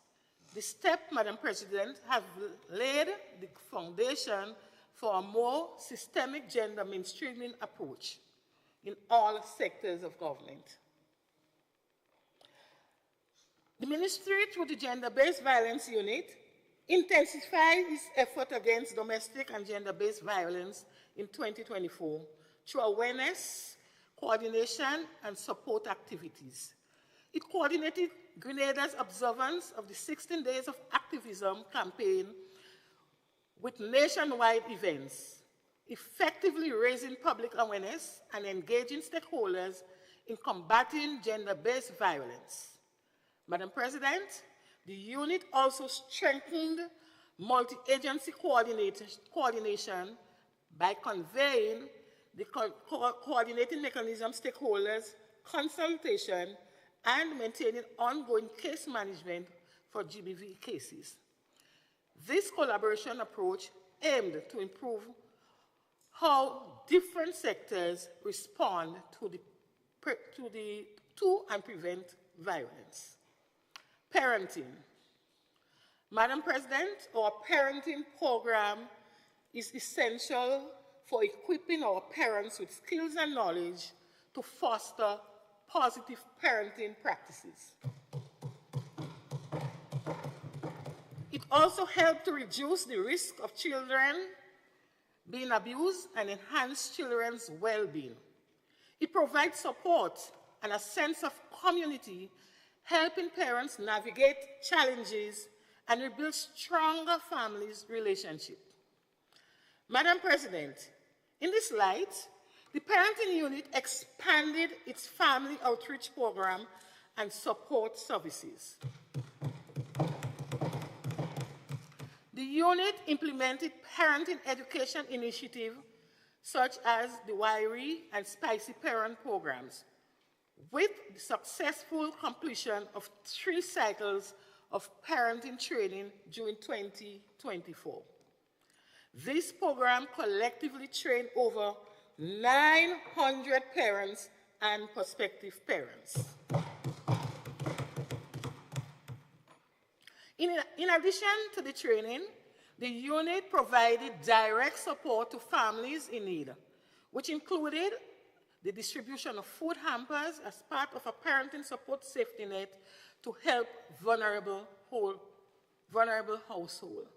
The step, Madam President, have laid the foundation for a more systemic gender mainstreaming approach in all sectors of government. The ministry, through the Gender-Based Violence Unit, intensified its effort against domestic and gender-based violence in 2024 through awareness, coordination, and support activities. It coordinated Grenada's observance of the 16 Days of Activism campaign with nationwide events, effectively raising public awareness and engaging stakeholders in combating gender-based violence. Madam President, the unit also strengthened multi-agency coordination by conveying the coordinating mechanism stakeholders, consultation, and maintaining ongoing case management for GBV cases. This collaboration approach aimed to improve how different sectors respond to and prevent violence. Parenting. Madam President, our parenting program is essential for equipping our parents with skills and knowledge to foster positive parenting practices. It also helped to reduce the risk of children being abused and enhance children's well-being. It provides support and a sense of community, helping parents navigate challenges and rebuild stronger families' relationships. Madam President, in this light, the parenting unit expanded its family outreach program and support services. The unit implemented parenting education initiatives such as the Wiry and Spicy Parent programs, with the successful completion of 3 cycles of parenting training during 2024. This program collectively trained over 900 parents and prospective parents. In addition to the training, the unit provided direct support to families in need, which included the distribution of food hampers as part of a parenting support safety net to help vulnerable households.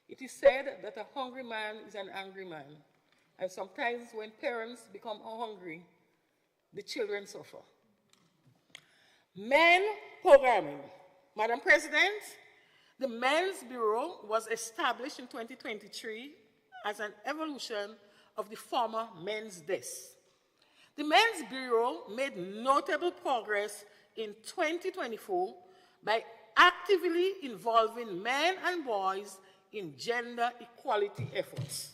It is said that a hungry man is an angry man. And sometimes when parents become hungry, the children suffer. Men programming. Madam President, the Men's Bureau was established in 2023 as an evolution of the former Men's Desk. The Men's Bureau made notable progress in 2024 by actively involving men and boys in gender equality efforts.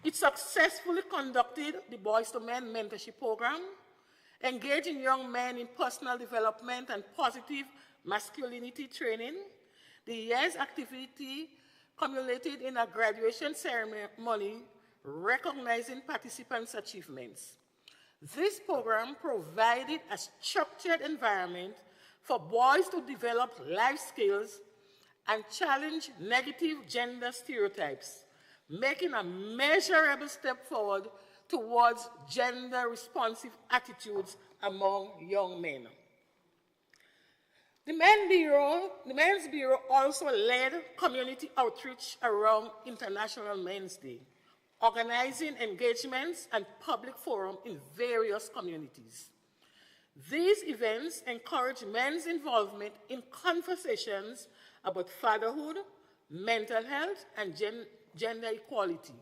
It successfully conducted the Boys to Men Mentorship Program, engaging young men in personal development and positive masculinity training. The year's activity culminated in a graduation ceremony recognizing participants' achievements. This program provided a structured environment for boys to develop life skills and challenge negative gender stereotypes, making a measurable step forward towards gender-responsive attitudes among young men. The Men's Bureau also led community outreach around International Men's Day, organizing engagements and public forums in various communities. These events encourage men's involvement in conversations about fatherhood, mental health, and gender equality,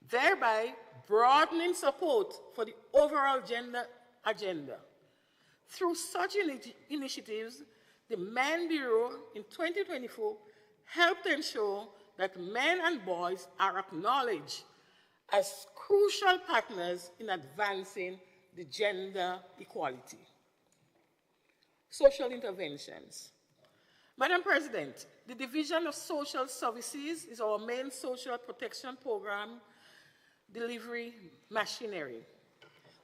thereby broadening support for the overall gender agenda. Through such initiatives, the Men Bureau in 2024 helped ensure that men and boys are acknowledged as crucial partners in advancing the gender equality. Social interventions. Madam President, the Division of Social Services is our main social protection program delivery machinery.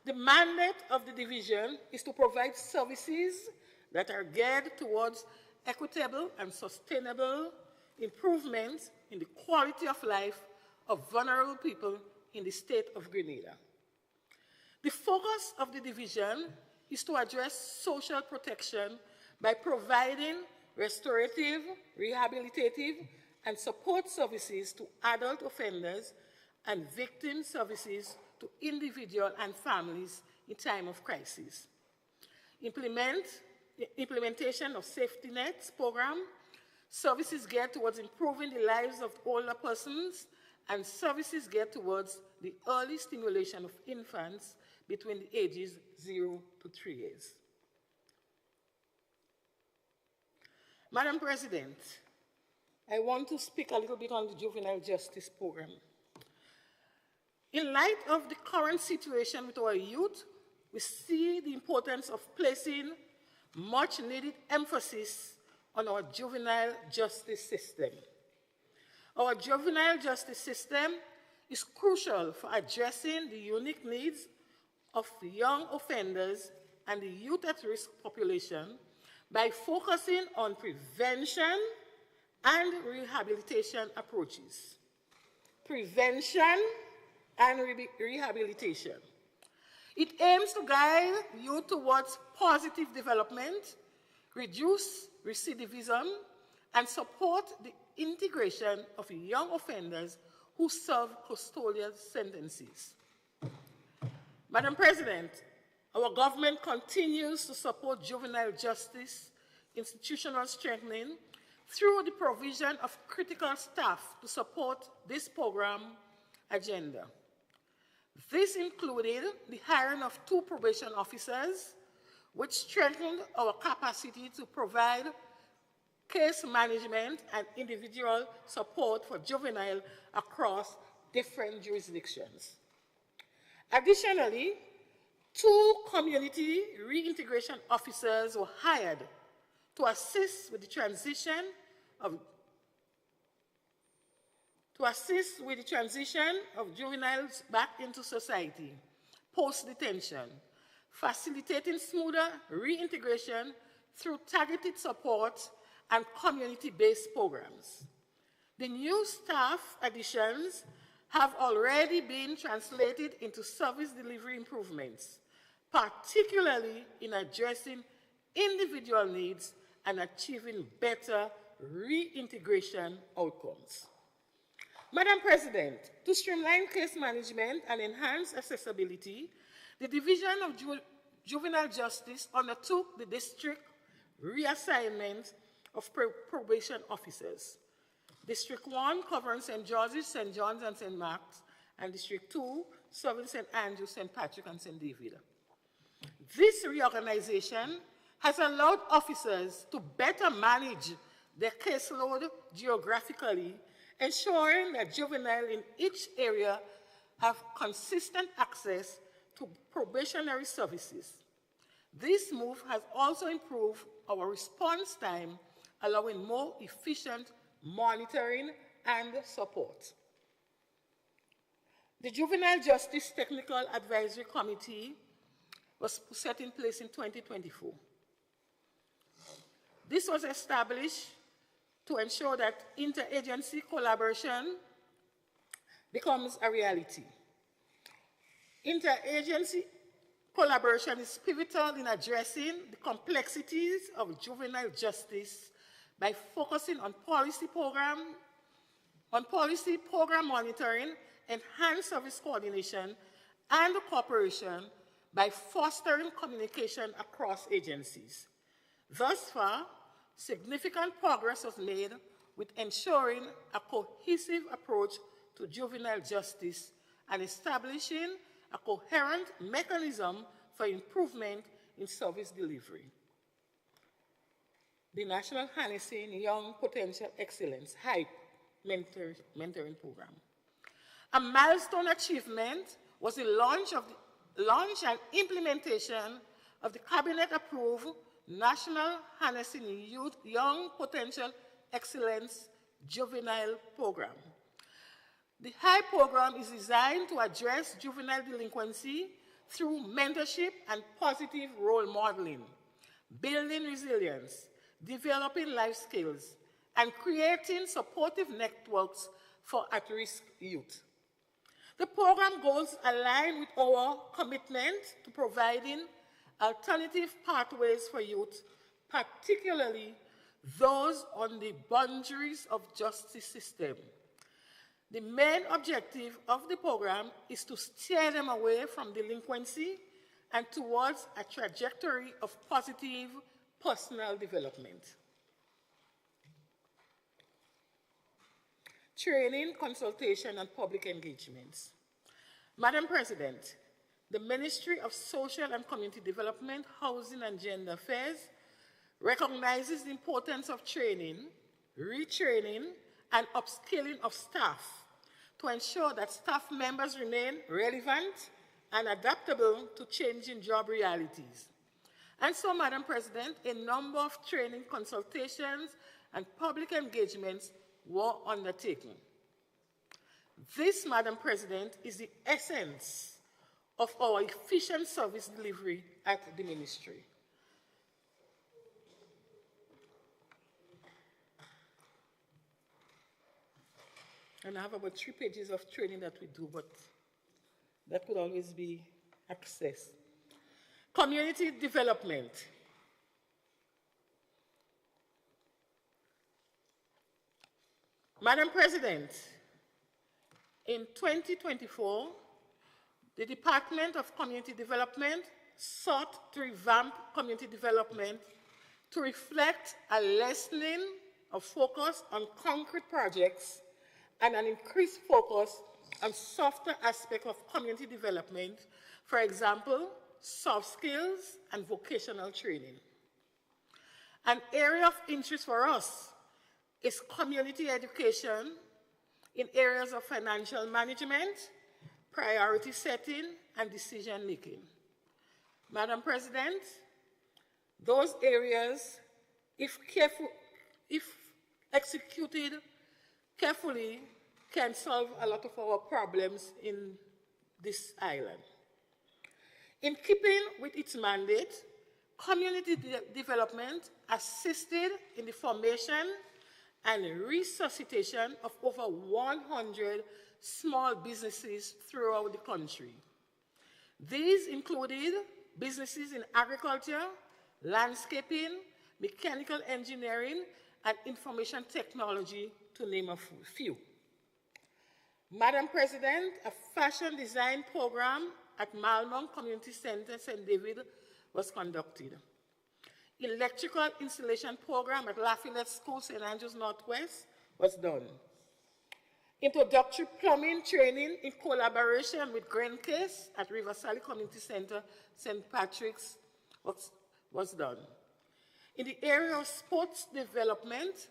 The mandate of the division is to provide services that are geared towards equitable and sustainable improvements in the quality of life of vulnerable people in the state of Grenada. The focus of the division is to address social protection by providing restorative, rehabilitative, and support services to adult offenders and victim services to individuals and families in time of crisis. Implementation of safety nets program, services geared towards improving the lives of older persons, and services geared towards the early stimulation of infants between the ages 0 to 3 years. Madam President, I want to speak a little bit on the juvenile justice program. In light of the current situation with our youth, we see the importance of placing much needed emphasis on our juvenile justice system. Our juvenile justice system is crucial for addressing the unique needs of the young offenders and the youth at risk population by focusing on prevention and rehabilitation approaches. Prevention and rehabilitation. It aims to guide youth towards positive development, reduce recidivism, and support the integration of young offenders who serve custodial sentences. Madam President, our government continues to support juvenile justice institutional strengthening through the provision of critical staff to support this program agenda. This included the hiring of 2 probation officers, which strengthened our capacity to provide case management and individual support for juveniles across different jurisdictions. Additionally, 2 community reintegration officers were hired to assist with the transition of juveniles back into society post-detention, facilitating smoother reintegration through targeted support and community-based programs. The new staff additions have already been translated into service delivery improvements, particularly in addressing individual needs and achieving better reintegration outcomes. Madam President, to streamline case management and enhance accessibility, the Division of Juvenile Justice undertook the district reassignment of probation officers. District 1 covering St. George's, St. John's, and St. Mark's, and District 2 serving St. Andrew, St. Patrick, and St. David. This reorganization has allowed officers to better manage their caseload geographically, ensuring that juveniles in each area have consistent access to probationary services. This move has also improved our response time, allowing more efficient monitoring and support. The Juvenile Justice Technical Advisory Committee was set in place in 2024. This was established to ensure that interagency collaboration becomes a reality. Interagency collaboration is pivotal in addressing the complexities of juvenile justice by focusing on policy program monitoring, enhanced service coordination, and cooperation by fostering communication across agencies. Thus far, significant progress was made with ensuring a cohesive approach to juvenile justice and establishing a coherent mechanism for improvement in service delivery. The National Harnessing Young Potential Excellence, HYPE, mentoring program. A milestone achievement was the launch and implementation of the Cabinet-approved National Harnessing Young Potential Excellence Juvenile Program. The HYPE program is designed to address juvenile delinquency through mentorship and positive role modeling, building resilience, developing life skills, and creating supportive networks for at-risk youth. The program goals align with our commitment to providing alternative pathways for youth, particularly those on the boundaries of justice system. The main objective of the program is to steer them away from delinquency and towards a trajectory of positive personal development. Training, consultation, and public engagements. Madam President, the Ministry of Social and Community Development, Housing and Gender Affairs recognizes the importance of training, retraining, and upskilling of staff to ensure that staff members remain relevant and adaptable to changing job realities. And so, Madam President, a number of training consultations and public engagements were undertaken. This, Madam President, is the essence of our efficient service delivery at the ministry. And I have about 3 pages of training that we do, but that could always be accessed. Community development. Madam President, in 2024, the Department of Community Development sought to revamp community development to reflect a lessening of focus on concrete projects and an increased focus on softer aspects of community development, for example, soft skills and vocational training. An area of interest for us is community education in areas of financial management, priority setting, and decision making. Madam President, those areas, if executed carefully, can solve a lot of our problems in this island. In keeping with its mandate, community development assisted in the formation and resuscitation of over 100 small businesses throughout the country. These included businesses in agriculture, landscaping, mechanical engineering, and information technology, to name a few. Madam President, a fashion design program at Malmont Community Center, St. David, was conducted. Electrical installation program at Lafayette School, St. Andrews Northwest, was done. Introductory plumbing training in collaboration with Grencase at River Sally Community Center, St. Patrick's, was done. In the area of sports development,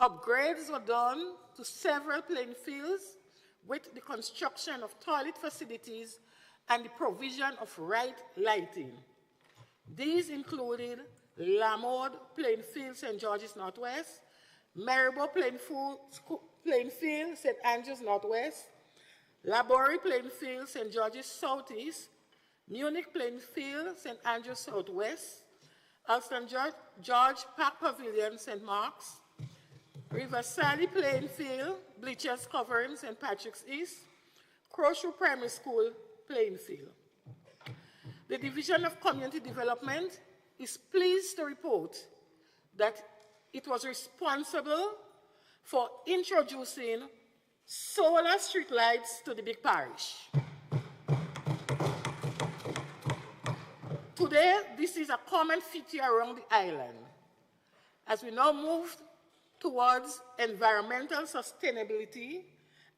upgrades were done to several playing fields with the construction of toilet facilities and the provision of right lighting. These included Lamode Playing Field, St. George's Northwest, Maribor Playing Field, St. Andrews Northwest, Laborie Playing Field, St. George's Southeast, Munich Playing Field, St. Andrews Southwest, Alston George Park Pavilion, St. Mark's, River Sally Playing Field, bleachers covering St. Patrick's East, Crowshoe Primary School Playing Field. The Division of Community Development is pleased to report that it was responsible for introducing solar streetlights to the big parish. Today, this is a common feature around the island. As we now move towards environmental sustainability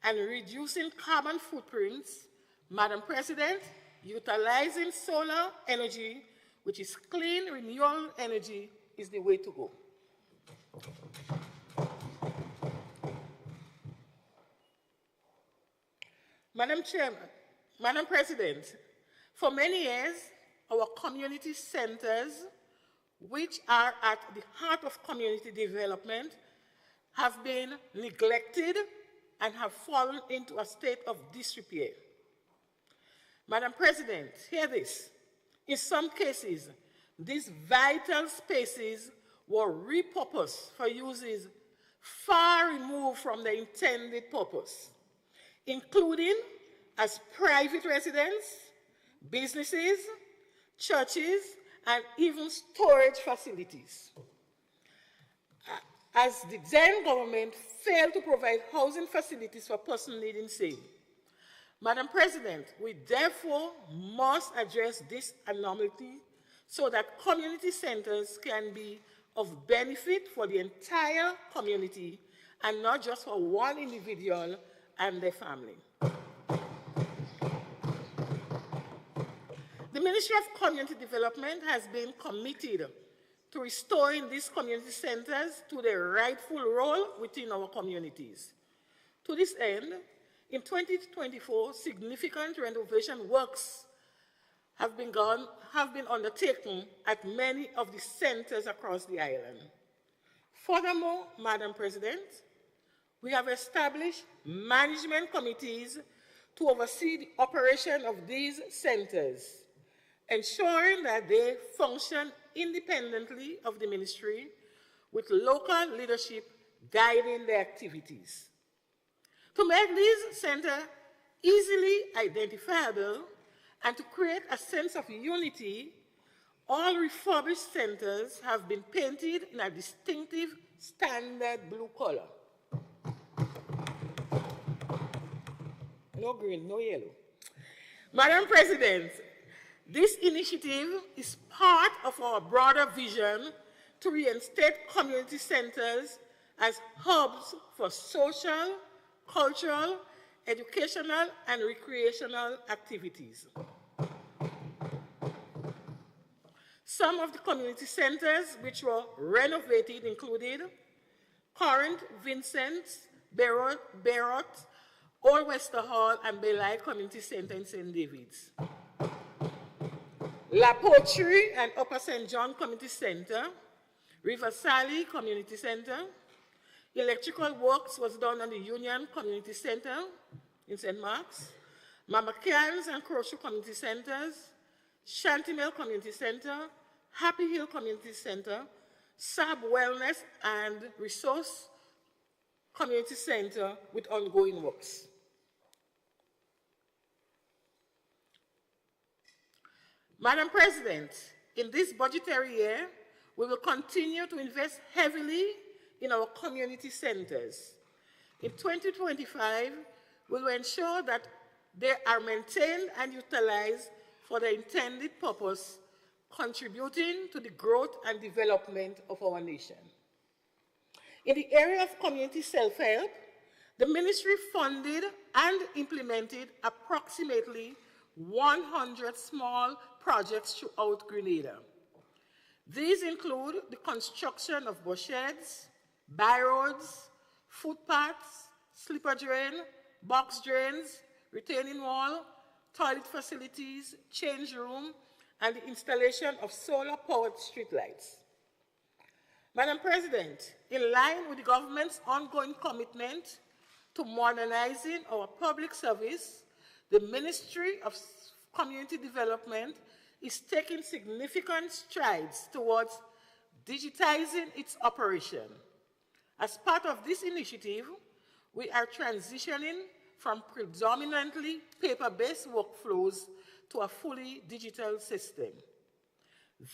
and reducing carbon footprints, Madam President, utilizing solar energy, which is clean, renewable energy, is the way to go. Madam President, for many years, our community centers, which are at the heart of community development, have been neglected and have fallen into a state of disrepair. Madam President, hear this. In some cases, these vital spaces were repurposed for uses far removed from their intended purpose, including as private residence, businesses, churches, and even storage facilities. As the then government failed to provide housing facilities for persons needing same. Madam President, we therefore must address this anomaly so that community centers can be of benefit for the entire community and not just for one individual and their family. The Ministry of Community Development has been committed to restoring these community centers to their rightful role within our communities. To this end, in 2024, significant renovation works have been undertaken at many of the centers across the island. Furthermore, Madam President, we have established management committees to oversee the operation of these centers, ensuring that they function independently of the ministry, with local leadership guiding their activities. To make these centers easily identifiable and to create a sense of unity, all refurbished centers have been painted in a distinctive standard blue color. No green, no yellow. Madam President, this initiative is part of our broader vision to reinstate community centers as hubs for social, cultural, educational, and recreational activities. Some of the community centers which were renovated included Corinth, Vincent, Beirut, Old Wester Hall, and Belay Community Center in St. David's. La Poterie and Upper St. John Community Center, River Sally Community Center. Electrical works was done on the Union Community Center in St. Mark's, Mama Cairns and Crowshoe Community Centers, Shantymill Community Center, Happy Hill Community Center, SAB Wellness and Resource Community Center with ongoing works. Madam President, in this budgetary year, we will continue to invest heavily in our community centers. In 2025, will ensure that they are maintained and utilized for the intended purpose, contributing to the growth and development of our nation. In the area of community self-help, the ministry funded and implemented approximately 100 small projects throughout Grenada. These include the construction of bush sheds, byroads, footpaths, slipper drain, box drains, retaining wall, toilet facilities, change room, and the installation of solar-powered streetlights. Madam President, in line with the government's ongoing commitment to modernizing our public service, the Ministry of Community Development is taking significant strides towards digitizing its operation. As part of this initiative, we are transitioning from predominantly paper-based workflows to a fully digital system.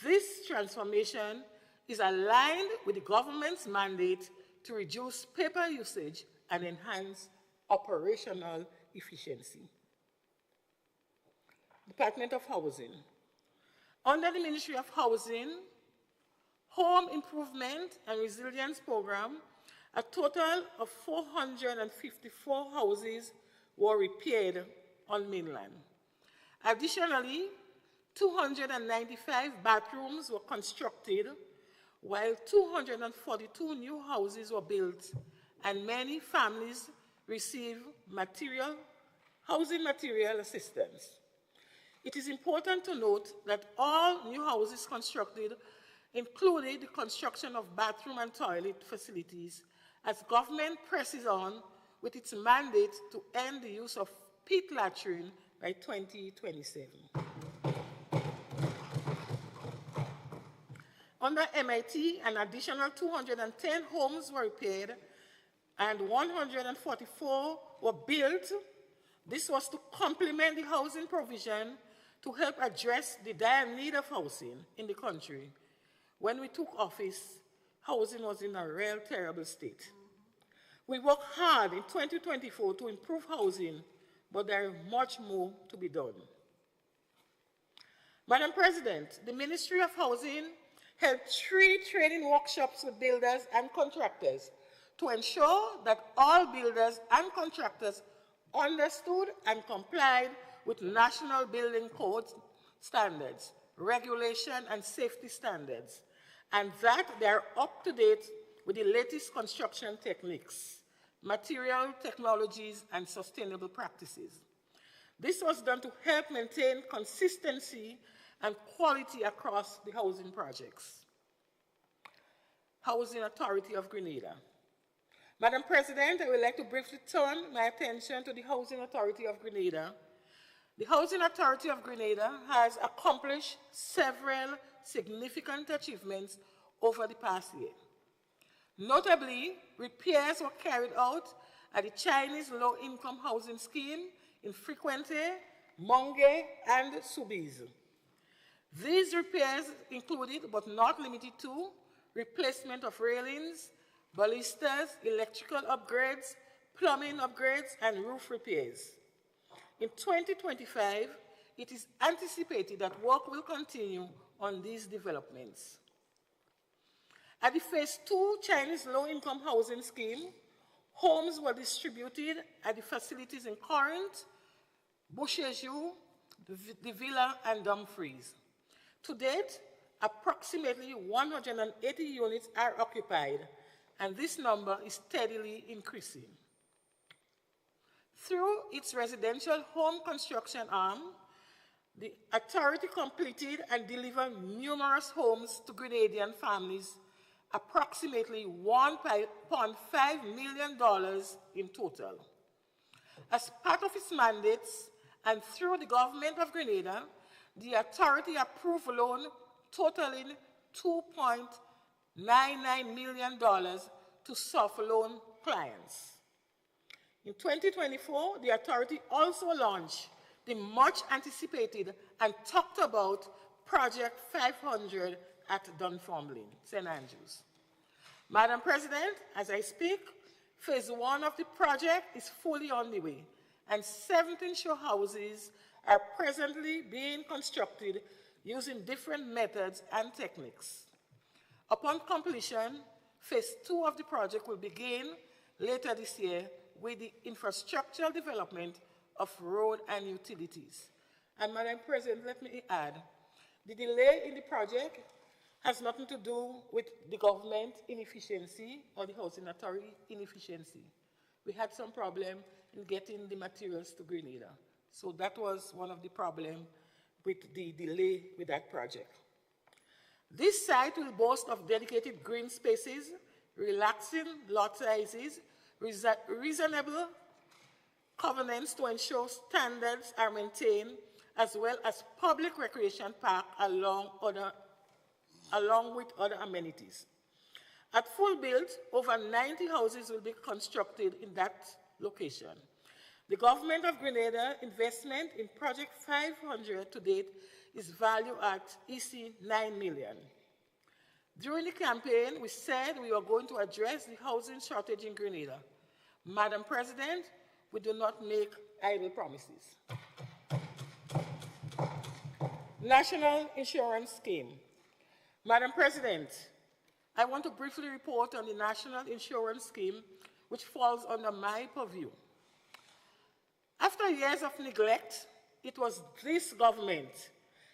This transformation is aligned with the government's mandate to reduce paper usage and enhance operational efficiency. Department of Housing. Under the Ministry of Housing, Home Improvement and Resilience Program, a total of 454 houses were repaired on mainland. Additionally, 295 bathrooms were constructed, while 242 new houses were built, and many families received housing material assistance. It is important to note that all new houses constructed included the construction of bathroom and toilet facilities, as government presses on with its mandate to end the use of pit latrine by 2027. Under MIT, an additional 210 homes were repaired and 144 were built. This was to complement the housing provision to help address the dire need of housing in the country. When we took office, housing was in a real terrible state. We worked hard in 2024 to improve housing, but there is much more to be done. Madam President, the Ministry of Housing held 3 training workshops with builders and contractors to ensure that all builders and contractors understood and complied with national building code standards, regulation, and safety standards, and that they are up to date with the latest construction techniques, material technologies, and sustainable practices. This was done to help maintain consistency and quality across the housing projects. Housing Authority of Grenada. Madam President, I would like to briefly turn my attention to the Housing Authority of Grenada. The Housing Authority of Grenada has accomplished several significant achievements over the past year. Notably, repairs were carried out at the Chinese Low-Income Housing Scheme in Frequente, Monge, and Soubise. These repairs included, but not limited to, replacement of railings, balusters, electrical upgrades, plumbing upgrades, and roof repairs. In 2025, it is anticipated that work will continue on these developments. At the Phase 2 Chinese Low-Income Housing Scheme, homes were distributed at the facilities in Corinth, Beauchejou, the Villa, and Dumfries. To date, approximately 180 units are occupied, and this number is steadily increasing. Through its residential home construction arm, the authority completed and delivered numerous homes to Grenadian families, approximately $1.5 million in total. As part of its mandates and through the government of Grenada, the authority approved a loan totaling $2.99 million to soft loan clients. In 2024, the authority also launched the much anticipated and talked about Project 500 at Dunfermline, St. Andrews. Madam President, as I speak, Phase 1 of the project is fully on the way, and 17 show houses are presently being constructed using different methods and techniques. Upon completion, phase 2 of the project will begin later this year with the infrastructural development of road and utilities. And Madam President, let me add, the delay in the project has nothing to do with the government inefficiency or the housing authority inefficiency. We had some problem in getting the materials to Grenada. So that was one of the problems with the delay with that project. This site will boast of dedicated green spaces, relaxing lot sizes, reasonable covenants to ensure standards are maintained, as well as public recreation park along with other amenities. At full build, over 90 houses will be constructed in that location. The government of Grenada investment in Project 500 to date is valued at EC 9 million. During the campaign, we said we were going to address the housing shortage in Grenada. Madam President, we do not make idle promises. National Insurance Scheme. Madam President, I want to briefly report on the National Insurance Scheme, which falls under my purview. After years of neglect, it was this government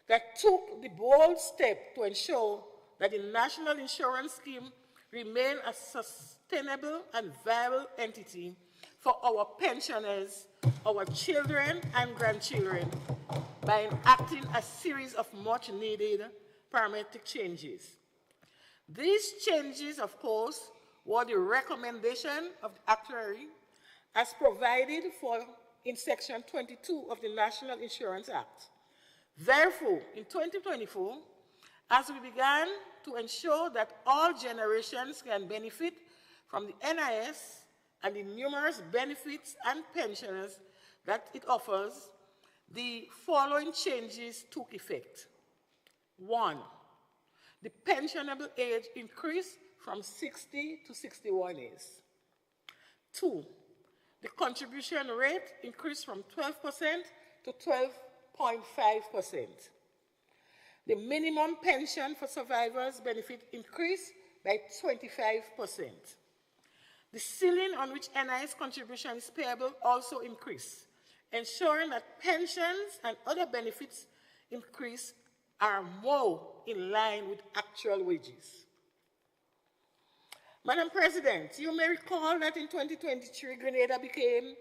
that took the bold step to ensure that the National Insurance Scheme remain a sustainable and viable entity for our pensioners, our children and grandchildren by enacting a series of much-needed parametric changes. These changes, of course, were the recommendation of the actuary as provided for in Section 22 of the National Insurance Act. Therefore, in 2024, as we began to ensure that all generations can benefit from the NIS and the numerous benefits and pensions that it offers, the following changes took effect. 1, the pensionable age increased from 60 to 61 years. 2, the contribution rate increased from 12% to 12.5%. The minimum pension for survivors benefit increased by 25%. The ceiling on which NIS contribution is payable also increased, ensuring that pensions and other benefits increase are more in line with actual wages. Madam President, you may recall that in 2023, Grenada became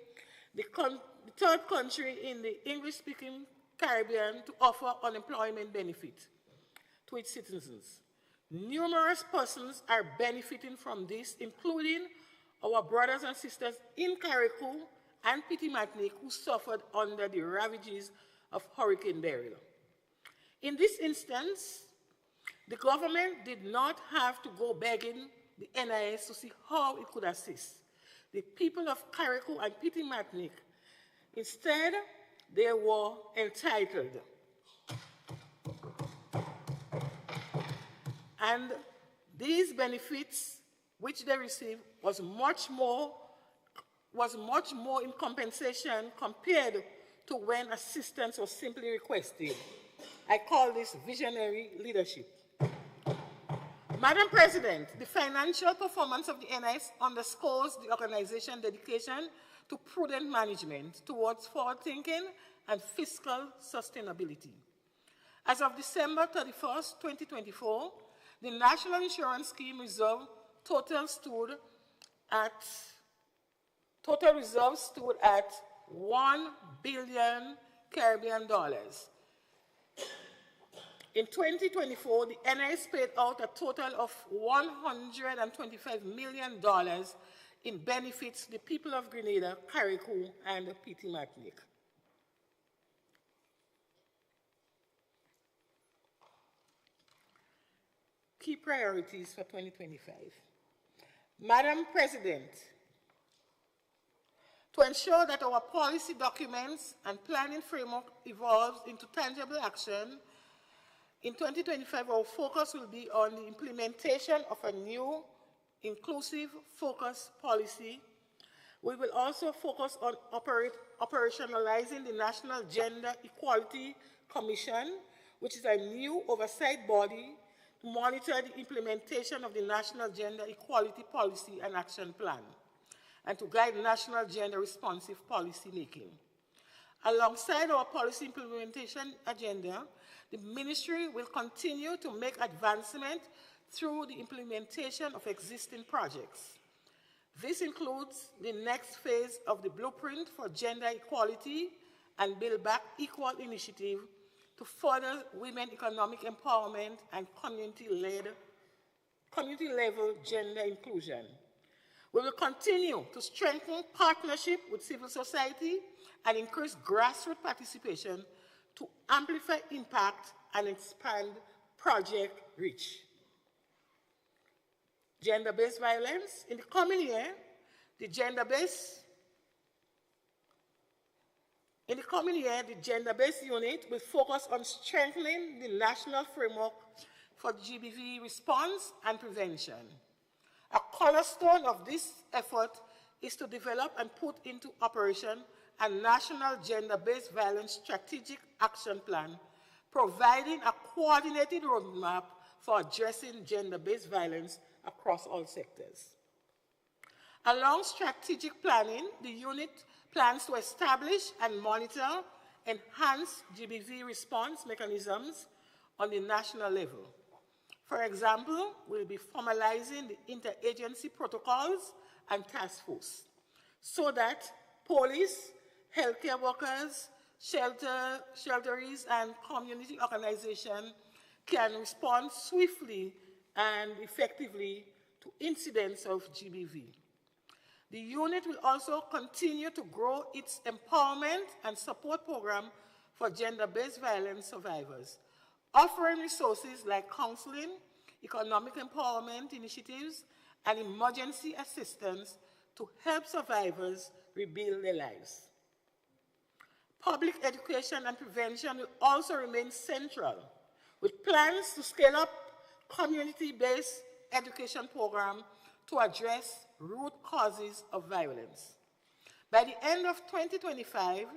the third country in the English-speaking Caribbean to offer unemployment benefit to its citizens. Numerous persons are benefiting from this, including our brothers and sisters in Carriacou and Petit Martinique who suffered under the ravages of Hurricane Beryl. In this instance, the government did not have to go begging the NIS to see how it could assist the people of Carriacou and Petit Martinique. Instead, they were entitled. And these benefits which they received was much more in compensation compared to when assistance was simply requested. I call this visionary leadership. Madam President, the financial performance of the NIS underscores the organization's dedication to prudent management towards forward-thinking and fiscal sustainability. As of December 31st, 2024, the National Insurance Scheme reserve total reserves stood at $1 billion Caribbean dollars. In 2024, the NIS paid out a total of $125 million in benefits to the people of Grenada, Carriacou, and Petit Martinique. Key priorities for 2025. Madam President, to ensure that our policy documents and planning framework evolves into tangible action, in 2025, our focus will be on the implementation of a new inclusive focus policy We will also focus on operationalizing the National Gender Equality Commission, which is a new oversight body to monitor the implementation of the National Gender Equality Policy and Action Plan, and to guide national gender responsive policy making. Alongside our policy implementation agenda, the ministry will continue to make advancement through the implementation of existing projects. This includes the next phase of the Blueprint for Gender Equality and Build Back Equal initiative to further women economic empowerment and community-level gender inclusion. We will continue to strengthen partnership with civil society and increase grassroots participation to amplify impact and expand project reach. Gender-based violence. In the coming year, the gender-based unit will focus on strengthening the national framework for GBV response and prevention. A cornerstone of this effort is to develop and put into operation a national gender-based violence strategic action plan, providing a coordinated roadmap for addressing gender-based violence across all sectors. Along strategic planning, the unit plans to establish and monitor enhanced GBV response mechanisms on the national level. For example, we'll be formalizing the interagency protocols and task force so that police, healthcare workers, shelteries, and community organizations can respond swiftly and effectively to incidents of GBV. The unit will also continue to grow its empowerment and support program for gender-based violence survivors, offering resources like counseling, economic empowerment initiatives, and emergency assistance to help survivors rebuild their lives. Public education and prevention will also remain central, with plans to scale up community-based education programs to address root causes of violence. By the end of 2025,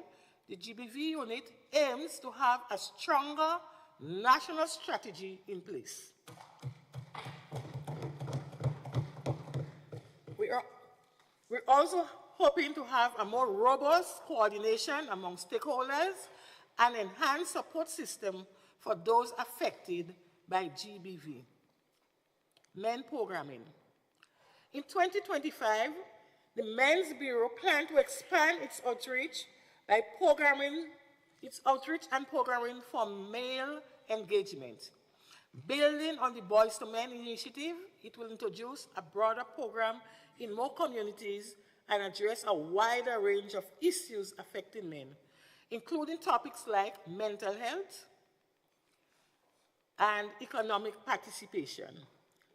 the GBV unit aims to have a stronger national strategy in place. We're also hoping to have a more robust coordination among stakeholders and enhanced support system for those affected by GBV. Men programming. In 2025, the Men's Bureau plans to expand its outreach by programming for male engagement. Building on the Boys to Men initiative, it will introduce a broader program in more communities and address a wider range of issues affecting men, including topics like mental health and economic participation,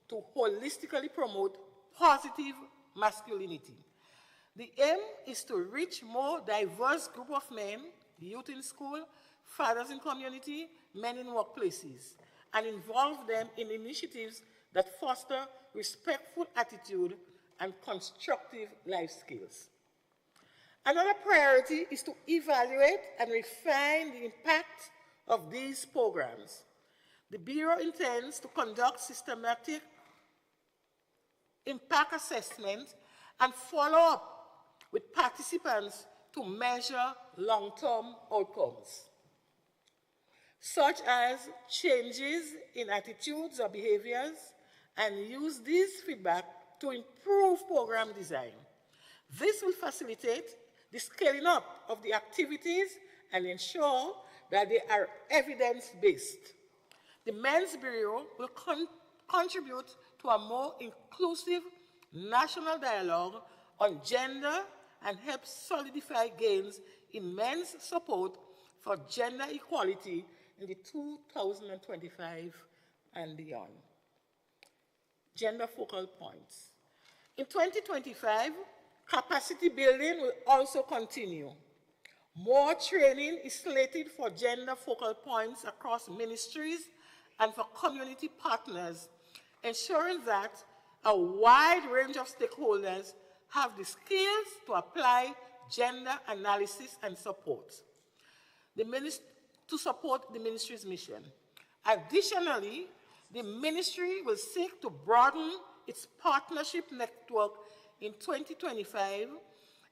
to holistically promote positive masculinity. The aim is to reach more diverse group of men, youth in school, fathers in community, men in workplaces, and involve them in initiatives that foster respectful attitude and constructive life skills. Another priority is to evaluate and refine the impact of these programs. The Bureau intends to conduct systematic impact assessment and follow up with participants to measure long-term outcomes, such as changes in attitudes or behaviors, and use this feedback to improve program design. This will facilitate the scaling up of the activities and ensure that they are evidence-based. The Men's Bureau will contribute to a more inclusive national dialogue on gender and help solidify gains in men's support for gender equality in the 2025 and beyond. Gender focal points. In 2025, capacity building will also continue. More training is slated for gender focal points across ministries and for community partners, ensuring that a wide range of stakeholders have the skills to apply gender analysis and support to support the ministry's mission. Additionally, the ministry will seek to broaden its partnership network in 2025,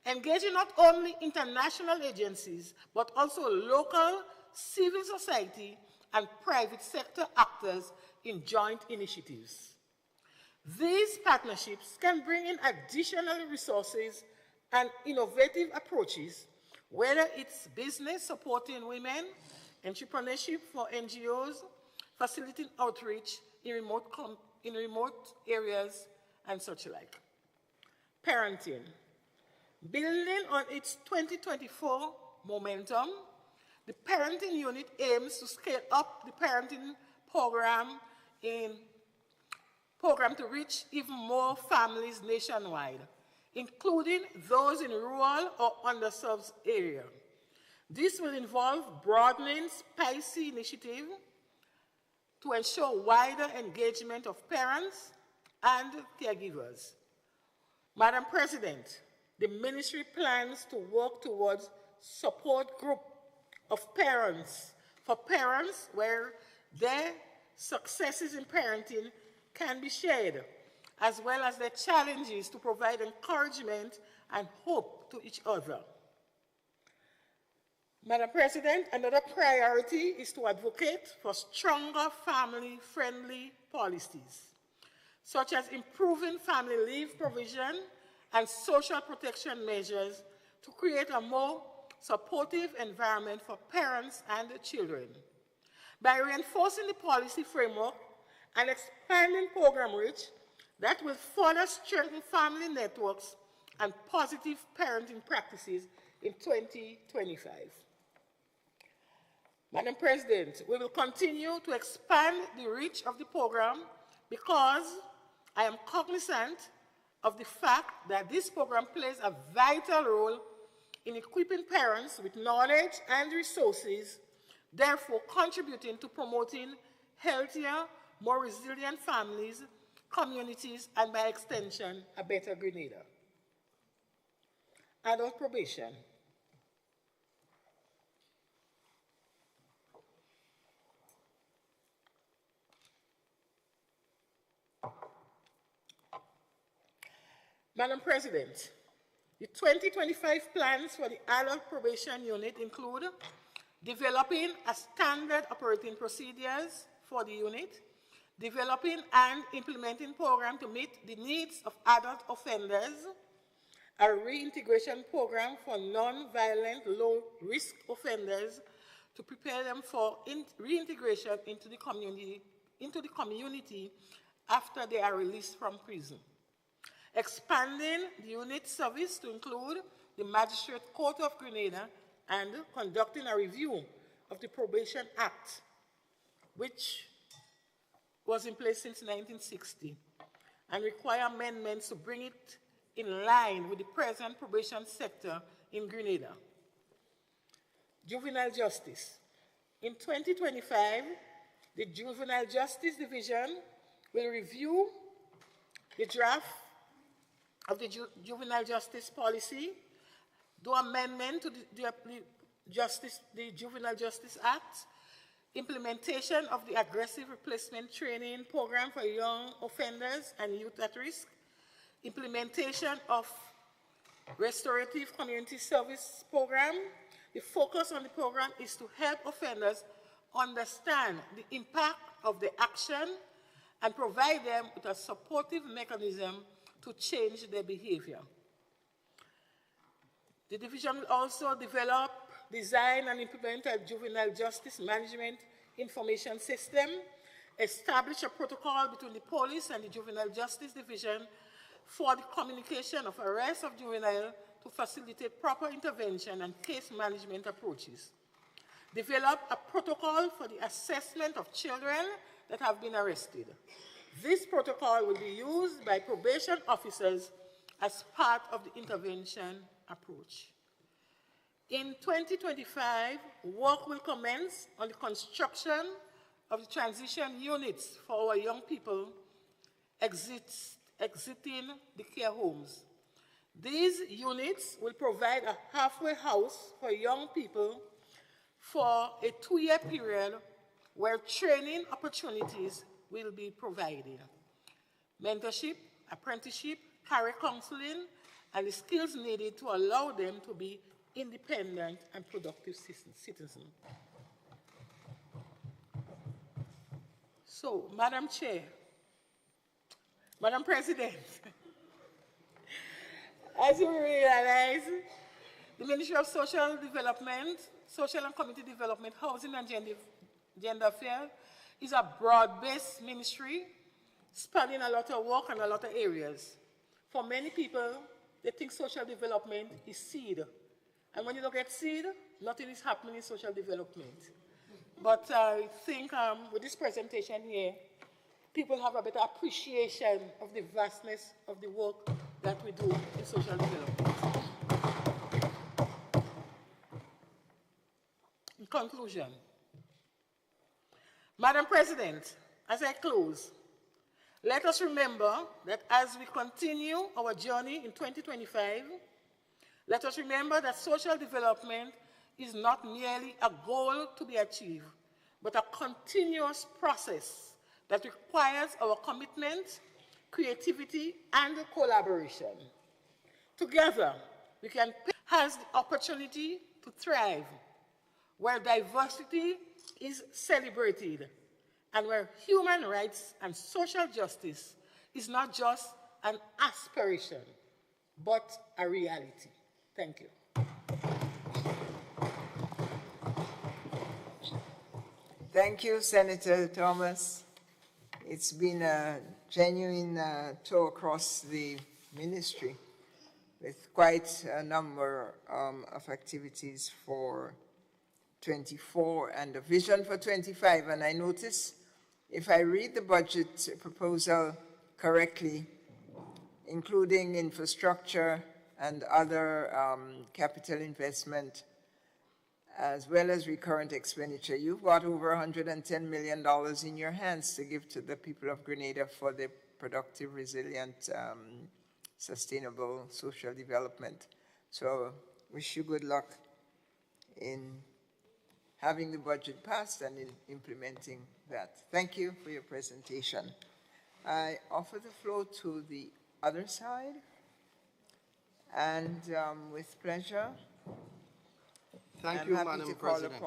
engaging not only international agencies, but also local civil society and private sector actors in joint initiatives. These partnerships can bring in additional resources and innovative approaches, whether it's business supporting women, entrepreneurship for NGOs, facilitating outreach in remote areas, and such like. Parenting. Building on its 2024 momentum, the parenting unit aims to scale up the parenting program to reach even more families nationwide, including those in rural or underserved areas. This will involve broadening SPICY initiative to ensure wider engagement of parents and caregivers. Madam President, the ministry plans to work towards support group of parents, for parents where their successes in parenting can be shared, as well as their challenges to provide encouragement and hope to each other. Madam President, another priority is to advocate for stronger family-friendly policies, such as improving family leave provision and social protection measures to create a more supportive environment for parents and children. By reinforcing the policy framework and expanding program reach, that will further strengthen family networks and positive parenting practices in 2025. Madam President, we will continue to expand the reach of the program because I am cognizant of the fact that this program plays a vital role in equipping parents with knowledge and resources, therefore contributing to promoting healthier, more resilient families, communities, and by extension, a better Grenada. Adult probation. Madam President, the 2025 plans for the Adult Probation Unit include developing a standard operating procedures for the unit, developing and implementing program to meet the needs of adult offenders, a reintegration program for non-violent, low-risk offenders to prepare them for reintegration into the community after they are released from prison. Expanding the unit service to include the Magistrate Court of Grenada and conducting a review of the Probation Act, which was in place since 1960, and require amendments to bring it in line with the present probation sector in Grenada. Juvenile justice. In 2025, the Juvenile Justice Division will review the draft of the Juvenile Justice Policy, do amendment to the Juvenile Justice Act, implementation of the Aggressive Replacement Training Program for young offenders and youth at risk, implementation of Restorative Community Service Program. The focus on the program is to help offenders understand the impact of the action and provide them with a supportive mechanism to change their behavior. The division will also develop, design, and implement a juvenile justice management information system, establish a protocol between the police and the Juvenile Justice Division for the communication of arrest of juvenile to facilitate proper intervention and case management approaches. Develop a protocol for the assessment of children that have been arrested. This protocol will be used by probation officers as part of the intervention approach. In 2025, work will commence on the construction of the transition units for our young people exiting the care homes. These units will provide a halfway house for young people for a 2-year period where training opportunities will be provided. Mentorship, apprenticeship, career counseling, and the skills needed to allow them to be independent and productive citizens. So, Madam Chair, Madam President, as you realize, the Ministry of Social Development, Social and Community Development, Housing and Gender Affairs is a broad-based ministry spanning a lot of work and a lot of areas. For many people, they think social development is seed. And when you look at seed, nothing is happening in social development. But I think with this presentation here, people have a better appreciation of the vastness of the work that we do in social development. In conclusion, Madam President, as I close, let us remember that as we continue our journey in 2025, let us remember that social development is not merely a goal to be achieved, but a continuous process that requires our commitment, creativity, and collaboration. Together, we can have the opportunity to thrive, where diversity is celebrated, and where human rights and social justice is not just an aspiration, but a reality. Thank you. Thank you, Senator Thomas. It's been a genuine tour across the ministry with quite a number of activities for 24 and a vision for 25. And I notice, if I read the budget proposal correctly, including infrastructure and other capital investment, as well as recurrent expenditure, you've got over $110 million in your hands to give to the people of Grenada for their productive, resilient, sustainable social development. So wish you good luck in having the budget passed and in implementing that. Thank you for your presentation. I offer the floor to the other side, and with pleasure, Thank you, Madam President.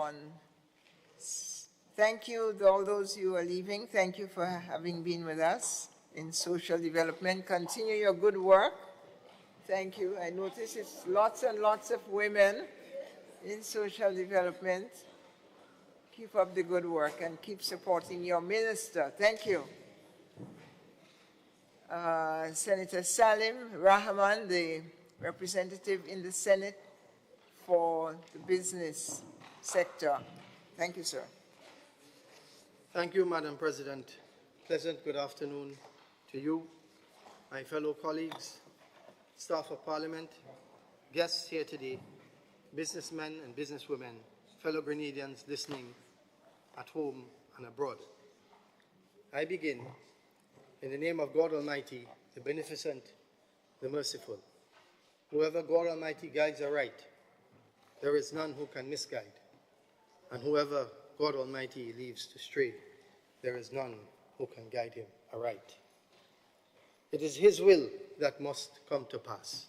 Thank you, all those who are leaving. Thank you for having been with us in social development. Continue your good work. Thank you. I notice it's lots and lots of women in social development. Keep up the good work and keep supporting your minister. Thank you. Senator Salim Rahman, the representative in the Senate for the business sector. Thank you, sir. Thank you, Madam President. Pleasant good afternoon to you, my fellow colleagues, staff of Parliament, guests here today, businessmen and businesswomen, fellow Grenadians listening at home and abroad. I begin in the name of God Almighty, the Beneficent, the Merciful. Whoever God Almighty guides aright, there is none who can misguide. And whoever God Almighty leaves to stray, there is none who can guide him aright. It is His will that must come to pass.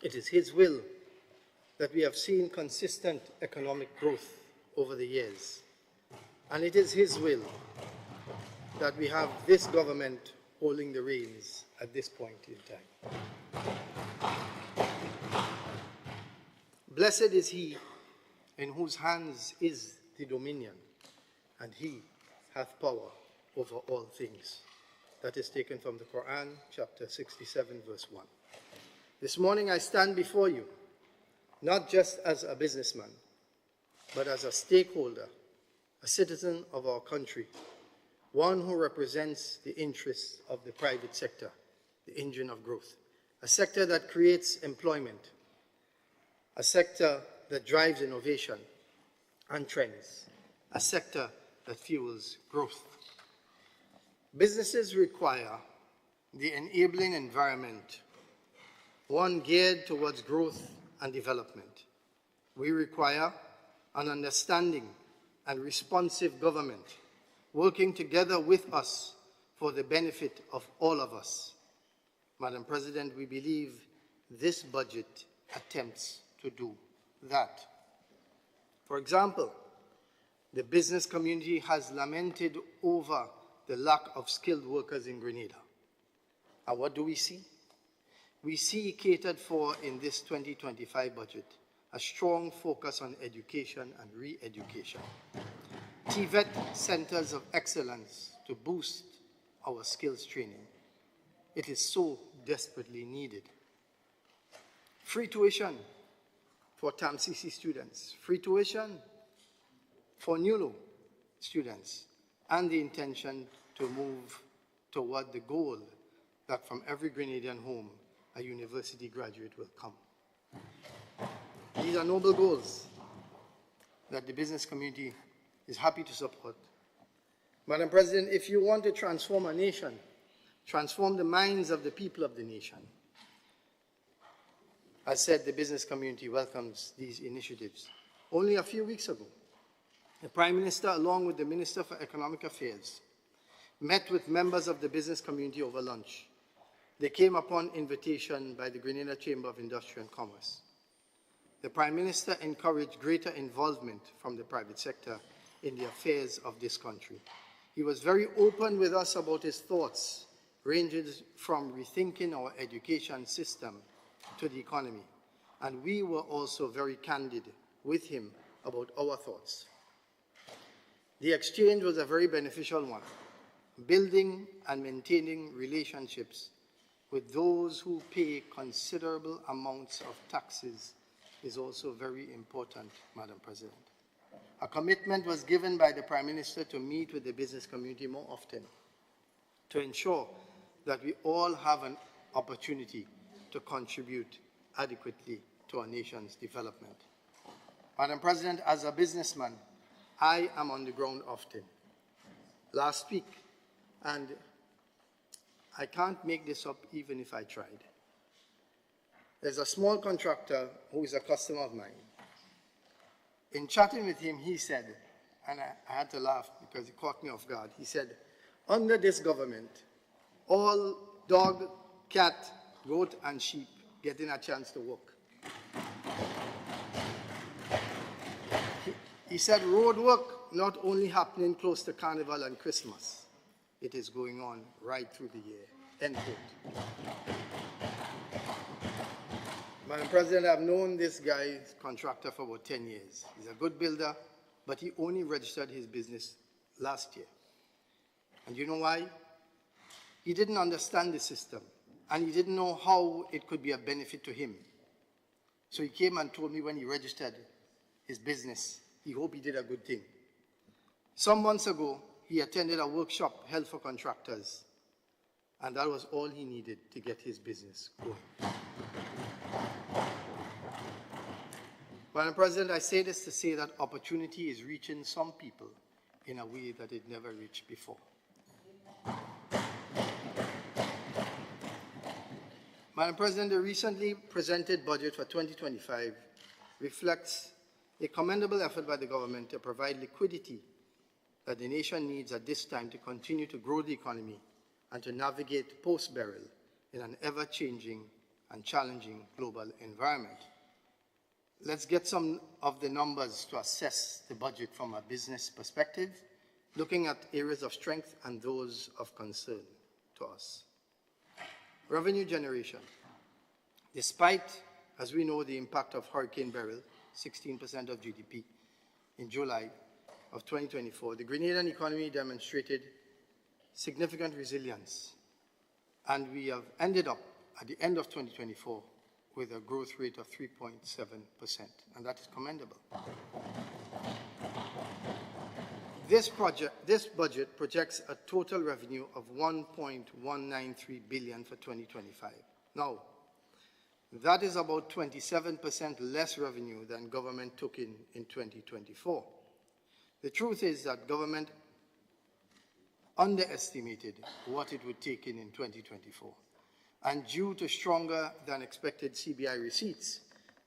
It is His will that we have seen consistent economic growth over the years. And it is His will that we have this government holding the reins at this point in time. Blessed is he in whose hands is the dominion, and he hath power over all things. That is taken from the Quran, chapter 67, verse 1. This morning I stand before you, not just as a businessman, but as a stakeholder, a citizen of our country, one who represents the interests of the private sector, the engine of growth, a sector that creates employment, a sector that drives innovation and trends, a sector that fuels growth. Businesses require the enabling environment one geared towards growth and development. We require an understanding and responsive government working together with us for the benefit of all of us. Madam President, we believe this budget attempts to do that. For example, the business community has lamented over the lack of skilled workers in Grenada. And what do we see? We see catered for in this 2025 budget a strong focus on education and re-education. TVET centers of excellence to boost our skills training. It is so desperately needed. Free tuition for TAMCC students, free tuition for NULO students, and the intention to move toward the goal that from every Grenadian home, a university graduate will come. These are noble goals that the business community is happy to support. Madam President, if you want to transform a nation, transform the minds of the people of the nation, as said, the business community welcomes these initiatives. Only a few weeks ago, the Prime Minister, along with the Minister for Economic Affairs, met with members of the business community over lunch. They came upon invitation by the Grenada Chamber of Industry and Commerce. The Prime Minister encouraged greater involvement from the private sector in the affairs of this country. He was very open with us about his thoughts, ranging from rethinking our education system to the economy. And we were also very candid with him about our thoughts. The exchange was a very beneficial one. Building and maintaining relationships with those who pay considerable amounts of taxes is also very important, Madam President. A commitment was given by the Prime Minister to meet with the business community more often to ensure that we all have an opportunity to contribute adequately to our nation's development. Madam President, as a businessman, I am on the ground often. Last week, and I can't make this up even if I tried. There's a small contractor who is a customer of mine. In chatting with him, he said, and I had to laugh because it caught me off guard, he said, under this government, all dog, cat, goat, and sheep getting a chance to work. He said road work not only happening close to Carnival and Christmas, it is going on right through the year, end quote. Madam President, I've known this guy's contractor for about 10 years. He's a good builder, but he only registered his business last year. And you know why? He didn't understand the system, and he didn't know how it could be a benefit to him. So he came and told me when he registered his business, he hoped he did a good thing. Some months ago, he attended a workshop held for contractors, and that was all he needed to get his business going. Madam President, I say this to say that opportunity is reaching some people in a way that it never reached before. Madam President, the recently presented budget for 2025 reflects a commendable effort by the government to provide liquidity that the nation needs at this time to continue to grow the economy and to navigate post-burial in an ever-changing and challenging global environment. Let's get some of the numbers to assess the budget from a business perspective, looking at areas of strength and those of concern to us. Revenue generation. Despite, as we know, the impact of Hurricane Beryl, 16% of GDP in July of 2024, the Grenadian economy demonstrated significant resilience, and we have ended up at the end of 2024 with a growth rate of 3.7%, and that is commendable. This budget projects a total revenue of 1.193 billion for 2025. Now, that is about 27% less revenue than government took in 2024. The truth is that government underestimated what it would take in 2024. And due to stronger than expected CBI receipts,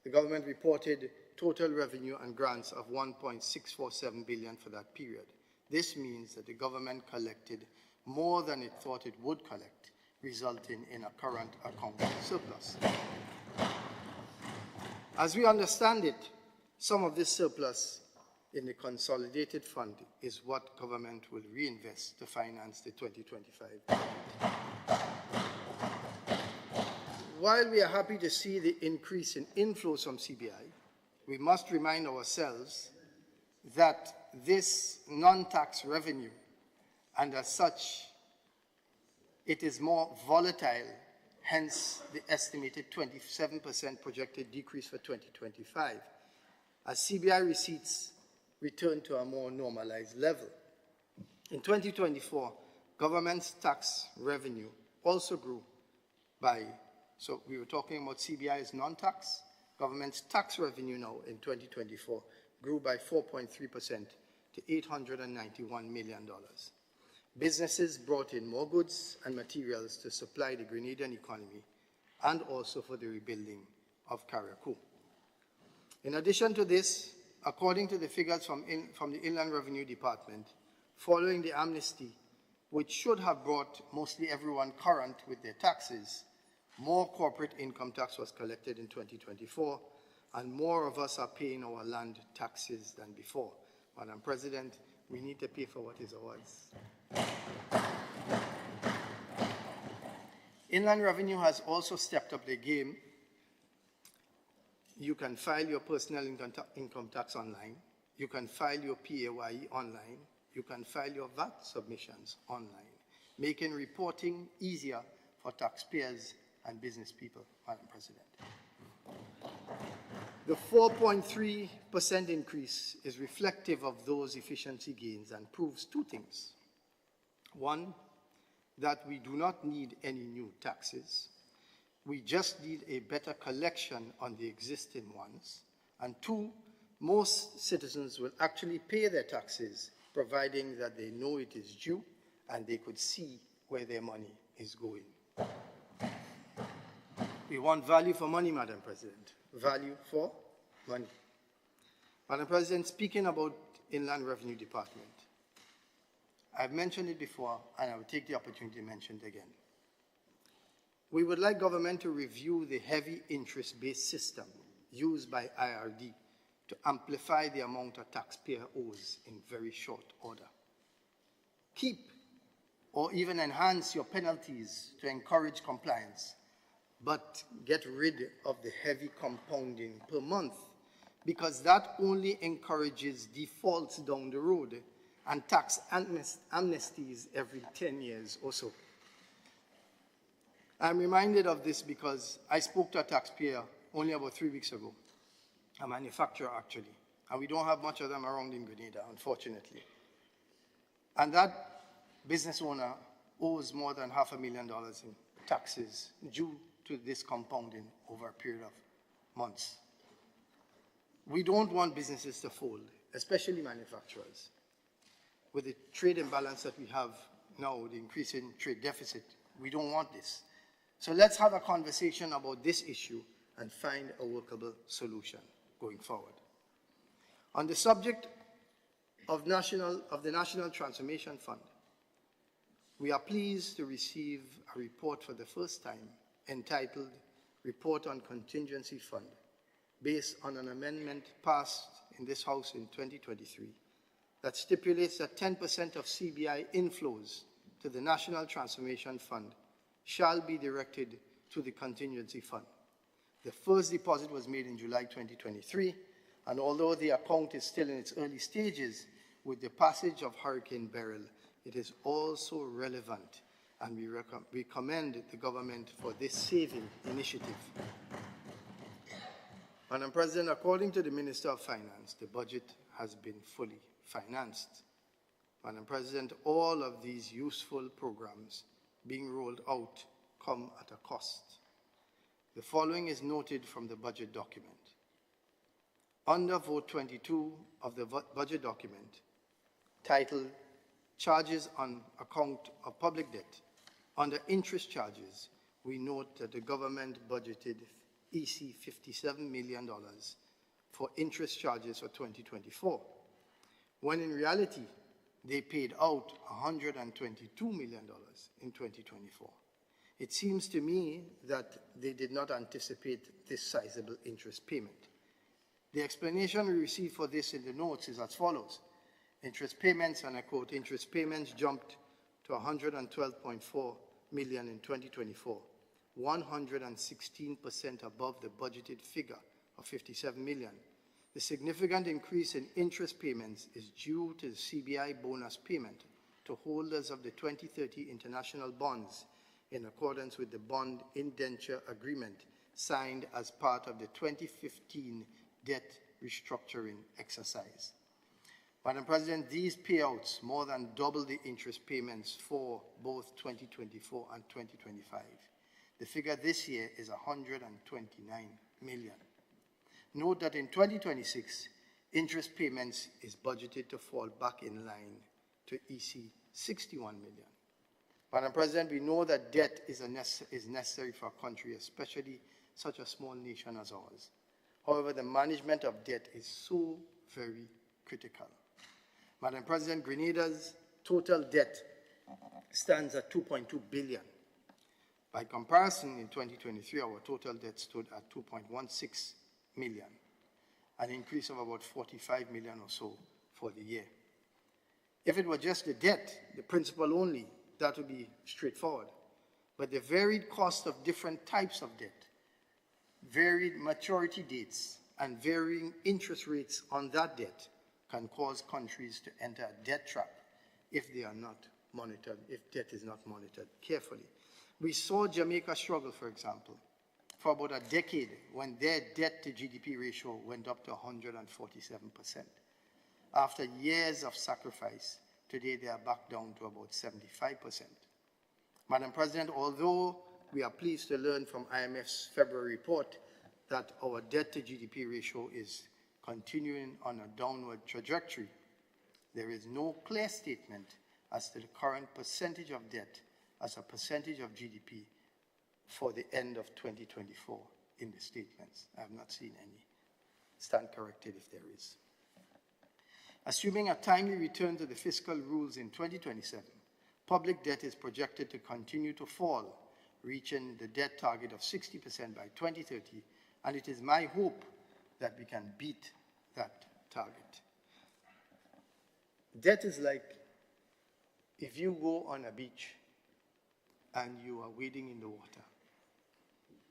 the government reported total revenue and grants of $1.647 billion for that period. This means that the government collected more than it thought it would collect, resulting in a current account surplus. As we understand it, some of this surplus in the consolidated fund is what government will reinvest to finance the 2025 budget. While we are happy to see the increase in inflows from CBI, we must remind ourselves that this non-tax revenue, and as such, it is more volatile, hence the estimated 27% projected decrease for 2025, as CBI receipts return to a more normalized level. In 2024, government's tax revenue also grew by, so we were talking about CBI as non-tax, government's tax revenue now in 2024 grew by 4.3% to $891 million. Businesses brought in more goods and materials to supply the Grenadian economy and also for the rebuilding of Carriacou. In addition to this, according to the figures from the Inland Revenue Department, following the amnesty, which should have brought mostly everyone current with their taxes, more corporate income tax was collected in 2024, and more of us are paying our land taxes than before. Madam President, we need to pay for what is ours. Inland Revenue has also stepped up their game. You can file your personal income tax online. You can file your PAYE online. You can file your VAT submissions online, making reporting easier for taxpayers and business people, Madam President. The 4.3% increase is reflective of those efficiency gains and proves two things. One, that we do not need any new taxes. We just need a better collection on the existing ones. And two, most citizens will actually pay their taxes, providing that they know it is due and they could see where their money is going. We want value for money, Madam President. Value for money. Madam President, speaking about Inland Revenue Department, I've mentioned it before, and I will take the opportunity to mention it again. We would like government to review the heavy interest-based system used by IRD to amplify the amount a taxpayer owes in very short order. Keep or even enhance your penalties to encourage compliance, but get rid of the heavy compounding per month, because that only encourages defaults down the road and tax amnesties every 10 years or so. I'm reminded of this because I spoke to a taxpayer only about 3 weeks ago, a manufacturer actually, and we don't have much of them around in Grenada, unfortunately. And that business owner owes more than $500,000 in taxes due to this compounding over a period of months. We don't want businesses to fold, especially manufacturers. With the trade imbalance that we have now, the increasing trade deficit, we don't want this. So let's have a conversation about this issue and find a workable solution going forward. On the subject of the National Transformation Fund, we are pleased to receive a report for the first time entitled Report on Contingency Fund, based on an amendment passed in this House in 2023 that stipulates that 10% of CBI inflows to the National Transformation Fund shall be directed to the contingency fund. The first deposit was made in July 2023, and although the account is still in its early stages, with the passage of Hurricane Beryl, it is also relevant, and we commend the government for this saving initiative. Madam President, according to the Minister of Finance, the budget has been fully financed. Madam President, all of these useful programs being rolled out come at a cost. The following is noted from the budget document. Under Vote 22 of the budget document, titled Charges on Account of Public Debt, under interest charges, we note that the government budgeted EC $57 million for interest charges for 2024, when in reality, they paid out $122 million in 2024. It seems to me that they did not anticipate this sizable interest payment. The explanation we received for this in the notes is as follows. Interest payments, and I quote, interest payments jumped to $112.4 million in 2024, 116% above the budgeted figure of $57 million. The significant increase in interest payments is due to the CBI bonus payment to holders of the 2030 international bonds in accordance with the bond indenture agreement signed as part of the 2015 debt restructuring exercise. Madam President, these payouts more than double the interest payments for both 2024 and 2025. The figure this year is $129 million. Note that in 2026, interest payments is budgeted to fall back in line to EC $61 million. Madam President, we know that debt is necessary for a country, especially such a small nation as ours. However, the management of debt is so very critical. Madam President, Grenada's total debt stands at $2.2 billion. By comparison, in 2023, our total debt stood at $2.16 million, an increase of about $45 million or so for the year. If it were just the debt, the principal only, that would be straightforward. But the varied cost of different types of debt, varied maturity dates, and varying interest rates on that debt can cause countries to enter a debt trap if they are not monitored, if debt is not monitored carefully. We saw Jamaica struggle, for example, for about a decade when their debt to GDP ratio went up to 147%. After years of sacrifice, today they are back down to about 75%. Madam President, although we are pleased to learn from IMF's February report that our debt to GDP ratio is continuing on a downward trajectory, there is no clear statement as to the current percentage of debt as a percentage of GDP for the end of 2024 in the statements. I have not seen any. Stand corrected if there is. Assuming a timely return to the fiscal rules in 2027, public debt is projected to continue to fall, reaching the debt target of 60% by 2030, and it is my hope that we can beat that target. Debt is like if you go on a beach and you are wading in the water.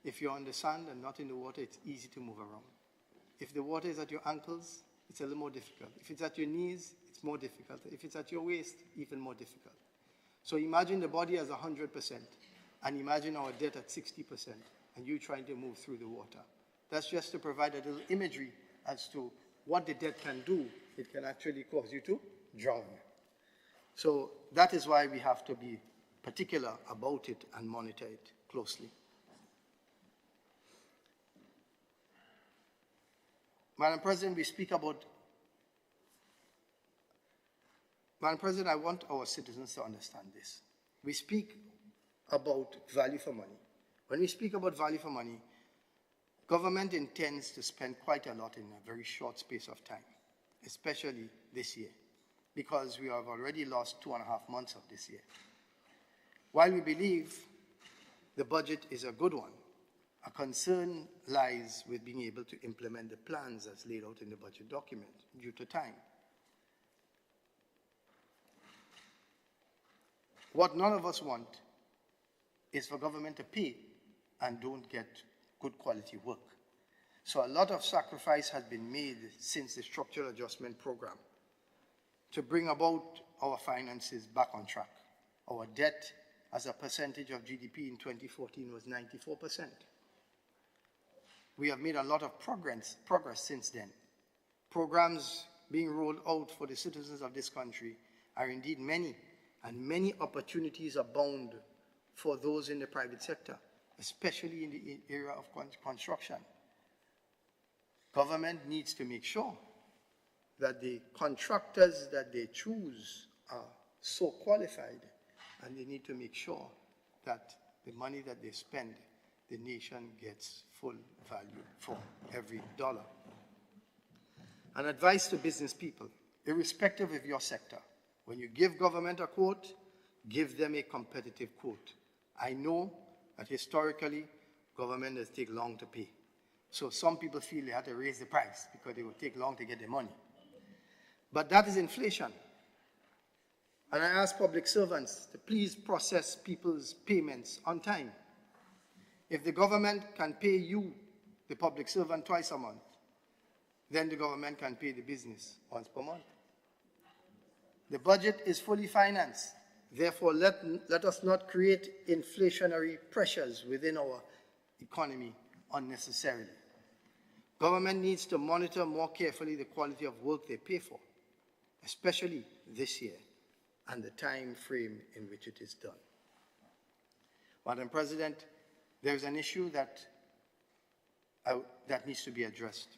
If you're on the sand and not in the water, it's easy to move around. If the water is at your ankles, it's a little more difficult. If it's at your knees, it's more difficult. If it's at your waist, even more difficult. So imagine the body as 100%, and imagine our debt at 60%, and you trying to move through the water. That's just to provide a little imagery as to what the debt can do. It can actually cause you to drown. So that is why we have to be particular about it and monitor it closely. Madam President, Madam President, I want our citizens to understand this. We speak about value for money. When we speak about value for money, government intends to spend quite a lot in a very short space of time, especially this year, because we have already lost 2.5 months of this year. While we believe the budget is a good one, a concern lies with being able to implement the plans as laid out in the budget document due to time. What none of us want is for government to pay and don't get good quality work. So a lot of sacrifice has been made since the structural adjustment program to bring about our finances back on track. Our debt as a percentage of GDP in 2014 was 94%. We have made a lot of progress since then. Programs being rolled out for the citizens of this country are indeed many, and many opportunities abound for those in the private sector, especially in the area of construction. Government needs to make sure that the contractors that they choose are so qualified, and they need to make sure that the money that they spend, the nation gets full value for every dollar. An advice to business people, irrespective of your sector, when you give government a quote, give them a competitive quote. I know that historically, government does take long to pay. So some people feel they have to raise the price because it will take long to get their money. But that is inflation. And I ask public servants to please process people's payments on time. If the government can pay you, the public servant, twice a month, then the government can pay the business once per month. The budget is fully financed. Therefore, let us not create inflationary pressures within our economy unnecessarily. Government needs to monitor more carefully the quality of work they pay for, especially this year and the time frame in which it is done. Madam President, there is an issue that needs to be addressed.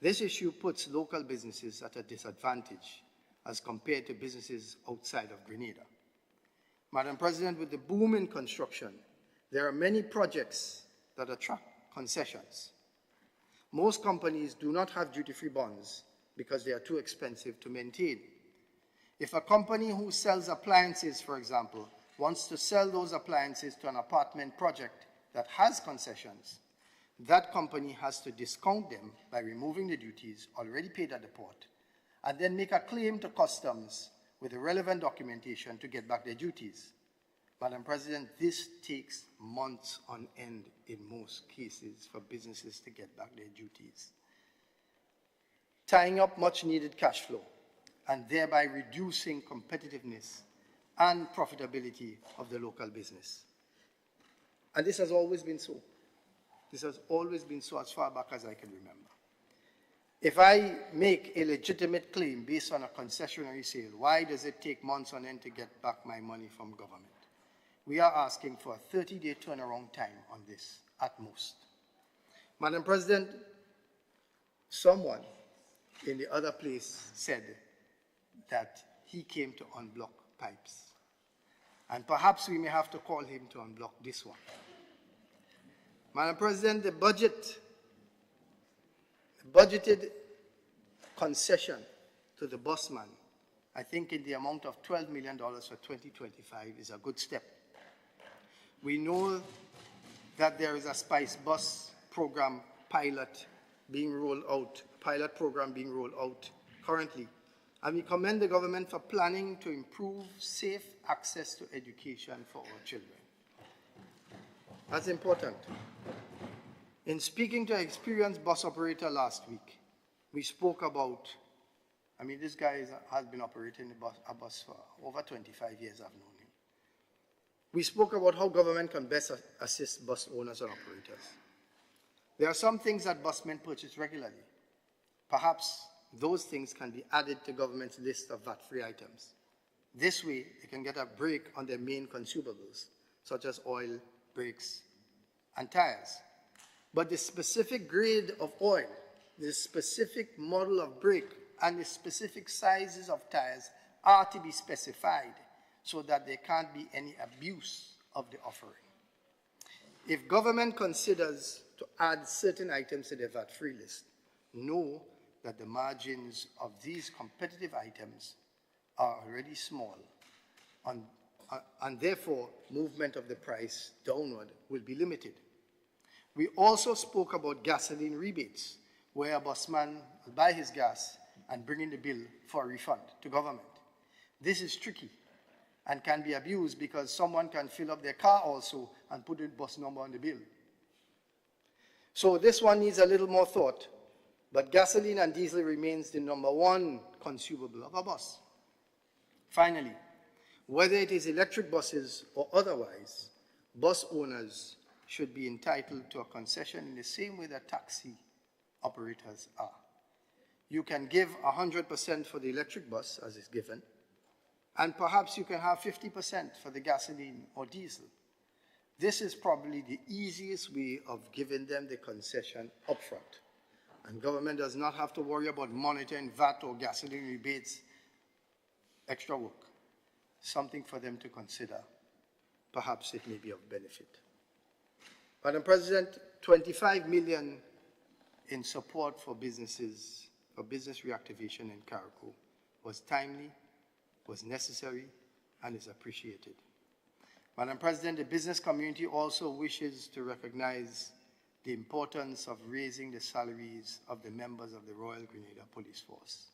This issue puts local businesses at a disadvantage as compared to businesses outside of Grenada. Madam President, with the boom in construction, there are many projects that attract concessions. Most companies do not have duty-free bonds because they are too expensive to maintain. If a company who sells appliances, for example, wants to sell those appliances to an apartment project that has concessions, that company has to discount them by removing the duties already paid at the port and then make a claim to customs with the relevant documentation to get back their duties. Madam President, this takes months on end in most cases for businesses to get back their duties, tying up much needed cash flow and thereby reducing competitiveness and profitability of the local business. And this has always been so. This has always been so as far back as I can remember. If I make a legitimate claim based on a concessionary sale, why does it take months on end to get back my money from government? We are asking for a 30-day turnaround time on this, at most. Madam President, someone in the other place said that he came to unblock pipes. And perhaps we may have to call him to unblock this one. Madam President, the budgeted concession to the busman, I think in the amount of $12 million for 2025 is a good step. We know that there is a Spice Bus program pilot program being rolled out currently. And we commend the government for planning to improve safe access to education for our children. That's important. In speaking to an experienced bus operator last week, we spoke about, this guy has been operating a bus for over 25 years, I've known him. We spoke about how government can best assist bus owners and operators. There are some things that busmen purchase regularly. Perhaps those things can be added to government's list of VAT-free items. This way, they can get a break on their main consumables, such as oil, brakes, and tires. But the specific grade of oil, the specific model of brake, and the specific sizes of tires are to be specified so that there can't be any abuse of the offering. If government considers to add certain items to the VAT-free list, know that the margins of these competitive items are already small, and therefore movement of the price downward will be limited. We also spoke about gasoline rebates, where a busman will buy his gas and bring in the bill for a refund to government. This is tricky and can be abused because someone can fill up their car also and put the bus number on the bill. So this one needs a little more thought, but gasoline and diesel remains the #1 consumable of a bus. Finally, whether it is electric buses or otherwise, bus owners should be entitled to a concession in the same way that taxi operators are. You can give 100% for the electric bus, as is given, and perhaps you can have 50% for the gasoline or diesel. This is probably the easiest way of giving them the concession upfront. And government does not have to worry about monitoring VAT or gasoline rebates, extra work, something for them to consider. perhaps it may be of benefit. Madam President, 25 million in support for businesses, for business reactivation in Carriacou was timely, was necessary, and is appreciated. Madam President, the business community also wishes to recognize the importance of raising the salaries of the members of the Royal Grenada Police Force.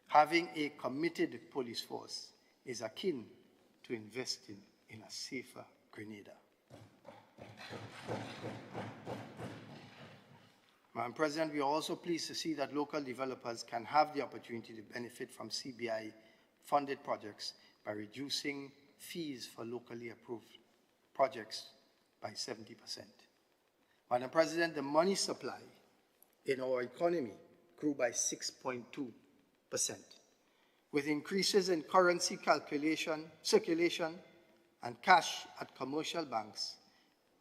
Having a committed police force is akin to investing in a safer Grenada. Madam President, we are also pleased to see that local developers can have the opportunity to benefit from CBI-funded projects by reducing fees for locally approved projects by 70%. Madam President, the money supply in our economy grew by 6.2%, with increases in currency circulation, and cash at commercial banks,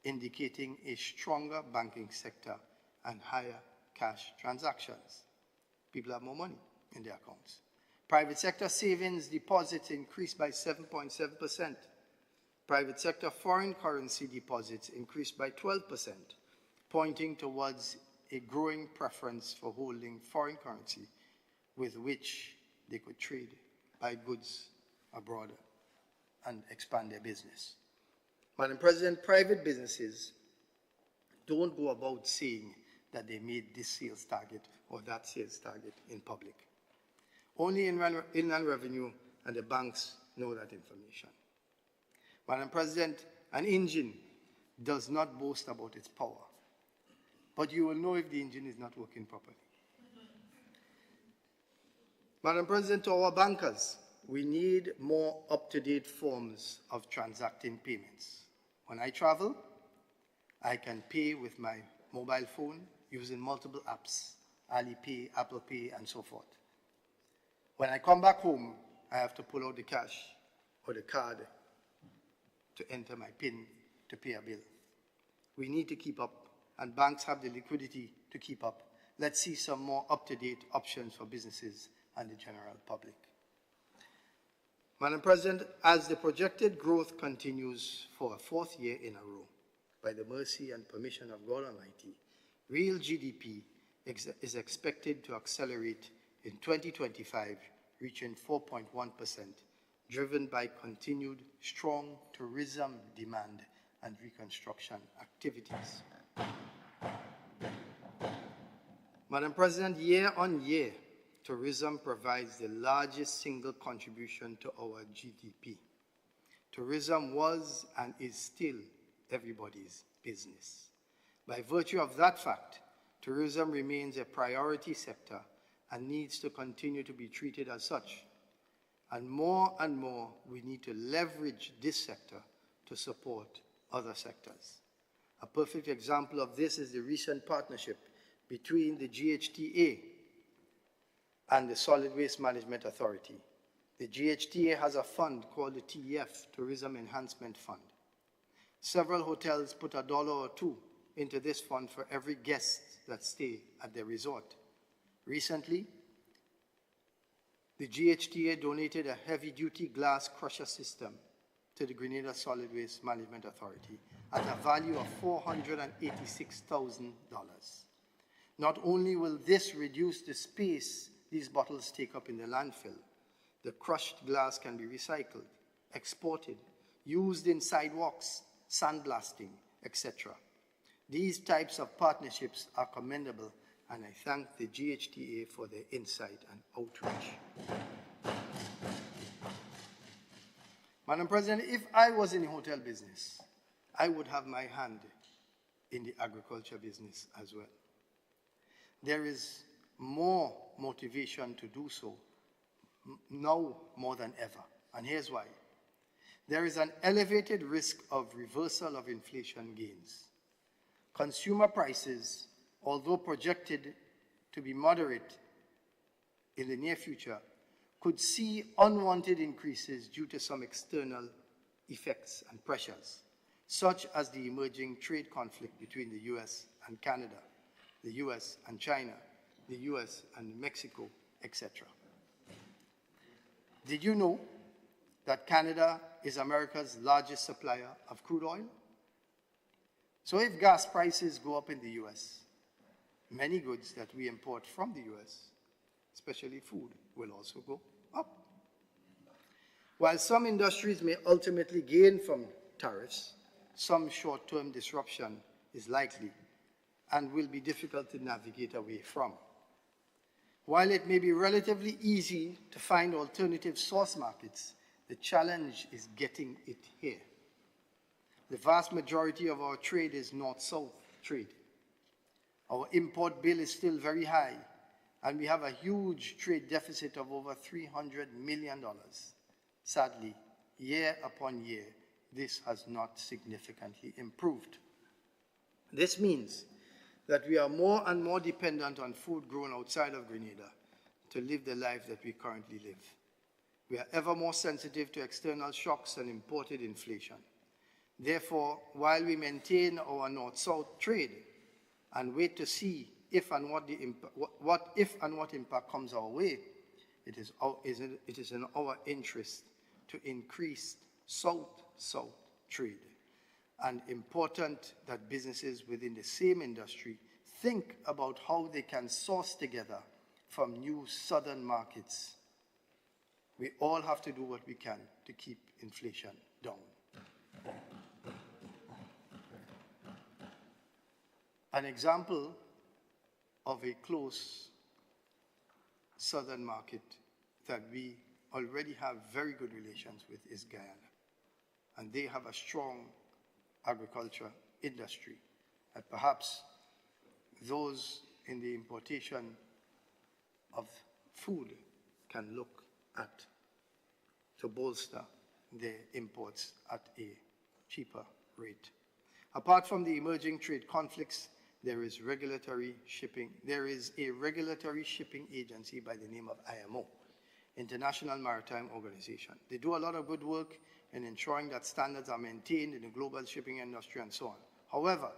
indicating a stronger banking sector and higher cash transactions. People have more money in their accounts. Private sector savings deposits increased by 7.7%. Private sector foreign currency deposits increased by 12%, pointing towards a growing preference for holding foreign currency with which they could trade, buy goods abroad, and expand their business. Madam President, private businesses don't go about saying that they made this sales target or that sales target in public. Only Inland Revenue and the banks know that information. Madam President, an engine does not boast about its power, but you will know if the engine is not working properly. Madam President, to our bankers, we need more up-to-date forms of transacting payments. When I travel, I can pay with my mobile phone using multiple apps, Alipay, Apple Pay, and so forth. When I come back home, I have to pull out the cash or the card to enter my PIN to pay a bill. We need to keep up, and banks have the liquidity to keep up. Let's see some more up-to-date options for businesses and the general public. Madam President, as the projected growth continues for a fourth year in a row, by the mercy and permission of God Almighty, real GDP is expected to accelerate in 2025, reaching 4.1%, driven by continued strong tourism demand and reconstruction activities. Madam President, year on year, tourism provides the largest single contribution to our GDP. Tourism was and is still everybody's business. By virtue of that fact, tourism remains a priority sector and needs to continue to be treated as such. And more, we need to leverage this sector to support other sectors. A perfect example of this is the recent partnership between the GHTA and the Solid Waste Management Authority. The GHTA has a fund called the TEF, Tourism Enhancement Fund. Several hotels put $1 or $2 into this fund for every guest that stay at their resort. Recently, the GHTA donated a heavy-duty glass crusher system to the Grenada Solid Waste Management Authority at a value of $486,000. Not only will this reduce the space these bottles take up in the landfill, the crushed glass can be recycled, exported, used in sidewalks, sandblasting, etc. These types of partnerships are commendable, and I thank the GHTA for their insight and outreach. Madam President, if I was in the hotel business, I would have my hand in the agriculture business as well. There is more motivation to do so now more than ever, and here's why. There is an elevated risk of reversal of inflation gains. Consumer prices, although projected to be moderate in the near future, could see unwanted increases due to some external effects and pressures, such as the emerging trade conflict between the US and Canada, the US and China, the US and Mexico, etc. Did you know that Canada is America's largest supplier of crude oil? So if gas prices go up in the US, many goods that we import from the US, especially food, will also go up. While some industries may ultimately gain from tariffs, some short-term disruption is likely and will be difficult to navigate away from. While it may be relatively easy to find alternative source markets, the challenge is getting it here. The vast majority of our trade is north-south trade. Our import bill is still very high, and we have a huge trade deficit of over $300 million. Sadly, year upon year, this has not significantly improved. This means that we are more and more dependent on food grown outside of Grenada to live the life that we currently live. We are ever more sensitive to external shocks and imported inflation. Therefore, while we maintain our north-south trade and wait to see if and what impact comes our way, it is in our interest to increase south-south trade. And important that businesses within the same industry think about how they can source together from new southern markets. We all have to do what we can to keep inflation down. An example of a close southern market that we already have very good relations with is Guyana. And they have a strong agriculture industry. And perhaps those in the importation of food can look at to bolster their imports at a cheaper rate. Apart from the emerging trade conflicts, there is a regulatory shipping agency by the name of IMO, International Maritime Organization. They do a lot of good work in ensuring that standards are maintained in the global shipping industry and so on. However,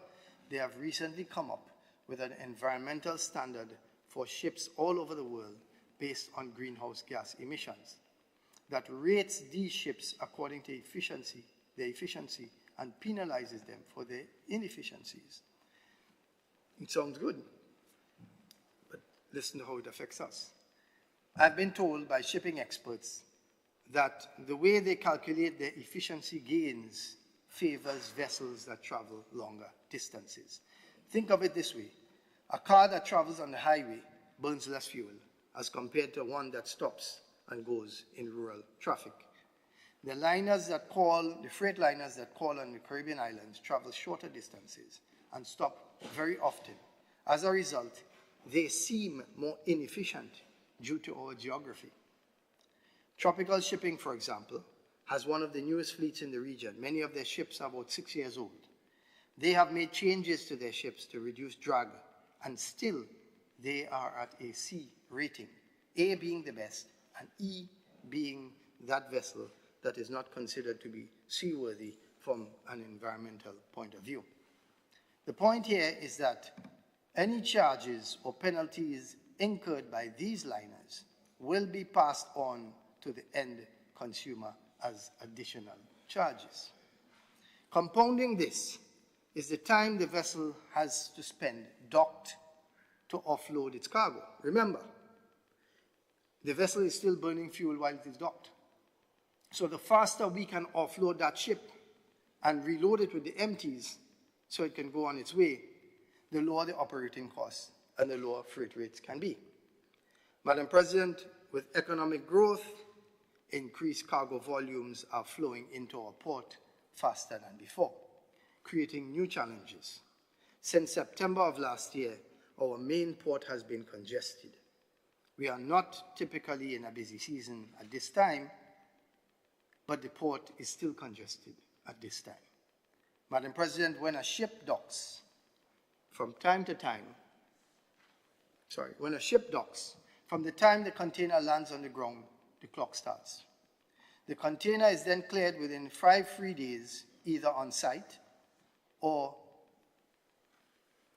they have recently come up with an environmental standard for ships all over the world based on greenhouse gas emissions that rates these ships according to their efficiency, and penalizes them for their inefficiencies. It sounds good, but listen to how it affects us. I've been told by shipping experts that the way they calculate their efficiency gains favors vessels that travel longer distances. Think of it this way. A car that travels on the highway burns less fuel as compared to one that stops and goes in rural traffic. The freight liners that call on the Caribbean islands travel shorter distances and stop very often. As a result, they seem more inefficient due to our geography. Tropical Shipping, for example, has one of the newest fleets in the region. Many of their ships are about 6 years old. They have made changes to their ships to reduce drag, and still they are at a C rating, A being the best, and E being that vessel that is not considered to be seaworthy from an environmental point of view. The point here is that any charges or penalties incurred by these liners will be passed on to the end consumer as additional charges. Compounding this is the time the vessel has to spend docked to offload its cargo. Remember, the vessel is still burning fuel while it is docked. So the faster we can offload that ship and reload it with the empties so it can go on its way, the lower the operating costs and the lower freight rates can be. Madam President, with economic growth, increased cargo volumes are flowing into our port faster than before, creating new challenges. Since September of last year, our main port has been congested. We are not typically in a busy season at this time, but the port is still congested at this time. Madam President, when a ship docks, from the time the container lands on the ground, the clock starts. The container is then cleared within 5 free days, either on site or,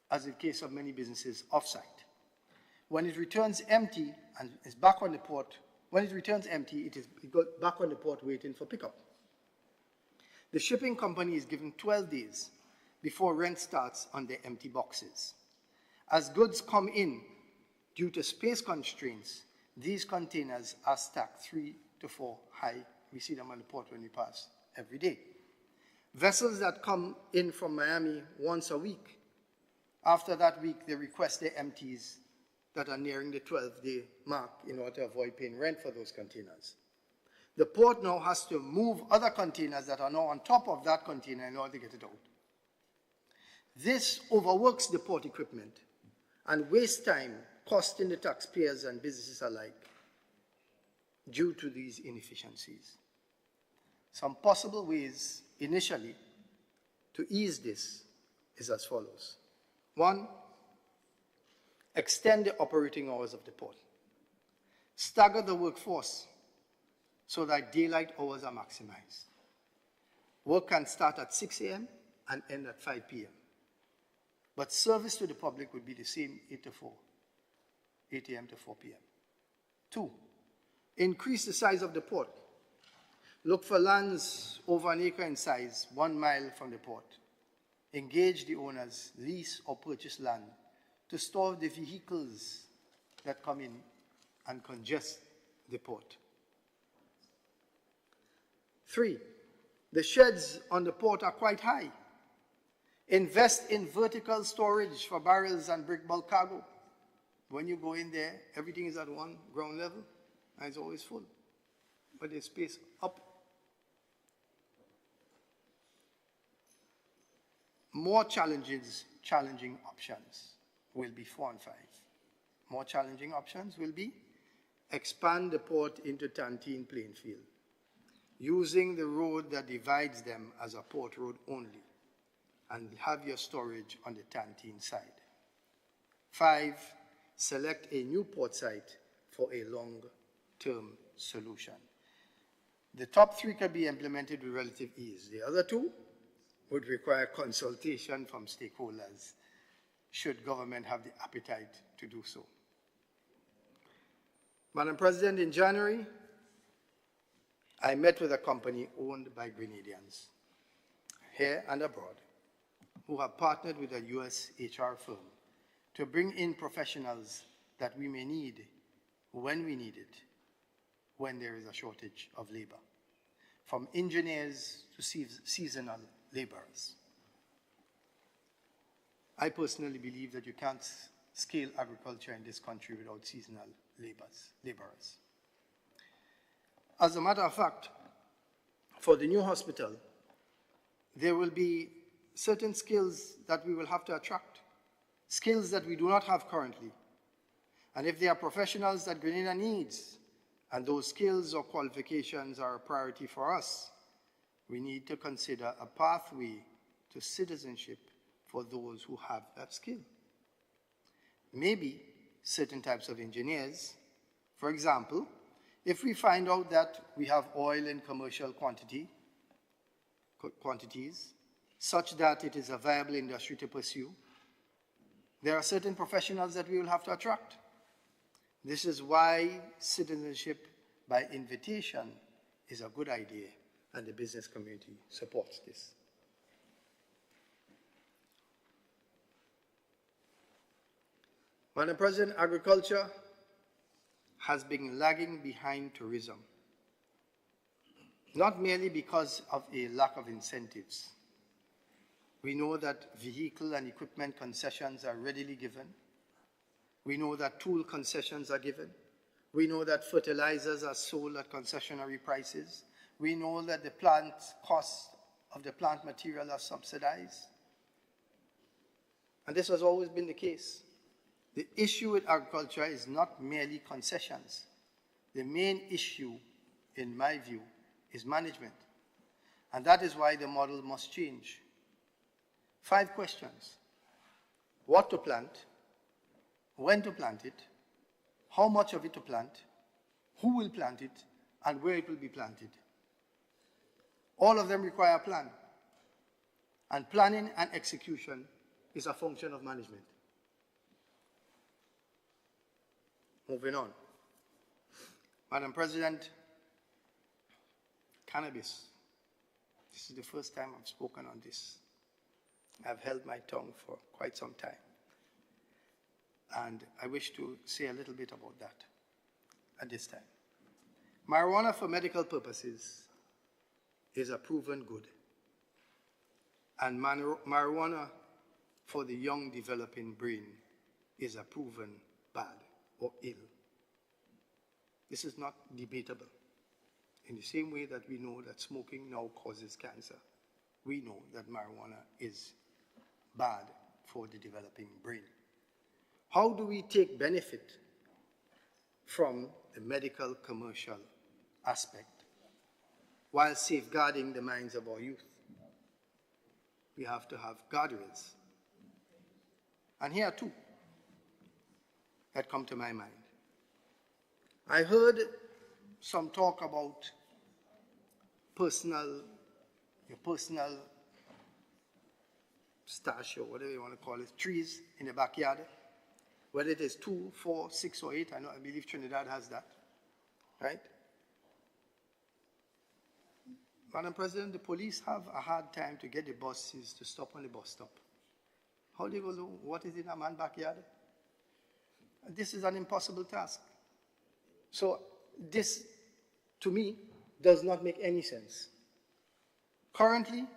as in the case of many businesses, off-site. When it returns empty and is back on the port When it returns empty, it goes back on the port waiting for pickup. The shipping company is given 12 days before rent starts on their empty boxes. As goods come in, due to space constraints, these containers are stacked 3 to 4 high. We see them on the port when we pass every day. Vessels that come in from Miami once a week, after that week, they request their empties that are nearing the 12-day mark in order to avoid paying rent for those containers. The port now has to move other containers that are now on top of that container in order to get it out. This overworks the port equipment and wastes time, costing the taxpayers and businesses alike due to these inefficiencies. Some possible ways initially to ease this is as follows. 1, extend the operating hours of the port. Stagger the workforce so that daylight hours are maximized. Work can start at 6 a.m. and end at 5 p.m. But service to the public would be the same 8 to 4, 8 a.m. to 4 p.m. 2, increase the size of the port. Look for lands over an acre in size, 1 mile from the port. Engage the owners, lease or purchase land to store the vehicles that come in and congest the port. 3, the sheds on the port are quite high. Invest in vertical storage for barrels and brick bulk cargo. When you go in there, everything is at one ground level and it's always full. But there's space up. More challenging options will be 4 and 5. More challenging options will be expand the port into Tantine Plainfield, using the road that divides them as a port road only, and have your storage on the Tantine side. 5, select a new port site for a long-term solution. The top 3 can be implemented with relative ease. The other 2 would require consultation from stakeholders, should government have the appetite to do so. Madam President, in January, I met with a company owned by Grenadians, here and abroad, who have partnered with a US HR firm to bring in professionals that we may need when we need it, when there is a shortage of labor, from engineers to seasonal laborers. I personally believe that you can't scale agriculture in this country without seasonal laborers. As a matter of fact, for the new hospital, there will be certain skills that we will have to attract, skills that we do not have currently. And if there are professionals that Grenada needs, and those skills or qualifications are a priority for us, we need to consider a pathway to citizenship for those who have that skill. Maybe certain types of engineers, for example, if we find out that we have oil in commercial quantities, such that it is a viable industry to pursue, there are certain professionals that we will have to attract. This is why citizenship by invitation is a good idea, and the business community supports this. Madam President, agriculture has been lagging behind tourism, not merely because of a lack of incentives. We know that vehicle and equipment concessions are readily given. We know that tool concessions are given. We know that fertilizers are sold at concessionary prices. We know that the plant costs of the plant material are subsidized. And this has always been the case. The issue with agriculture is not merely concessions. The main issue, in my view, is management. And that is why the model must change. 5 questions: what to plant, when to plant it, how much of it to plant, who will plant it, and where it will be planted. All of them require a plan. And planning and execution is a function of management. Moving on. Madam President, cannabis. This is the first time I've spoken on this. I've held my tongue for quite some time. And I wish to say a little bit about that at this time. Marijuana for medical purposes is a proven good. And marijuana for the young developing brain is a proven bad or ill. This is not debatable. In the same way that we know that smoking now causes cancer, we know that marijuana is bad for the developing brain. How do we take benefit from the medical commercial aspect while safeguarding the minds of our youth? We have to have guardrails. And here are two that come to my mind. I heard some talk about your personal stash or whatever you want to call it, trees in the backyard, whether it is 2, 4, 6, or 8. I believe Trinidad has that, right? Madam President, the police have a hard time to get the buses to stop on the bus stop. How they will know what is in a man's backyard? This is an impossible task. So this, to me, does not make any sense. Currently,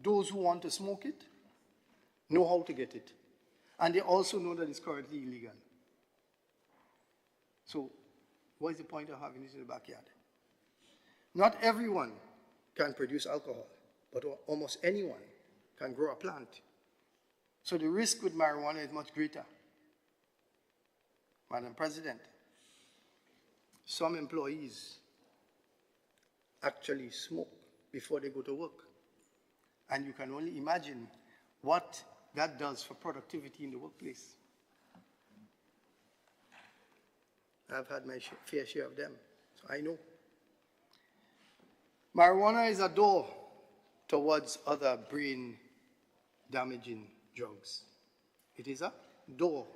those who want to smoke it know how to get it. And they also know that it's currently illegal. So what is the point of having it in the backyard? Not everyone can produce alcohol, but almost anyone can grow a plant. So the risk with marijuana is much greater. Madam President, some employees actually smoke before they go to work. And you can only imagine what that does for productivity in the workplace. I've had my fair share of them, so I know. Marijuana is a door towards other brain-damaging drugs. It is a door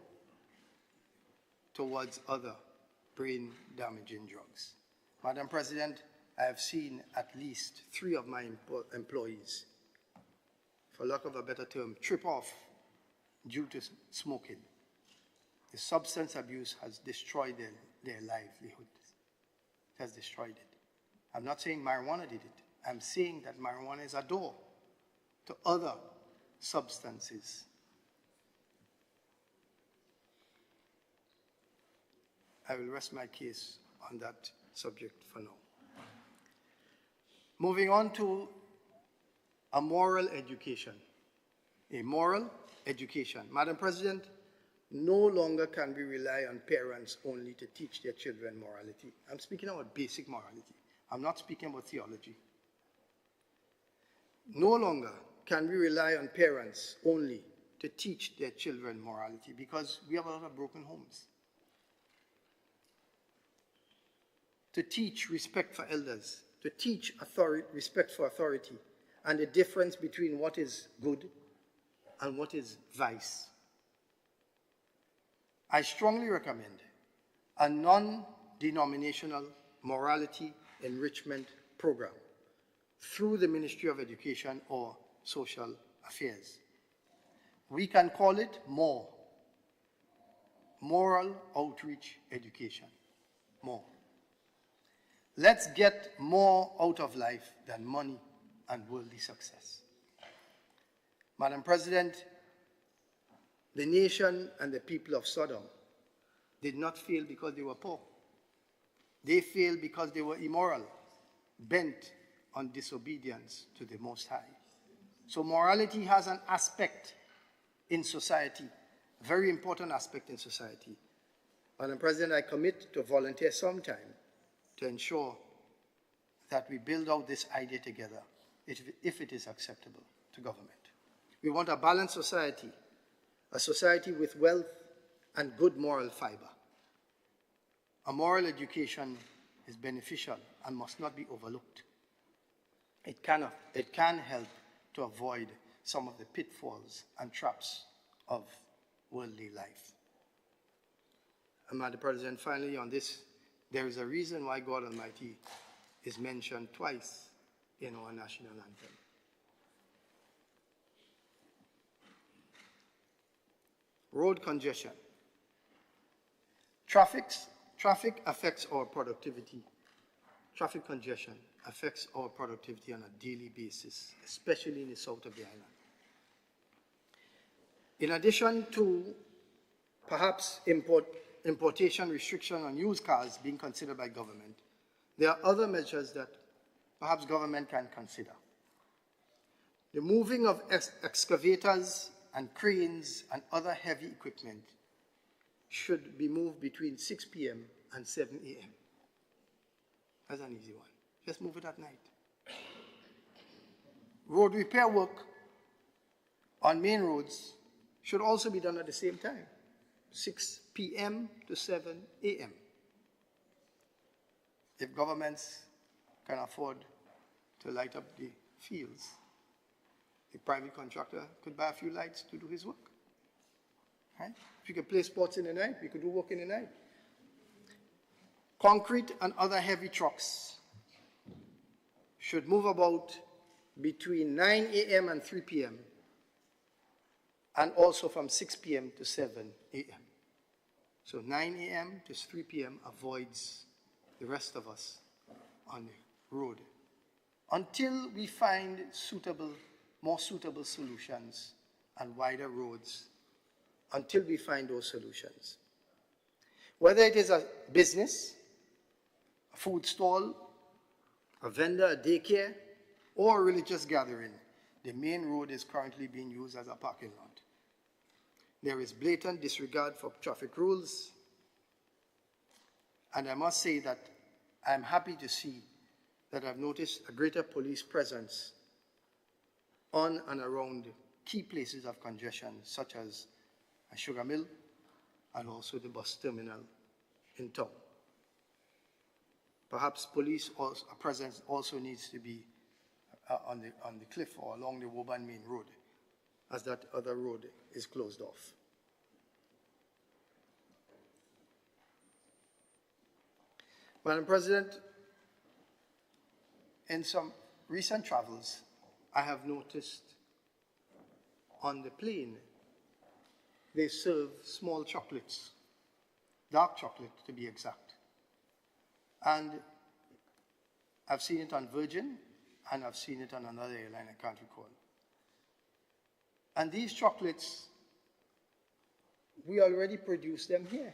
towards other brain-damaging drugs. Madam President, I have seen at least 3 of my employees, for lack of a better term, trip off due to smoking. The substance abuse has destroyed their livelihood. It has destroyed it. I'm not saying marijuana did it. I'm saying that marijuana is a door to other substances. I will rest my case on that subject for now. Moving on to a moral education. A moral education. Madam President, no longer can we rely on parents only to teach their children morality. I'm speaking about basic morality. I'm not speaking about theology. No longer can we rely on parents only to teach their children morality because we have a lot of broken homes. To teach respect for elders, to teach respect for authority, and the difference between what is good and what is vice. I strongly recommend a non-denominational morality enrichment program through the Ministry of Education or Social Affairs. We can call it MORE, Moral Outreach Education, MORE. Let's get more out of life than money and worldly success. Madam President, the nation and the people of Sodom did not fail because they were poor. They failed because they were immoral, bent on disobedience to the Most High. So morality has an aspect in society, a very important aspect in society. Madam President, I commit to volunteer some time to ensure that we build out this idea together, if it is acceptable to government. We want a balanced society, a society with wealth and good moral fiber. A moral education is beneficial and must not be overlooked. It can help to avoid some of the pitfalls and traps of worldly life. And Madam President, finally on this There is a reason why God Almighty is mentioned twice in our national anthem. Road congestion. Traffic affects our productivity. Traffic congestion affects our productivity on a daily basis, especially in the south of the island. In addition to perhaps importation restriction on used cars being considered by government, there are other measures that perhaps government can consider. The moving of excavators and cranes and other heavy equipment should be moved between 6 p.m. and 7 a.m. That's an easy one. Just move it at night. Road repair work on main roads should also be done at the same time, 6 p.m. to 7 a.m. If governments can afford to light up the fields, the private contractor could buy a few lights to do his work. Right? If you could play sports in the night, we could do work in the night. Concrete and other heavy trucks should move about between 9 a.m. and 3 p.m. and also from 6 p.m. to 7 a.m. So 9 a.m. to 3 p.m. avoids the rest of us on the road until we find more suitable solutions and wider roads, until we find those solutions. Whether it is a business, a food stall, a vendor, a daycare, or a religious gathering, the main road is currently being used as a parking lot. There is blatant disregard for traffic rules, and I must say that I'm happy to see that I've noticed a greater police presence on and around key places of congestion, such as a sugar mill and also the bus terminal in town. Perhaps police presence also needs to be on the cliff or along the Woburn Main Road, as that other road is closed off. Madam President, in some recent travels, I have noticed on the plane, they serve small chocolates, dark chocolate to be exact. And I've seen it on Virgin, and I've seen it on another airline, I can't recall. And these chocolates, we already produce them here.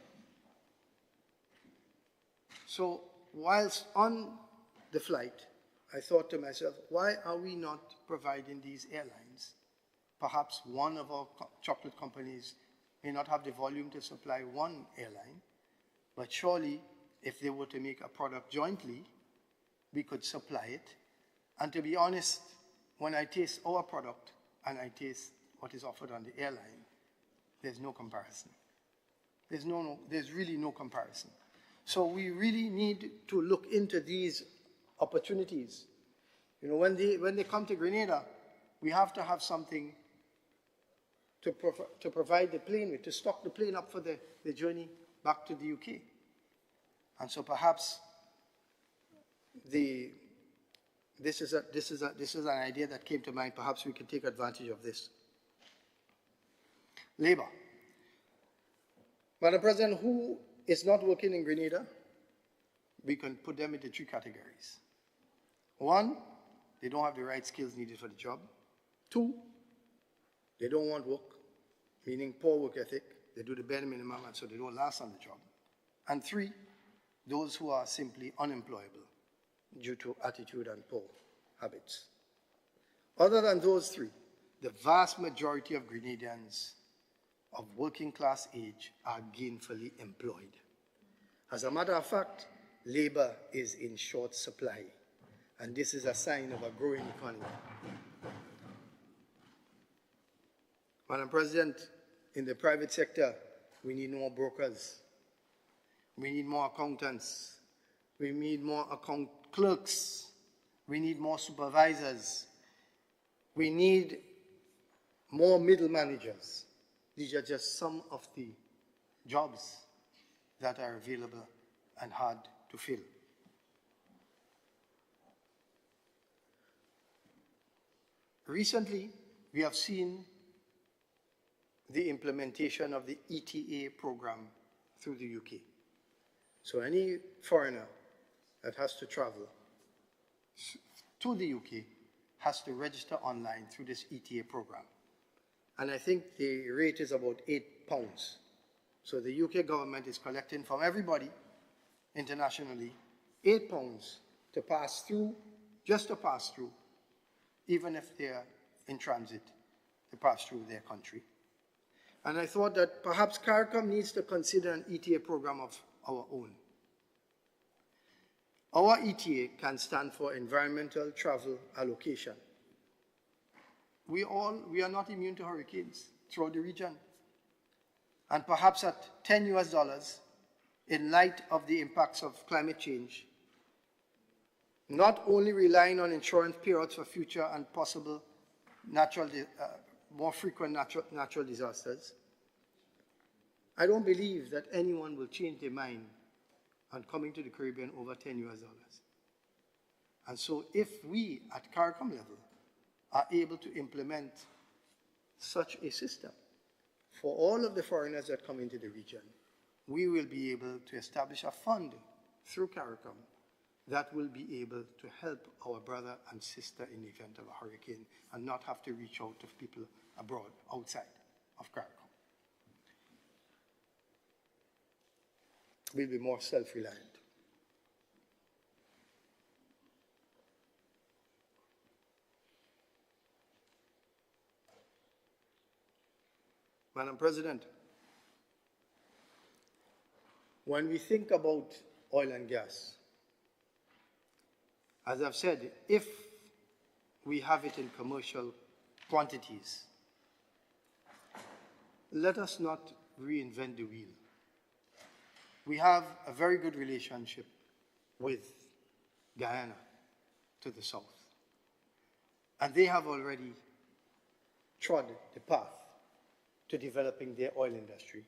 So whilst on the flight, I thought to myself, why are we not providing these airlines? Perhaps one of our chocolate companies may not have the volume to supply one airline, but surely if they were to make a product jointly, we could supply it. And to be honest, when I taste our product and I taste what is offered on the airline, there's no comparison. There's really no comparison. So we really need to look into these opportunities. You know, when they come to Grenada, we have to have something to provide the plane with, to stock the plane up for the journey back to the UK. And so perhaps this is an idea that came to mind. Perhaps we can take advantage of this. Labor. Madam President, who is not working in Grenada? We can put them into 3 categories. 1, they don't have the right skills needed for the job. 2, they don't want work, meaning poor work ethic. They do the bare minimum, and so they don't last on the job. And 3, those who are simply unemployable due to attitude and poor habits. Other than those 3, the vast majority of Grenadians of working class age are gainfully employed. As a matter of fact, labor is in short supply, and this is a sign of a growing economy. Madam President, in the private sector, we need more brokers. We need more accountants. We need more account clerks. We need more supervisors. We need more middle managers. These are just some of the jobs that are available and hard to fill. Recently, we have seen the implementation of the ETA program through the UK. So any foreigner that has to travel to the UK has to register online through this ETA program. And I think the rate is about £8. So the UK government is collecting from everybody internationally £8 to pass through, just to pass through, even if they're in transit, to pass through their country. And I thought that perhaps CARICOM needs to consider an ETA program of our own. Our ETA can stand for Environmental Travel Allocation. We are not immune to hurricanes throughout the region. And perhaps at $10 in light of the impacts of climate change, not only relying on insurance payouts for future and possible more frequent natural disasters, I don't believe that anyone will change their mind on coming to the Caribbean over $10. And so if we at CARICOM level are able to implement such a system for all of the foreigners that come into the region, we will be able to establish a fund through CARICOM that will be able to help our brother and sister in the event of a hurricane and not have to reach out to people abroad, outside of CARICOM. We'll be more self-reliant. Madam President, when we think about oil and gas, as I've said, if we have it in commercial quantities, let us not reinvent the wheel. We have a very good relationship with Guyana to the south, and they have already trod the path to developing their oil industry.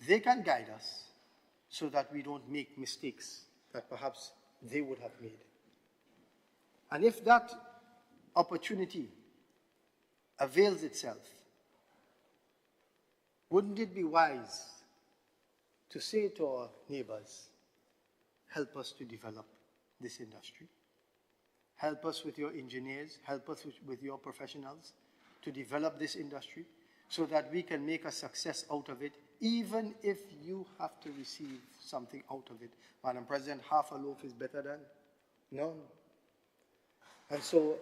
They can guide us so that we don't make mistakes that perhaps they would have made. And if that opportunity avails itself, wouldn't it be wise to say to our neighbors, help us to develop this industry? Help us with your engineers, help us with your professionals to develop this industry so that we can make a success out of it, even if you have to receive something out of it. Madam President, half a loaf is better than none. And so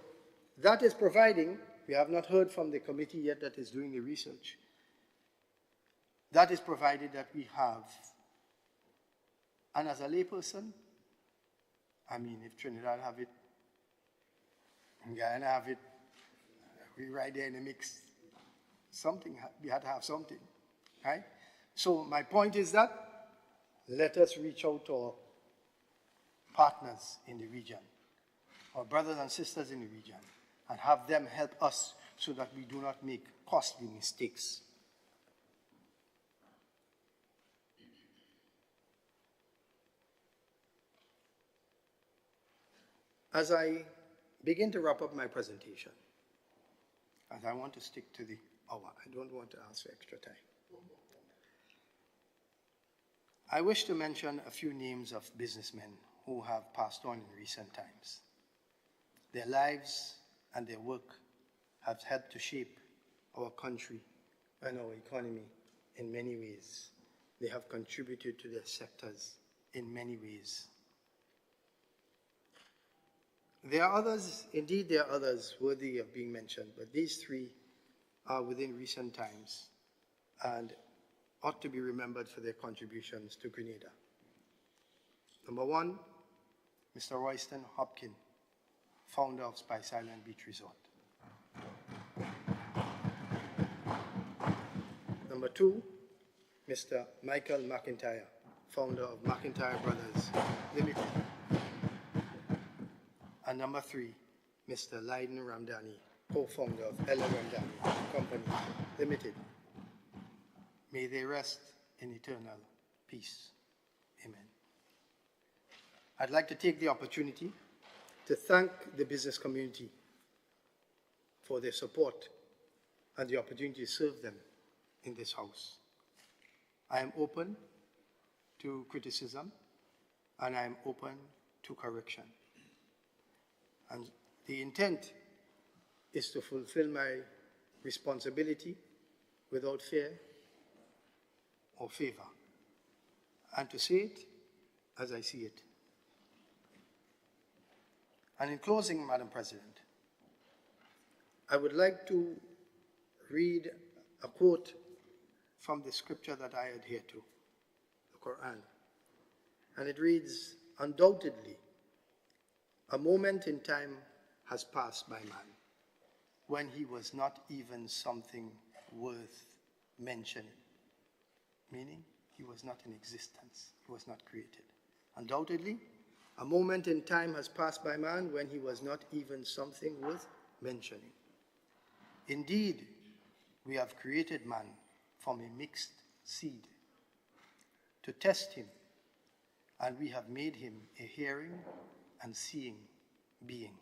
that is providing, we have not heard from the committee yet that is doing the research, that is provided that we have, and as a layperson, I mean, if Trinidad have it, and Guyana have it, we right there in the mix. We had to have something, right? So my point is that let us reach out to our partners in the region, our brothers and sisters in the region, and have them help us so that we do not make costly mistakes. As I begin to wrap up my presentation, as I want to stick to the hour, I don't want to ask for extra time. I wish to mention a few names of businessmen who have passed on in recent times. Their lives and their work have helped to shape our country and our economy in many ways. They have contributed to their sectors in many ways. There are others, indeed there are others worthy of being mentioned, but these three are within recent times and ought to be remembered for their contributions to Grenada. Number one, Mr. Royston Hopkin, founder of Spice Island Beach Resort. Number two, Mr. Michael McIntyre, founder of McIntyre Brothers Limited. And number three, Mr. Leiden Ramdani, co-founder of Ella Ramdani Company Limited. May they rest in eternal peace. Amen. Amen. I'd like to take the opportunity to thank the business community for their support and the opportunity to serve them in this house. I am open to criticism and I am open to correction. And the intent is to fulfill my responsibility without fear or favor, and to say it as I see it. And in closing, Madam President, I would like to read a quote from the scripture that I adhere to, the Quran. And it reads, "Undoubtedly, a moment in time has passed by man when he was not even something worth mentioning." Meaning, he was not in existence. He was not created. Undoubtedly, a moment in time has passed by man when he was not even something worth mentioning. Indeed, we have created man from a mixed seed to test him, and we have made him a hearing and seeing being.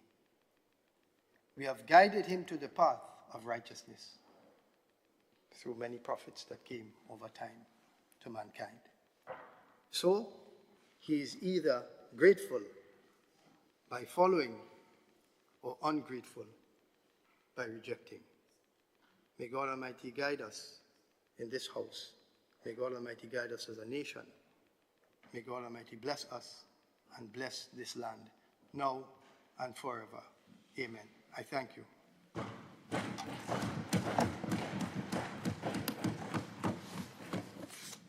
We have guided him to the path of righteousness through many prophets that came over time to mankind. So, he is either grateful by following or ungrateful by rejecting. May God Almighty guide us in this house. May God Almighty guide us as a nation. May God Almighty bless us and bless this land now and forever. Amen. I thank you.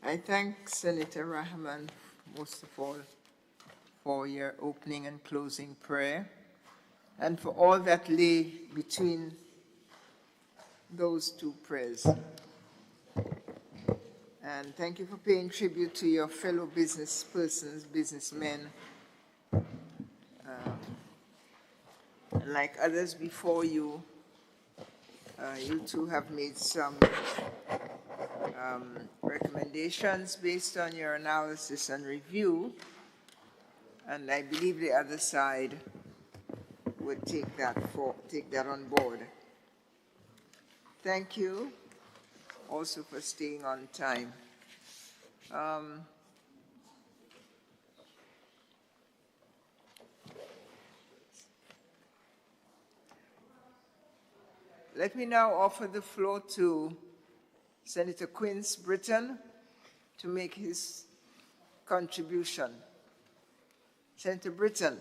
I thank Senator Rahman most of all for your opening and closing prayer and for all that lay between those two prayers. And thank you for paying tribute to your fellow business persons, businessmen. Like others before you, you too have made some recommendations based on your analysis and review, and I believe the other side would take that on board. Thank you also for staying on time. Let me now offer the floor to Senator Quince Britton to make his contribution. Senator Britton,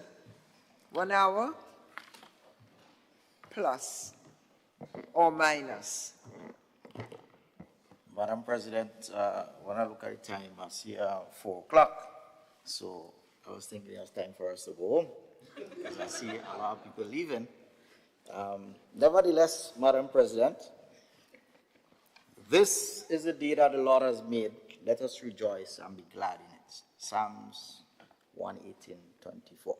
1 hour plus or minus. Madam President, when I look at the time, I see 4 o'clock. So I was thinking it was time for us to go home because I see a lot of people leaving. Nevertheless, Madam President, this is the day that the Lord has made. Let us rejoice and be glad in it. Psalms 118:24.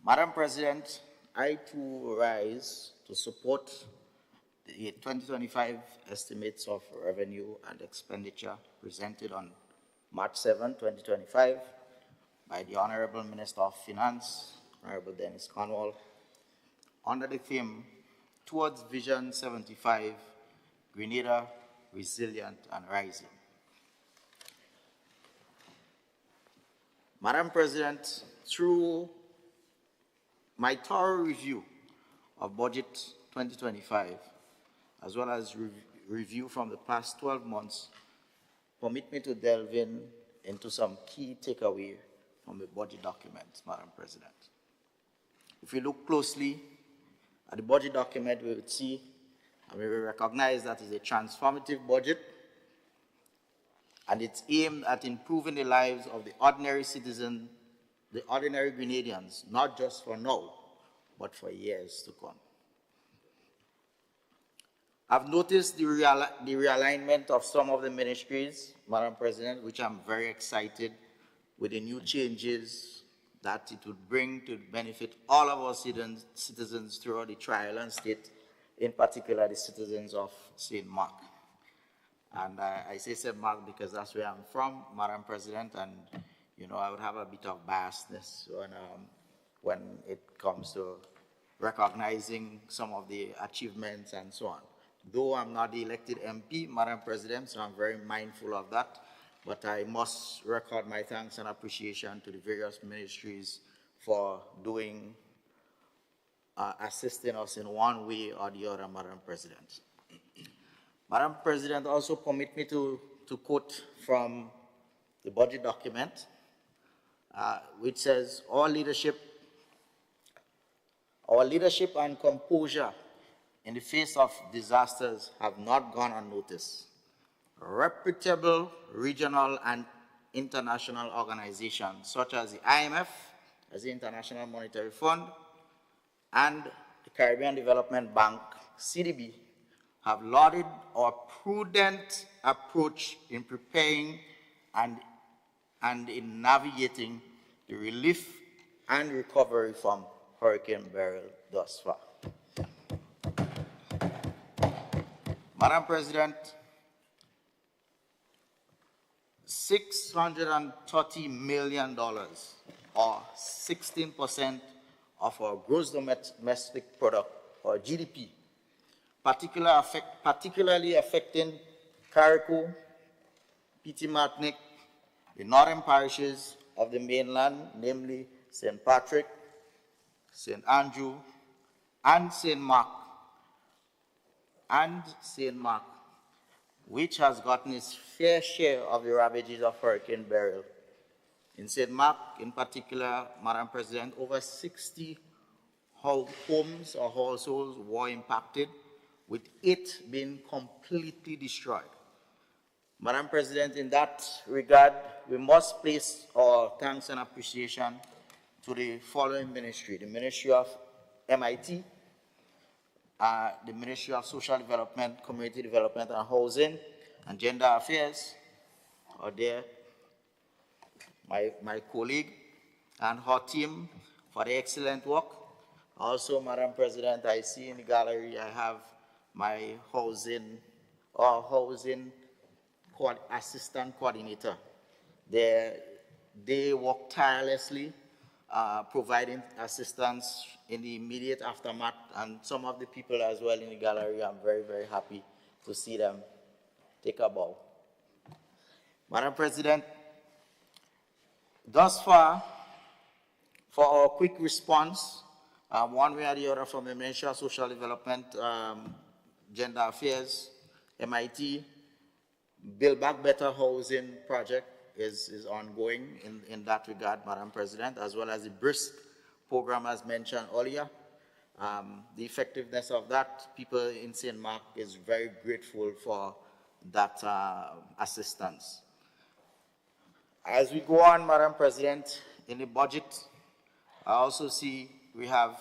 Madam President, I too rise to support the 2025 estimates of revenue and expenditure presented on March 7, 2025 by the Honorable Minister of Finance, Honorable Dennis Cornwall, under the theme, Towards Vision 75, Grenada, Resilient and Rising. Madam President, through my thorough review of Budget 2025, as well as review from the past 12 months, permit me to delve into some key takeaways from the budget document, Madam President. If we look closely at the budget document, we would see and we will recognize that it's a transformative budget and it's aimed at improving the lives of the ordinary citizen, the ordinary Grenadians, not just for now, but for years to come. I've noticed the realignment of some of the ministries, Madam President, which I'm very excited with the new changes that it would bring to benefit all of our citizens throughout the Tri-Island state, in particular the citizens of St. Mark. And I say St. Mark because that's where I'm from, Madam President, and, you know, I would have a bit of biasness when it comes to recognizing some of the achievements and so on. Though I'm not the elected MP, Madam President, so I'm very mindful of that, but I must record my thanks and appreciation to the various ministries for doing, assisting us in one way or the other, Madam President. Madam President, also permit me to quote from the budget document, which says, our leadership and composure in the face of disasters have not gone unnoticed. Reputable regional and international organizations such as the IMF, as the International Monetary Fund, and the Caribbean Development Bank, CDB, have lauded our prudent approach in preparing and in navigating the relief and recovery from Hurricane Beryl thus far. Madam President, $630 million, or 16% of our gross domestic product, or GDP, particularly affecting Carriacou, Petite Martinique, the northern parishes of the mainland, namely St. Patrick, St. Andrew, and St. Mark, which has gotten its fair share of the ravages of Hurricane Beryl. In St. Mark, in particular, Madam President, over 60 homes or households were impacted, with 8 being completely destroyed. Madam President, in that regard, we must place our thanks and appreciation to the following ministry: the Ministry of MIT, the Ministry of Social Development, Community Development and Housing, and Gender Affairs, or there, my colleague and her team for the excellent work. Also, Madam President, I see in the gallery I have my housing assistant coordinator. They work tirelessly, providing assistance in the immediate aftermath, and some of the people as well in the gallery, I'm very, very happy to see them take a bow. Madam President, thus far, for our quick response, one way or the other, from the Ministry of Social Development, Gender Affairs, MIT, Build Back Better Housing project is ongoing in that regard, Madam President, as well as the BRISC program as mentioned earlier. The effectiveness of that, people in St. Mark is very grateful for that assistance. As we go on, Madam President, in the budget, I also see we have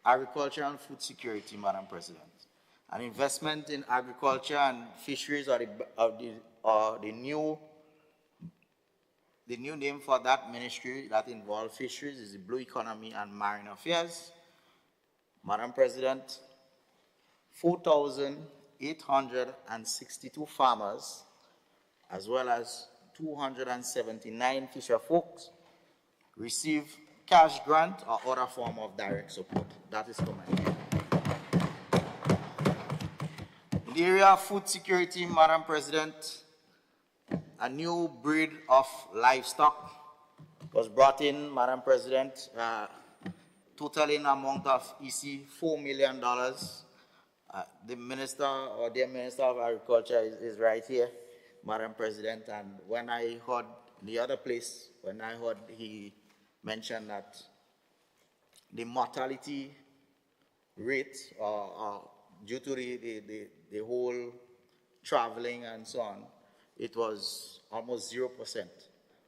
agriculture and food security, Madam President. An investment in agriculture and fisheries, or the new name for that ministry that involves fisheries is the Blue Economy and Marine Affairs. Madam President, 4,862 farmers, as well as 279 fisher folks, receive cash grant or other form of direct support. That is commendable. In the area of food security, Madam President, a new breed of livestock was brought in, Madam President, totaling amount of EC $4 million. The Minister or the Minister of Agriculture is right here, Madam President, and when I heard the other place, when I heard he mentioned that the mortality rate, due to the whole traveling and so on, it was almost 0%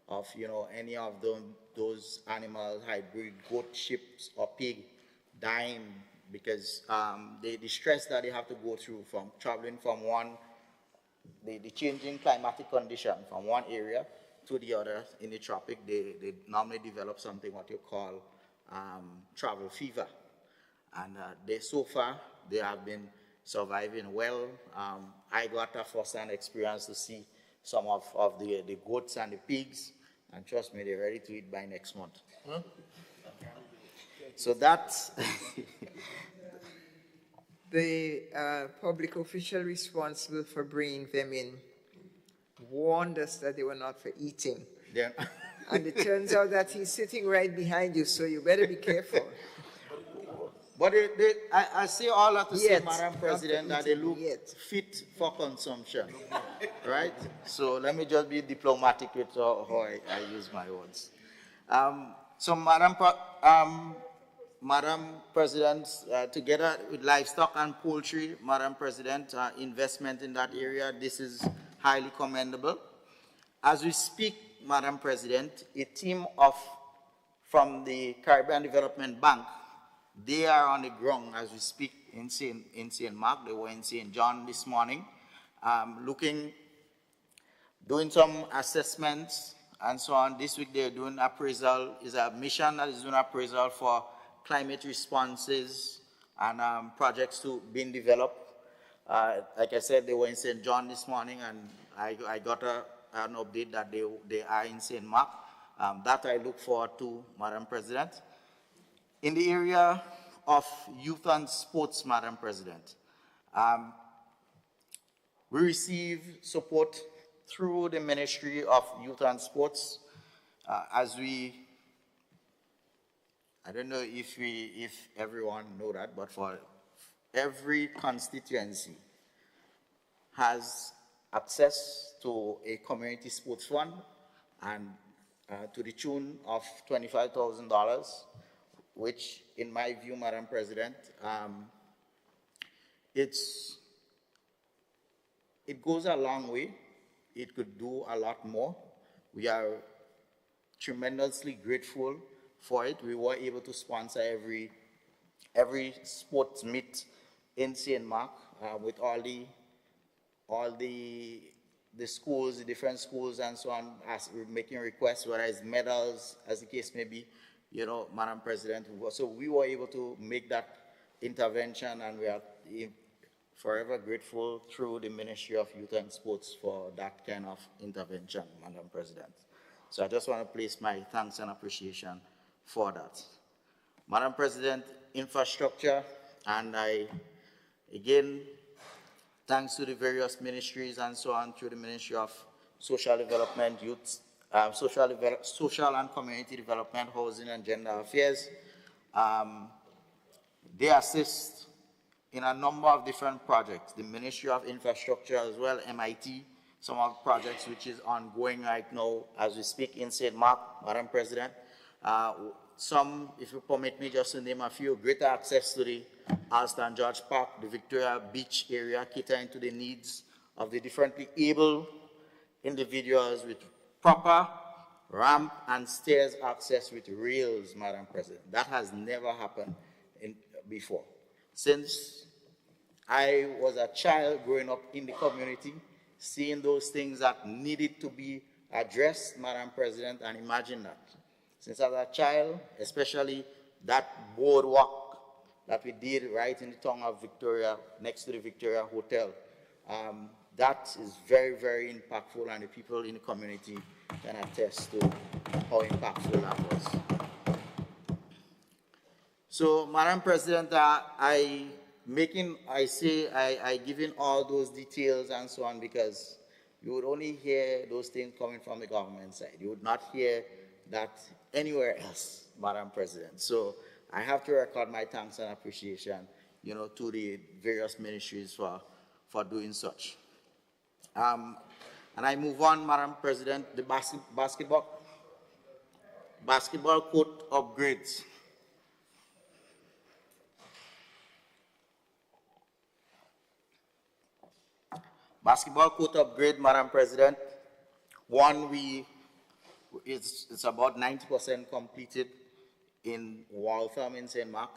of, any of those animal hybrid, goat, sheep, or pig dying because the stress that they have to go through from traveling from the changing climatic condition from one area to the other in the tropic, they normally develop something what you call travel fever. And so far, they have been surviving well. I got a first-hand experience to see some of the goats and the pigs, and trust me, they're ready to eat by next month. Huh? So that's the public official responsible for bringing them in warned us that they were not for eating. Yeah. And it turns out that he's sitting right behind you, so you better be careful. But I say all that to say, Yet, Madam President, that they look yet. fit for consumption, right? So let me just be diplomatic with how I use my words. So Madam President, together with livestock and poultry, Madam President, investment in that area, this is highly commendable. As we speak, Madam President, a team from the Caribbean Development Bank, they are on the ground as we speak in St. Mark. They were in St. John this morning, doing some assessments and so on. This week they're doing appraisal. Is a mission that is doing appraisal for climate responses and projects to being developed. Like I said, they were in St. John this morning, and I got an update that they are in St. Mark. That I look forward to, Madam President. In the area of youth and sports, Madam President, we receive support through the Ministry of Youth and Sports I don't know if everyone know that, but for every constituency has access to a community sports fund, and to the tune of $25,000, which in my view, Madam President, it goes a long way. It could do a lot more. We are tremendously grateful for it. We were able to sponsor every sports meet in St. Mark with all the schools, the different schools and so on, as we're making requests, whether it's medals, as the case may be, you know, Madam President. So we were able to make that intervention, and we are forever grateful through the Ministry of Youth and Sports for that kind of intervention, Madam President. So I just want to place my thanks and appreciation for that. Madam President, infrastructure, and again, thanks to the various ministries and so on, through the Ministry of Social Development, Youth, Social and Community Development, Housing and Gender Affairs. They assist in a number of different projects. The Ministry of Infrastructure as well, MIT, some of the projects which is ongoing right now as we speak in St. Mark, Madam President. Some, if you permit me just to name a few, greater access to the Alston George Park, the Victoria Beach area, catering to the needs of the differently able individuals with proper ramp and stairs access with rails, Madam President. That has never happened before. Since I was a child growing up in the community, seeing those things that needed to be addressed, Madam President, and imagine that. Since as a child, especially that boardwalk that we did right in the town of Victoria, next to the Victoria Hotel, that is very, very impactful, and the people in the community can attest to how impactful that was. So, Madam President, I give in all those details and so on because you would only hear those things coming from the government side. You would not hear that anywhere else, Madam President. So I have to record my thanks and appreciation, you know, to the various ministries for doing such. And I move on, Madam President, the basketball court upgrades. Basketball court upgrade, Madam President. One, it's about 90% completed in Waltham in St. Mark.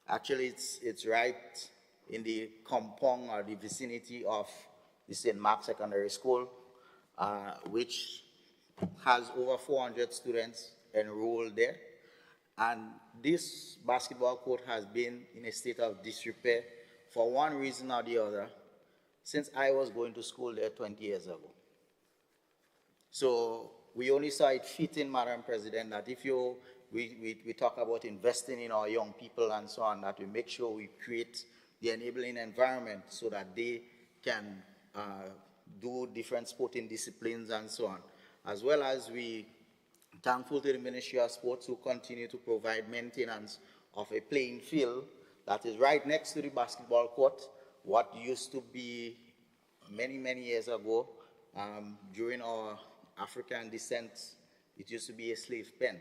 Actually, it's right in the compound or the vicinity of the St. Mark Secondary School, which has over 400 students enrolled there. And this basketball court has been in a state of disrepair for one reason or the other, since I was going to school there 20 years ago. So we only saw it fitting, Madam President, that if we talk about investing in our young people and so on, that we make sure we create the enabling environment so that they can do different sporting disciplines and so on. As well as we thankful to the Ministry of Sports who continue to provide maintenance of a playing field that is right next to the basketball court, what used to be many, many years ago, during our African descent, it used to be a slave pen.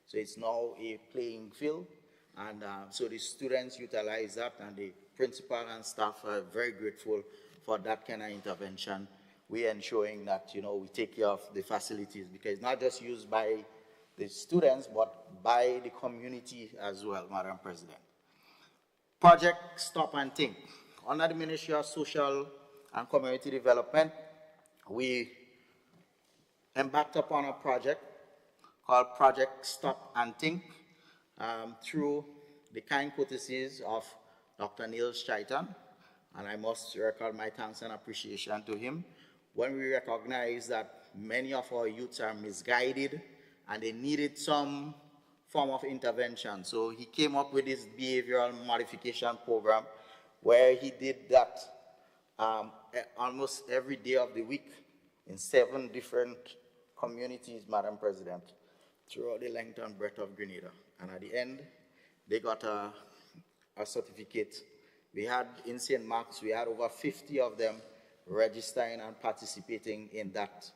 So it's now a playing field, and so the students utilize that, and the principal and staff are very grateful for that kind of intervention. We are ensuring that, you know, we take care of the facilities, because it's not just used by the students, but by the community as well, Madam President. Project Stop and Think. Under the Ministry of Social and Community Development, we embarked upon a project called Project Stop and Think through the kind courtesies of Dr. Niels Chaitan, and I must record my thanks and appreciation to him when we recognized that many of our youths are misguided and they needed some form of intervention. So he came up with this behavioral modification program where he did that almost every day of the week in 7 different communities, Madam President, throughout the length and breadth of Grenada. And at the end, they got a certificate. We had in St. Mark's, we had over 50 of them registering and participating in that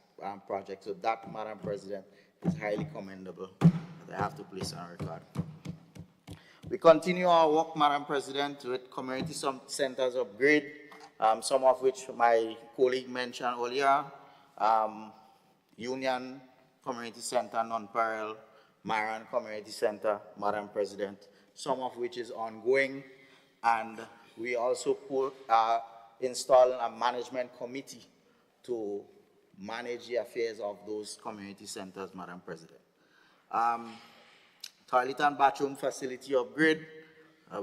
project. So that, Madam President, is highly commendable. I have to place on record. We continue our work, Madam President, with community centers upgrade, some of which my colleague mentioned earlier. Union Community Center, Non-Peril, Maran Community Center, Madam President, some of which is ongoing, and we also install a management committee to manage the affairs of those community centers, Madam President. Toilet and bathroom facility upgrade.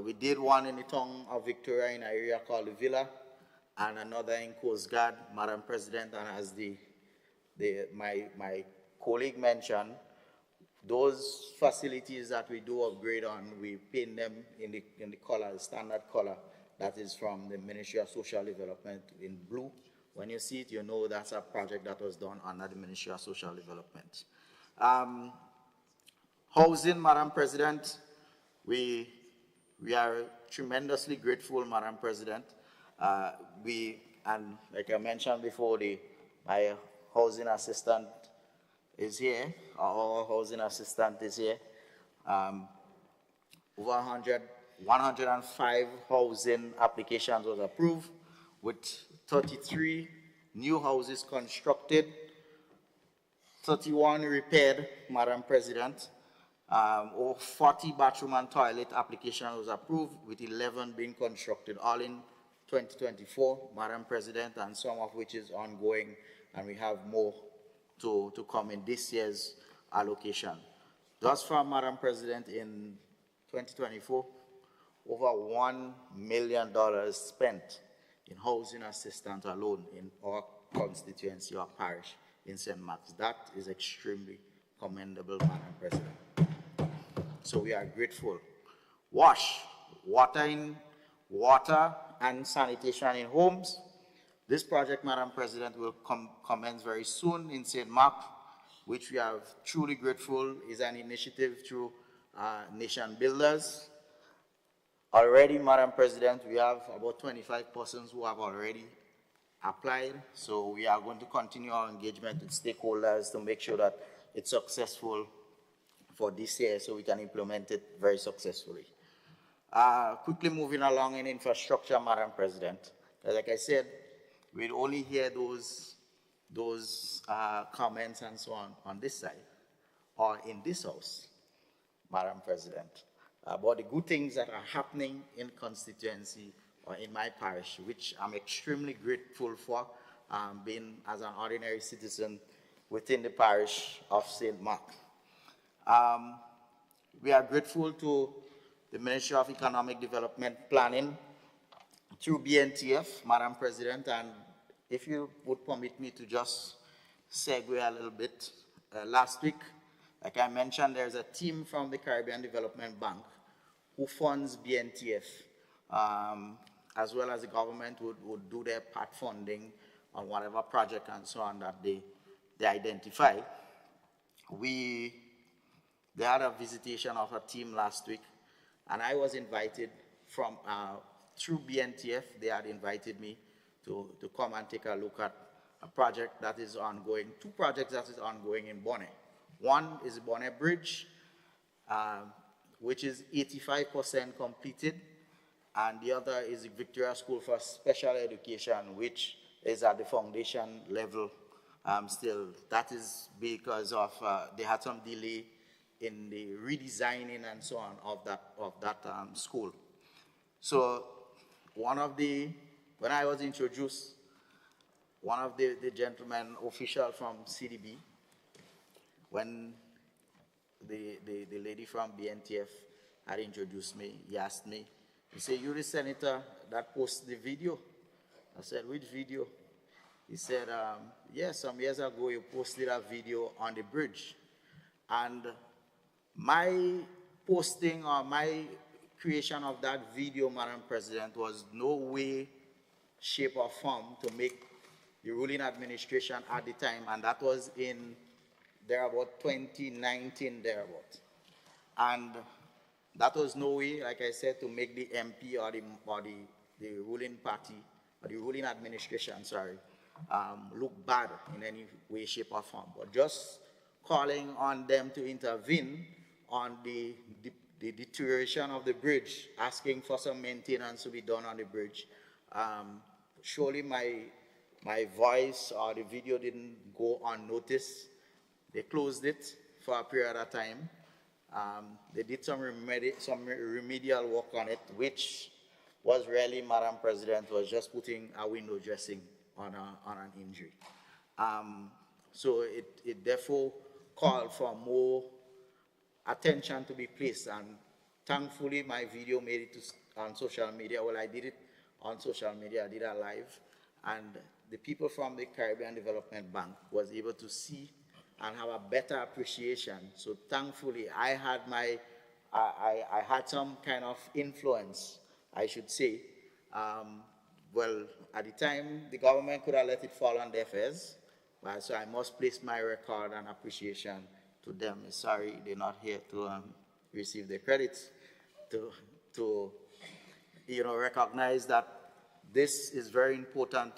We did one in the town of Victoria in an area called the Villa, and another in Coast Guard, Madam President, and as my colleague mentioned, those facilities that we do upgrade on, we paint them in the color, the standard color that is from the Ministry of Social Development in blue. When you see it, you know that's a project that was done under the Ministry of Social Development. Housing, Madam President, we are tremendously grateful, Madam President. And like I mentioned before, my housing assistant is here, our housing assistant is here. Over 105 housing applications was approved, with 33 new houses constructed, 31 repaired, Madam President. Over 40 bathroom and toilet applications was approved, with 11 being constructed, all in 2024, Madam President, and some of which is ongoing, and we have more to come in this year's allocation. Thus far, Madam President, in 2024, over $1 million spent in housing assistance alone in our constituency or parish in St. Mark's. That is extremely commendable, Madam President. So we are grateful. Water and sanitation in homes. This project, Madam President, will commence very soon in St. Mark, which we are truly grateful is an initiative through Nation Builders. Already, Madam President, we have about 25 persons who have already applied, so we are going to continue our engagement with stakeholders to make sure that it's successful for this year so we can implement it very successfully. Quickly moving along in infrastructure, Madam President. Like I said, we'd only hear those comments and so on this side or in this house, Madam President, about the good things that are happening in constituency or in my parish, which I'm extremely grateful for, being as an ordinary citizen within the parish of St. Mark. We are grateful to the Ministry of Economic Development Planning through BNTF, Madam President, and if you would permit me to just segue a little bit, last week, like I mentioned, there's a team from the Caribbean Development Bank who funds BNTF, as well as the government would do their part funding on whatever project and so on that they identify. They had a visitation of a team last week, and I was invited from, through BNTF, they had invited me to come and take a look at a project that is ongoing, two projects that is ongoing in Bonnet. One is the Bonnet Bridge, which is 85% completed, and the other is the Victoria School for Special Education, which is at the foundation level still. That is because of, they had some delay in the redesigning and so on of that school. So when I was introduced, one of the gentlemen official from CDB, when the lady from BNTF had introduced me, he asked me, he said, "You're the senator that posted the video?" I said, "Which video?" He said, "Yes, some years ago you posted a video on the bridge." And my posting or my creation of that video, Madam President, was no way, shape, or form to make the ruling administration at the time, and that was in thereabout 2019 thereabout. And that was no way, like I said, to make the MP or the ruling party, or the ruling administration, sorry, look bad in any way, shape, or form, but just calling on them to intervene on the deterioration of the bridge, asking for some maintenance to be done on the bridge. Surely my voice or the video didn't go unnoticed. They closed it for a period of time. They did some remedial work on it, which was really, Madam President, was just putting a window dressing on an injury. So it therefore called for more attention to be placed, and thankfully my video made it on social media. Well, I did it on social media, I did it live, and the people from the Caribbean Development Bank was able to see and have a better appreciation. So thankfully I had some kind of influence, I should say. Well, at the time, the government could have let it fall on deaf ears, so I must place my record and appreciation to them. Sorry, they're not here to receive the credits, to recognize that this is very important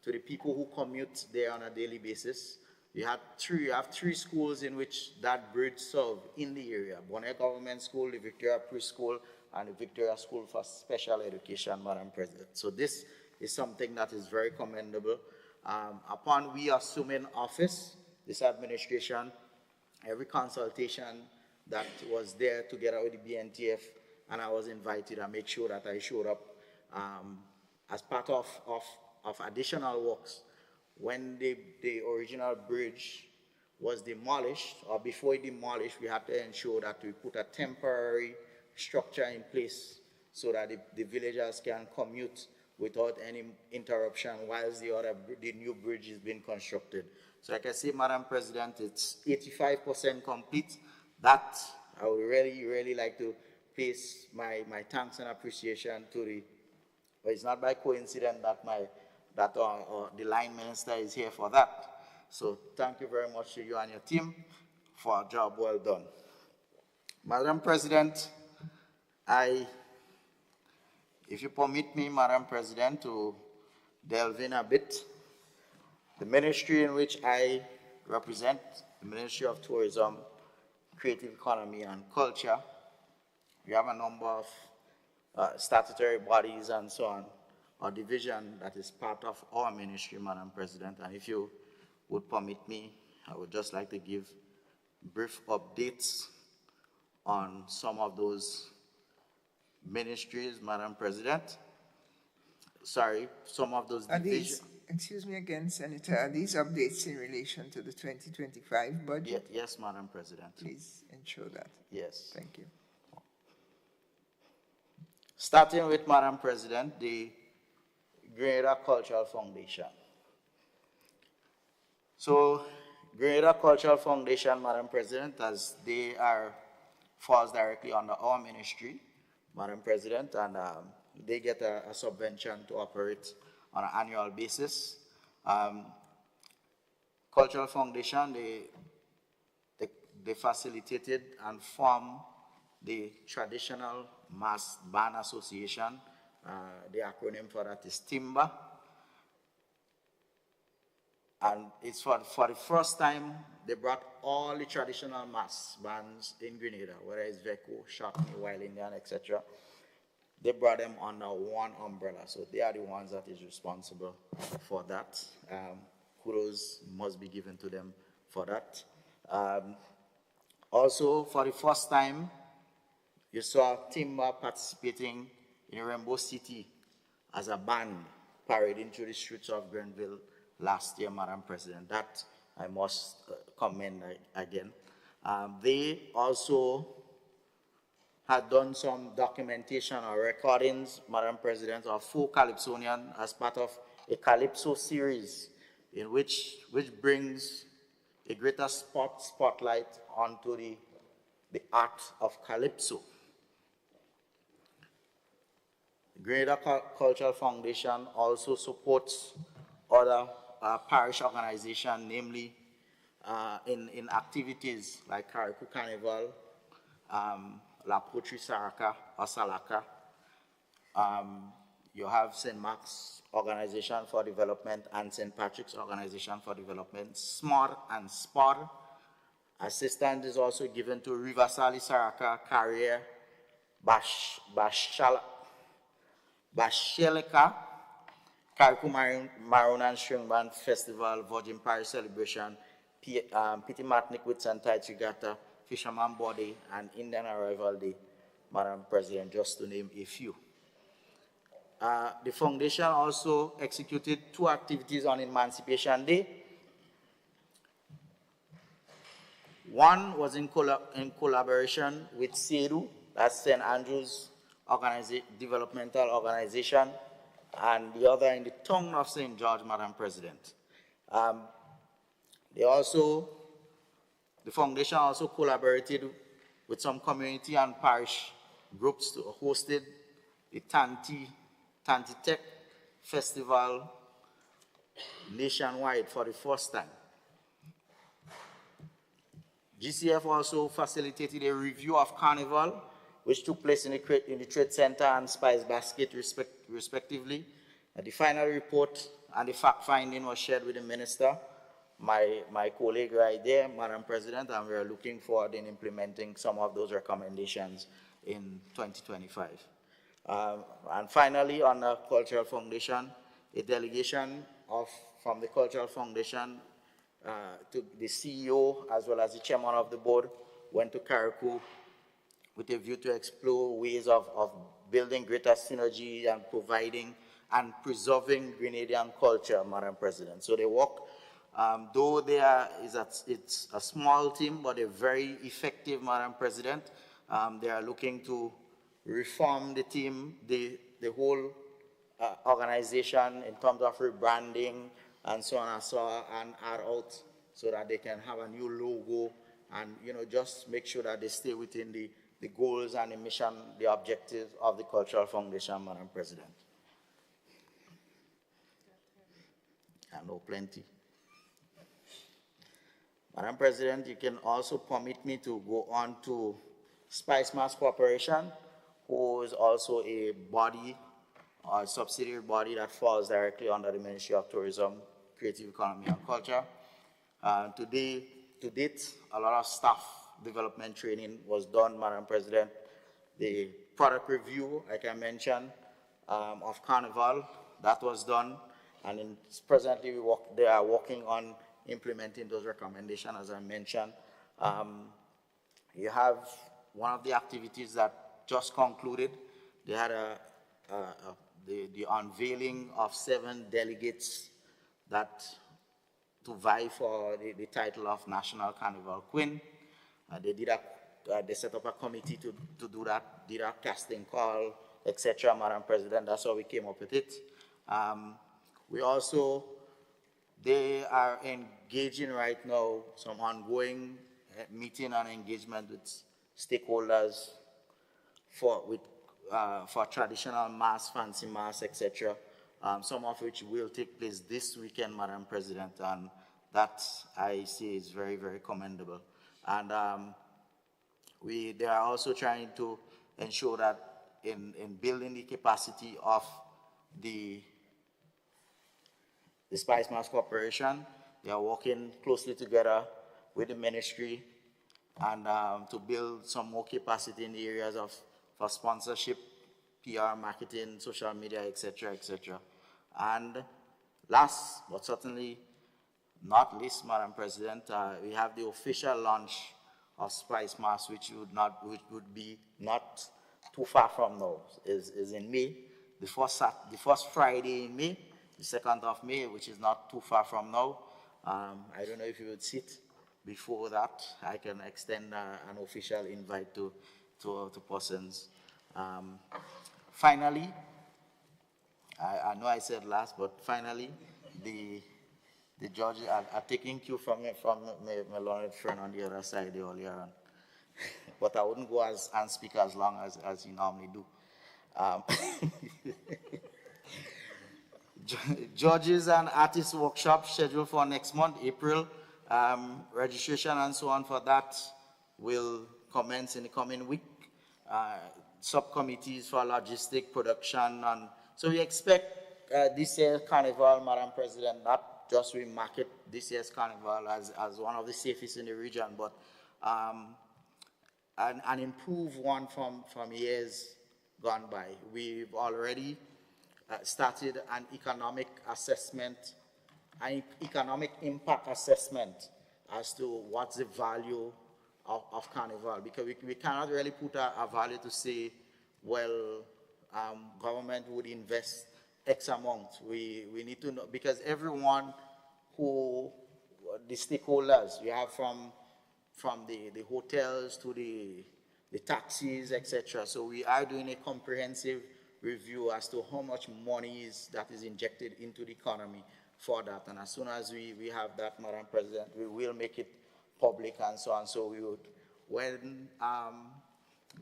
to the people who commute there on a daily basis. You have three schools in which that bridge served in the area: Bonnet Government School, the Victoria Preschool, and the Victoria School for Special Education, Madam President. So this is something that is very commendable. Upon we assuming office, this administration, every consultation that was there together with the BNTF, and I was invited, I make sure that I showed up as part of additional works. When the original bridge was demolished, or before it demolished, we had to ensure that we put a temporary structure in place so that the villagers can commute without any interruption whilst the new bridge is being constructed. So like I say, Madam President, it's 85% complete. That I would really, really like to place my thanks and appreciation to the, but it's not by coincidence that the line minister is here for that. So thank you very much to you and your team for a job well done. Madam President, if you permit me, Madam President, to delve in a bit, the ministry in which I represent, the Ministry of Tourism, Creative Economy and Culture, we have a number of statutory bodies and so on, or division that is part of our ministry, Madam President. And if you would permit me, I would just like to give brief updates on some of those ministries, Madam President. Sorry, some of those divisions. Excuse me again, Senator, are these updates in relation to the 2025 budget? Yes, Madam President. Please ensure that. Yes. Thank you. Starting with, Madam President, the Grenada Cultural Foundation. So, Grenada Cultural Foundation, Madam President, as they falls directly under our ministry, Madam President, and they get a subvention to operate on an annual basis. Cultural Foundation, they facilitated and formed the Traditional Mass Band Association. The acronym for that is TIMBA. And it's for the first time they brought all the traditional mass bands in Grenada, whether it's Veco, Shockney, Wild Indian, etc. They brought them under one umbrella. So they are the ones that is responsible for that. Kudos must be given to them for that. Also, for the first time, you saw Timba participating in Rainbow City as a band parading through the streets of Grenville last year, Madam President. That I must commend again. They also had done some documentation or recordings, Madam President, of folk Calypsonian as part of a Calypso series in which brings a greater spotlight onto the art of Calypso. Grenada Cultural Foundation also supports other parish organizations, namely in activities like Carriacou Carnival, La Poterie Saraka or Salaka. You have St. Mark's Organization for Development and St. Patrick's Organization for Development, SMOR and SPOR. Assistance is also given to River Sally Saraka, Carrier, Bashelika, Carriacou Maroon and String Band Festival, Virgin Parish Celebration, Pity Matnik with St. Tides Regatta, Fisherman Body, and Indian Arrival Day, Madam President, just to name a few. The foundation also executed 2 activities on Emancipation Day. One was in collaboration with SEDU, that's St. Andrew's Developmental Organization, and the other in the tongue of St. George, Madam President. The foundation also collaborated with some community and parish groups to hosted the Tanti Tech Festival nationwide for the first time. GCF also facilitated a review of Carnival, which took place in the Trade Center and Spice Basket, respectively. The final report and the fact-finding was shared with the Minister, my colleague right there, Madam President, and we are looking forward in implementing some of those recommendations in 2025. And finally, on the Cultural Foundation, a delegation from the Cultural Foundation to the CEO as well as the chairman of the board went to Carriacou with a view to explore ways of building greater synergy and providing and preserving Grenadian culture, Madam President. So they work, though it's a small team, but they're very effective, Madam President. They are looking to reform the team, the whole organization in terms of rebranding and so on and so on, and add out so that they can have a new logo and, just make sure that they stay within the goals and the mission, the objectives of the Cultural Foundation, Madam President. I know plenty. Madam President, you can also permit me to go on to Spice Mass Corporation, who is also a body, a subsidiary body that falls directly under the Ministry of Tourism, Creative Economy and Culture. To date, a lot of staff development training was done, Madam President. The product review, like I mentioned, of Carnival, that was done. And presently, they are working on implementing those recommendations, as I mentioned. You have one of the activities that just concluded. They had the unveiling of 7 delegates to vie for the title of National Carnival Queen. They set up a committee to do that, did a casting call, etc., Madam President. That's how we came up with it. We also, they are engaging right now some ongoing meeting and engagement with stakeholders for traditional mass, fancy mass, etc. Some of which will take place this weekend, Madam President, and that I see is very, very commendable. And they are also trying to ensure that in building the capacity of the Spice Mass Corporation, they are working closely together with the ministry and to build some more capacity in the areas of for sponsorship, PR, marketing, social media, etc., etc. And last but certainly not least, Madam President, we have the official launch of Spice Mass, which would be not too far from now, is in May, the first Friday in May, the 2nd of May, which is not too far from now. I don't know if you would sit before that. I can extend an official invite to persons. Finally, I know I said last, but finally, the judges are taking cue from my learned friend on the other side earlier on. But I wouldn't go and speak as long as you normally do. Judges and artists workshop scheduled for next month, April. Registration and so on for that will commence in the coming week. Subcommittees for logistic production. And so we expect this year's carnival, Madam President, not just we market this year's carnival as one of the safest in the region, but an improved one from years gone by. We've already started an economic assessment, an economic impact assessment as to what's the value of carnival, because we cannot really put a value to say, well, government would invest X amount. We need to know, because everyone who, the stakeholders, we have from the hotels to the taxis, etc. So we are doing a comprehensive review as to how much money that is injected into the economy for that. And as soon as we have that, Madam President, we will make it public and so on. So we would, when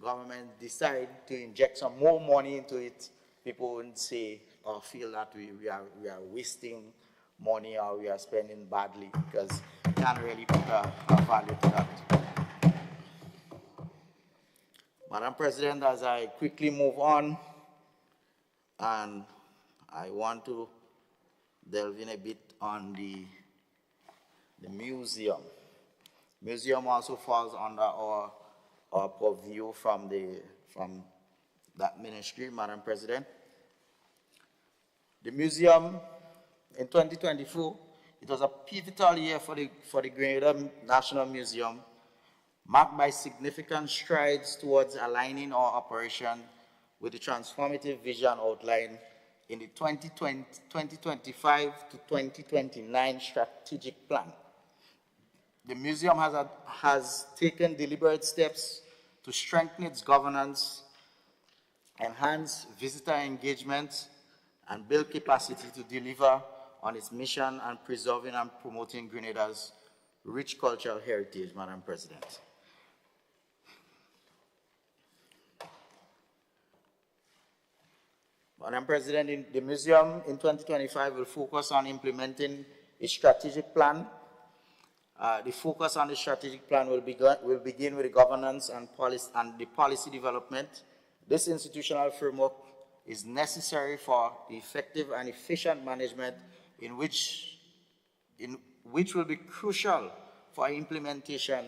government decide to inject some more money into it, people wouldn't say or feel that we are wasting money or we are spending badly, because we can't really put a value to that. Madam President, as I quickly move on, and I want to delve in a bit on the museum. Museum also falls under our purview from that ministry, Madam President. The museum in 2024, it was a pivotal year for the Grenada National Museum, marked by significant strides towards aligning our operation with the transformative vision outlined in the 2025 to 2029 strategic plan. The museum has taken deliberate steps to strengthen its governance, enhance visitor engagement, and build capacity to deliver on its mission and preserving and promoting Grenada's rich cultural heritage, Madam President. Madam President, the museum in 2025 will focus on implementing a strategic plan. The focus on the strategic plan will begin with the governance and the policy development. This institutional framework is necessary for the effective and efficient management in which will be crucial for implementation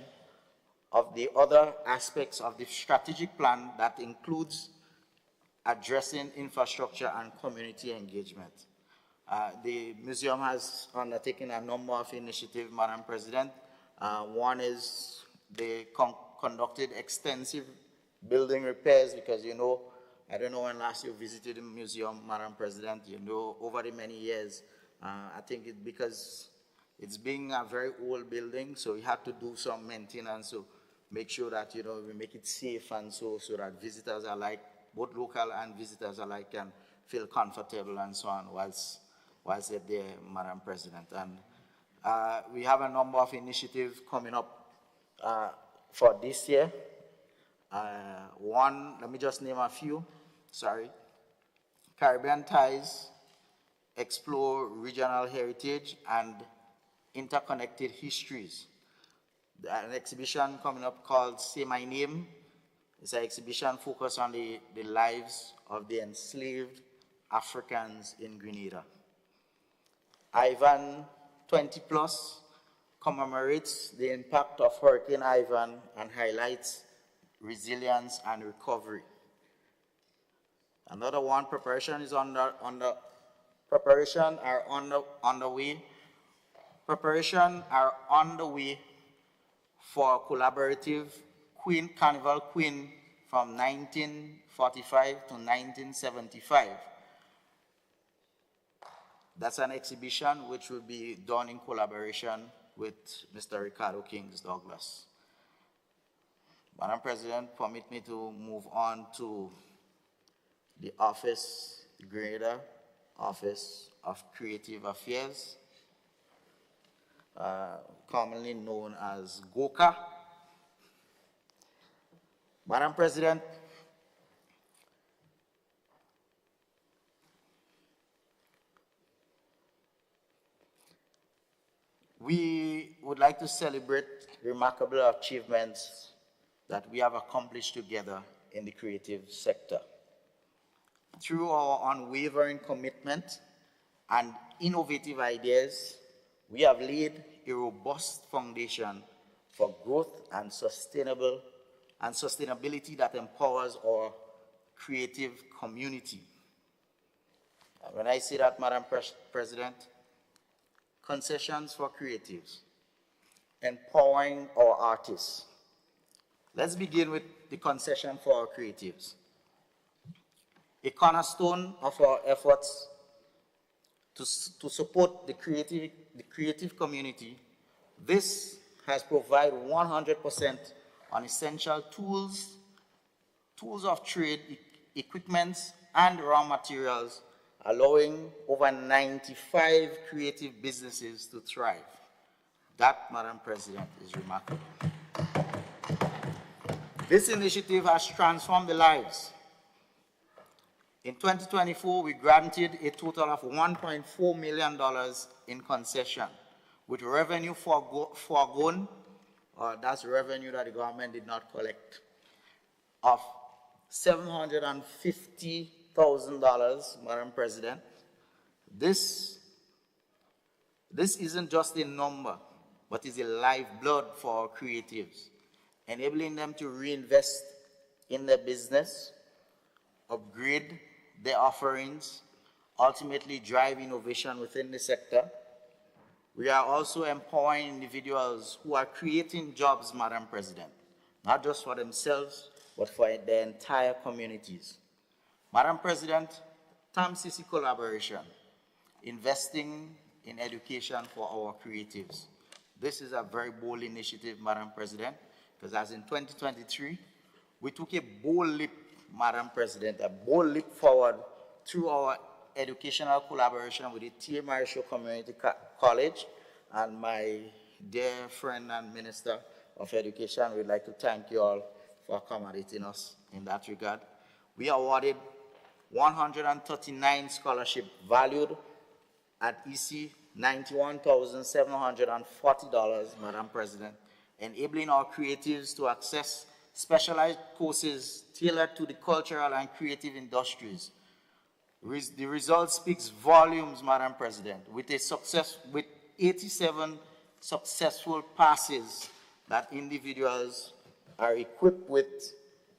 of the other aspects of the strategic plan that includes addressing infrastructure and community engagement. The museum has undertaken a number of initiatives, Madam President. One is they conducted extensive building repairs, because you know, I don't know when last you visited the museum, Madam President, you know, over the many years, I think because it's being a very old building, so we had to do some maintenance to make sure that, you know, we make it safe and so that visitors alike, both local and visitors alike, can feel comfortable and so on whilst they're there, Madam President. And we have a number of initiatives coming up for this year. One, let me just name a few, sorry. Caribbean Ties, Explore Regional Heritage and Interconnected Histories. An exhibition coming up called Say My Name. It's an exhibition focused on the lives of the enslaved Africans in Grenada. Ivan 20 Plus commemorates the impact of Hurricane Ivan and highlights resilience and recovery. Another one, preparations are underway. Preparations are underway for collaborative Carnival Queen from 1945 to 1975. That's an exhibition which will be done in collaboration with Mr. Ricardo Kings Douglas. Madam President, permit me to move on to the Office, the Grenada Office of Creative Affairs, commonly known as GOCA. Madam President, we would like to celebrate remarkable achievements that we have accomplished together in the creative sector. Through our unwavering commitment and innovative ideas, we have laid a robust foundation for growth and sustainability that empowers our creative community. When I say that, Madam President, concessions for creatives, empowering our artists. Let's begin with the concession for our creatives. A cornerstone of our efforts to support the creative community, this has provided 100% on essential tools of trade, equipment, and raw materials, allowing over 95 creative businesses to thrive. That, Madam President, is remarkable. This initiative has transformed the lives. In 2024, we granted a total of $1.4 million in concession, with revenue foregone, that's revenue that the government did not collect, of $750,000, Madam President. This isn't just a number, but is a lifeblood for our creatives, enabling them to reinvest in their business, upgrade their offerings, ultimately drive innovation within the sector. We are also empowering individuals who are creating jobs, Madam President, not just for themselves, but for their entire communities. Madam President, TAMCC collaboration, investing in education for our creatives. This is a very bold initiative, Madam President, because as in 2023, we took a bold leap, Madam President, a bold leap forward through our educational collaboration with the T.A. Marisho Community College, and my dear friend and Minister of Education, we'd like to thank you all for accommodating us in that regard. We awarded 139 scholarships valued at EC $91,740, Madam President, enabling our creatives to access specialized courses tailored to the cultural and creative industries. The result speaks volumes, Madam President, with 87 successful passes that individuals are equipped with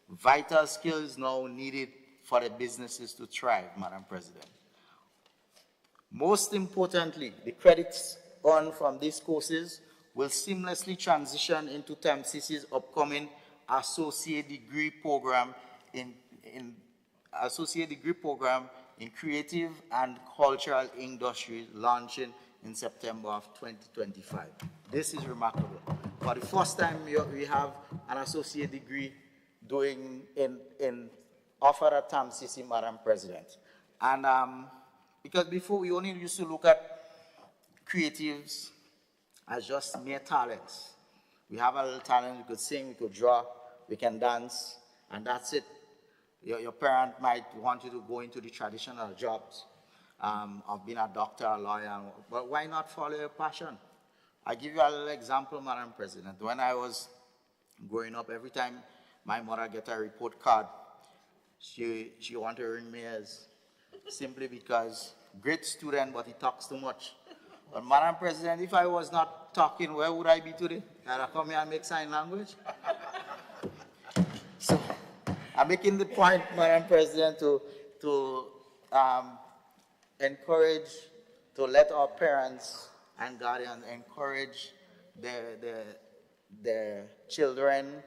vital skills now needed for the businesses to thrive, Madam President. Most importantly, the credits earned from these courses will seamlessly transition into TAMCC's upcoming associate degree program in creative and cultural industries, launching in September of 2025. This is remarkable. For the first time, we have an associate degree offered at TAMCC, Madam President. And because before we only used to look at creatives as just mere talents. We have a little talent, we could sing, we could draw, we can dance, and that's it. Your parent might want you to go into the traditional jobs of being a doctor, a lawyer, but why not follow your passion? I give you a little example, Madam President. When I was growing up, every time my mother get a report card, she wanted to ring me as simply because great student, but he talks too much. But Madam President, if I was not talking, where would I be today? I'd come here and make sign language. So I'm making the point, Madam President, to encourage, to let our parents and guardians encourage their children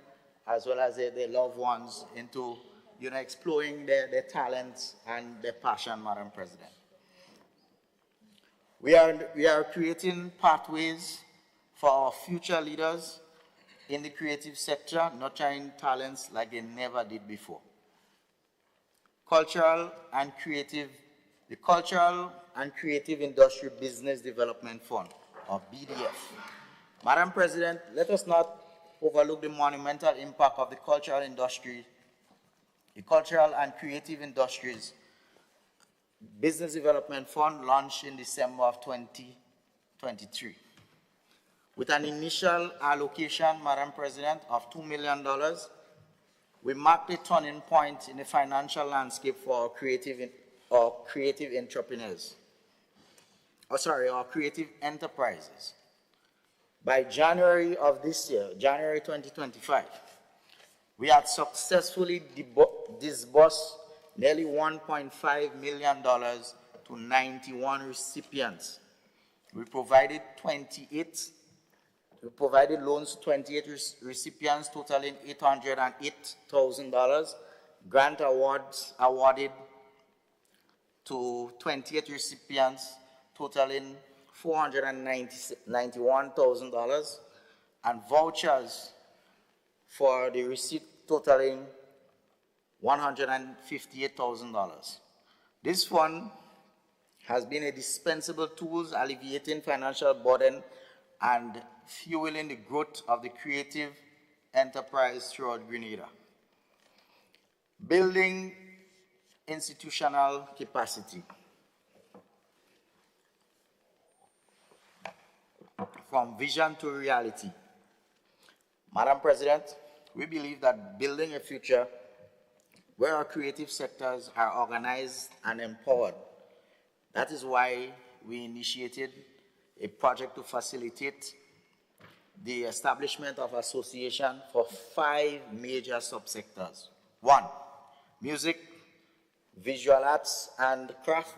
as well as their loved ones into, exploring their talents and their passion, Madam President. We are creating pathways for our future leaders in the creative sector, nurturing talents like they never did before. The Cultural and Creative Industry Business Development Fund, or BDF. Madam President, let us not overlook the monumental impact of the cultural industry, the Cultural and Creative Industries Business Development Fund, launched in December of 2023. With an initial allocation, Madam President, of $2 million, we marked a turning point in the financial landscape for our creative entrepreneurs. Our creative enterprises. By January of this year, January 2025, we had successfully disbursed nearly $1.5 million to 91 recipients. We provided loans to 28 recipients totaling $808,000. Grant awards awarded to 28 recipients totaling $491,000, and vouchers for the receipt totaling $158,000. This fund has been a dispensable tool alleviating financial burden and fueling the growth of the creative enterprise throughout Grenada. Building institutional capacity. From vision to reality. Madam President, we believe that building a future where our creative sectors are organized and empowered. That is why we initiated a project to facilitate the establishment of association for 5 major subsectors. 1, music, visual arts and craft,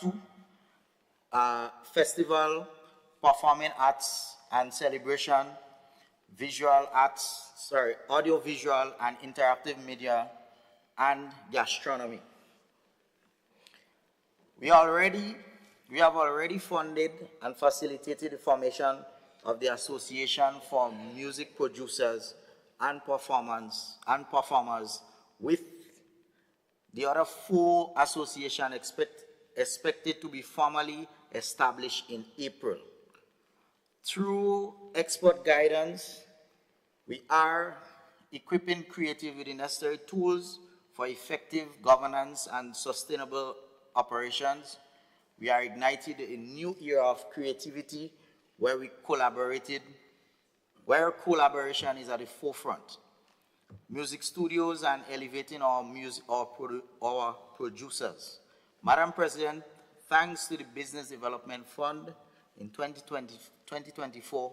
2, festival, performing arts and celebration, audiovisual and interactive media, and gastronomy. We have already funded and facilitated the formation of the Association for Music Producers and Performers, with the other 4 associations expected to be formally established in April. Through expert guidance, we are equipping creative with the necessary tools for effective governance and sustainable operations. We are igniting a new era of creativity where collaboration is at the forefront. Music studios and elevating our producers. Madam President, thanks to the Business Development Fund in 2024,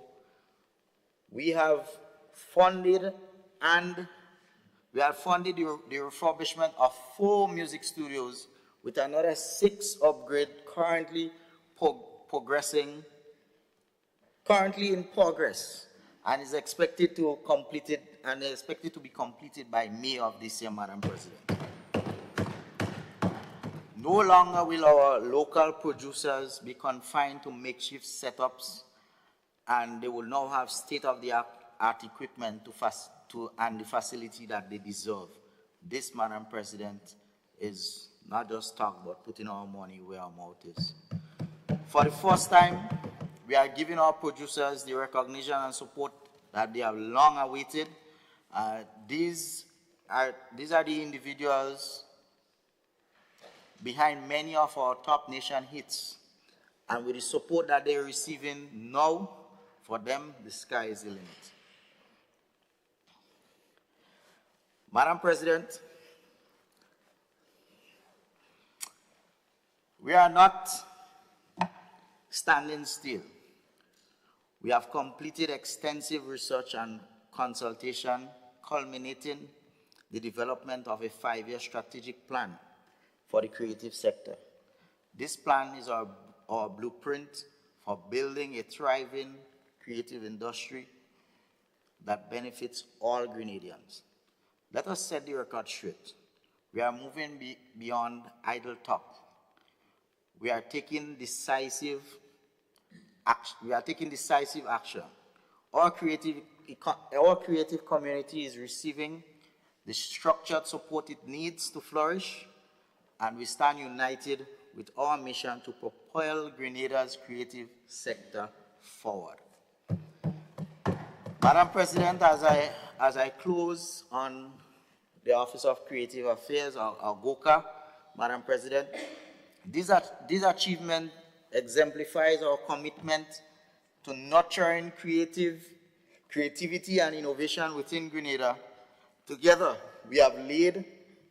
we have funded the refurbishment of 4 music studios with another 6 upgrades currently in progress, and is expected to be completed by May of this year, Madam President. No longer will our local producers be confined to makeshift setups, and they will now have state-of-the-art equipment and the facility that they deserve. This, Madam President, is not just talk, but putting our money where our mouth is. For the first time, we are giving our producers the recognition and support that they have long awaited. These are the individuals behind many of our top nation hits. And with the support that they're receiving now, for them, the sky is the limit. Madam President, we are not standing still. We have completed extensive research and consultation, culminating the development of a 5-year strategic plan for the creative sector. This plan is our blueprint for building a thriving creative industry that benefits all Grenadians. Let us set the record straight. We are moving beyond idle talk. We are taking decisive action. Our creative community is receiving the structured support it needs to flourish, and we stand united with our mission to propel Grenada's creative sector forward. Madam President, as I close on the Office of Creative Affairs, or GOCA, Madam President, this achievement exemplifies our commitment to nurturing creativity and innovation within Grenada. Together, we have laid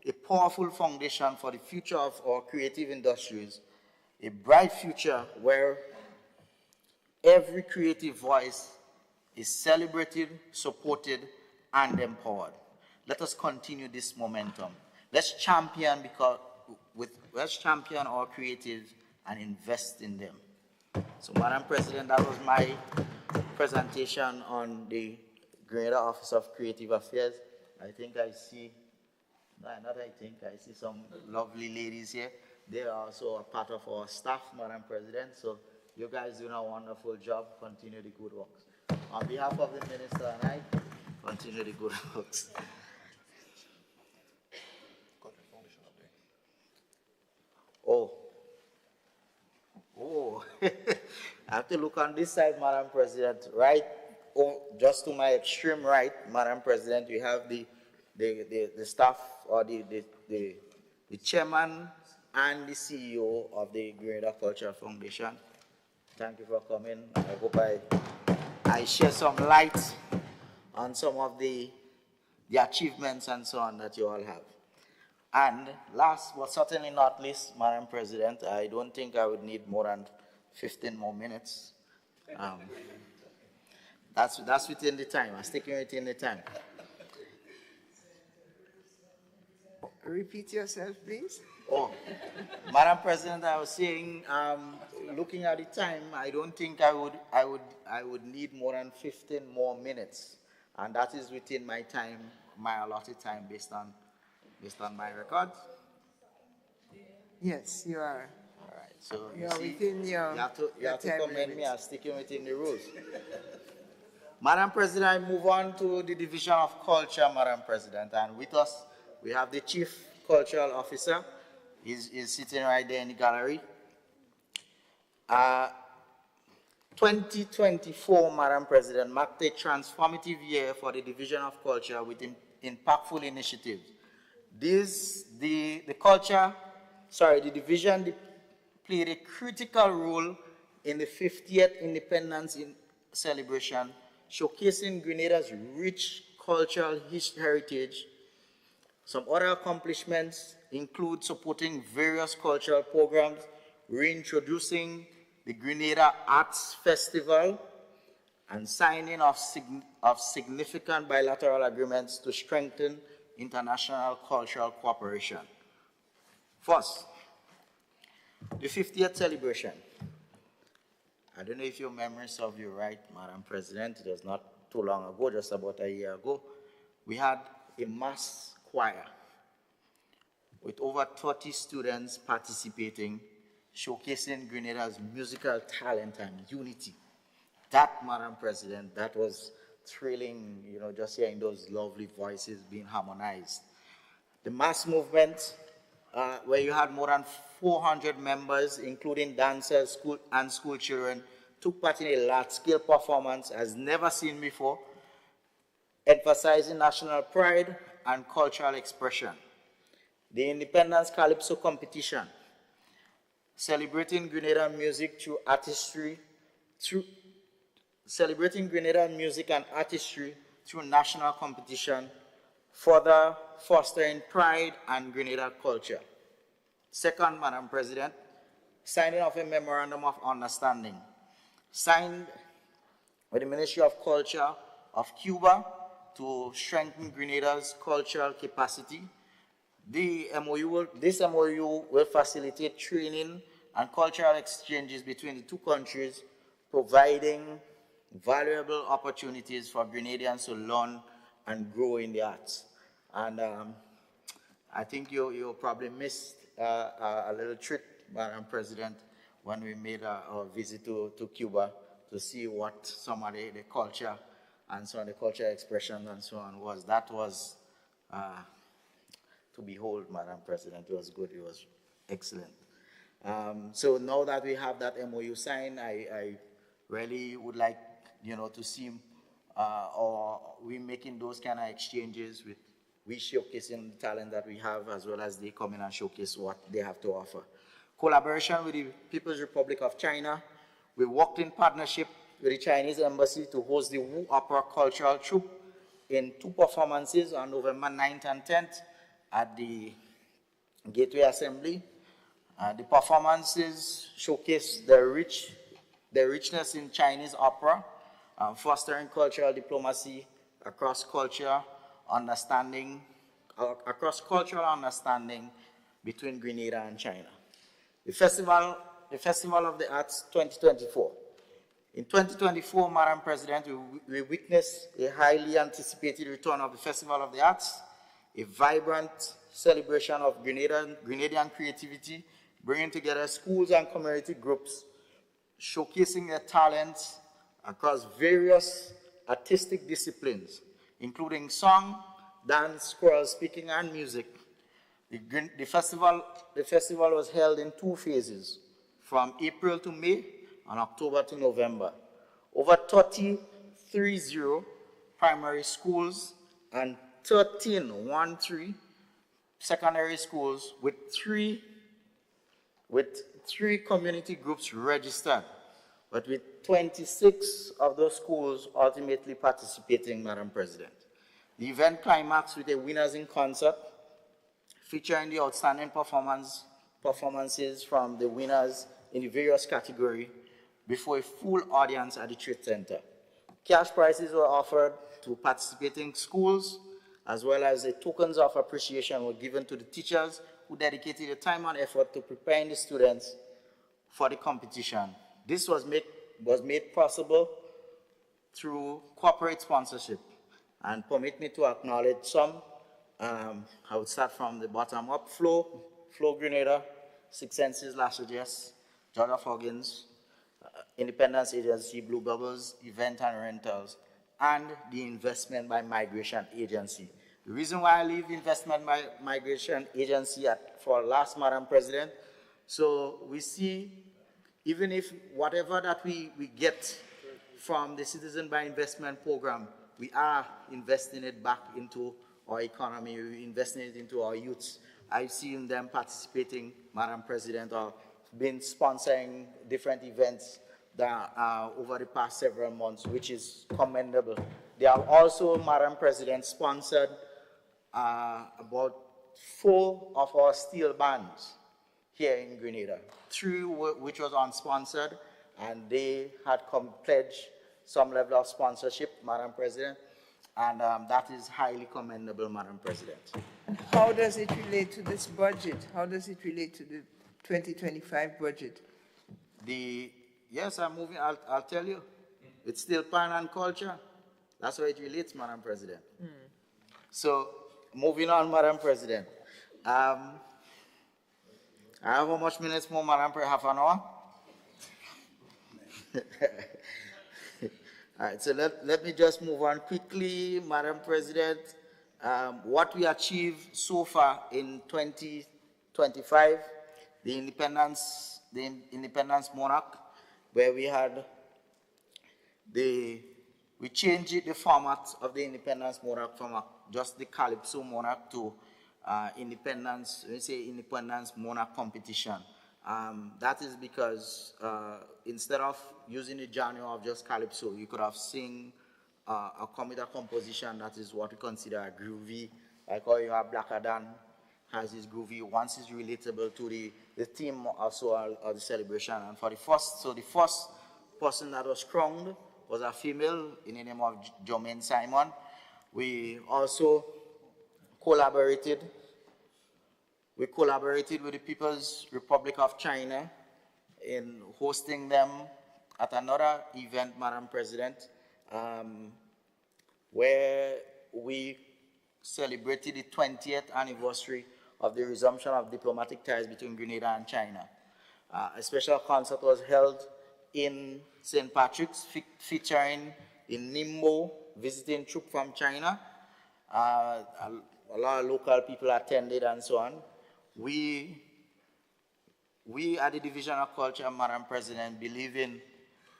a powerful foundation for the future of our creative industries, a bright future where every creative voice is celebrated, supported, and empowered. Let us continue this momentum. Let's champion our creatives and invest in them. So, Madam President, that was my presentation on the Grenada Office of Creative Affairs. I see some lovely ladies here. They are also a part of our staff, Madam President. So you guys doing a wonderful job. Continue the good works. On behalf of the Minister and I, continue the good works. Oh, I have to look on this side, Madam President. Right, just to my extreme right, Madam President, we have the staff, or the chairman and the CEO of the Grenada Cultural Foundation. Thank you for coming. I hope I share some light on some of the achievements and so on that you all have. And last but certainly not least, Madam President, I don't think I would need more than 15 more minutes. That's within the time. I'm sticking within the time. Repeat yourself, please. Oh, Madam President, I was saying, looking at the time, I don't think I would need more than 15 more minutes, and that is within my time, my allotted time, based on my records. Yes, you are. All right, so you are within your. You have to commend me as sticking within the rules. Madam President, I move on to the Division of Culture, Madam President, and with us we have the Chief Cultural Officer. He's sitting right there in the gallery. 2024, Madam President, marked a transformative year for the Division of Culture with impactful initiatives. The division played a critical role in the 50th Independence celebration, showcasing Grenada's rich cultural heritage. Some other accomplishments include supporting various cultural programs, reintroducing the Grenada Arts Festival, and signing of significant bilateral agreements to strengthen international cultural cooperation. First, the 50th celebration. I don't know if your memory serves you right, Madam President. It was not too long ago, just about a year ago. We had a mass choir with over 30 students participating, showcasing Grenada's musical talent and unity. That, Madam President, that was thrilling, just hearing those lovely voices being harmonized. The mass movement where you had more than 400 members, including dancers and school children, took part in a large-scale performance as never seen before, emphasizing national pride and cultural expression. The Independence Calypso competition, celebrating Grenadian music through artistry, celebrating Grenadian music and artistry through national competition, further fostering pride and Grenada culture. Second, Madam President, signing of a memorandum of understanding, signed with the Ministry of Culture of Cuba to strengthen Grenada's cultural capacity. This MOU will facilitate training and cultural exchanges between the two countries, providing valuable opportunities for Grenadians to learn and grow in the arts. And I think you probably missed a little trick, Madam President, when we made our visit to Cuba to see what some of the culture and some of the cultural expression and so on was. That was to behold, Madam President. It was good. It was excellent. So now that we have that MOU signed, I really would like, to see or we making those kind of exchanges with we showcasing the talent that we have as well as they come in and showcase what they have to offer. Collaboration with the People's Republic of China. We worked in partnership with the Chinese Embassy to host the Wu Opera Cultural Troupe in 2 performances on November 9th and 10th at the Gateway Assembly. The performances showcase the richness in Chinese opera, fostering cultural diplomacy across cultural understanding between Grenada and China. The Festival of the Arts 2024. In 2024, Madam President, we witnessed a highly anticipated return of the Festival of the Arts, a vibrant celebration of Grenadian creativity, bringing together schools and community groups, showcasing their talents across various artistic disciplines, including song, dance, choral speaking, and music. The festival was held in 2 phases, from April to May and October to November. Over 30 primary schools and 13 secondary schools with three community groups registered, but with 26 of those schools ultimately participating, Madam President. The event climaxed with a winners in concert, featuring the outstanding performances from the winners in the various categories before a full audience at the Trade Center. Cash prizes were offered to participating schools, as well as the tokens of appreciation were given to the teachers who dedicated the time and effort to preparing the students for the competition. This was made possible through corporate sponsorship. And permit me to acknowledge some. I would start from the bottom up. Flow Grenada, Six Senses, Las Vegas, George F. Huggins, Independence Agency, Blue Bubbles, Event and Rentals, and the Investment by Migration Agency. The reason why I leave the Investment by Migration Agency for last, Madam President, so we see, even if whatever that we get from the Citizen by Investment program, we are investing it back into our economy, we're investing it into our youths. I've seen them participating, Madam President, or been sponsoring different events that, over the past several months, which is commendable. They have also, Madam President, sponsored about 4 of our steel bands here in Grenada, 3 which was unsponsored, and they had pledged some level of sponsorship, Madam President, and that is highly commendable, Madam President. And how does it relate to this budget? How does it relate to the 2025 budget? Yes, I'm moving, I'll tell you. It's still pan and culture. That's how it relates, Madam President. So, moving on, Madam President. I have how much minutes more, Madam President? Half an hour? All right, so let me just move on quickly, Madam President. What we achieved so far in 25, the Independence Monarch, where we had we changed the format of the Independence Monarch from just the Calypso Monarch to Independence Monarch competition. That is because instead of using the genre of just Calypso, you could have sing a comedy composition that is what we consider a groovy, like how you have Black Adam has his groovy, once it's relatable to the theme also of the celebration. And for the first person that was crowned was a female in the name of Jermaine Simon. We also collaborated with the People's Republic of China in hosting them at another event, Madam President, where we celebrated the 20th anniversary of the resumption of diplomatic ties between Grenada and China. A special concert was held in St. Patrick's featuring the Ningbo visiting troupe from China. A lot of local people attended and so on. We at the Division of Culture, Madam President, believe in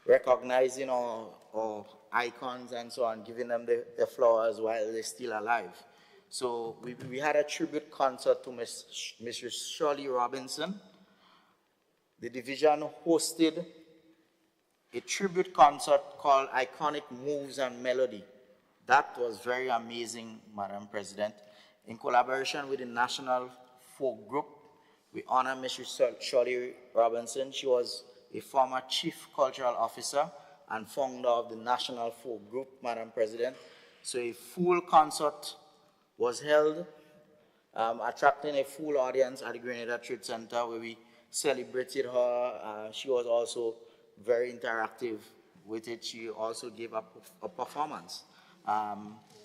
recognizing our icons and so on, giving them the flowers while they're still alive. So we had a tribute concert to Mrs. Shirley Robinson. The division hosted a tribute concert called Iconic Moves and Melody. That was very amazing, Madam President. In collaboration with the National Folk Group, we honor Mrs. Shirley Robinson. She was a former Chief Cultural Officer and founder of the National Folk Group, Madam President. So a full concert was held, attracting a full audience at the Grenada Trade Center where we celebrated her. She was also very interactive with it. She also gave up a performance.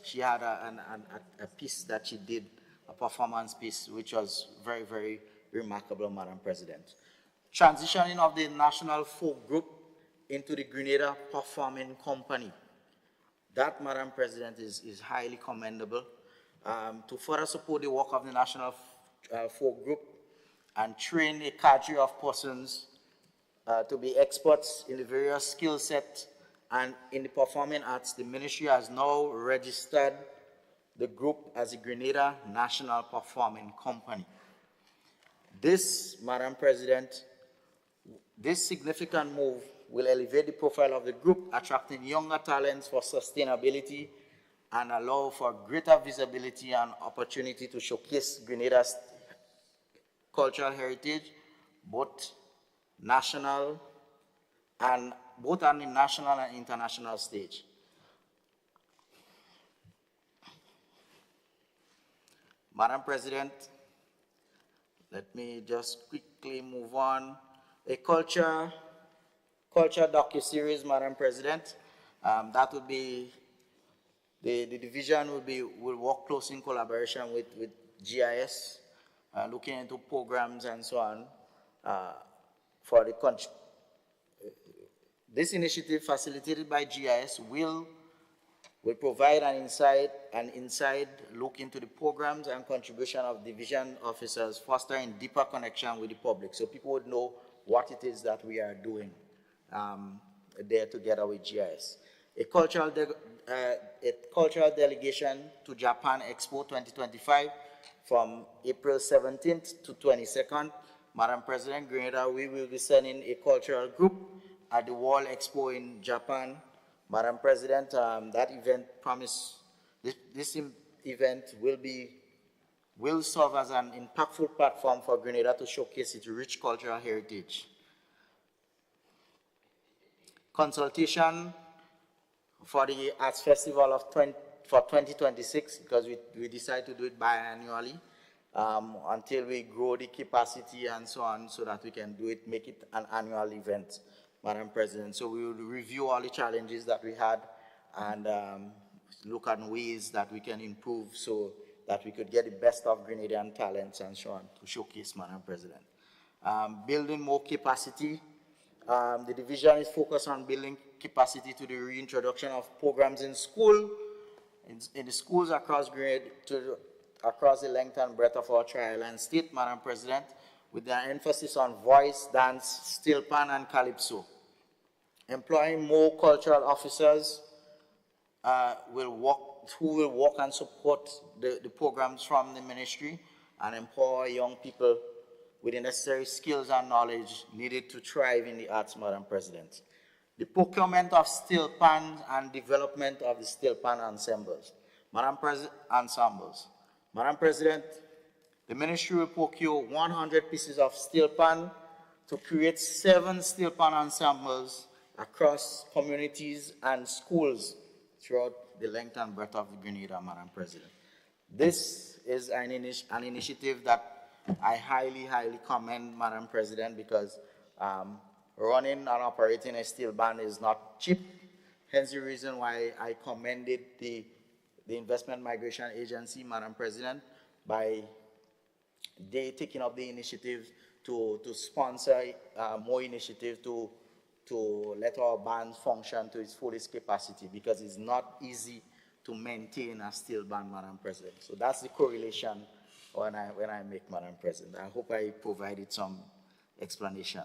She had a piece that she did, a performance piece, which was very, very remarkable, Madam President. Transitioning of the National Folk Group into the Grenada Performing Company. That, Madam President, is highly commendable. To further support the work of the National Folk Group and train a cadre of persons to be experts in the various skill sets and in the performing arts, the ministry has now registered the group as a Grenada National Performing Company. This, Madam President, this significant move will elevate the profile of the group, attracting younger talents for sustainability and allow for greater visibility and opportunity to showcase Grenada's cultural heritage, both on the national and international stage. Madam President, let me just quickly move on. A culture docu-series, Madam President, that would be, the division will work closely in collaboration with GIS, looking into programs and so on for the country. This initiative, facilitated by GIS, will provide an inside look into the programs and contribution of division officers, fostering deeper connection with the public, so people would know what it is that we are doing there together with GIS. A cultural delegation to Japan Expo 2025 from April 17th to 22nd. Madam President, Grenada, we will be sending a cultural group at the World Expo in Japan. Madam President, that event this event will serve as an impactful platform for Grenada to showcase its rich cultural heritage. Consultation for the Arts Festival for 2026, because we decide to do it biannually until we grow the capacity and so on, so that we can make it an annual event, Madam President. So we will review all the challenges that we had and look at ways that we can improve so that we could get the best of Grenadian talents and so on to showcase, Madam President. Building more capacity. The division is focused on building capacity to the reintroduction of programs in school, in the schools across Grenada, across the length and breadth of our tri-island state, Madam President, with an emphasis on voice, dance, steel pan, and calypso. Employing more cultural officers who will work and support the programs from the ministry and empower young people with the necessary skills and knowledge needed to thrive in the arts, Madam President. The procurement of steel pans and development of the steel pan ensembles. Madam President, the ministry will procure 100 pieces of steel pan to create 7 steel pan ensembles across communities and schools throughout the length and breadth of Grenada, Madam President. This is an initiative that I highly, highly commend, Madam President, because running and operating a steel band is not cheap. Hence the reason why I commended the Investment Migration Agency, Madam President, by they taking up the initiative to sponsor more initiatives to let our band function to its fullest capacity, because it's not easy to maintain a steel band, Madam President. So that's the correlation when I make, Madam President. I hope I provided some explanation.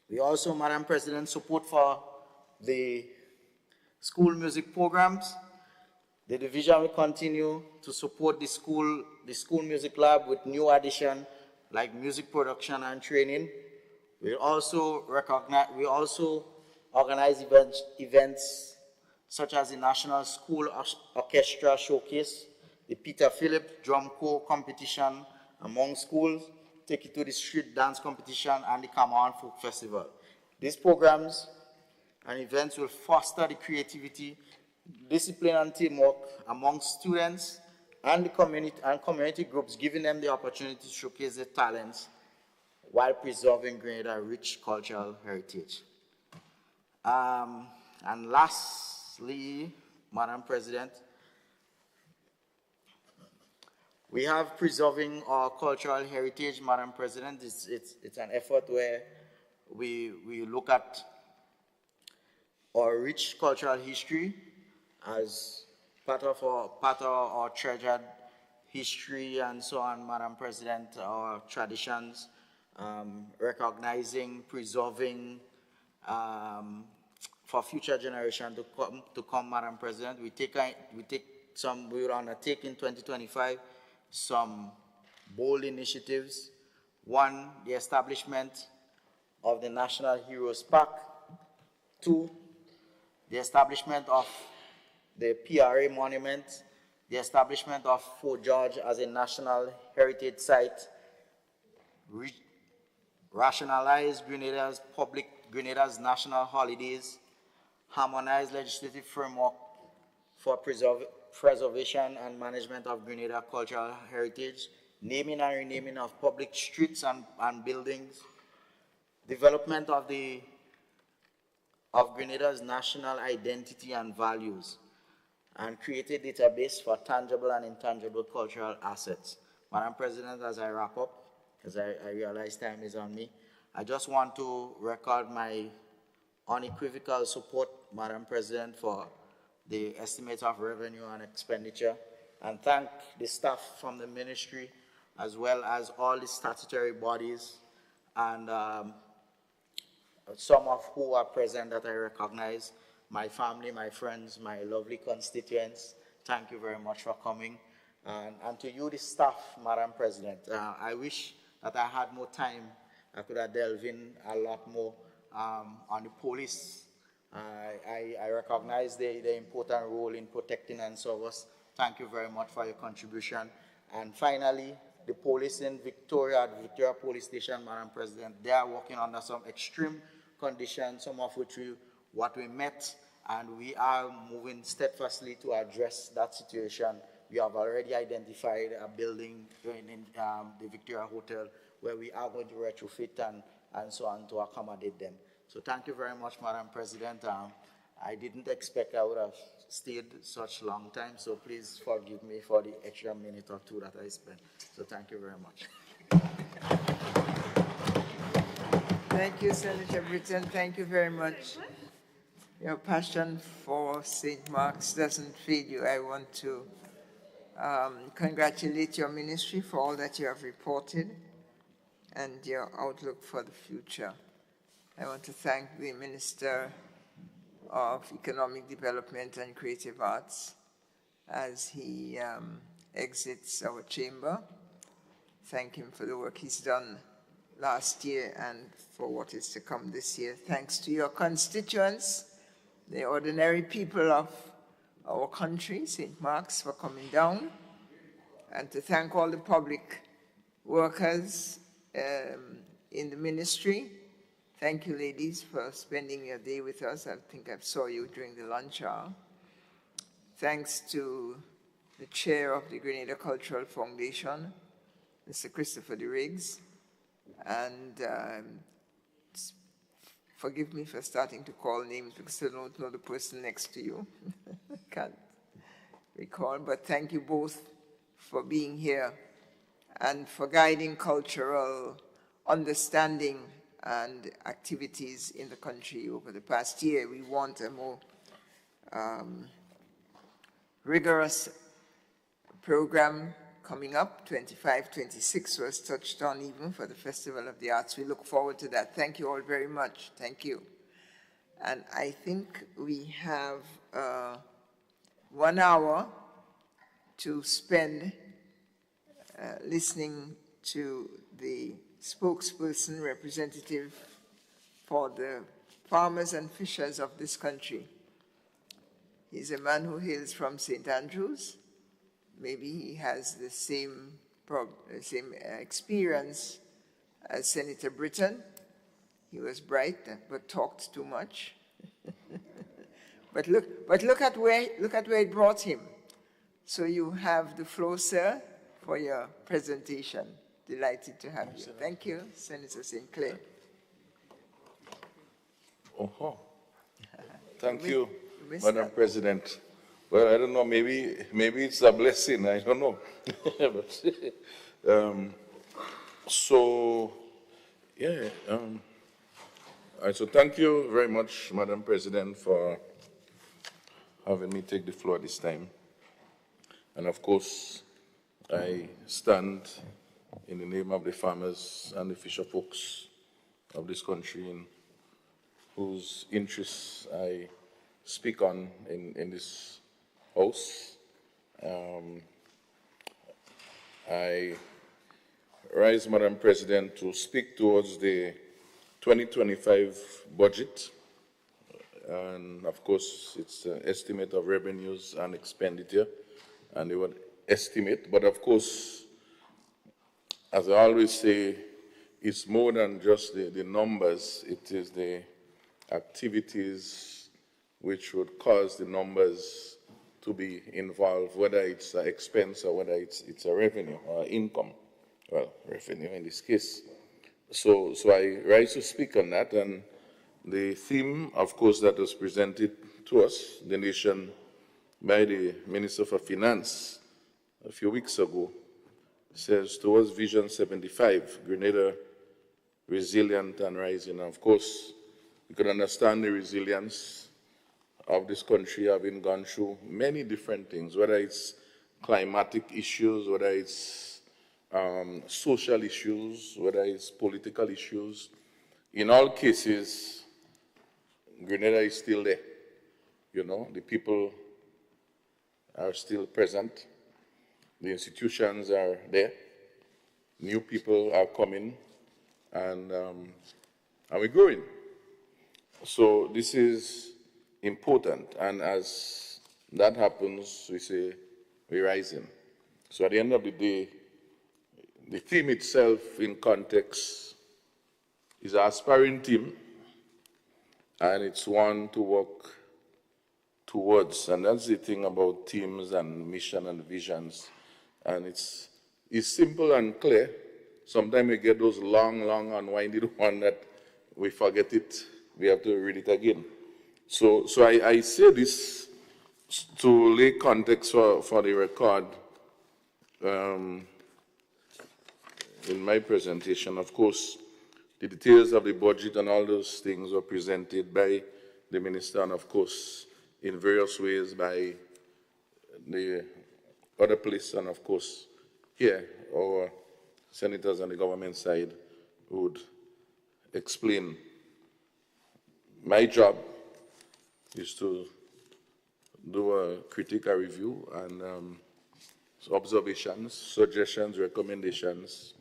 We also, Madam President, support for the school music programs. The division will continue to support the school music lab with new addition like music production and training. We also organize events such as the National School Orchestra Showcase, the Peter Phillip Drum Corps competition among schools, Take It to the Street Dance competition, and the Cameroon Folk Festival. These programs and events will foster the creativity, discipline, and teamwork among students and the community groups, giving them the opportunity to showcase their talents while preserving Grenada's rich cultural heritage. And lastly, Madam President, we have preserving our cultural heritage, Madam President. It's an effort where we look at our rich cultural history as part of our treasured history and so on, Madam President, our traditions, recognizing, preserving for future generations to come, Madam President. We will undertake in 2025 some bold initiatives. One, the establishment of the National Heroes Park. 2, the establishment of the PRA Monument, the establishment of Fort George as a National Heritage Site, rationalize Grenada's national holidays, harmonize legislative framework for preservation and management of Grenada cultural heritage, naming and renaming of public streets and buildings, development of Grenada's national identity and values, and create a database for tangible and intangible cultural assets. Madam President, as I wrap up, as I realize time is on me, I just want to record my unequivocal support, Madam President, for the estimate of revenue and expenditure, and thank the staff from the ministry, as well as all the statutory bodies, and some of who are present that I recognize, my family, my friends, my lovely constituents. Thank you very much for coming. And to you, the staff, Madam President, I wish that I had more time. I could have delved in a lot more on the police. I recognize the important role in protecting and serve us. Thank you very much for your contribution. And finally, the police in Victoria, at Victoria Police Station, Madam President, they are working under some extreme conditions, some of which we met, and we are moving steadfastly to address that situation. We have already identified a building in the Victoria Hotel where we are going to retrofit and so on to accommodate them. So thank you very much, Madam President. I didn't expect I would have stayed such long time, so please forgive me for the extra minute or two that I spent. So thank you very much. Thank you, Senator Britton. Thank you very much. Your passion for St. Mark's doesn't fade you. I want to congratulate your ministry for all that you have reported and your outlook for the future. I want to thank the Minister of Economic Development and Creative Arts as he exits our chamber. Thank him for the work he's done last year and for what is to come this year. Thanks to your constituents, the ordinary people of our country, St. Mark's, for coming down, and to thank all the public workers in the ministry. Thank you, ladies, for spending your day with us. I think I saw you during the lunch hour. Thanks to the chair of the Grenada Cultural Foundation, Mr. Christopher de Riggs, and forgive me for starting to call names because I don't know the person next to you. Can't recall, but thank you both for being here and for guiding cultural understanding and activities in the country over the past year. We want a more rigorous program coming up. 25-26 was touched on even for the Festival of the Arts. We look forward to that. Thank you all very much. Thank you. And I think we have 1 hour to spend listening to the spokesperson representative for the farmers and fishers of this country. He's a man who hails from St. Andrews. Maybe he has the same experience as Senator Britton. He was bright but talked too much. but look at where it brought him. So you have the floor, sir, for your presentation. Delighted to have you. Thank you, Senator St. Clair. Thank you, Madam President. Well, I don't know, maybe it's a blessing, I don't know. So thank you very much, Madam President, for having me take the floor this time. And of course, I stand in the name of the farmers and the fisher folks of this country in whose interests I speak on in this House. I rise, Madam President, to speak towards the 2025 budget. And of course, it's an estimate of revenues and expenditure, and they would estimate. But of course, as I always say, it's more than just the numbers. It is the activities which would cause the numbers to be involved, whether it's an expense or whether it's a revenue or income. Well, revenue in this case. So I rise to speak on that, and the theme, of course, that was presented to us, the nation, by the Minister for Finance a few weeks ago, says towards Vision 75, Grenada resilient and rising. And of course, you can understand the resilience of this country having gone through many different things, whether it's climatic issues, whether it's social issues, whether it's political issues. In all cases, Grenada is still there. You know, the people are still present. The institutions are there. New people are coming, and we're growing. So this is important, and as that happens, we say we're rising. So at the end of the day, the theme itself in context is an aspiring theme, and it's one to work towards. And that's the thing about themes and mission and visions. And it's simple and clear. Sometimes we get those long, unwinded one that we forget it. We have to read it again. So I say this to lay context for the record in my presentation. Of course, the details of the budget and all those things were presented by the minister, and of course, in various ways by the other place, and of course, here, our senators on the government side would explain. My job is to do a critical review and observations, suggestions, recommendations,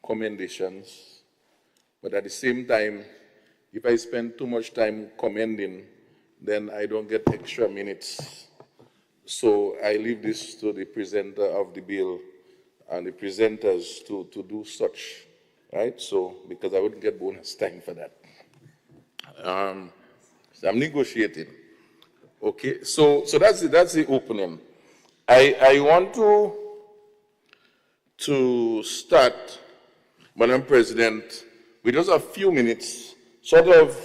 commendations. But at the same time, if I spend too much time commending, then I don't get extra minutes. So I leave this to the presenter of the bill and the presenters to do such, right? So, because I wouldn't get bonus time for that. So I'm negotiating. Okay, so that's the opening. I want to start, Madam President, with just a few minutes, sort of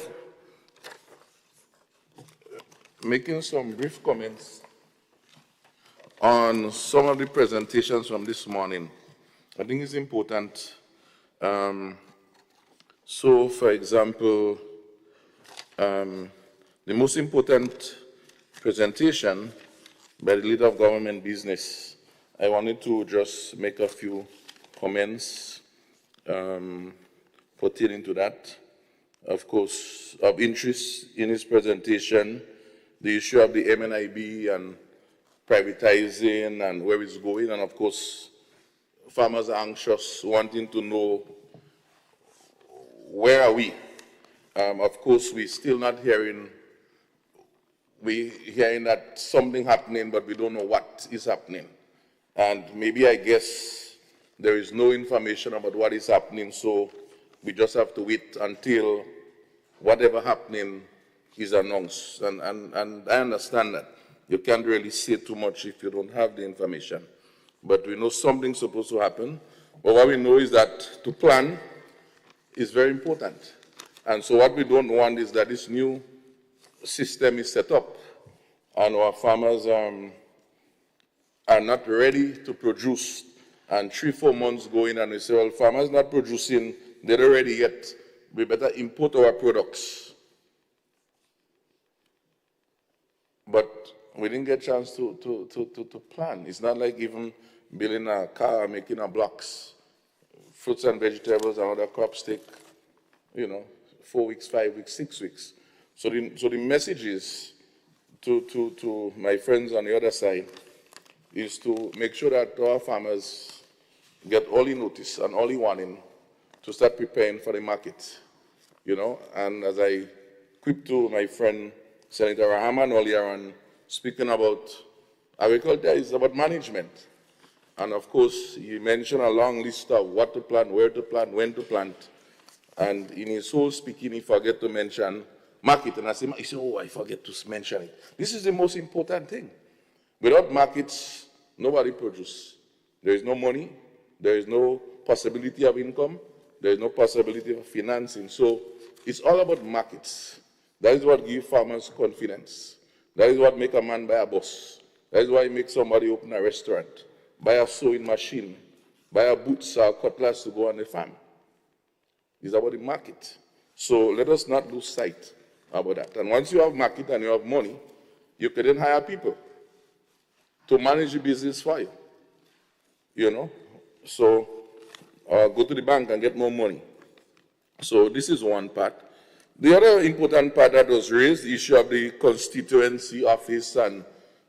making some brief comments on some of the presentations from this morning. I think it's important. So, for example, the most important presentation by the leader of government business, I wanted to just make a few comments pertaining to that. Of course, of interest in his presentation, the issue of the MNIB and privatizing and where it's going, and of course, farmers are anxious, wanting to know where are we. Of course, we're still not hearing. We're hearing that something happening, but we don't know what is happening. And maybe, I guess, there is no information about what is happening, so we just have to wait until whatever happening is announced. And I understand that. You can't really say too much if you don't have the information. But we know something's supposed to happen. But what we know is that to plan is very important. And so what we don't want is that this new system is set up and our farmers are not ready to produce, and 3-4 months go in and we say, well, farmers not producing, they're not ready yet, we better import our products. But we didn't get a chance to plan. It's not like even building a car, making a blocks. Fruits and vegetables and other crops take, 4 weeks, 5 weeks, 6 weeks. So the message is to my friends on the other side is to make sure that our farmers get early notice and early warning to start preparing for the market, And as I quipped to my friend Senator Rahman earlier on, speaking about agriculture is about management. And of course, he mentioned a long list of what to plant, where to plant, when to plant. And in his whole speaking, he forgot to mention market. And I said, oh, I forget to mention it. This is the most important thing. Without markets, nobody produces. There is no money. There is no possibility of income. There is no possibility of financing. So it's all about markets. That is what gives farmers confidence. That is what makes a man buy a bus. That is why it makes somebody open a restaurant, buy a sewing machine, buy a boots or cutlass to go on the farm. It's about the market. So let us not lose sight about that. And once you have market and you have money, you can then hire people to manage the business for you. So go to the bank and get more money. So this is one part. The other important part that was raised, the issue of the constituency office and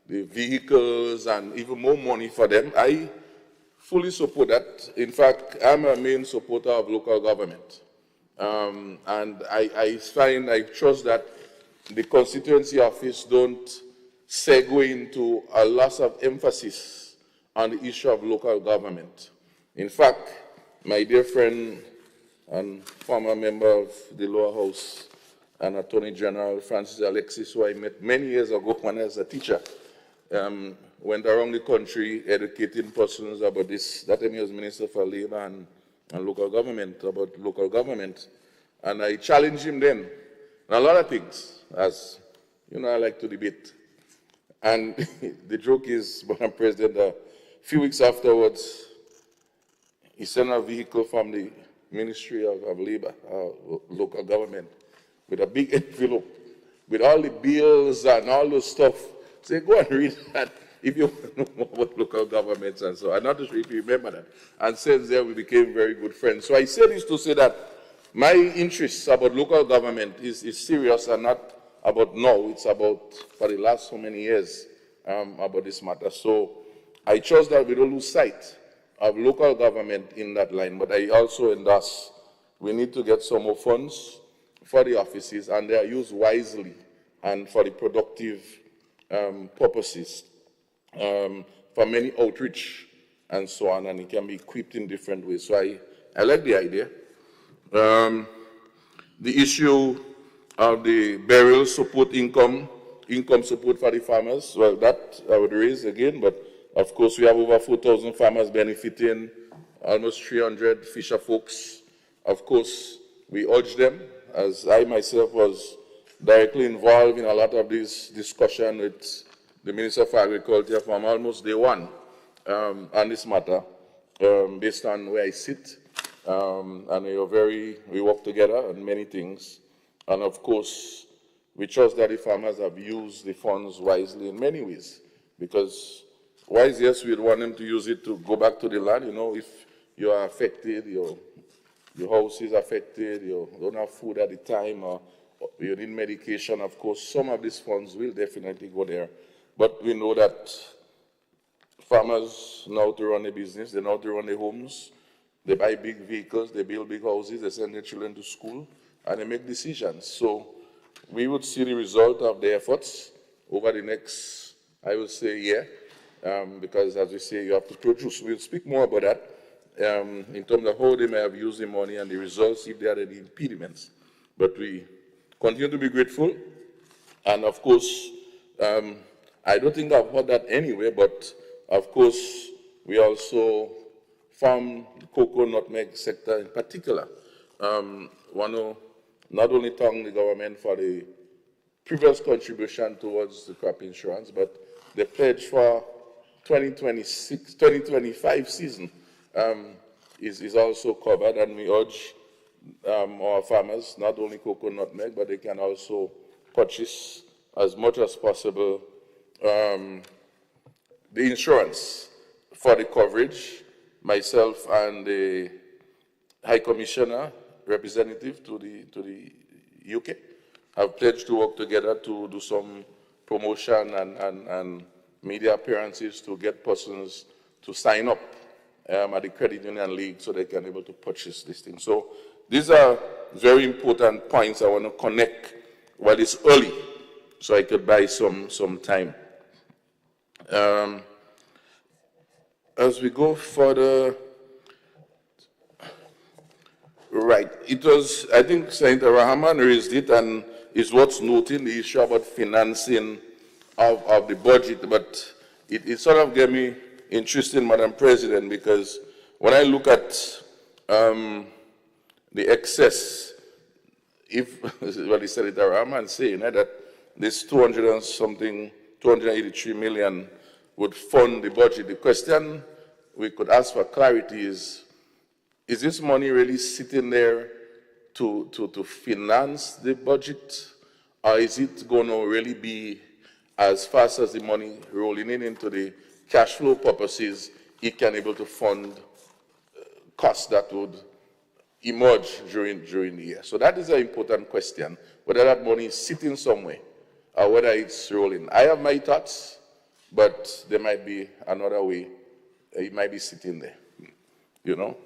the vehicles and even more money for them, I fully support that. In fact, I'm a main supporter of local government. And I trust that the constituency office don't segue into a loss of emphasis on the issue of local government. In fact, my dear friend and former member of the lower house and Attorney General Francis Alexis, who I met many years ago when I was a teacher, went around the country educating persons about this. That time he was Minister for Labor and local government, about local government. And I challenged him then on a lot of things, as I like to debate. And the joke is, Madam President, a few weeks afterwards, he sent a vehicle from the Ministry of Labor, local government, with a big envelope, with all the bills and all the stuff. Say, go and read that. if you know more about local governments and so, I'm not sure if you remember that. And since there, we became very good friends. So I say this to say that my interests about local government is serious and not about now. It's about for the last so many years about this matter. So I trust that we don't lose sight of local government in that line. But I also endorse we need to get some more funds for the offices, and they are used wisely and for the productive purposes, for many outreach and so on, and it can be equipped in different ways. So I like the idea. The issue of the burial support income support for the farmers, well, that I would raise again, but of course we have over 4,000 farmers benefiting, almost 300 fisher folks. Of course, we urge them, as I myself was directly involved in a lot of this discussion with the Minister for Agriculture from almost day one on this matter, based on where I sit. And we work together on many things. And of course, we trust that the farmers have used the funds wisely in many ways. Because whilst, yes, we'd want them to use it to go back to the land, you know, if you are affected, your house is affected, you don't have food at the time, or you need medication, of course, some of these funds will definitely go there. But we know that farmers know how to run a business, they know how to run their homes, they buy big vehicles, they build big houses, they send their children to school, and they make decisions. So we would see the result of their efforts over the next, I would say, year, because as we say, you have to produce. We'll speak more about that in terms of how they may have used the money and the results, if there are any impediments. But we continue to be grateful. And of course, I don't think I've heard that anyway, but of course, we also farm the cocoa nutmeg sector in particular. Want to not only thank the government for the previous contribution towards the crop insurance, but the pledge for 2025 season is also covered, and we urge our farmers, not only cocoa nutmeg, but they can also purchase as much as possible the insurance for the coverage. Myself and the High Commissioner representative to the UK have pledged to work together to do some promotion and media appearances to get persons to sign up at the Credit Union League so they can be able to purchase this thing. So these are very important points I want to connect while it's early so I could buy some time. As we go further, right, it was, I think Senator Rahman raised it, and is what's noting the issue about financing of the budget, but it sort of gave me interested, Madam President, because when I look at the excess, if what the Senator Rahman saying that this 283 million would fund the budget. The question we could ask for clarity is this money really sitting there to finance the budget, or is it going to really be, as fast as the money rolling into the cash flow purposes, it can be able to fund costs that would emerge during the year? So that is an important question, whether that money is sitting somewhere or whether it's rolling. I have my thoughts, but there might be another way. It might be sitting there, you know.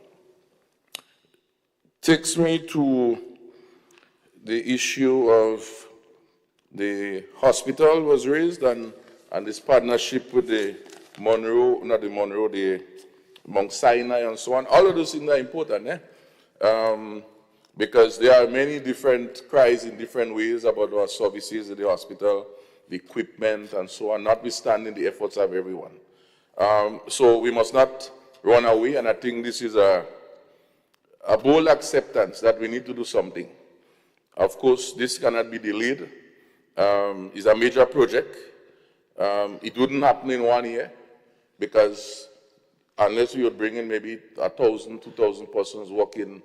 Takes me to the issue of the hospital was raised and this partnership with the the Mount Sinai and so on. All of those things are important, because there are many different cries in different ways about our services in the hospital, the equipment and so on, notwithstanding the efforts of everyone. So we must not run away, and I think this is a bold acceptance that we need to do something. Of course, this cannot be delayed. It's a major project. It wouldn't happen in 1 year, because unless we would bring in maybe 1,000, 2,000 persons working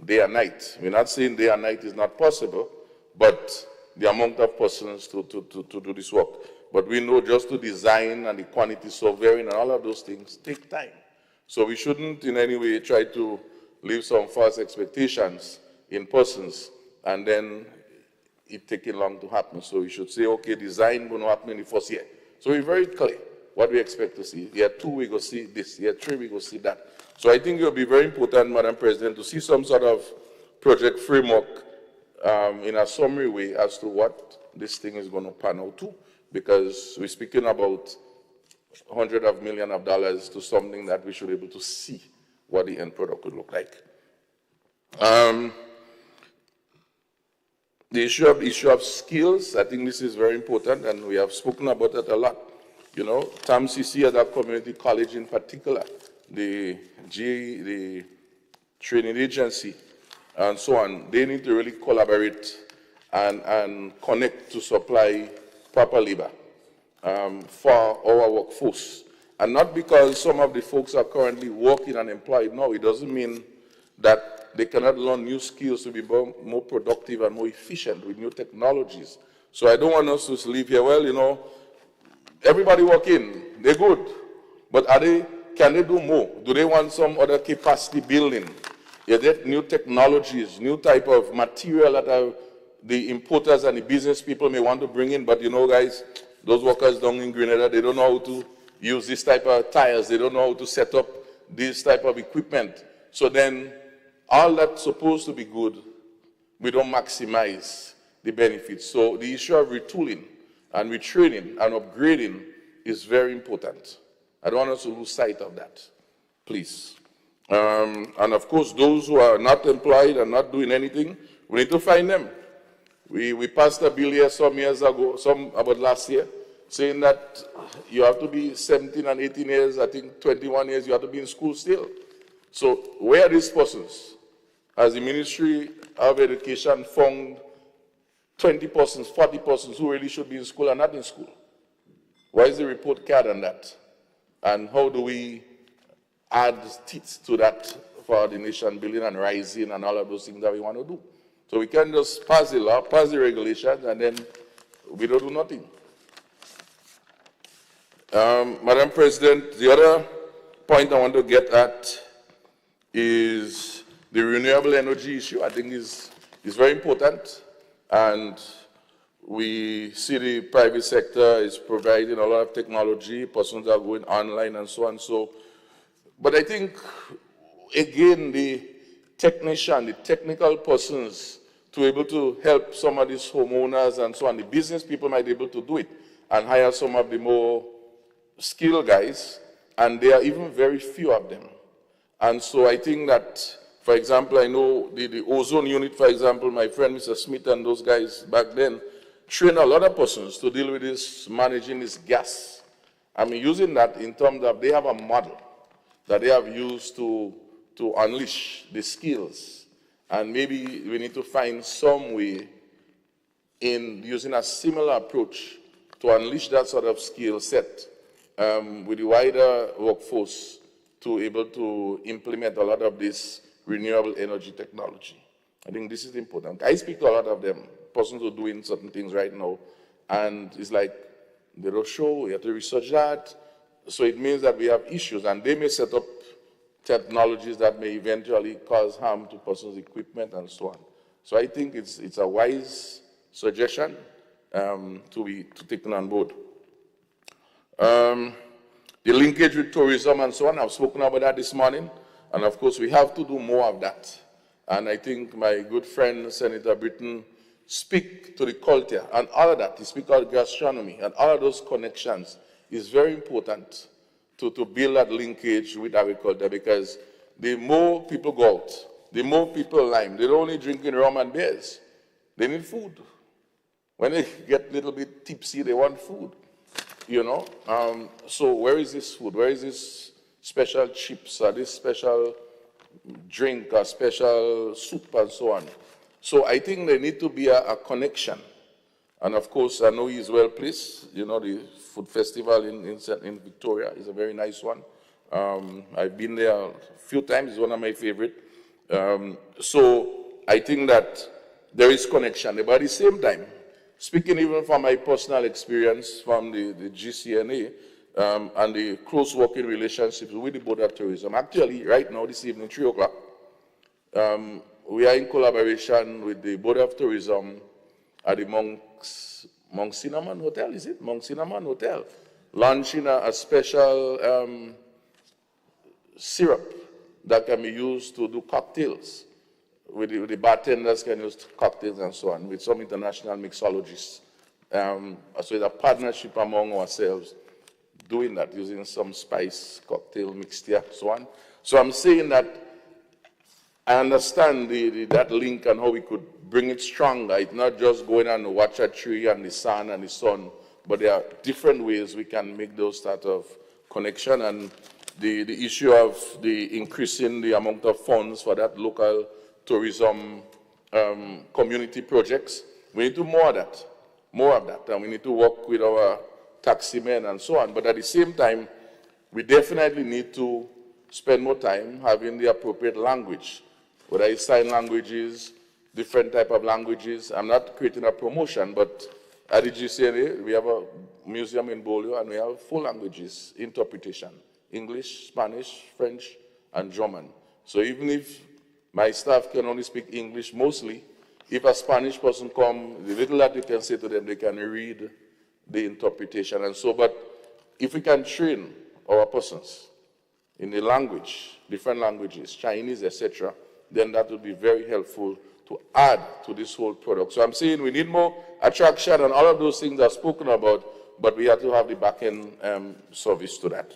day and night. We're not saying day and night is not possible, but the amount of persons to do this work. but we know just to design and the quantity surveying and all of those things take time. So we shouldn't in any way try to leave some false expectations in persons and then it taking long to happen. So we should say, okay, design going to happen in the first year. So we're very clear what we expect to see. Year 2, we go see this. Year 3, we go see that. So I think it will be very important, Madam President, to see some sort of project framework in a summary way as to what this thing is going to pan out to, because we're speaking about hundreds of millions of dollars to something that we should be able to see what the end product could look like. The issue of skills, I think this is very important, and we have spoken about it a lot. You know, TAMCC at that community college in particular, the training agency, and so on, they need to really collaborate and connect to supply proper labor for our workforce. And not because some of the folks are currently working and employed. No, it doesn't mean that they cannot learn new skills to be more productive and more efficient with new technologies. So I don't want us to leave here, well, you know, everybody working, they're good, but can they do more? Do they want some other capacity building? Is there new technologies, new type of material that the importers and the business people may want to bring in, but you know, guys, those workers down in Grenada, they don't know how to use this type of tires, they don't know how to set up this type of equipment. So then, all that's supposed to be good, we don't maximize the benefits. So the issue of retooling and retraining and upgrading is very important. I don't want us to lose sight of that, please. And of course, those who are not employed and not doing anything, we need to find them. We passed a bill here some years ago, about last year, saying that you have to be 17 and 18 years, I think 21 years, you have to be in school still. So where are these persons? Has the Ministry of Education found 20 persons, 40 persons who really should be in school and not in school? Why is the report card on that? And how do we add teeth to that for the nation building and rising and all of those things that we want to do? So we can just pass the law, pass the regulations, and then we don't do nothing. Madam President, the other point I want to get at is the renewable energy issue. I think is very important, and we see the private sector is providing a lot of technology, persons are going online and so on. So, but I think, again, the technician, the technical persons to be able to help some of these homeowners and so on, the business people might be able to do it and hire some of the more skilled guys, and there are even very few of them. And so I think that, for example, I know the ozone unit, for example, my friend Mr. Smith and those guys back then train a lot of persons to deal with this, managing this gas. I mean, using that in terms of, they have a model that they have used to unleash the skills. And maybe we need to find some way in using a similar approach to unleash that sort of skill set with the wider workforce to be able to implement a lot of this renewable energy technology. I think this is important. I speak to a lot of them, persons who are doing certain things right now, and it's like, they don't show, you have to research that. So it means that we have issues, and they may set up technologies that may eventually cause harm to persons' equipment and so on. So I think it's a wise suggestion to be taken on board. The linkage with tourism and so on, I've spoken about that this morning, and of course we have to do more of that. And I think my good friend Senator Britton speak to the culture and all of that. He speak about gastronomy and all of those connections is very important to build that linkage with agriculture, because the more people go out, the more people lime. They're only drinking rum and beers. They need food. When they get a little bit tipsy, they want food, you know. So where is this food? Where is this special chips or this special drink or special soup and so on? So I think there need to be a connection. And of course, I know he's well placed. You know, the food festival in Victoria is a very nice one. I've been there a few times. It's one of my favorite. So I think that there is connection. But at the same time, speaking even from my personal experience from the GCNA and the close working relationships with the Board of Tourism, actually, right now, this evening, 3 o'clock, we are in collaboration with the Board of Tourism at the Mount Cinnamon Hotel, is it? Mount Cinnamon Hotel, launching a special syrup that can be used to do cocktails. With the bartenders can use cocktails and so on, with some international mixologists. So it's a partnership among ourselves doing that, using some spice cocktail mixture, so on. So I'm saying that I understand that link and how we could bring it stronger. It's not just going on the watch a tree and the sun and the sun, but there are different ways we can make those sort of connection. And the issue of the increasing the amount of funds for that local tourism community projects, we need to more of that, and we need to work with our taxi men and so on. But at the same time, we definitely need to spend more time having the appropriate language, whether it's sign languages, different type of languages. I'm not creating a promotion, but at the GCNA, we have a museum in Bolio, and we have 4 languages interpretation: English, Spanish, French, and German. So even if my staff can only speak English mostly, if a Spanish person comes, the little that you can say to them, they can read the interpretation and so. But if we can train our persons in the language, different languages, Chinese, etc., then that would be very helpful to add to this whole product. So I'm saying we need more attraction, and all of those things are spoken about, but we have to have the back-end service to that.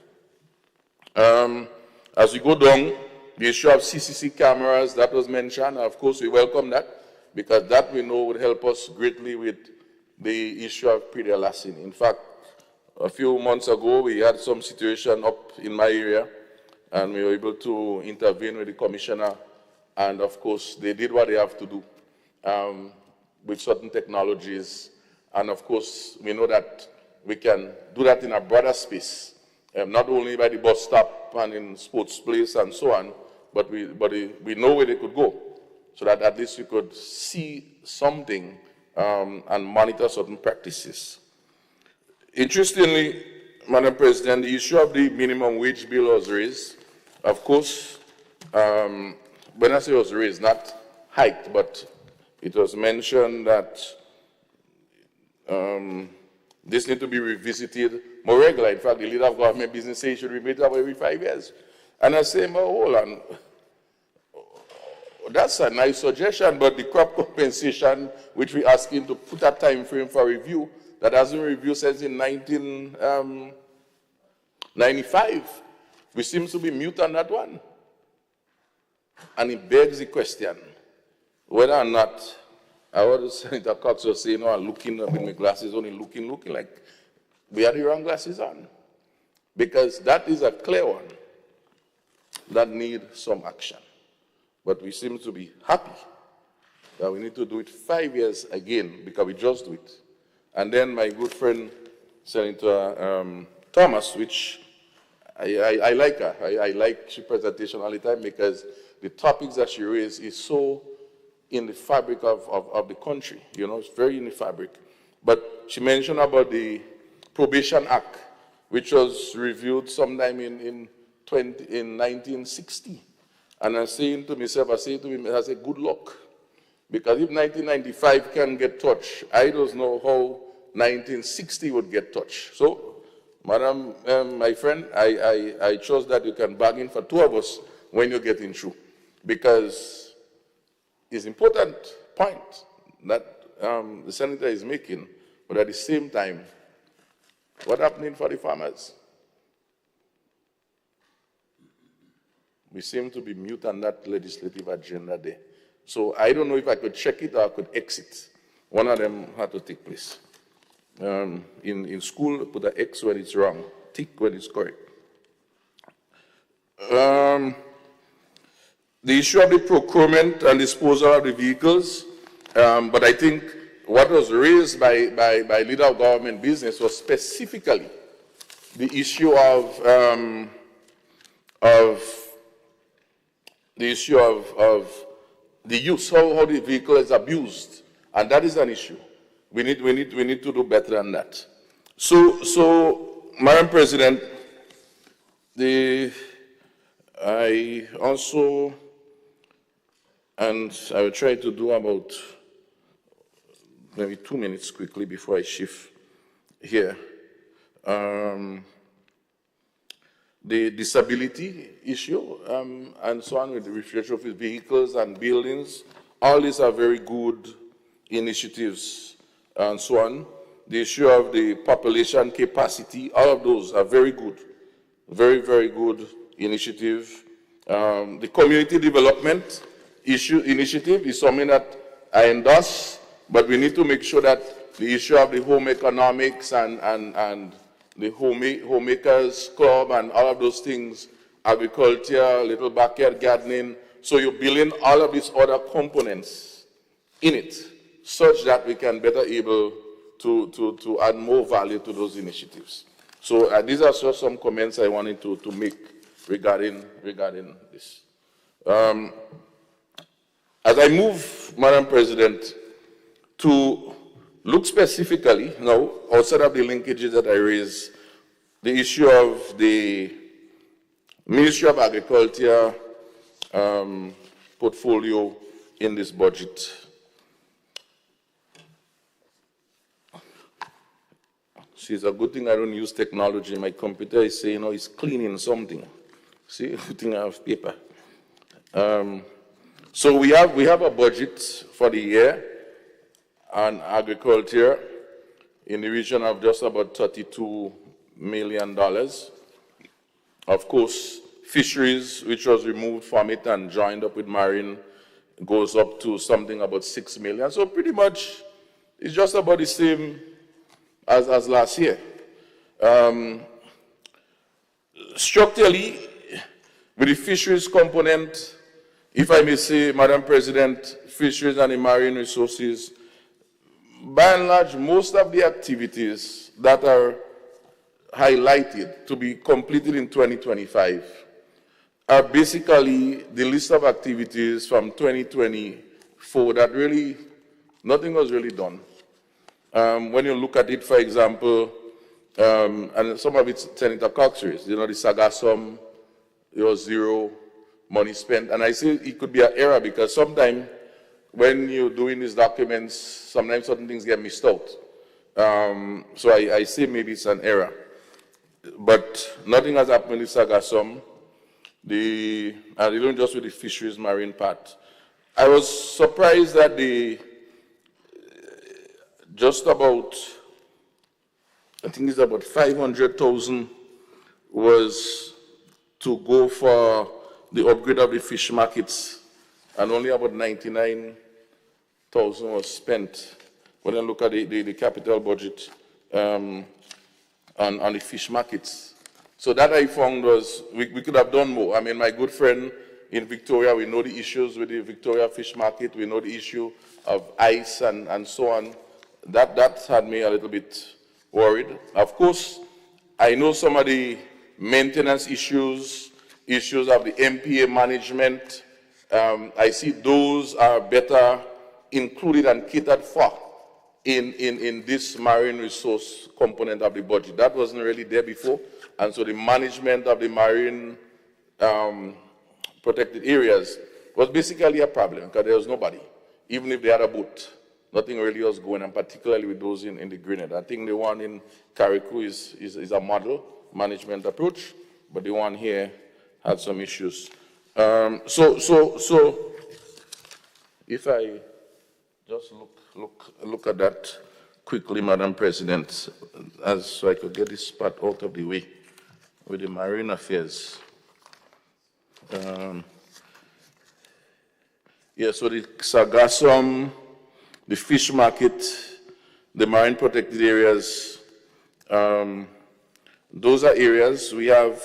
As we go down, the issue of CCC cameras, that was mentioned. Of course, we welcome that, because that we know would help us greatly with the issue of pre-delasing. In fact, a few months ago, we had some situation up in my area, and we were able to intervene with the commissioner, and of course, they did what they have to do with certain technologies. And of course, we know that we can do that in a broader space, not only by the bus stop and in sports place and so on, but we know where they could go, so that at least you could see something and monitor certain practices. Interestingly, Madam President, the issue of the minimum wage bill was raised. Of course, when I say it was raised, not hiked, but it was mentioned that this needs to be revisited more regularly. In fact, the leader of government business says it should be made up every 5 years. And I say, well, hold on. That's a nice suggestion, but the crop compensation, which we're asking to put a time frame for review, that hasn't been reviewed since in 1995, we seem to be mute on that one. And it begs the question, whether or not, I heard Senator Cox was saying, I'm looking up in my glasses, only looking like we had the wrong glasses on. Because that is a clear one that needs some action. But we seem to be happy that we need to do it 5 years again, because we just do it. And then my good friend, Senator Thomas, which I like her. I like her presentation all the time, because the topics that she raised is so in the fabric of the country. You know, it's very in the fabric. But she mentioned about the Probation Act, which was reviewed sometime in 1960. And I'm saying to myself, I say to him, I say, good luck. Because if 1995 can get touched, I don't know how 1960 would get touched. So, Madam, my friend, I trust that you can bargain for 2 of us when you're getting through. Because it's an important point that the Senator is making, but at the same time, what's happening for the farmers? We seem to be mute on that legislative agenda there. So I don't know if I could check it or I could exit. One of them had to take place. In school, put an X when it's wrong, tick when it's correct. The issue of the procurement and disposal of the vehicles, but I think what was raised by leader of government business was specifically the issue of the use, how the vehicle is abused, and that is an issue. We need to do better than that. So, Madam President, I also, and I will try to do about maybe 2 minutes quickly before I shift here. The disability issue and so on with the refurbishment of vehicles and buildings, all these are very good initiatives and so on. The issue of the population capacity, all of those are very good, very, very good initiative. The community development initiative is something that I endorse, but we need to make sure that the issue of the home economics and the homemakers club and all of those things, agriculture, little backyard gardening, so you build in all of these other components in it, such that we can better able to add more value to those initiatives. So these are just some comments I wanted to make regarding this. As I move, Madam President, to look specifically now, outside of the linkages that I raised, the issue of the Ministry of Agriculture portfolio in this budget. See, it's a good thing I don't use technology. My computer is saying, it's cleaning something. See, good thing I have paper. So we have a budget for the year on agriculture in the region of just about $32 million. Of course, fisheries, which was removed from it and joined up with marine, goes up to something about $6 million. So pretty much, it's just about the same as last year. Structurally, with the fisheries component, if I may say, Madam President, fisheries and the marine resources, by and large, most of the activities that are highlighted to be completed in 2025 are basically the list of activities from 2024 that really, nothing was really done. When you look at it, for example, and some of it's Senator Cox raised, the Sagasom, there was zero money spent. And I say it could be an error because sometimes when you're doing these documents, sometimes certain things get missed out. So I say maybe it's an error. But nothing has happened with Sagasom, and even just with the fisheries marine part. I was surprised that just about, I think it's about 500,000 was to go for the upgrade of the fish markets, and only about 99,000 was spent. When I look at the capital budget on the fish markets. So that I found was, we could have done more. I mean, my good friend in Victoria, we know the issues with the Victoria fish market, we know the issue of ice and so on. That had me a little bit worried. Of course, I know some of the maintenance issues of the MPA management. I see those are better included and catered for in this marine resource component of the budget. That wasn't really there before. And so the management of the marine protected areas was basically a problem because there was nobody, even if they had a boat. Nothing really was going on, particularly with those in the Grenada. I think the one in Carriacou is a model management approach, but the one here had some issues. So if I just look at that quickly, Madam President, so I could get this part out of the way with the marine affairs. So the Sagasom, the fish market, the marine protected areas, those are areas we have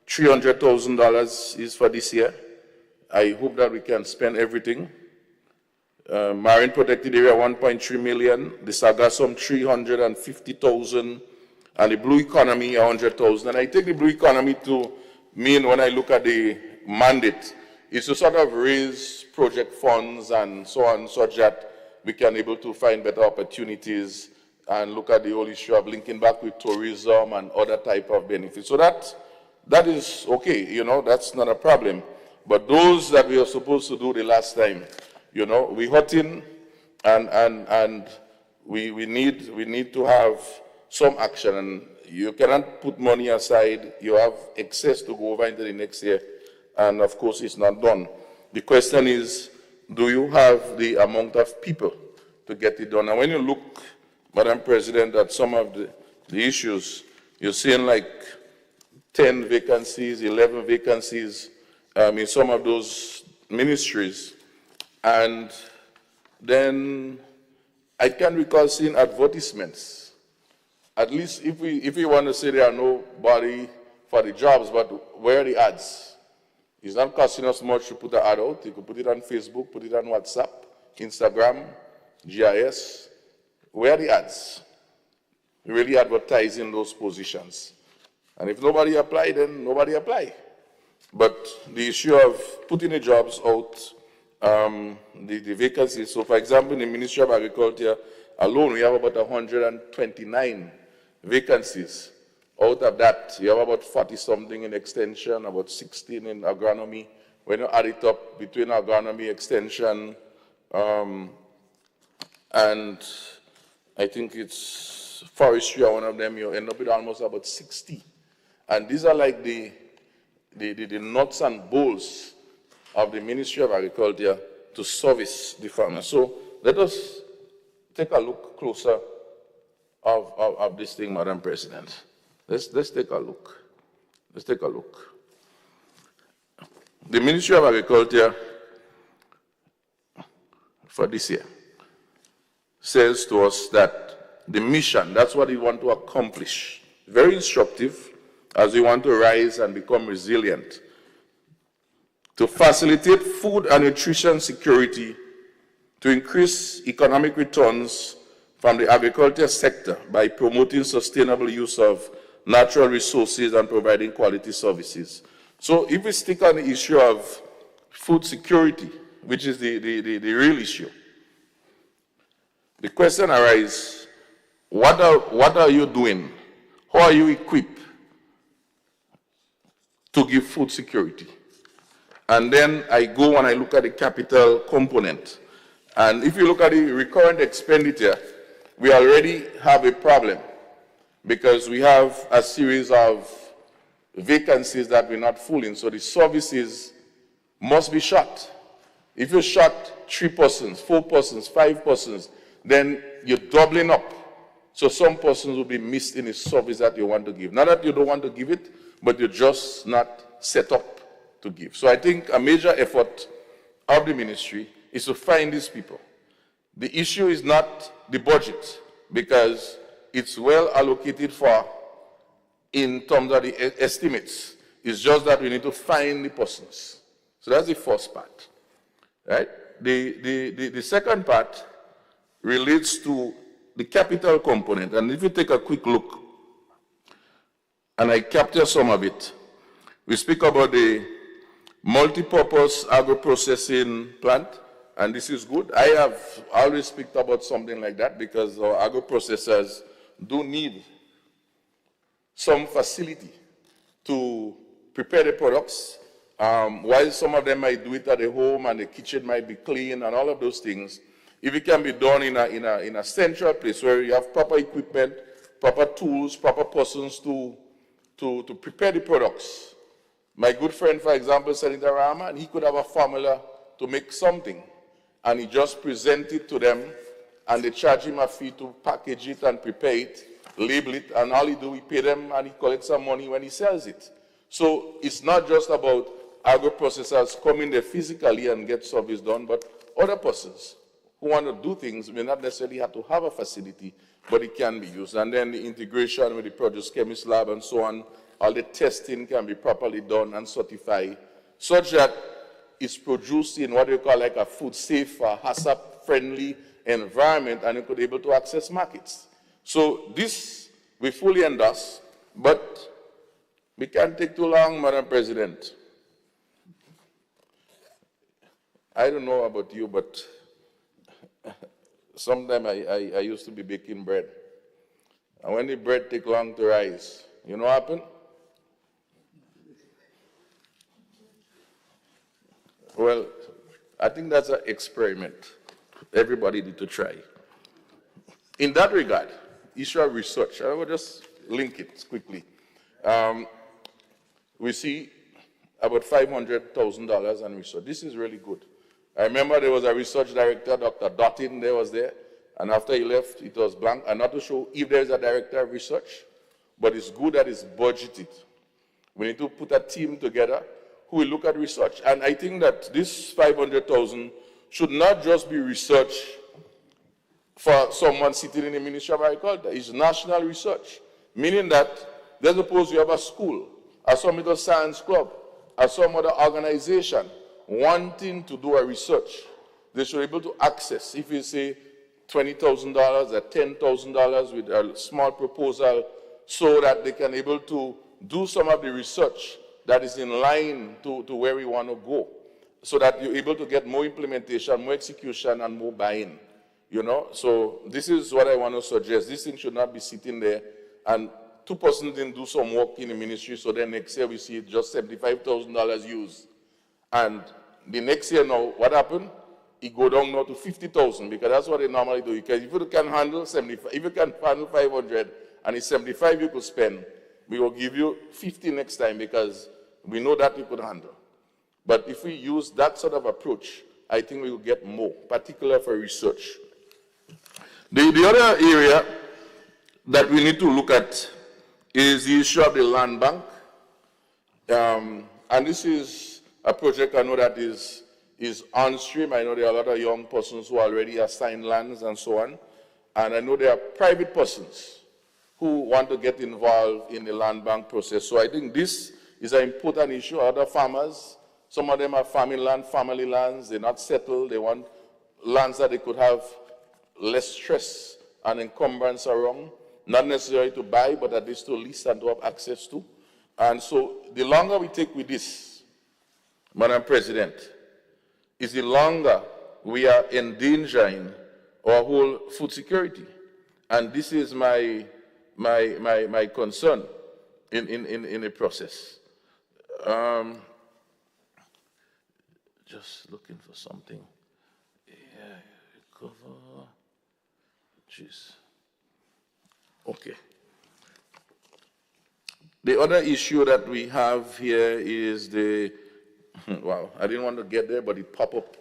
$300,000 is for this year. I hope that we can spend everything. Marine protected area, 1.3 million. The Sagasom, 350,000. And the blue economy, 100,000. And I take the blue economy to mean, when I look at the mandate, is to sort of raise project funds and so on, such that we can able to find better opportunities and look at the whole issue of linking back with tourism and other type of benefits. So that is okay, you know, that's not a problem. But those that we are supposed to do the last time, you know, we hurting and we need to have some action, and you cannot put money aside. You have excess to go over into the next year, and of course it's not done. The question is, do you have the amount of people to get it done? And when you look, Madam President, at some of the issues, you're seeing like 10 vacancies, 11 vacancies in some of those ministries. And then I can recall seeing advertisements. At least if we want to say there are nobody for the jobs, but where are the ads? It's not costing us much to put an ad out. You could put it on Facebook, put it on WhatsApp, Instagram, GIS. Where are the ads? Really advertising those positions. And if nobody apply, then nobody apply. But the issue of putting the jobs out, the vacancies. So for example, in the Ministry of Agriculture alone, we have about 129 vacancies. Out of that, you have about 40-something in extension, about 16 in agronomy. When you add it up between agronomy, extension, and I think it's forestry or one of them, you end up with almost about 60. And these are like the nuts and bolts of the Ministry of Agriculture to service the farmers. So let us take a look closer of this thing, Madam President. Let's take a look. Let's take a look. The Ministry of Agriculture for this year says to us that the mission, that's what we want to accomplish. Very instructive as we want to rise and become resilient. To facilitate food and nutrition security, to increase economic returns from the agriculture sector by promoting sustainable use of natural resources and providing quality services. So if we stick on the issue of food security, which is the real issue, the question arises, what are you doing? How are you equipped to give food security? And then I go and I look at the capital component. And if you look at the recurrent expenditure, we already have a problem because we have a series of vacancies that we're not filling. So the services must be shut. If you shut 3 persons, 4 persons, 5 persons, then you're doubling up. So some persons will be missed in the service that you want to give. Not that you don't want to give it, but you're just not set up to give. So I think a major effort of the ministry is to find these people. The issue is not the budget, because it's well allocated for in terms of the estimates. It's just that we need to find the persons. So that's the first part, right? The second part relates to the capital component. And if you take a quick look, and I capture some of it, we speak about the multi-purpose agro-processing plant, and this is good. I have always speak about something like that because our agro-processors do need some facility to prepare the products. While some of them might do it at the home and the kitchen might be clean and all of those things, if it can be done in a central place where you have proper equipment, proper tools, proper persons to prepare the products. My good friend, for example, Senator Rahman, he could have a formula to make something, and he just present it to them, and they charge him a fee to package it and prepare it, label it, and all he do, he pay them and he collects some money when he sells it. So it's not just about agro-processors coming there physically and get service done, but other persons who want to do things may not necessarily have to have a facility, but it can be used. And then the integration with the produce chemist lab and so on, all the testing can be properly done and certified, such that it's produced in what you call like a food safe, HACCP-friendly environment, and you could be able to access markets. So this we fully endorse, but we can't take too long, Madam President. I don't know about you, but sometime I used to be baking bread. And when the bread take long to rise, you know what happened? Well, I think that's an experiment. Everybody need to try. In that regard, issue of research, I will just link it quickly. We see about $500,000 on research. This is really good. I remember there was a research director, Dr. Dottin, was there, and after he left, it was blank. I'm not too sure if there is a director of research, but it's good that it's budgeted. We need to put a team together who will look at research. And I think that this 500,000 should not just be research for someone sitting in the Ministry of Agriculture. It's national research, meaning that let's suppose you have a school, or some little science club, or some other organization wanting to do a research. They should be able to access, if you say $20,000 or $10,000 with a small proposal, so that they can be able to do some of the research that is in line to where we want to go, so that you're able to get more implementation, more execution, and more buy-in. You know, so this is what I want to suggest. This thing should not be sitting there and two persons didn't do some work in the ministry, so then next year we see just $75,000 used. And the next year now, what happened? It go down now to 50,000 because that's what they normally do. Because if you can handle 75, if you can handle 500 and it's 75 you could spend, we will give you 50 next time because we know that you could handle. But if we use that sort of approach, I think we will get more, particularly for research. The other area that we need to look at is the issue of the land bank. And this is a project I know that is on stream. I know there are a lot of young persons who already assigned lands and so on. And I know there are private persons who want to get involved in the land bank process. So I think this is an important issue. Other farmers, some of them are family lands, they're not settled, they want lands that they could have less stress and encumbrance around, not necessarily to buy, but at least to lease and to have access to. And so the longer we take with this, Madam President, is the longer we are endangering our whole food security. And this is my concern in the process. Just looking for something. Yeah, cover. Jeez. Okay. The other issue that we have here is the, wow, I didn't want to get there, but it popped up.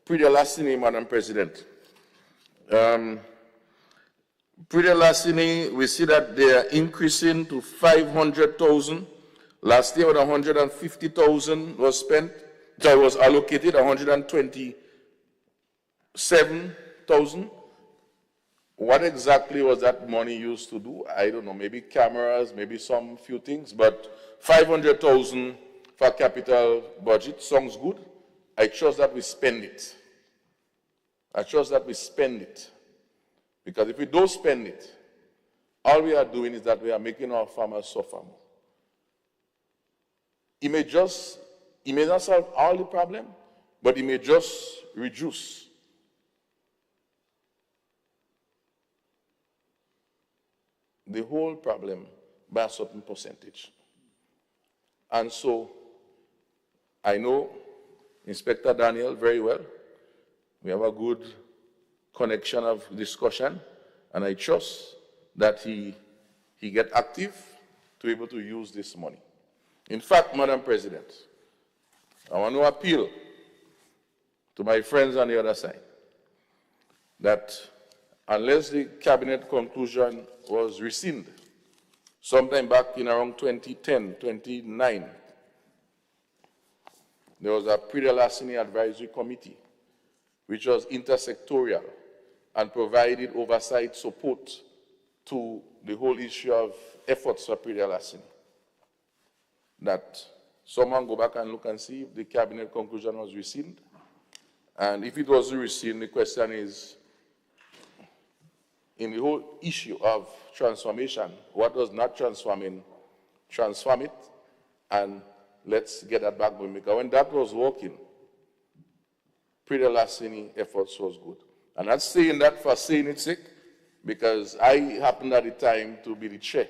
Pretty larceny, Madam President. Pretty larceny, we see that they are increasing to 500,000. Last year, 150,000 was spent. That was allocated 127,000. What exactly was that money used to do? I don't know, maybe cameras, maybe some few things, but 500,000 for capital budget sounds good. I trust that we spend it. I trust that we spend it. Because if we don't spend it, all we are doing is that we are making our farmers suffer more. It may not solve all the problem, but it may just reduce the whole problem by a certain percentage. And so, I know Inspector Daniel very well. We have a good connection of discussion, and I trust that he get active to be able to use this money. In fact, Madam President, I want to appeal to my friends on the other side that unless the cabinet conclusion was rescinded sometime back in around 2010, 2009, there was a pre-larceny advisory committee which was intersectorial and provided oversight support to the whole issue of efforts for pre-larceny. That someone go back and look and see if the cabinet conclusion was rescinded. And if it was rescinded, the question is, in the whole issue of transformation, what was not transforming, transform it, and let's get that back going. Because when that was working, pre-larceny efforts was good. I'm not saying that for saying it's sake, because I happened at the time to be the chair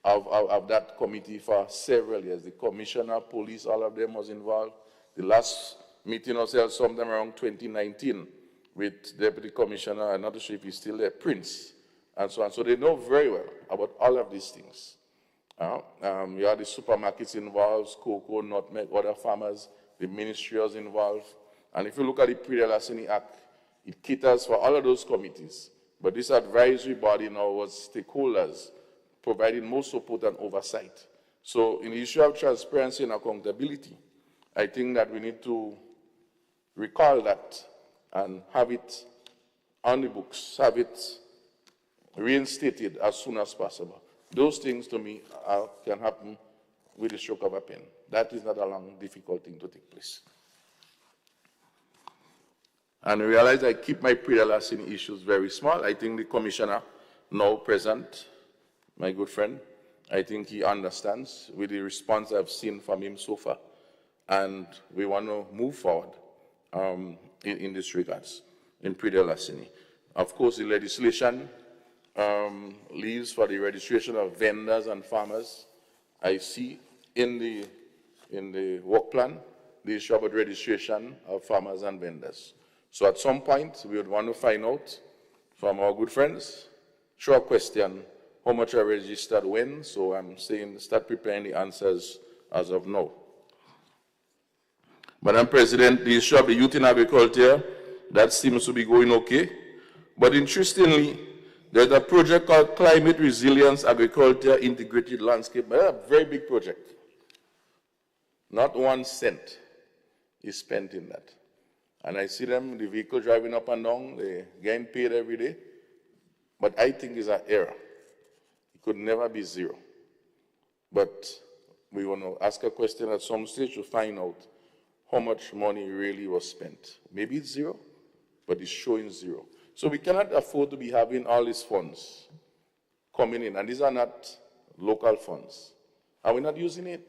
of that committee for several years. The commissioner, police, all of them was involved. The last meeting was held sometime around 2019 with Deputy Commissioner, I'm not sure if he's still there, Prince, and so on. So they know very well about all of these things. You have the supermarkets involved, cocoa, nutmeg, other farmers, the ministry was involved. And if you look at the Pre-De La Sini Act, it caters for all of those committees. But this advisory body now was stakeholders, providing more support and oversight. So in the issue of transparency and accountability, I think that we need to recall that and have it on the books, have it reinstated as soon as possible. Those things, to me, can happen with the stroke of a pen. That is not a long, difficult thing to take place. And I realize I keep my Pre-De La Sini issues very small. I think the commissioner, now present, my good friend, I think he understands with the response I've seen from him so far. And we want to move forward in this regards, in Pre-De La Sini. Of course, the legislation leaves for the registration of vendors and farmers. I see in the work plan the issue about registration of farmers and vendors. So at some point, we would want to find out from our good friends, through a question, how much are registered when. So I'm saying start preparing the answers as of now. Madam President, the issue of the youth in agriculture, that seems to be going okay. But interestingly, there's a project called Climate Resilience Agriculture Integrated Landscape. That's a very big project. Not 1 cent is spent in that. And I see them, the vehicle driving up and down, they're getting paid every day. But I think it's an error. It could never be zero. But we want to ask a question at some stage to find out how much money really was spent. Maybe it's zero, but it's showing zero. So we cannot afford to be having all these funds coming in, and these are not local funds. Are we not using it?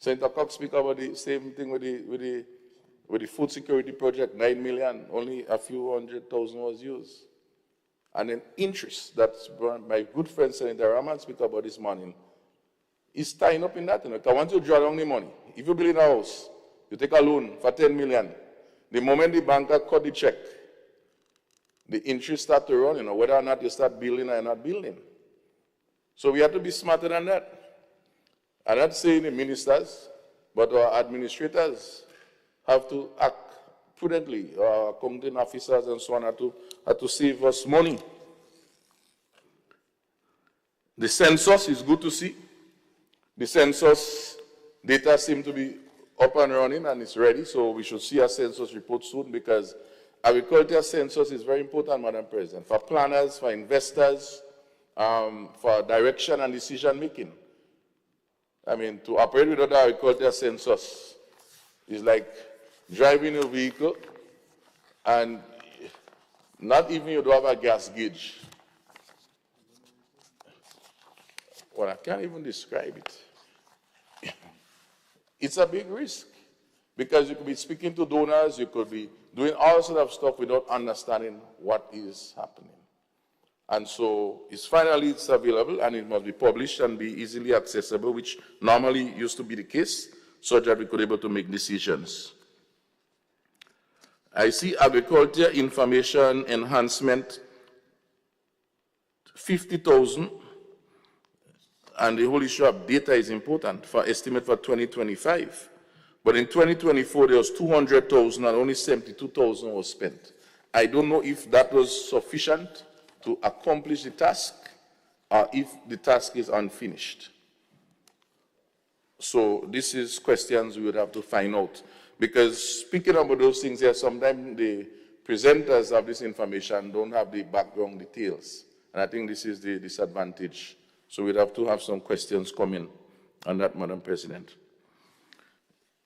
Senator Cox speak about the same thing with the food security project, 9 million, only a few 100,000 was used. And then interest, that's my good friend Senator Rahman speak about this morning, is tying up in that. You know, because once you draw down the money, if you build a house, you take a loan for 10 million, the moment the banker cut the check, the interest start to run, you know, whether or not you start building or not building. So we have to be smarter than that. I'm not saying the ministers, but our administrators have to act prudently. Our accounting officers and so on have to save us money. The census is good to see. The census data seem to be up and running and it's ready, so we should see a census report soon because agriculture census is very important, Madam President, for planners, for investors, for direction and decision making. I mean, to operate without the agriculture census is like driving a vehicle and not even you don't have a gas gauge. Well, I can't even describe it. It's a big risk because you could be speaking to donors, you could be doing all sorts of stuff without understanding what is happening. And so it's available and it must be published and be easily accessible, which normally used to be the case, so that we could be able to make decisions. I see agriculture information enhancement, 50,000, and the whole issue of data is important for estimate for 2025. But in 2024, there was 200,000 and only 72,000 was spent. I don't know if that was sufficient to accomplish the task or if the task is unfinished. So this is questions we would have to find out. Because speaking about those things here, sometimes the presenters of this information don't have the background details. And I think this is the disadvantage. So we'd have to have some questions coming on that, Madam President.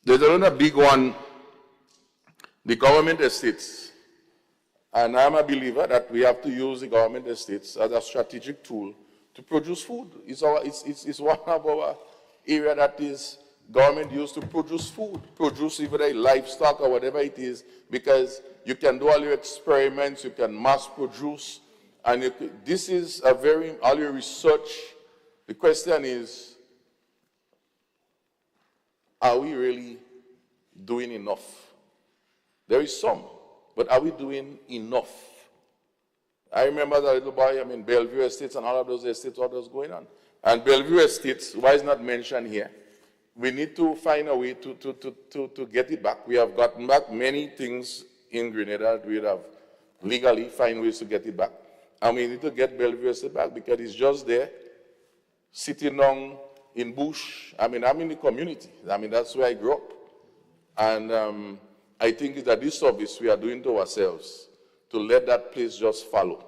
There's another big one, the government estates. And I'm a believer that we have to use the government estates as a strategic tool to produce food. It's one of our area that is government used to produce food, produce even a livestock or whatever it is, because you can do all your experiments, you can mass produce, and this is a very, all your research. The question is, are we really doing enough? There is some, but are we doing enough? I remember that little boy, I mean, Bellevue Estates and all of those estates, what was going on. And Bellevue Estates, why is not mentioned here? We need to find a way to get it back. We have gotten back many things in Grenada. We have legally find ways to get it back. And we need to get Bellevue Estate back because it's just there, sitting down in bush. I mean, I'm in the community. I mean, that's where I grew up. And I think it's a disservice we are doing to ourselves to let that place just follow.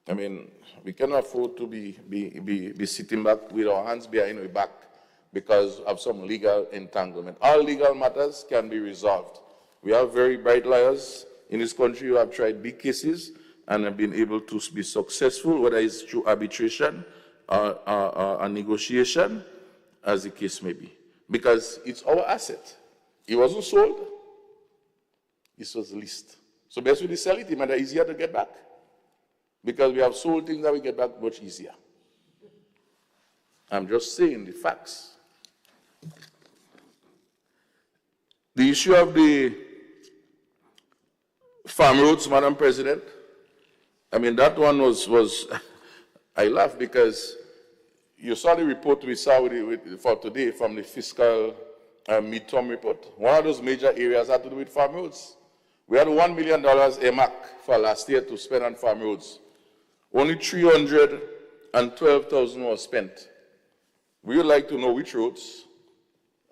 I mean, we cannot afford to be sitting back with our hands behind our back because of some legal entanglement. All legal matters can be resolved. We have very bright lawyers in this country who have tried big cases and have been able to be successful, whether it's through arbitration or negotiation, as the case may be. Because it's our asset. It wasn't sold, it was leased. So best we sell it, it might be easier to get back. Because we have sold things that we get back much easier. I'm just saying the facts. The issue of the farm roads, Madam President, I mean, that one was I laugh because you saw the report we saw for today from the fiscal midterm report. One of those major areas had to do with farm roads. We had $1 million earmarked for last year to spend on farm roads. Only $312,000 was spent. We would like to know which roads.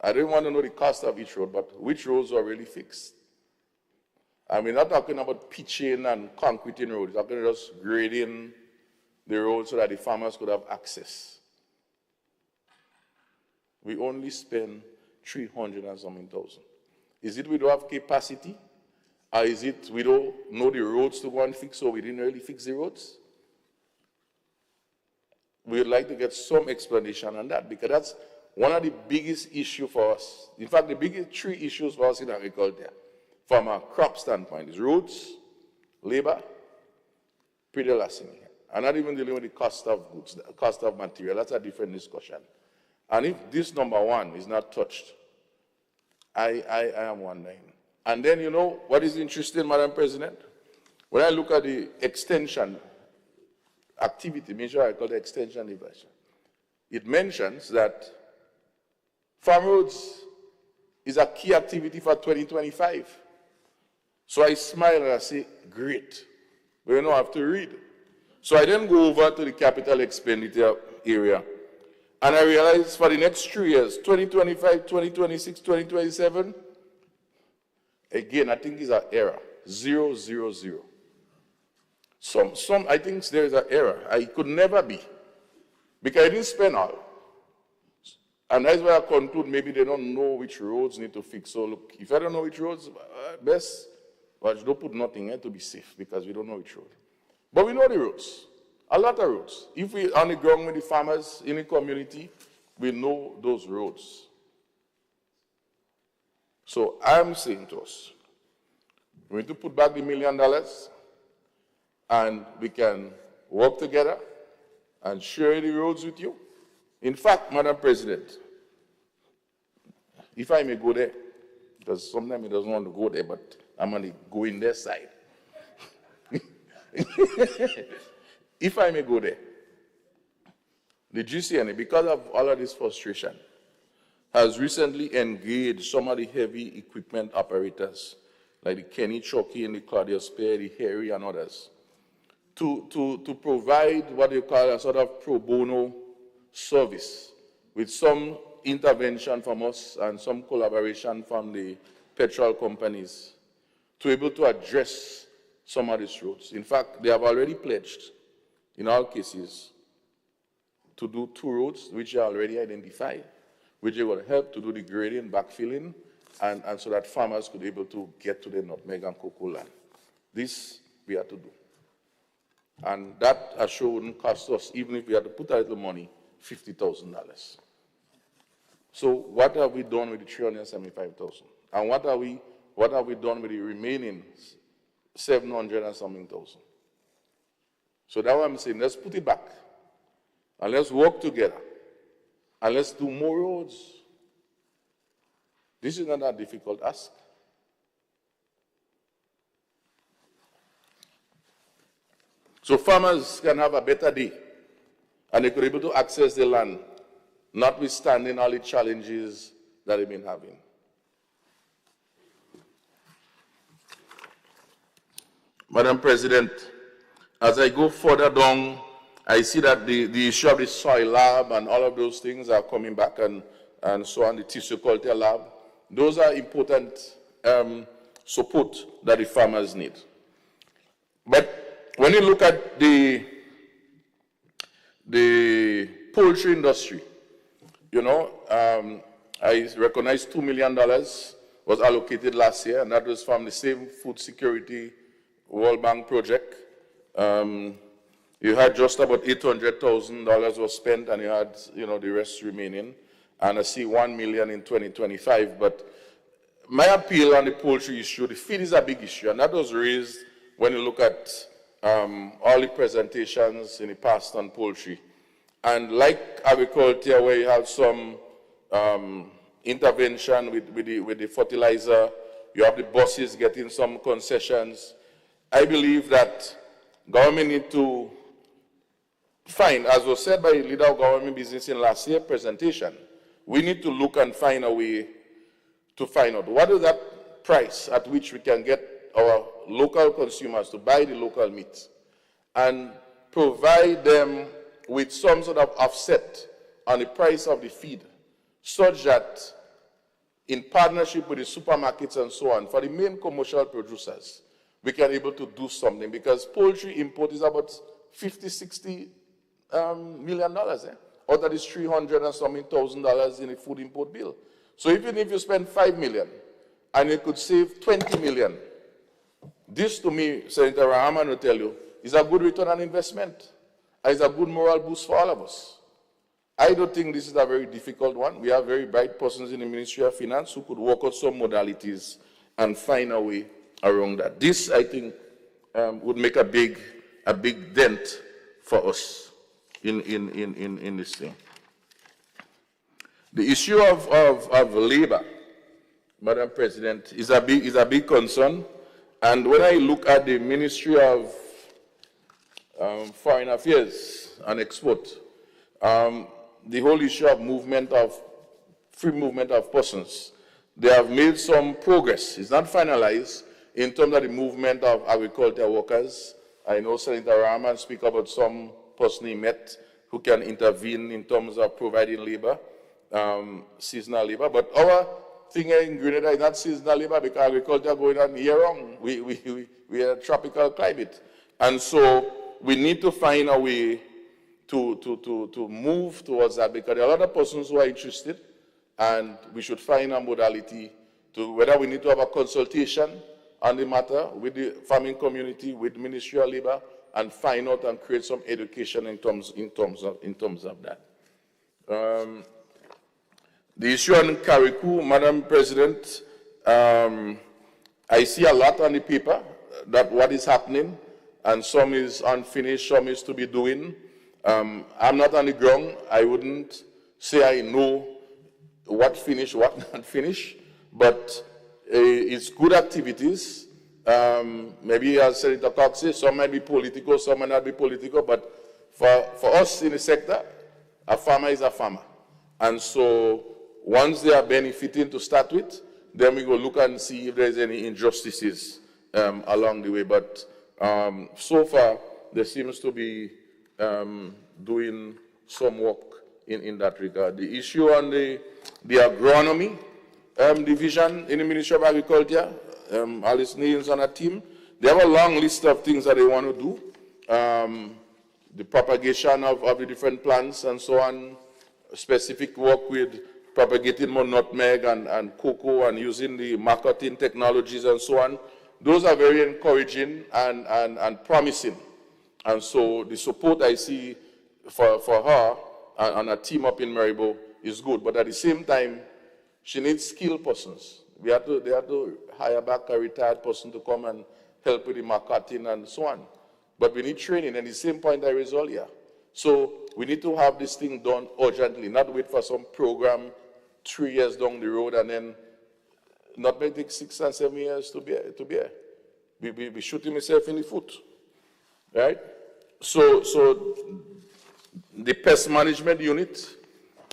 I don't want to know the cost of each road, but which roads are really fixed. I mean, not talking about pitching and concreting roads, talking about just grading the roads so that the farmers could have access. We only spend 300 and something thousand. Is it we don't have capacity? Or is it we don't know the roads to go and fix, so we didn't really fix the roads? We would like to get some explanation on that because that's one of the biggest issues for us. In fact, the biggest three issues for us in agriculture from a crop standpoint is roads, labor, pre-larceny. I'm not even dealing with the cost of goods, the cost of material. That's a different discussion. And if this number one is not touched, I am wondering. And then, you know, what is interesting, Madam President? When I look at the extension activity, measure I call the extension division, it mentions that farm roads is a key activity for 2025. So I smile and I say, great. But you don't have to read. So I then go over to the capital expenditure area. And I realize for the next 3 years, 2025, 2026, 2027, again, I think is an error. 0, 0, 0. I think there is an error. It could never be. Because I didn't spend all. And that's why I conclude maybe they don't know which roads need to fix. So look, if I don't know which roads, best, well, don't put nothing in to be safe because we don't know which road. But we know the roads. A lot of roads. If we're on the ground with the farmers in the community, we know those roads. So I'm saying to us, we need to put back the $1 million and we can work together and share the roads with you. In fact, Madam President, if I may go there, because sometimes he doesn't want to go there, but I'm going to go in their side. If I may go there, the GCNA, because of all of this frustration, has recently engaged some of the heavy equipment operators, like the Kenny Chucky and the Claudius Spear, the Harry and others, to provide what they call a sort of pro bono service with some intervention from us and some collaboration from the petrol companies to be able to address some of these roads. In fact, they have already pledged, in all cases, to do 2 roads, which are already identified, which will help to do the grading, backfilling, and so that farmers could be able to get to the nutmeg and cocoa land. This we have to do. And that, I'm sure, wouldn't cost us, even if we had to put a little money, $50,000. So what have we done with the $375,000? And what have we done with the remaining 700 and something thousand? So that's what I'm saying. Let's put it back. And let's work together. And let's do more roads. This is not a difficult ask. So farmers can have a better day, and they could be able to access the land, notwithstanding all the challenges that they've been having. Madam President, as I go further down, I see that the issue of the soil lab and all of those things are coming back, and so on, the tissue culture lab. Those are important support that the farmers need. But when you look at the poultry industry, you know, I recognize $2 million was allocated last year, and that was from the same food security World Bank project. You had just about $800,000 was spent, and you had, you know, the rest remaining. And I see $1 million in 2025. But my appeal on the poultry issue, the feed is a big issue, and that was raised when you look at all the presentations in the past on poultry. And like agriculture, where you have some intervention with the fertilizer, you have the buses getting some concessions. I believe that government need to find, as was said by the leader of government business in last year's presentation, we need to look and find a way to find out what is that price at which we can get our local consumers to buy the local meat and provide them with some sort of offset on the price of the feed, such that in partnership with the supermarkets and so on, for the main commercial producers, we can be able to do something, because poultry import is about $50–60 million, out of this $300 and something thousand in the food import bill. So even if you spend $5 million and you could save $20 million, this to me, Senator Rahman will tell you, is a good return on investment. And it's a good moral boost for all of us. I don't think this is a very difficult one. We have very bright persons in the Ministry of Finance who could work out some modalities and find a way around that. This, I think, would make a big dent for us in this thing. The issue of labor, Madam President, is a big concern. And when I look at the Ministry of Foreign Affairs and Export, the whole issue of free movement of persons, they have made some progress. It's not finalized in terms of the movement of agricultural workers. I know Senator Rahman speak about some person he met who can intervene in terms of providing labor, seasonal labor. But our thing in Grenada is not seasonal labor, because agriculture going on year-round. We are a tropical climate. And so we need to find a way to move towards that, because there are a lot of persons who are interested, and we should find a modality to, whether we need to have a consultation on the matter with the farming community, with the Ministry of Labor, and find out and create some education in terms of that. The issue on Carriacou, Madam President, I see a lot on the paper that what is happening, and some is unfinished, some is to be doing. I'm not on the ground. I wouldn't say I know what finished, what not finished, but it's good activities. Maybe as Senator Cox says, some might be political, some might not be political, but for us in the sector, a farmer is a farmer. And so once they are benefiting to start with, then we go look and see if there's any injustices along the way. But so far, there seems to be doing some work in that regard. The issue on the agronomy division in the Ministry of Agriculture, Alice Niels and her team, they have a long list of things that they want to do. The propagation of the different plants and so on, specific work with propagating more nutmeg and cocoa and using the marketing technologies and so on. Those are very encouraging and promising. And so the support I see for her and a team up in Maribo is good. But at the same time, she needs skilled persons. They have to hire back a retired person to come and help with the marketing and so on. But we need training, and the same point I raised earlier. So we need to have this thing done urgently, not wait for some program 3 years down the road and then not may take 6 and 7 years to bear. Be shooting myself in the foot, right? So the pest management unit,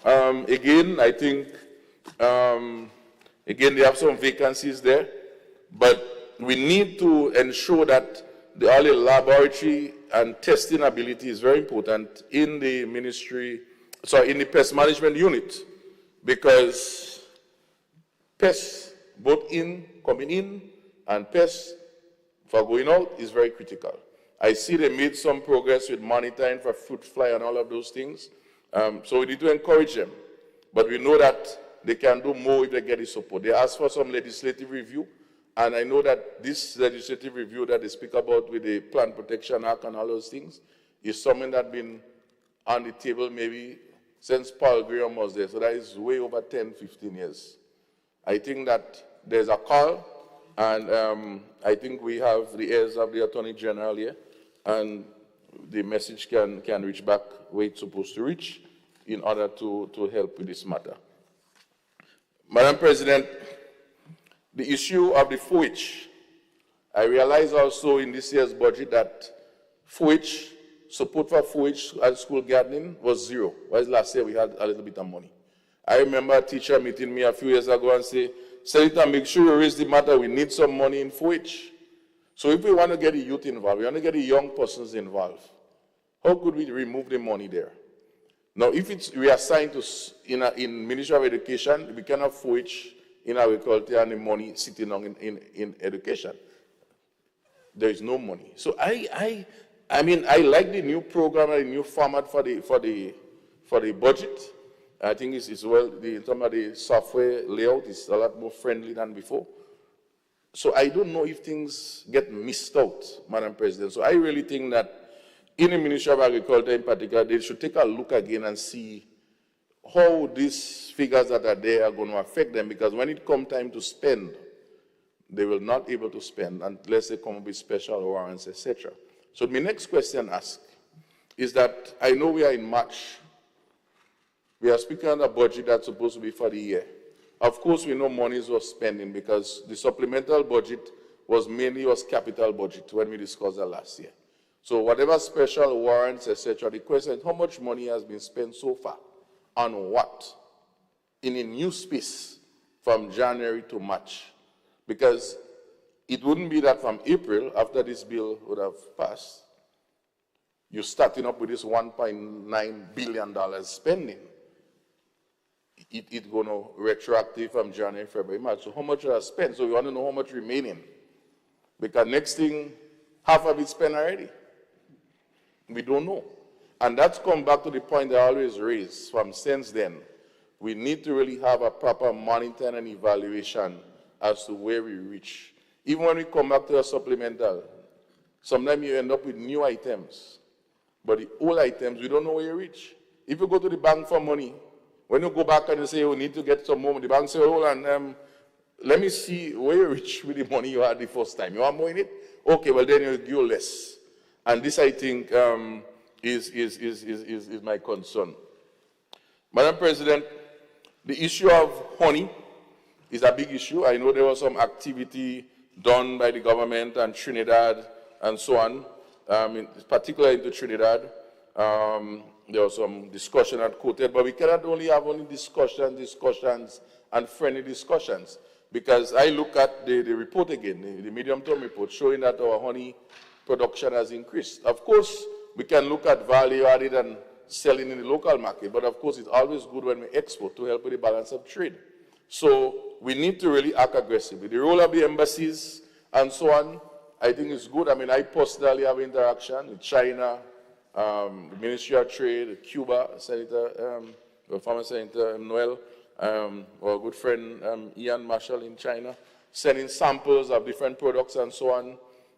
again, I think, again, they have some vacancies there, but we need to ensure that the early laboratory and testing ability is very important in the ministry, in the pest management unit, because pests, both coming in, and pests for going out is very critical. I see they made some progress with monitoring for fruit fly and all of those things. So we need to encourage them. But we know that they can do more if they get the support. They asked for some legislative review. And I know that this legislative review that they speak about with the Plant Protection Act and all those things is something that's been on the table maybe since Paul Graham was there. So that is way over 10, 15 years. I think that there's a call, and I think we have the ears of the Attorney General here, and the message can reach back where it's supposed to reach in order to help with this matter. Madam President, the issue of the FOH, I realize also in this year's budget that FOH, support for FOH at school gardening was zero, whereas last year we had a little bit of money. I remember a teacher meeting me a few years ago and say, Senator, make sure you raise the matter, we need some money in FOH. So if we want to get the youth involved, we want to get the young persons involved, how could we remove the money there? Now, if it's reassigned to in Ministry of Education, we cannot FOH in agriculture and the money sitting on in education. There is no money. So I mean, I like the new program and the new format for the budget. I think it's well, some of the software layout is a lot more friendly than before. So I don't know if things get missed out, Madam President. So I really think that in the Ministry of Agriculture in particular, they should take a look again and see how these figures that are there are going to affect them, because when it comes time to spend, they will not be able to spend unless they come up with special warrants, etc. So my next question asked is that I know we are in March. We are speaking on a budget that's supposed to be for the year. Of course, we know monies was spending because the supplemental budget was mainly capital budget when we discussed that last year. So whatever special warrants, etc., the question is how much money has been spent so far on what in a new space from January to March? Because it wouldn't be that from April, after this bill would have passed, you're starting up with this $1.9 billion spending. It's going to retroactive from January, February, March. So how much are spent? So we want to know how much remaining. Because next thing, half of it spent already. We don't know. And that's come back to the point that I always raise from since then. We need to really have a proper monitoring and evaluation as to where we reach. Even when we come back to a supplemental, sometimes you end up with new items. But the old items, we don't know where you reach. If you go to the bank for money, when you go back and you say, we need to get some more, the bank say, hold on, let me see where you reach with the money you had the first time. You want more in it? Okay, well then you give less. And this, I think, is my concern. Madam President, the issue of honey is a big issue. I know there was some activity done by the government and Trinidad and so on, particularly into Trinidad. There was some discussion at quoted, but we cannot only have discussions and friendly discussions, because I look at the report again, the medium-term report, showing that our honey production has increased. Of course, we can look at value added and selling in the local market, but of course it's always good when we export to help with the balance of trade. So we need to really act aggressively. The role of the embassies and so on, I think is good. I mean, I personally have interaction with China, the Ministry of Trade, Cuba, Senator, former Senator Noel, our good friend Ian Marshall in China, sending samples of different products and so on.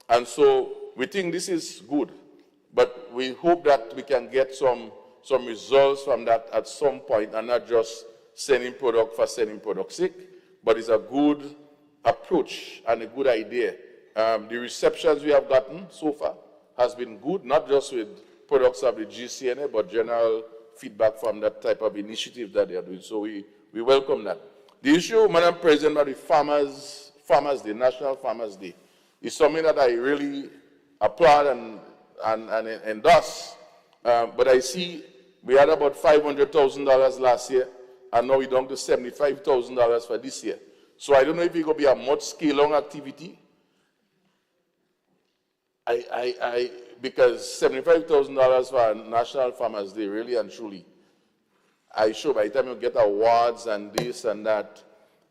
And so we think this is good, but we hope that we can get some some results from that at some point, and not just sending product for sending product's sake, but it's a good approach and a good idea. The receptions we have gotten so far has been good, not just with products of the GCNA, but general feedback from that type of initiative that they are doing. So we welcome that. The issue, Madam President, of the Farmers Day, National Farmers Day, is something that I really applaud and endorse. But I see we had about $500,000 last year, and now we're down to $75,000 for this year. So I don't know if it's going to be a much scale-long activity. Because $75,000 for a National Farmers Day, really and truly, I sure by the time you get awards and this and that,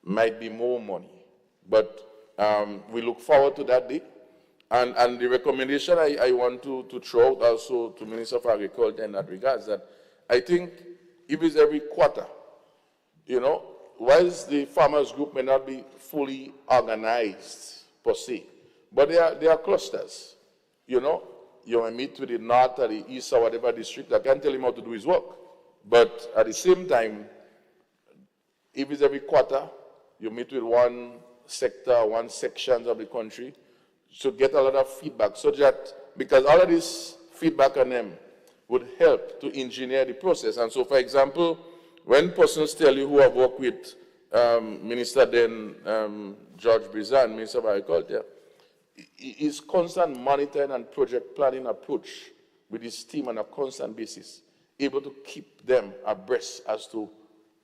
might be more money. But we look forward to that day. And the recommendation I want to throw out also to Minister of Agriculture in that regards, that I think if it's every quarter, you know, whilst the farmers group may not be fully organized per se, but they are clusters. You know, you may meet with the north or the east or whatever district. I can't tell him how to do his work. But at the same time, if it's every quarter, you meet with one sector, one section of the country, to get a lot of feedback, so that, because all of this feedback on them would help to engineer the process. And so, for example, when persons tell you who have worked with Minister then George Brizan, Minister of Agriculture, his constant monitoring and project planning approach with his team on a constant basis, able to keep them abreast as to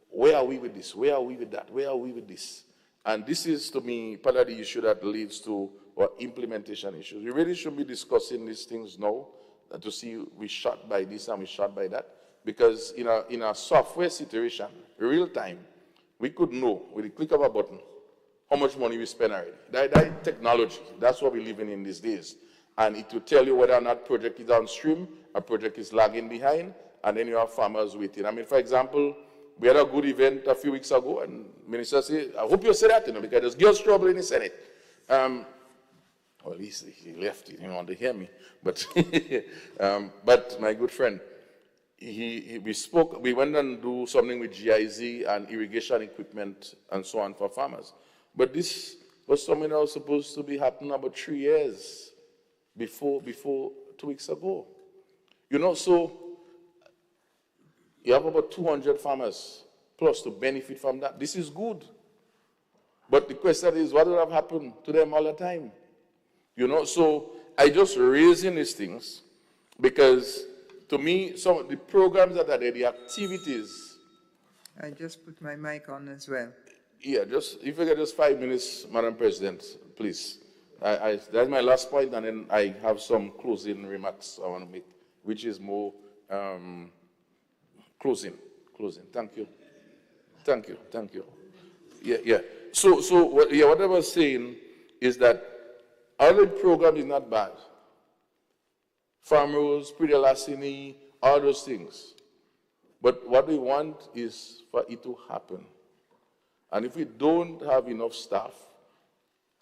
where are we with this, where are we with that, where are we with this. And this is, to me, part of the issue that leads to our implementation issues. We really should be discussing these things now to see we shot by this and we shot by that. Because in a software situation, real time, we could know with the click of a button how much money we spend already. That technology, that's what we're living in these days. And it will tell you whether or not project is downstream, a project is lagging behind, and then you have farmers waiting. I mean, for example, we had a good event a few weeks ago, and Minister said, I hope you say that, you know, because there's girls' trouble in the Senate. Well, he left, he didn't want to hear me. But, but my good friend, we spoke, we went and do something with GIZ and irrigation equipment and so on for farmers. But this was something that was supposed to be happening about 3 years before 2 weeks ago. You know, so you have about 200 farmers plus to benefit from that. This is good. But the question is, what would have happened to them all the time? You know, so I just raising these things because to me, some of the programs that are there, the activities. I just put my mic on as well. Yeah, just, if you get just 5 minutes, Madam President, please. That's my last point, and then I have some closing remarks I want to make, which is more closing. Thank you. Yeah. So what I was saying is that our program is not bad. Farm rules, pre-Lassini, all those things. But what we want is for it to happen. And if we don't have enough staff,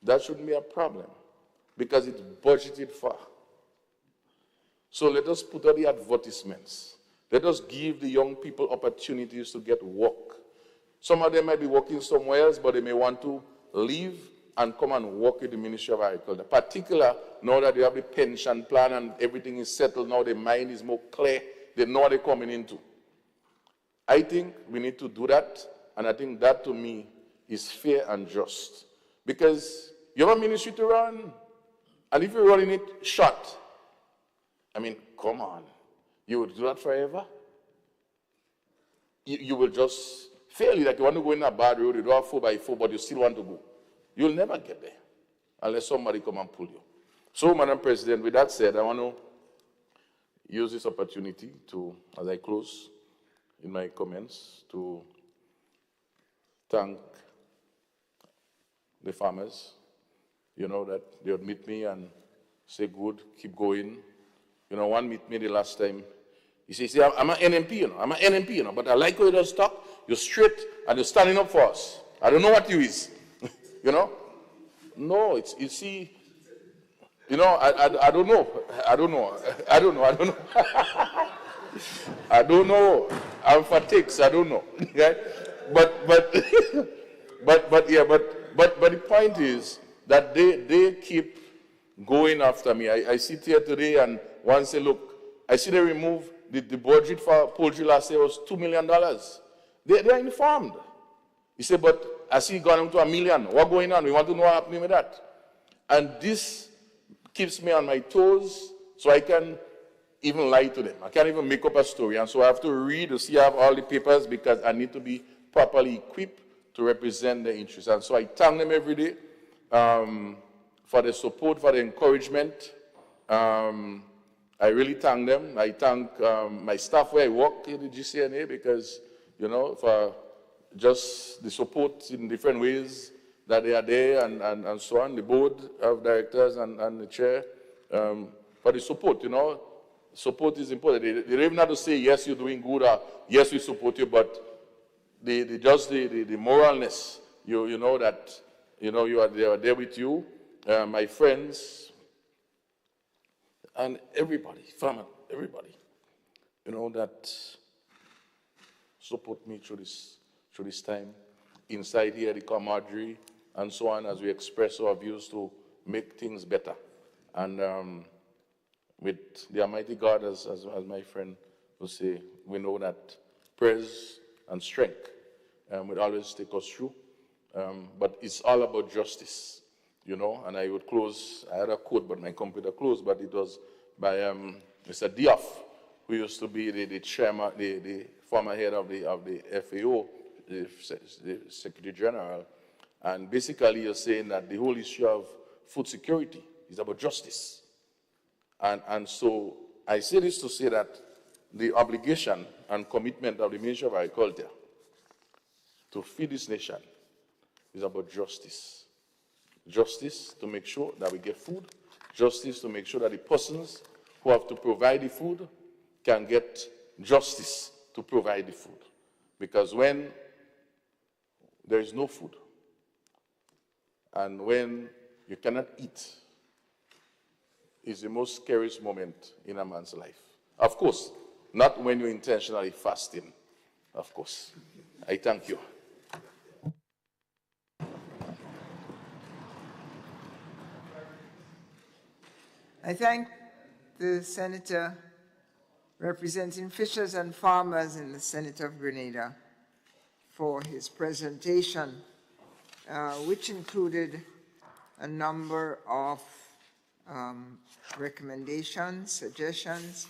that shouldn't be a problem because it's budgeted for. So let us put out the advertisements. Let us give the young people opportunities to get work. Some of them might be working somewhere else, but they may want to leave and come and work with the Ministry of Agriculture. Particularly now that they have the pension plan and everything is settled, now their mind is more clear, they know what they're coming into. I think we need to do that, and I think that to me is fair and just. Because you have a ministry to run, and if you're running it short, I mean, come on, you would do that forever? You will just fail. Like you want to go in a bad road, you don't have 4x4, but you still want to go. You'll never get there unless somebody come and pull you. So, Madam President, with that said, I want to use this opportunity to, as I close in my comments, to thank the farmers, you know, that they would meet me and say, good, keep going. You know, one meet me the last time. He says, see, I'm an NMP, you know, but I like how you just talk. You're straight and you're standing up for us. I don't know what you is. You know? No, it's, you see, you know, I don't know. I don't know. I'm fatigued, I don't know. Right? But the point is that they keep going after me. I sit here today and one say, look, I see they remove the budget for poultry last year was $2 million. They are informed. He said, but I see it gone into $1 million. What's going on? We want to know what's happening with that. And this keeps me on my toes so I can even lie to them. I can't even make up a story. And so I have to read to see I have all the papers because I need to be properly equipped to represent their interests. And so I thank them every day for the support, for the encouragement. I really thank them. I thank my staff where I work in the GCNA because, you know, for just the support in different ways that they are there and so on, the board of directors and the chair, for the support, you know. Support is important. They don't even have to say, yes, you're doing good, or yes, we support you, but the moralness, you know that, you know, they are there with you, my friends, and everybody, family, everybody, you know, that support me through this time. Inside here, the camaraderie, and so on, as we express our views to make things better. And with the Almighty God, as my friend will say, we know that prayers and strength will always take us through. But it's all about justice, you know. And I would close, I had a quote, but my computer closed, but it was by Mr. Diaf, who used to be the chairman, the former head of the FAO, the Secretary General. And basically you're saying that the whole issue of food security is about justice. And so I say this to say that the obligation and commitment of the Ministry of Agriculture to feed this nation is about justice. Justice to make sure that we get food. Justice to make sure that the persons who have to provide the food can get justice to provide the food. Because when there is no food, and when you cannot eat, is the most scariest moment in a man's life. Of course, not when you're intentionally fasting, of course. I thank you. I thank the senator representing fishers and farmers in the Senate of Grenada for his presentation, which included a number of recommendations, suggestions,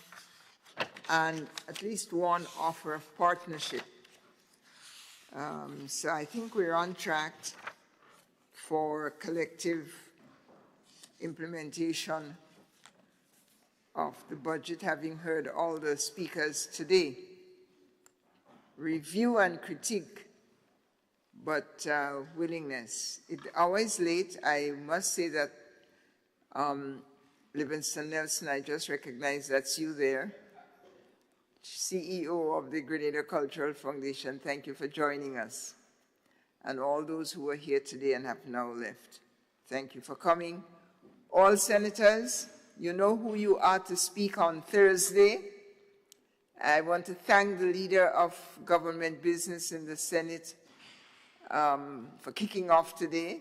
and at least one offer of partnership. So I think we're on track for collective implementation of the budget, having heard all the speakers today. Review and critique, but willingness. It's always late. I must say that Livingston Nelson, I just recognize that's you there. CEO of the Grenada Cultural Foundation, thank you for joining us. And all those who are here today and have now left, thank you for coming. All senators, you know who you are to speak on Thursday. I want to thank the leader of government business in the Senate for kicking off today,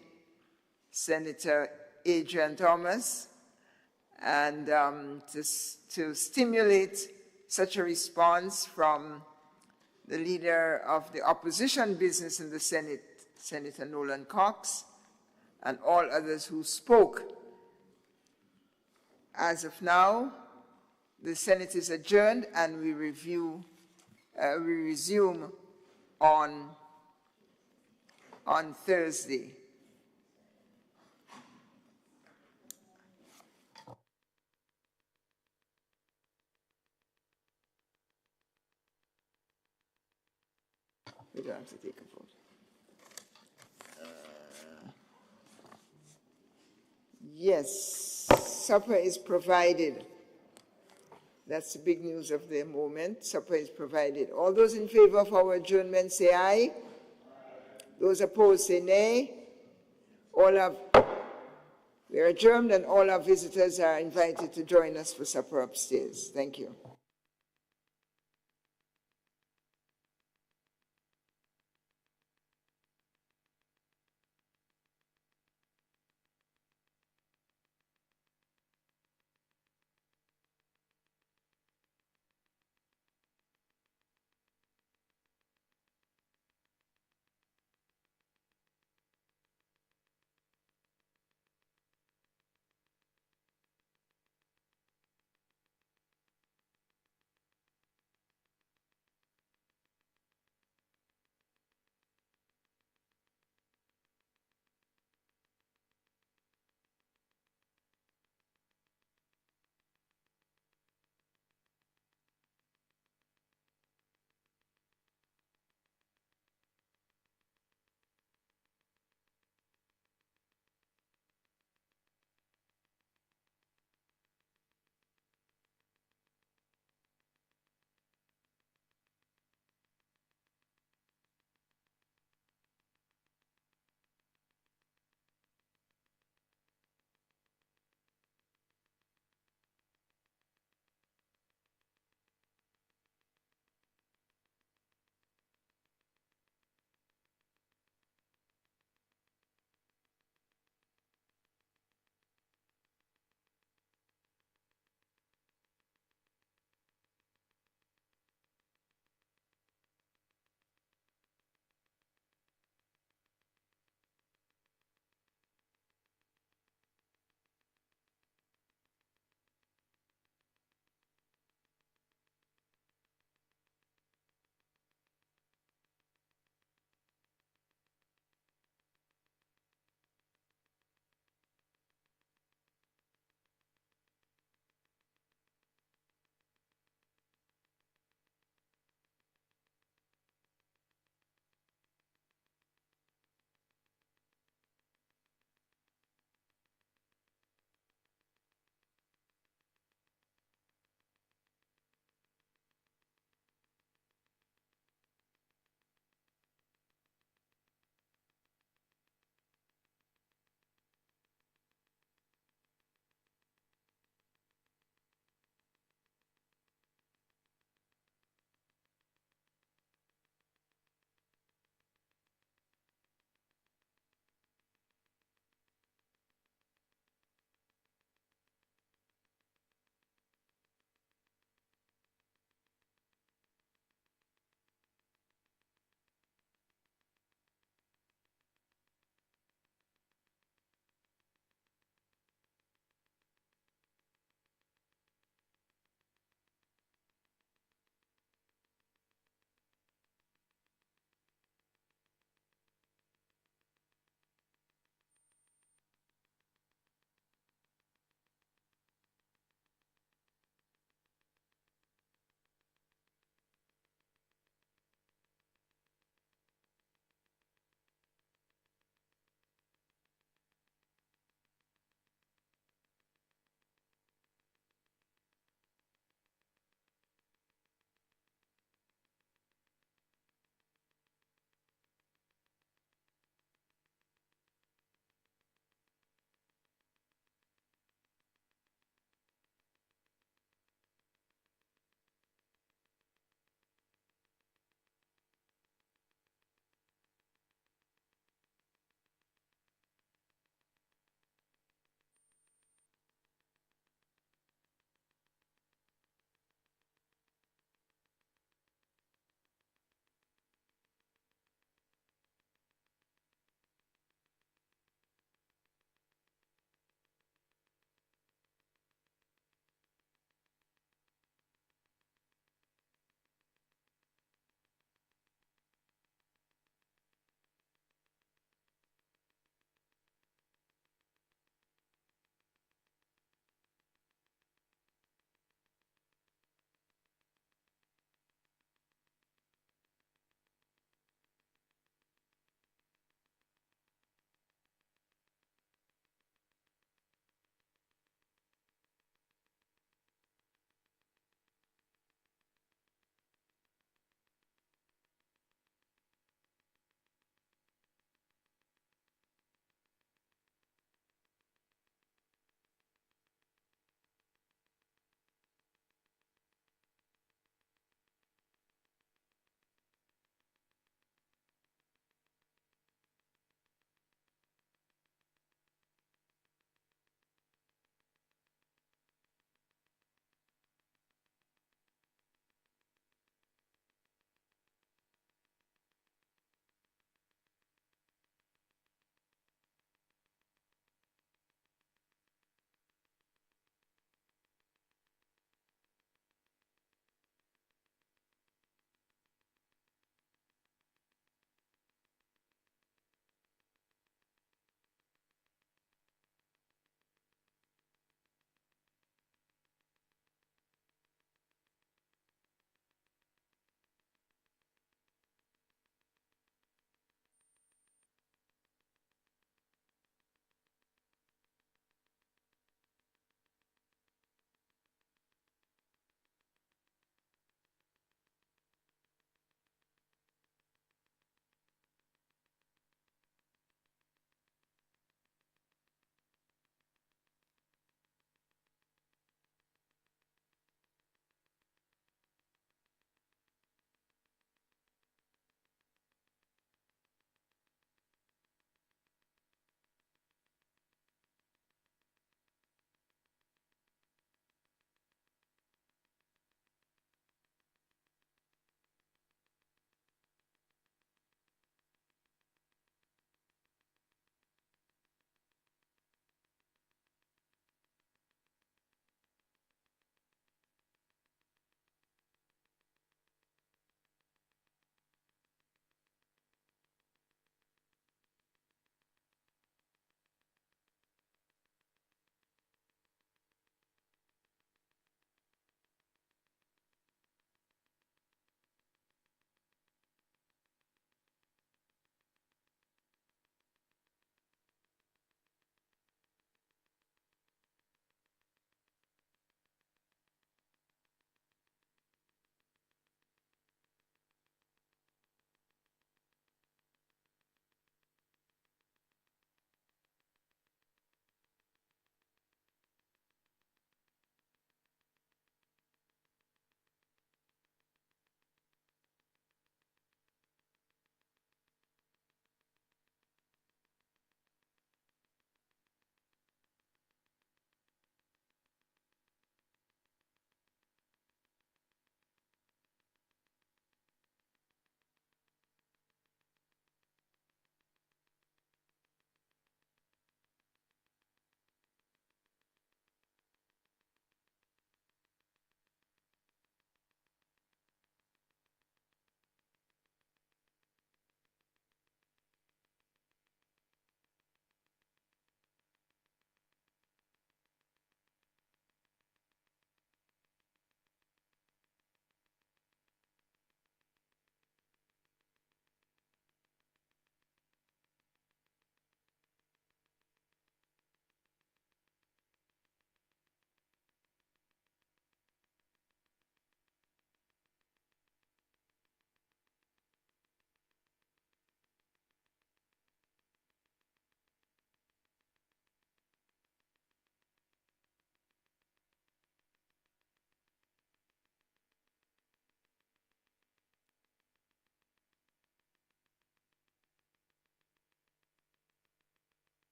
Senator Adrian Thomas, and to stimulate such a response from the leader of the opposition business in the Senate, Senator Nolan Cox, and all others who spoke. As of now, the Senate is adjourned and we resume on Thursday. We don't have to take a vote. Yes, supper is provided. That's the big news of the moment. Supper is provided. All those in favor of our adjournment say aye. Those opposed say nay. We are adjourned and all our visitors are invited to join us for supper upstairs. Thank you.